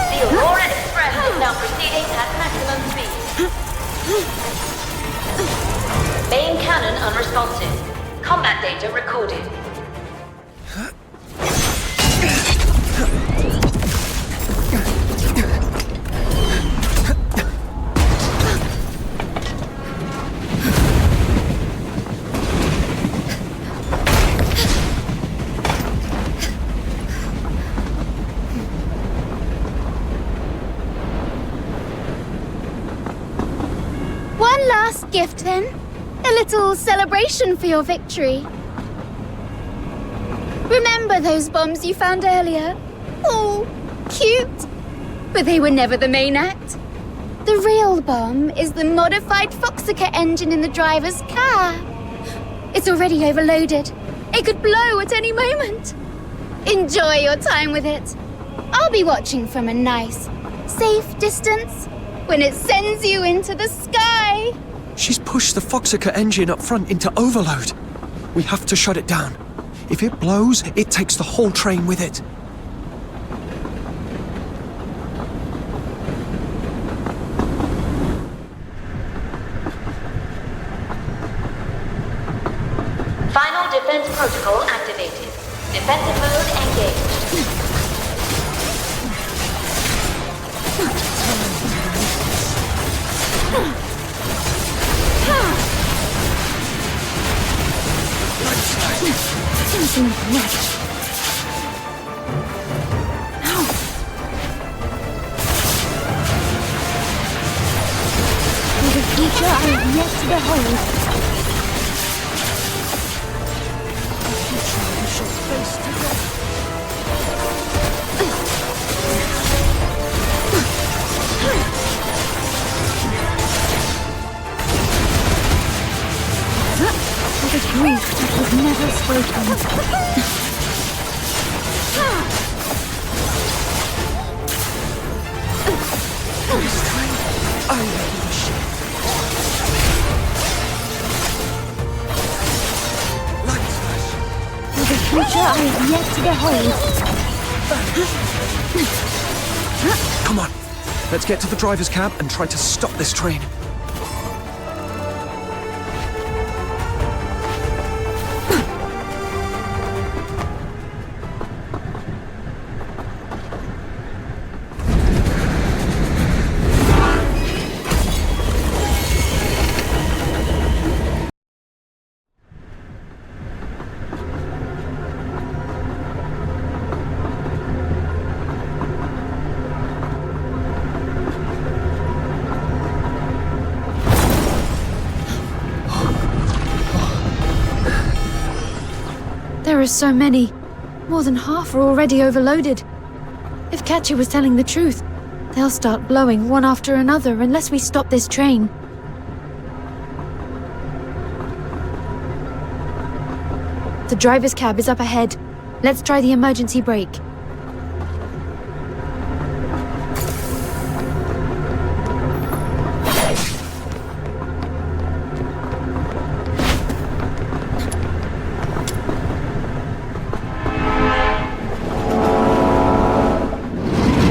The Aurora Express is now proceeding at maximum speed. Main cannon unresponsive. Combat data recorded. One last gift then. A little celebration for your victory. Remember those bombs you found earlier? Oh, cute. But they were never the main act. The real bomb is the modified Phoxhunter engine in the driver's car. It's already overloaded. It could blow at any moment. Enjoy your time with it. I'll be watching from a nice, safe distance when it sends you into the sky. She's pushed the Phoxhunter engine up front into overload. We have to shut it down. If it blows, it takes the whole train with it. Final defense protocol activated. Defensive mode engaged. Something right. For the future I have yet to behold. The future we shall face together. For the grief that was never spoken. This time, I will the ship. Light flash. For the future I have yet to behold. Come on, let's get to the driver's cab and try to stop this train. There are so many. More than half are already overloaded. If Katya was telling the truth, they'll start blowing one after another unless we stop this train. The driver's cab is up ahead. Let's try the emergency brake.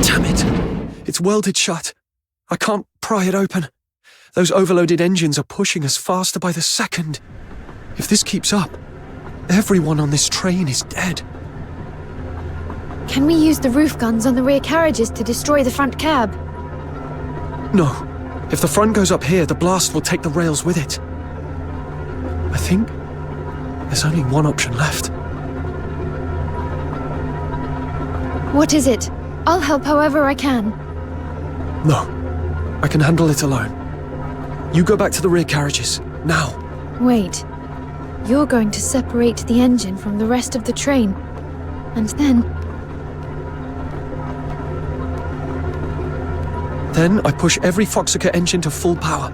Damn it! It's welded shut. I can't pry it open. Those overloaded engines are pushing us faster by the second. If this keeps up, everyone on this train is dead. Can we use the roof guns on the rear carriages to destroy the front cab? No. If the front goes up here, the blast will take the rails with it. I think there's only one option left. What is it? I'll help however I can. No. I can handle it alone. You go back to the rear carriages, now. Wait. You're going to separate the engine from the rest of the train. And then... Then I push every Phoxhunter engine to full power.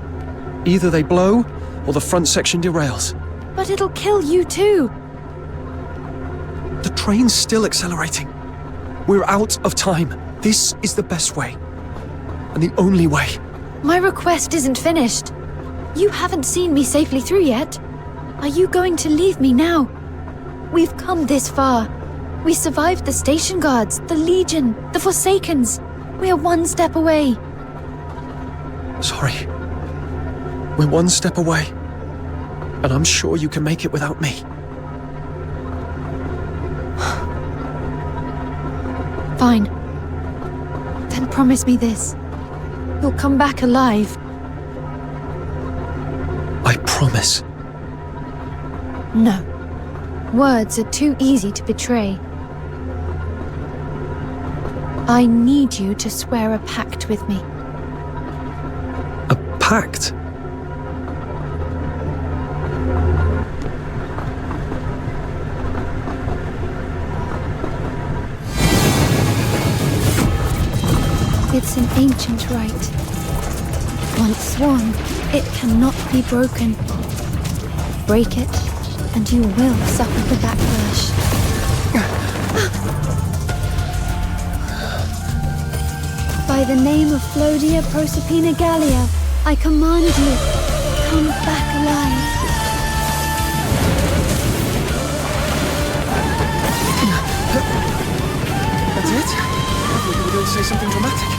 Either they blow, or the front section derails. But it'll kill you too. The train's still accelerating. We're out of time. This is the best way. And the only way. My request isn't finished. You haven't seen me safely through yet. Are you going to leave me now? We've come this far. We survived the station guards, the Legion, the Forsakens. We are one step away. Sorry. We're one step away. And I'm sure you can make it without me. Fine. Then promise me this. You'll come back alive. I promise. No. Words are too easy to betray. I need you to swear a pact with me. A pact? It's an ancient rite. Once sworn, it cannot be broken. Break it, and you will suffer the backlash. By the name of Flodia Proserpina Gallia, I command you, come back alive. That's it? I thought you were going to say something dramatic.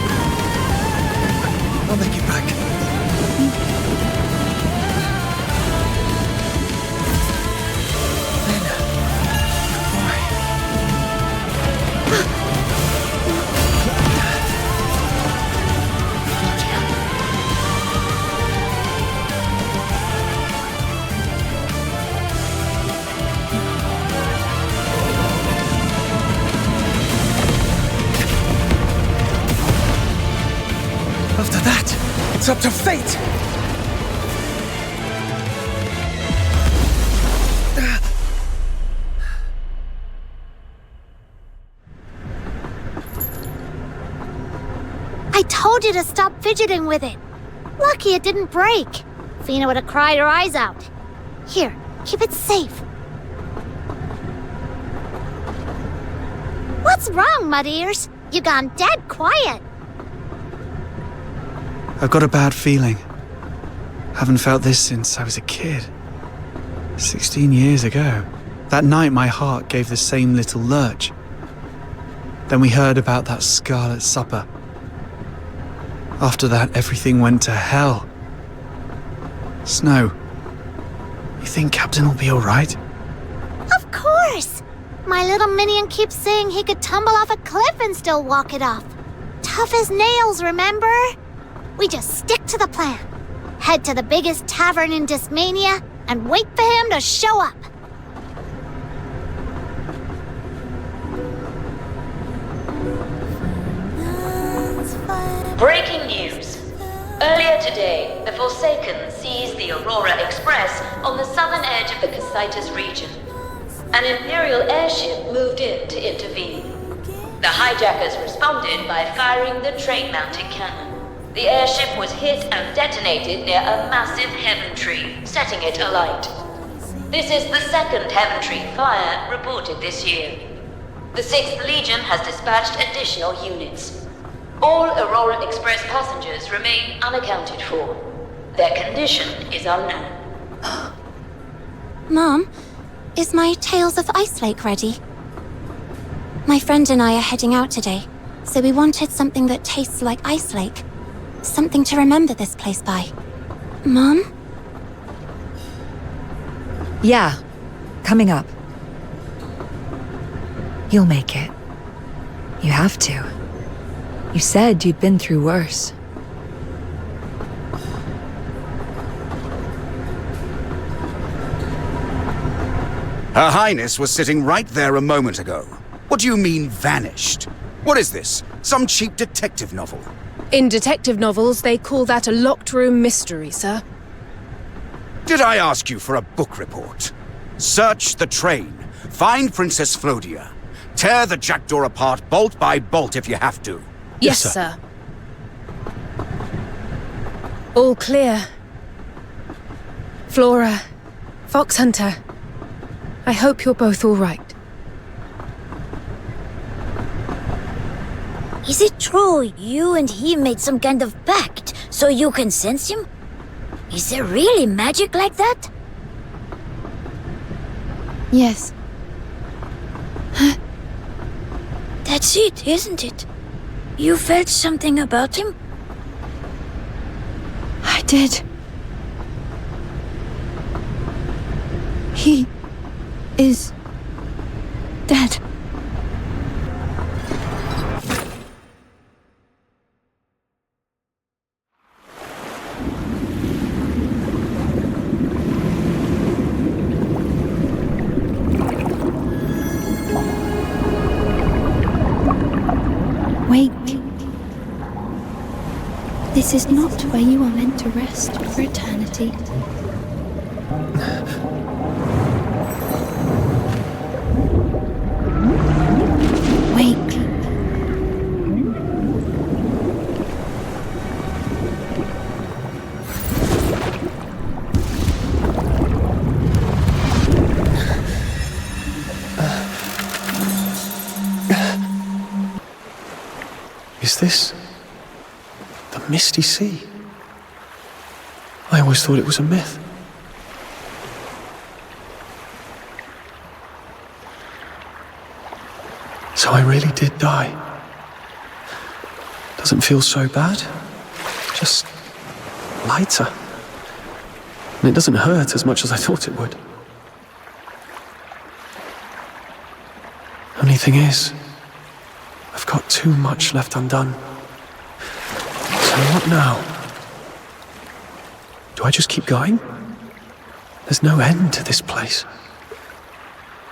I'll make it back. After that, it's up to fate! I told you to stop fidgeting with it. Lucky it didn't break. Fina would have cried her eyes out. Here, keep it safe. What's wrong, Mud Ears? You gone dead quiet. I've got a bad feeling. Haven't felt this since I was a kid. 16 years ago. That night my heart gave the same little lurch. Then we heard about that Scarlet Supper. After that, everything went to hell. Snow, you think Captain will be alright? Of course! My little minion keeps saying he could tumble off a cliff and still walk it off. Tough as nails, remember? We just stick to the plan. Head to the biggest tavern in Dismania and wait for him to show up. Breaking news. Earlier today, the Forsaken seized the Aurora Express on the southern edge of the Casitas region. An Imperial airship moved in to intervene. The hijackers responded by firing the train-mounted cannon. The airship was hit and detonated near a massive heaven tree, setting it alight. This is the second heaven tree fire reported this year. The 6th Legion has dispatched additional units. All Aurora Express passengers remain unaccounted for. Their condition is unknown. Mom, is my Tales of Ice Lake ready? My friend and I are heading out today. So we wanted something that tastes like Ice Lake. Something to remember this place by. Mom? Yeah, coming up. You'll make it. You have to. You said you'd been through worse. Her Highness was sitting right there a moment ago. What do you mean, vanished? What is this? Some cheap detective novel? In detective novels, they call that a locked room mystery, sir. Did I ask you for a book report? Search the train. Find Princess Flodia. Tear the jackdaw apart bolt by bolt if you have to. Yes, sir. All clear. Flora, Phoxhunter, I hope you're both all right. Is it true you and he made some kind of pact so you can sense him? Is there really magic like that? Yes. That's it, isn't it? You felt something about him? I did. He is dead. Wake. This is not where you are meant to rest for eternity. Wake. Is this the Misty Sea? I always thought it was a myth. So I really did die. Doesn't feel so bad. Just lighter. And it doesn't hurt as much as I thought it would. Only thing is, I've got too much left undone. So what now? Do I just keep going? There's no end to this place.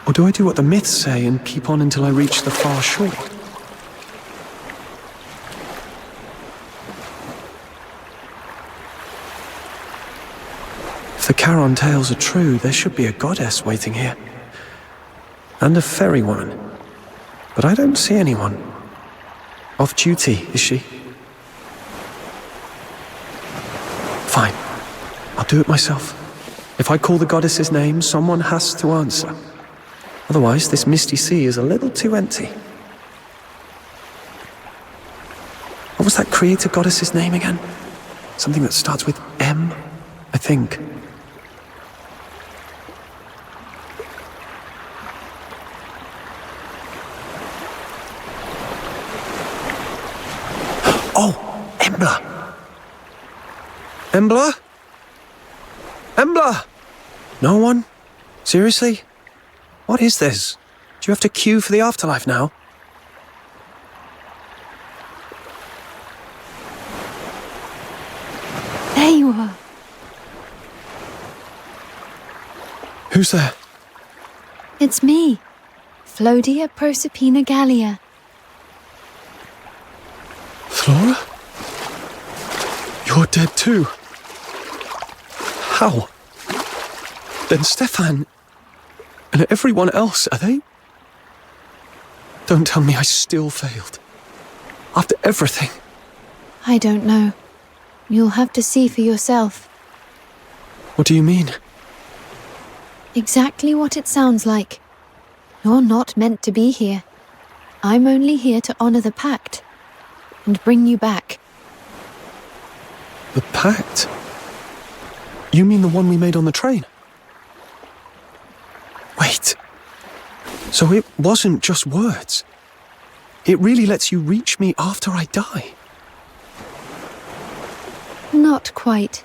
Or do I do what the myths say and keep on until I reach the far shore? If the Charon tales are true, there should be a goddess waiting here. And a fairy woman. But I don't see anyone. Off duty, is she? Fine. I'll do it myself. If I call the goddess's name, someone has to answer. Otherwise, this Misty Sea is a little too empty. What was that creator goddess's name again? Something that starts with M, I think. Oh, Embla! Embla? Embla! No one? Seriously? What is this? Do you have to queue for the afterlife now? There you are. Who's there? It's me, Flodia Proserpina Gallia. Flora? You're dead too. How? Then Stefan and everyone else, are they? Don't tell me I still failed. After everything. I don't know. You'll have to see for yourself. What do you mean? Exactly what it sounds like. You're not meant to be here. I'm only here to honor the pact and bring you back. The pact? You mean the one we made on the train? Wait. So it wasn't just words. It really lets you reach me after I die. Not quite.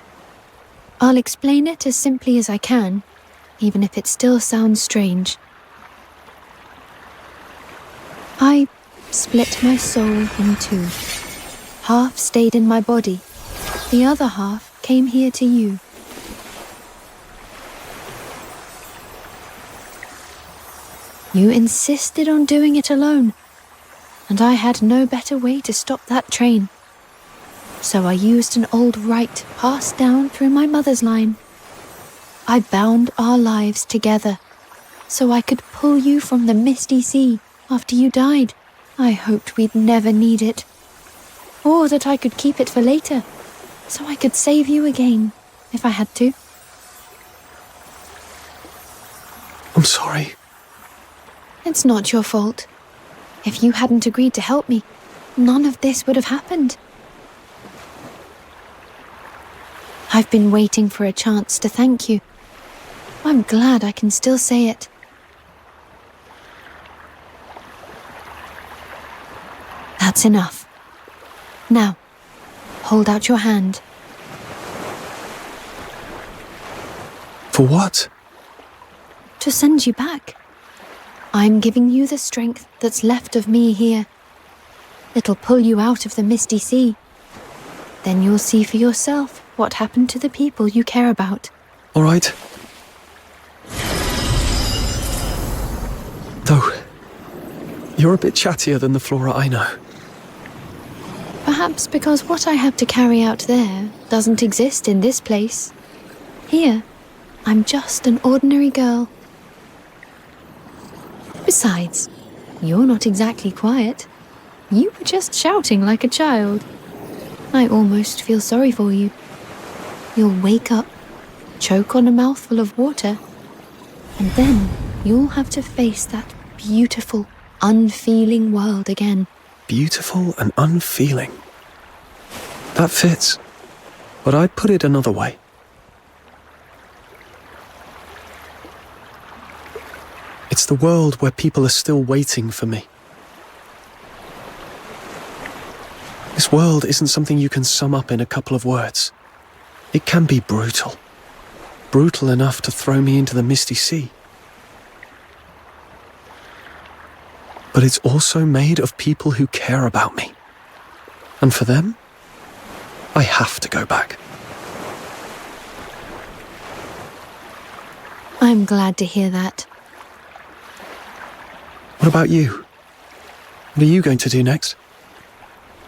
I'll explain it as simply as I can, even if it still sounds strange. I split my soul in two. Half stayed in my body. The other half came here to you. You insisted on doing it alone, and I had no better way to stop that train. So I used an old rite passed down through my mother's line. I bound our lives together, so I could pull you from the misty sea after you died. I hoped we'd never need it, or that I could keep it for later, so I could save you again, if I had to. I'm sorry. It's not your fault. If you hadn't agreed to help me, none of this would have happened. I've been waiting for a chance to thank you. I'm glad I can still say it. That's enough. Now, hold out your hand. For what? To send you back. I'm giving you the strength that's left of me here. It'll pull you out of the misty sea. Then you'll see for yourself what happened to the people you care about. All right. Though, you're a bit chattier than the Flora I know. Perhaps because what I have to carry out there doesn't exist in this place. Here, I'm just an ordinary girl. Besides, you're not exactly quiet. You were just shouting like a child. I almost feel sorry for you. You'll wake up, choke on a mouthful of water, and then you'll have to face that beautiful, unfeeling world again. Beautiful and unfeeling. That fits, but I'd put it another way. It's the world where people are still waiting for me. This world isn't something you can sum up in a couple of words. It can be brutal. Brutal enough to throw me into the misty sea. But it's also made of people who care about me. And for them, I have to go back. I'm glad to hear that. What about you? What are you going to do next?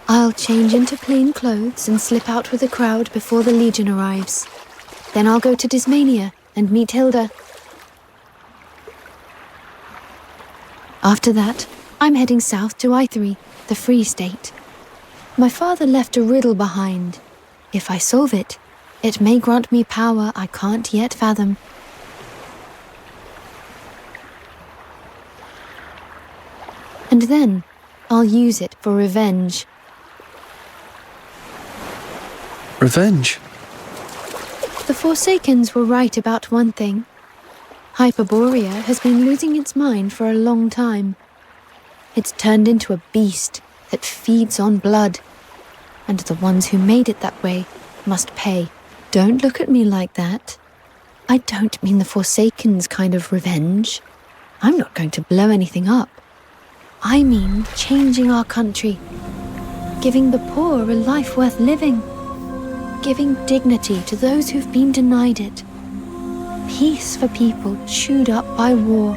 I'll change into plain clothes and slip out with the crowd before the Legion arrives. Then I'll go to Dismania and meet Hilda. After that, I'm heading south to Ithri, the Free State. My father left a riddle behind. If I solve it, it may grant me power I can't yet fathom. And then, I'll use it for revenge. Revenge? The Forsakens were right about one thing. Hyperborea has been losing its mind for a long time. It's turned into a beast that feeds on blood, and the ones who made it that way must pay. Don't look at me like that. I don't mean the Forsakens kind of revenge. I'm not going to blow anything up. I mean changing our country, giving the poor a life worth living, giving dignity to those who've been denied it, peace for people chewed up by war,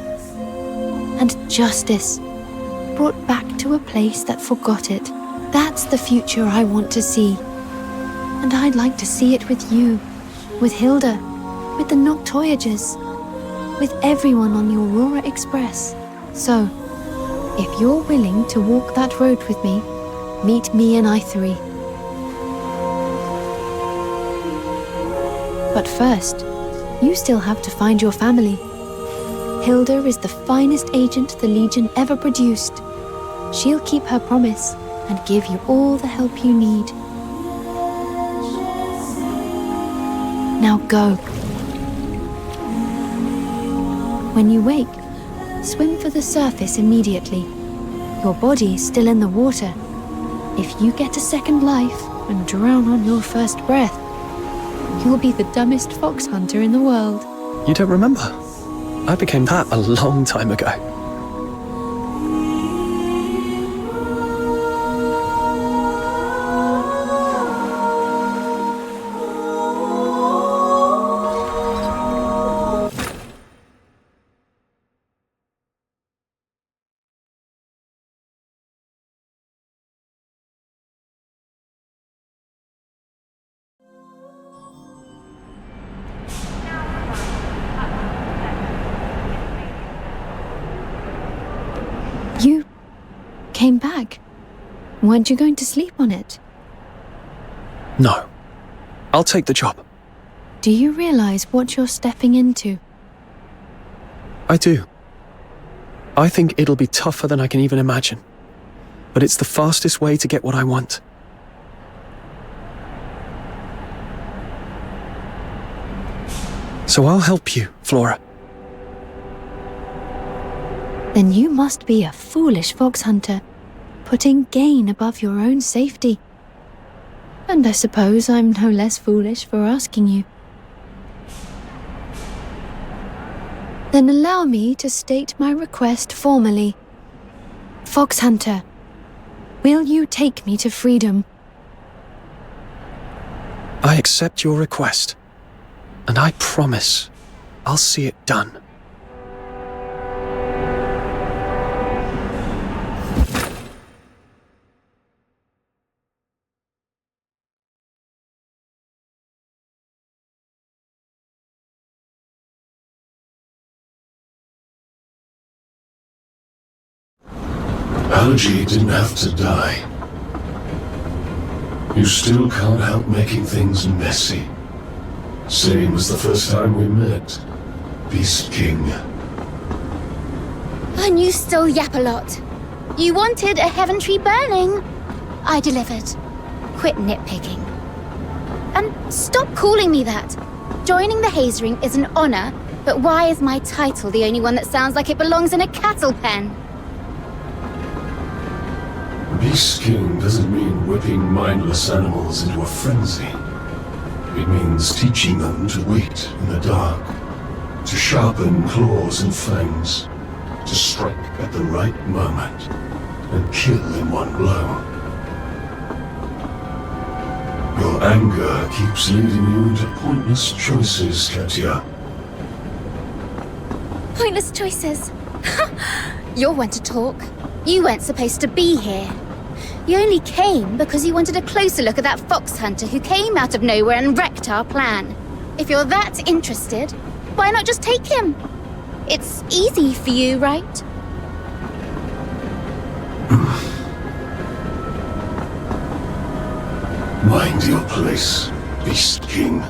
and justice brought back to a place that forgot it. That's the future I want to see. And I'd like to see it with you, with Hilda, with the Noctoyagers, with everyone on the Aurora Express. So, if you're willing to walk that road with me, meet me in Ithri. But first, you still have to find your family. Hilda is the finest agent the Legion ever produced. She'll keep her promise and give you all the help you need. Now go. When you wake, swim for the surface immediately. your body still in the water. If you get a second life and drown on your first breath, you'll be the dumbest Phoxhunter in the world. You don't remember? I became that a long time ago. You came back. Weren't you going to sleep on it? No. I'll take the job. Do you realize what you're stepping into? I do. I think it'll be tougher than I can even imagine. But it's the fastest way to get what I want. So I'll help you, Flora. Then you must be a foolish Phoxhunter, putting gain above your own safety. And I suppose I'm no less foolish for asking you. Then allow me to state my request formally. Phoxhunter, will you take me to freedom? I accept your request. And I promise I'll see it done. Allergy didn't have to die. You still can't help making things messy. Same as the first time we met. Beast King. And you still yap a lot. You wanted a heaven tree burning. I delivered. Quit nitpicking. And stop calling me that. Joining the Haze Ring is an honor, but why is my title the only one that sounds like it belongs in a cattle pen? Beast King doesn't mean whipping mindless animals into a frenzy. It means teaching them to wait in the dark, to sharpen claws and fangs, to strike at the right moment, and kill in one blow. Your anger keeps leading you into pointless choices, Katya. Pointless choices. You're one to talk. You weren't supposed to be here. You only came because you wanted a closer look at that Phoxhunter who came out of nowhere and wrecked our plan. If you're that interested, why not just take him? It's easy for you, right? Mind your place, Beast King.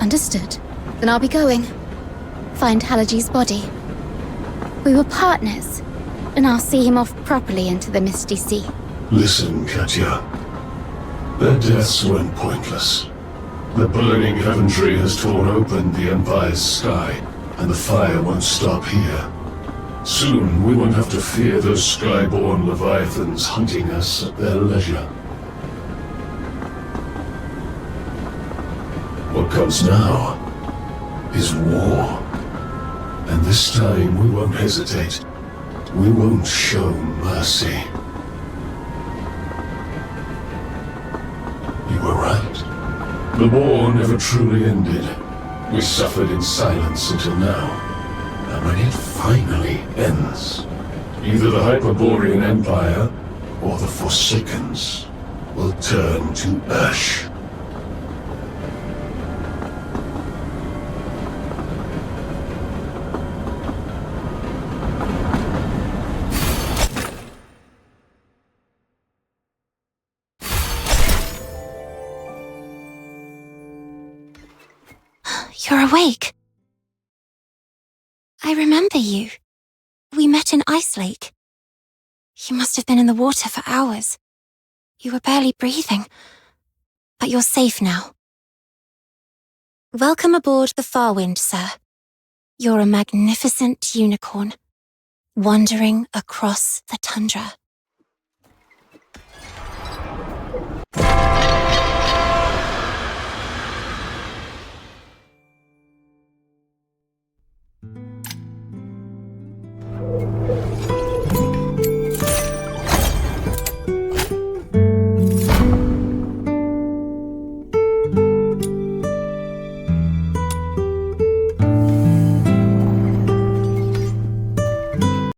Understood. Then I'll be going. Find Halaji's body. We were partners, and I'll see him off properly into the Misty Sea. Listen, Katya. Their deaths weren't pointless. The burning heaven tree has torn open the Empire's sky, and the fire won't stop here. Soon we won't have to fear those skyborn leviathans hunting us at their leisure. What comes now is war. And this time we won't hesitate. We won't show mercy. You were right. The war never truly ended. We suffered in silence until now. And when it finally ends, either the Hyperborean Empire or the Forsakens will turn to ash. You're awake. I remember you. We met in Ice Lake. You must have been in the water for hours. You were barely breathing. But you're safe now. Welcome aboard the Farwind, sir. You're a magnificent unicorn. wandering across the tundra.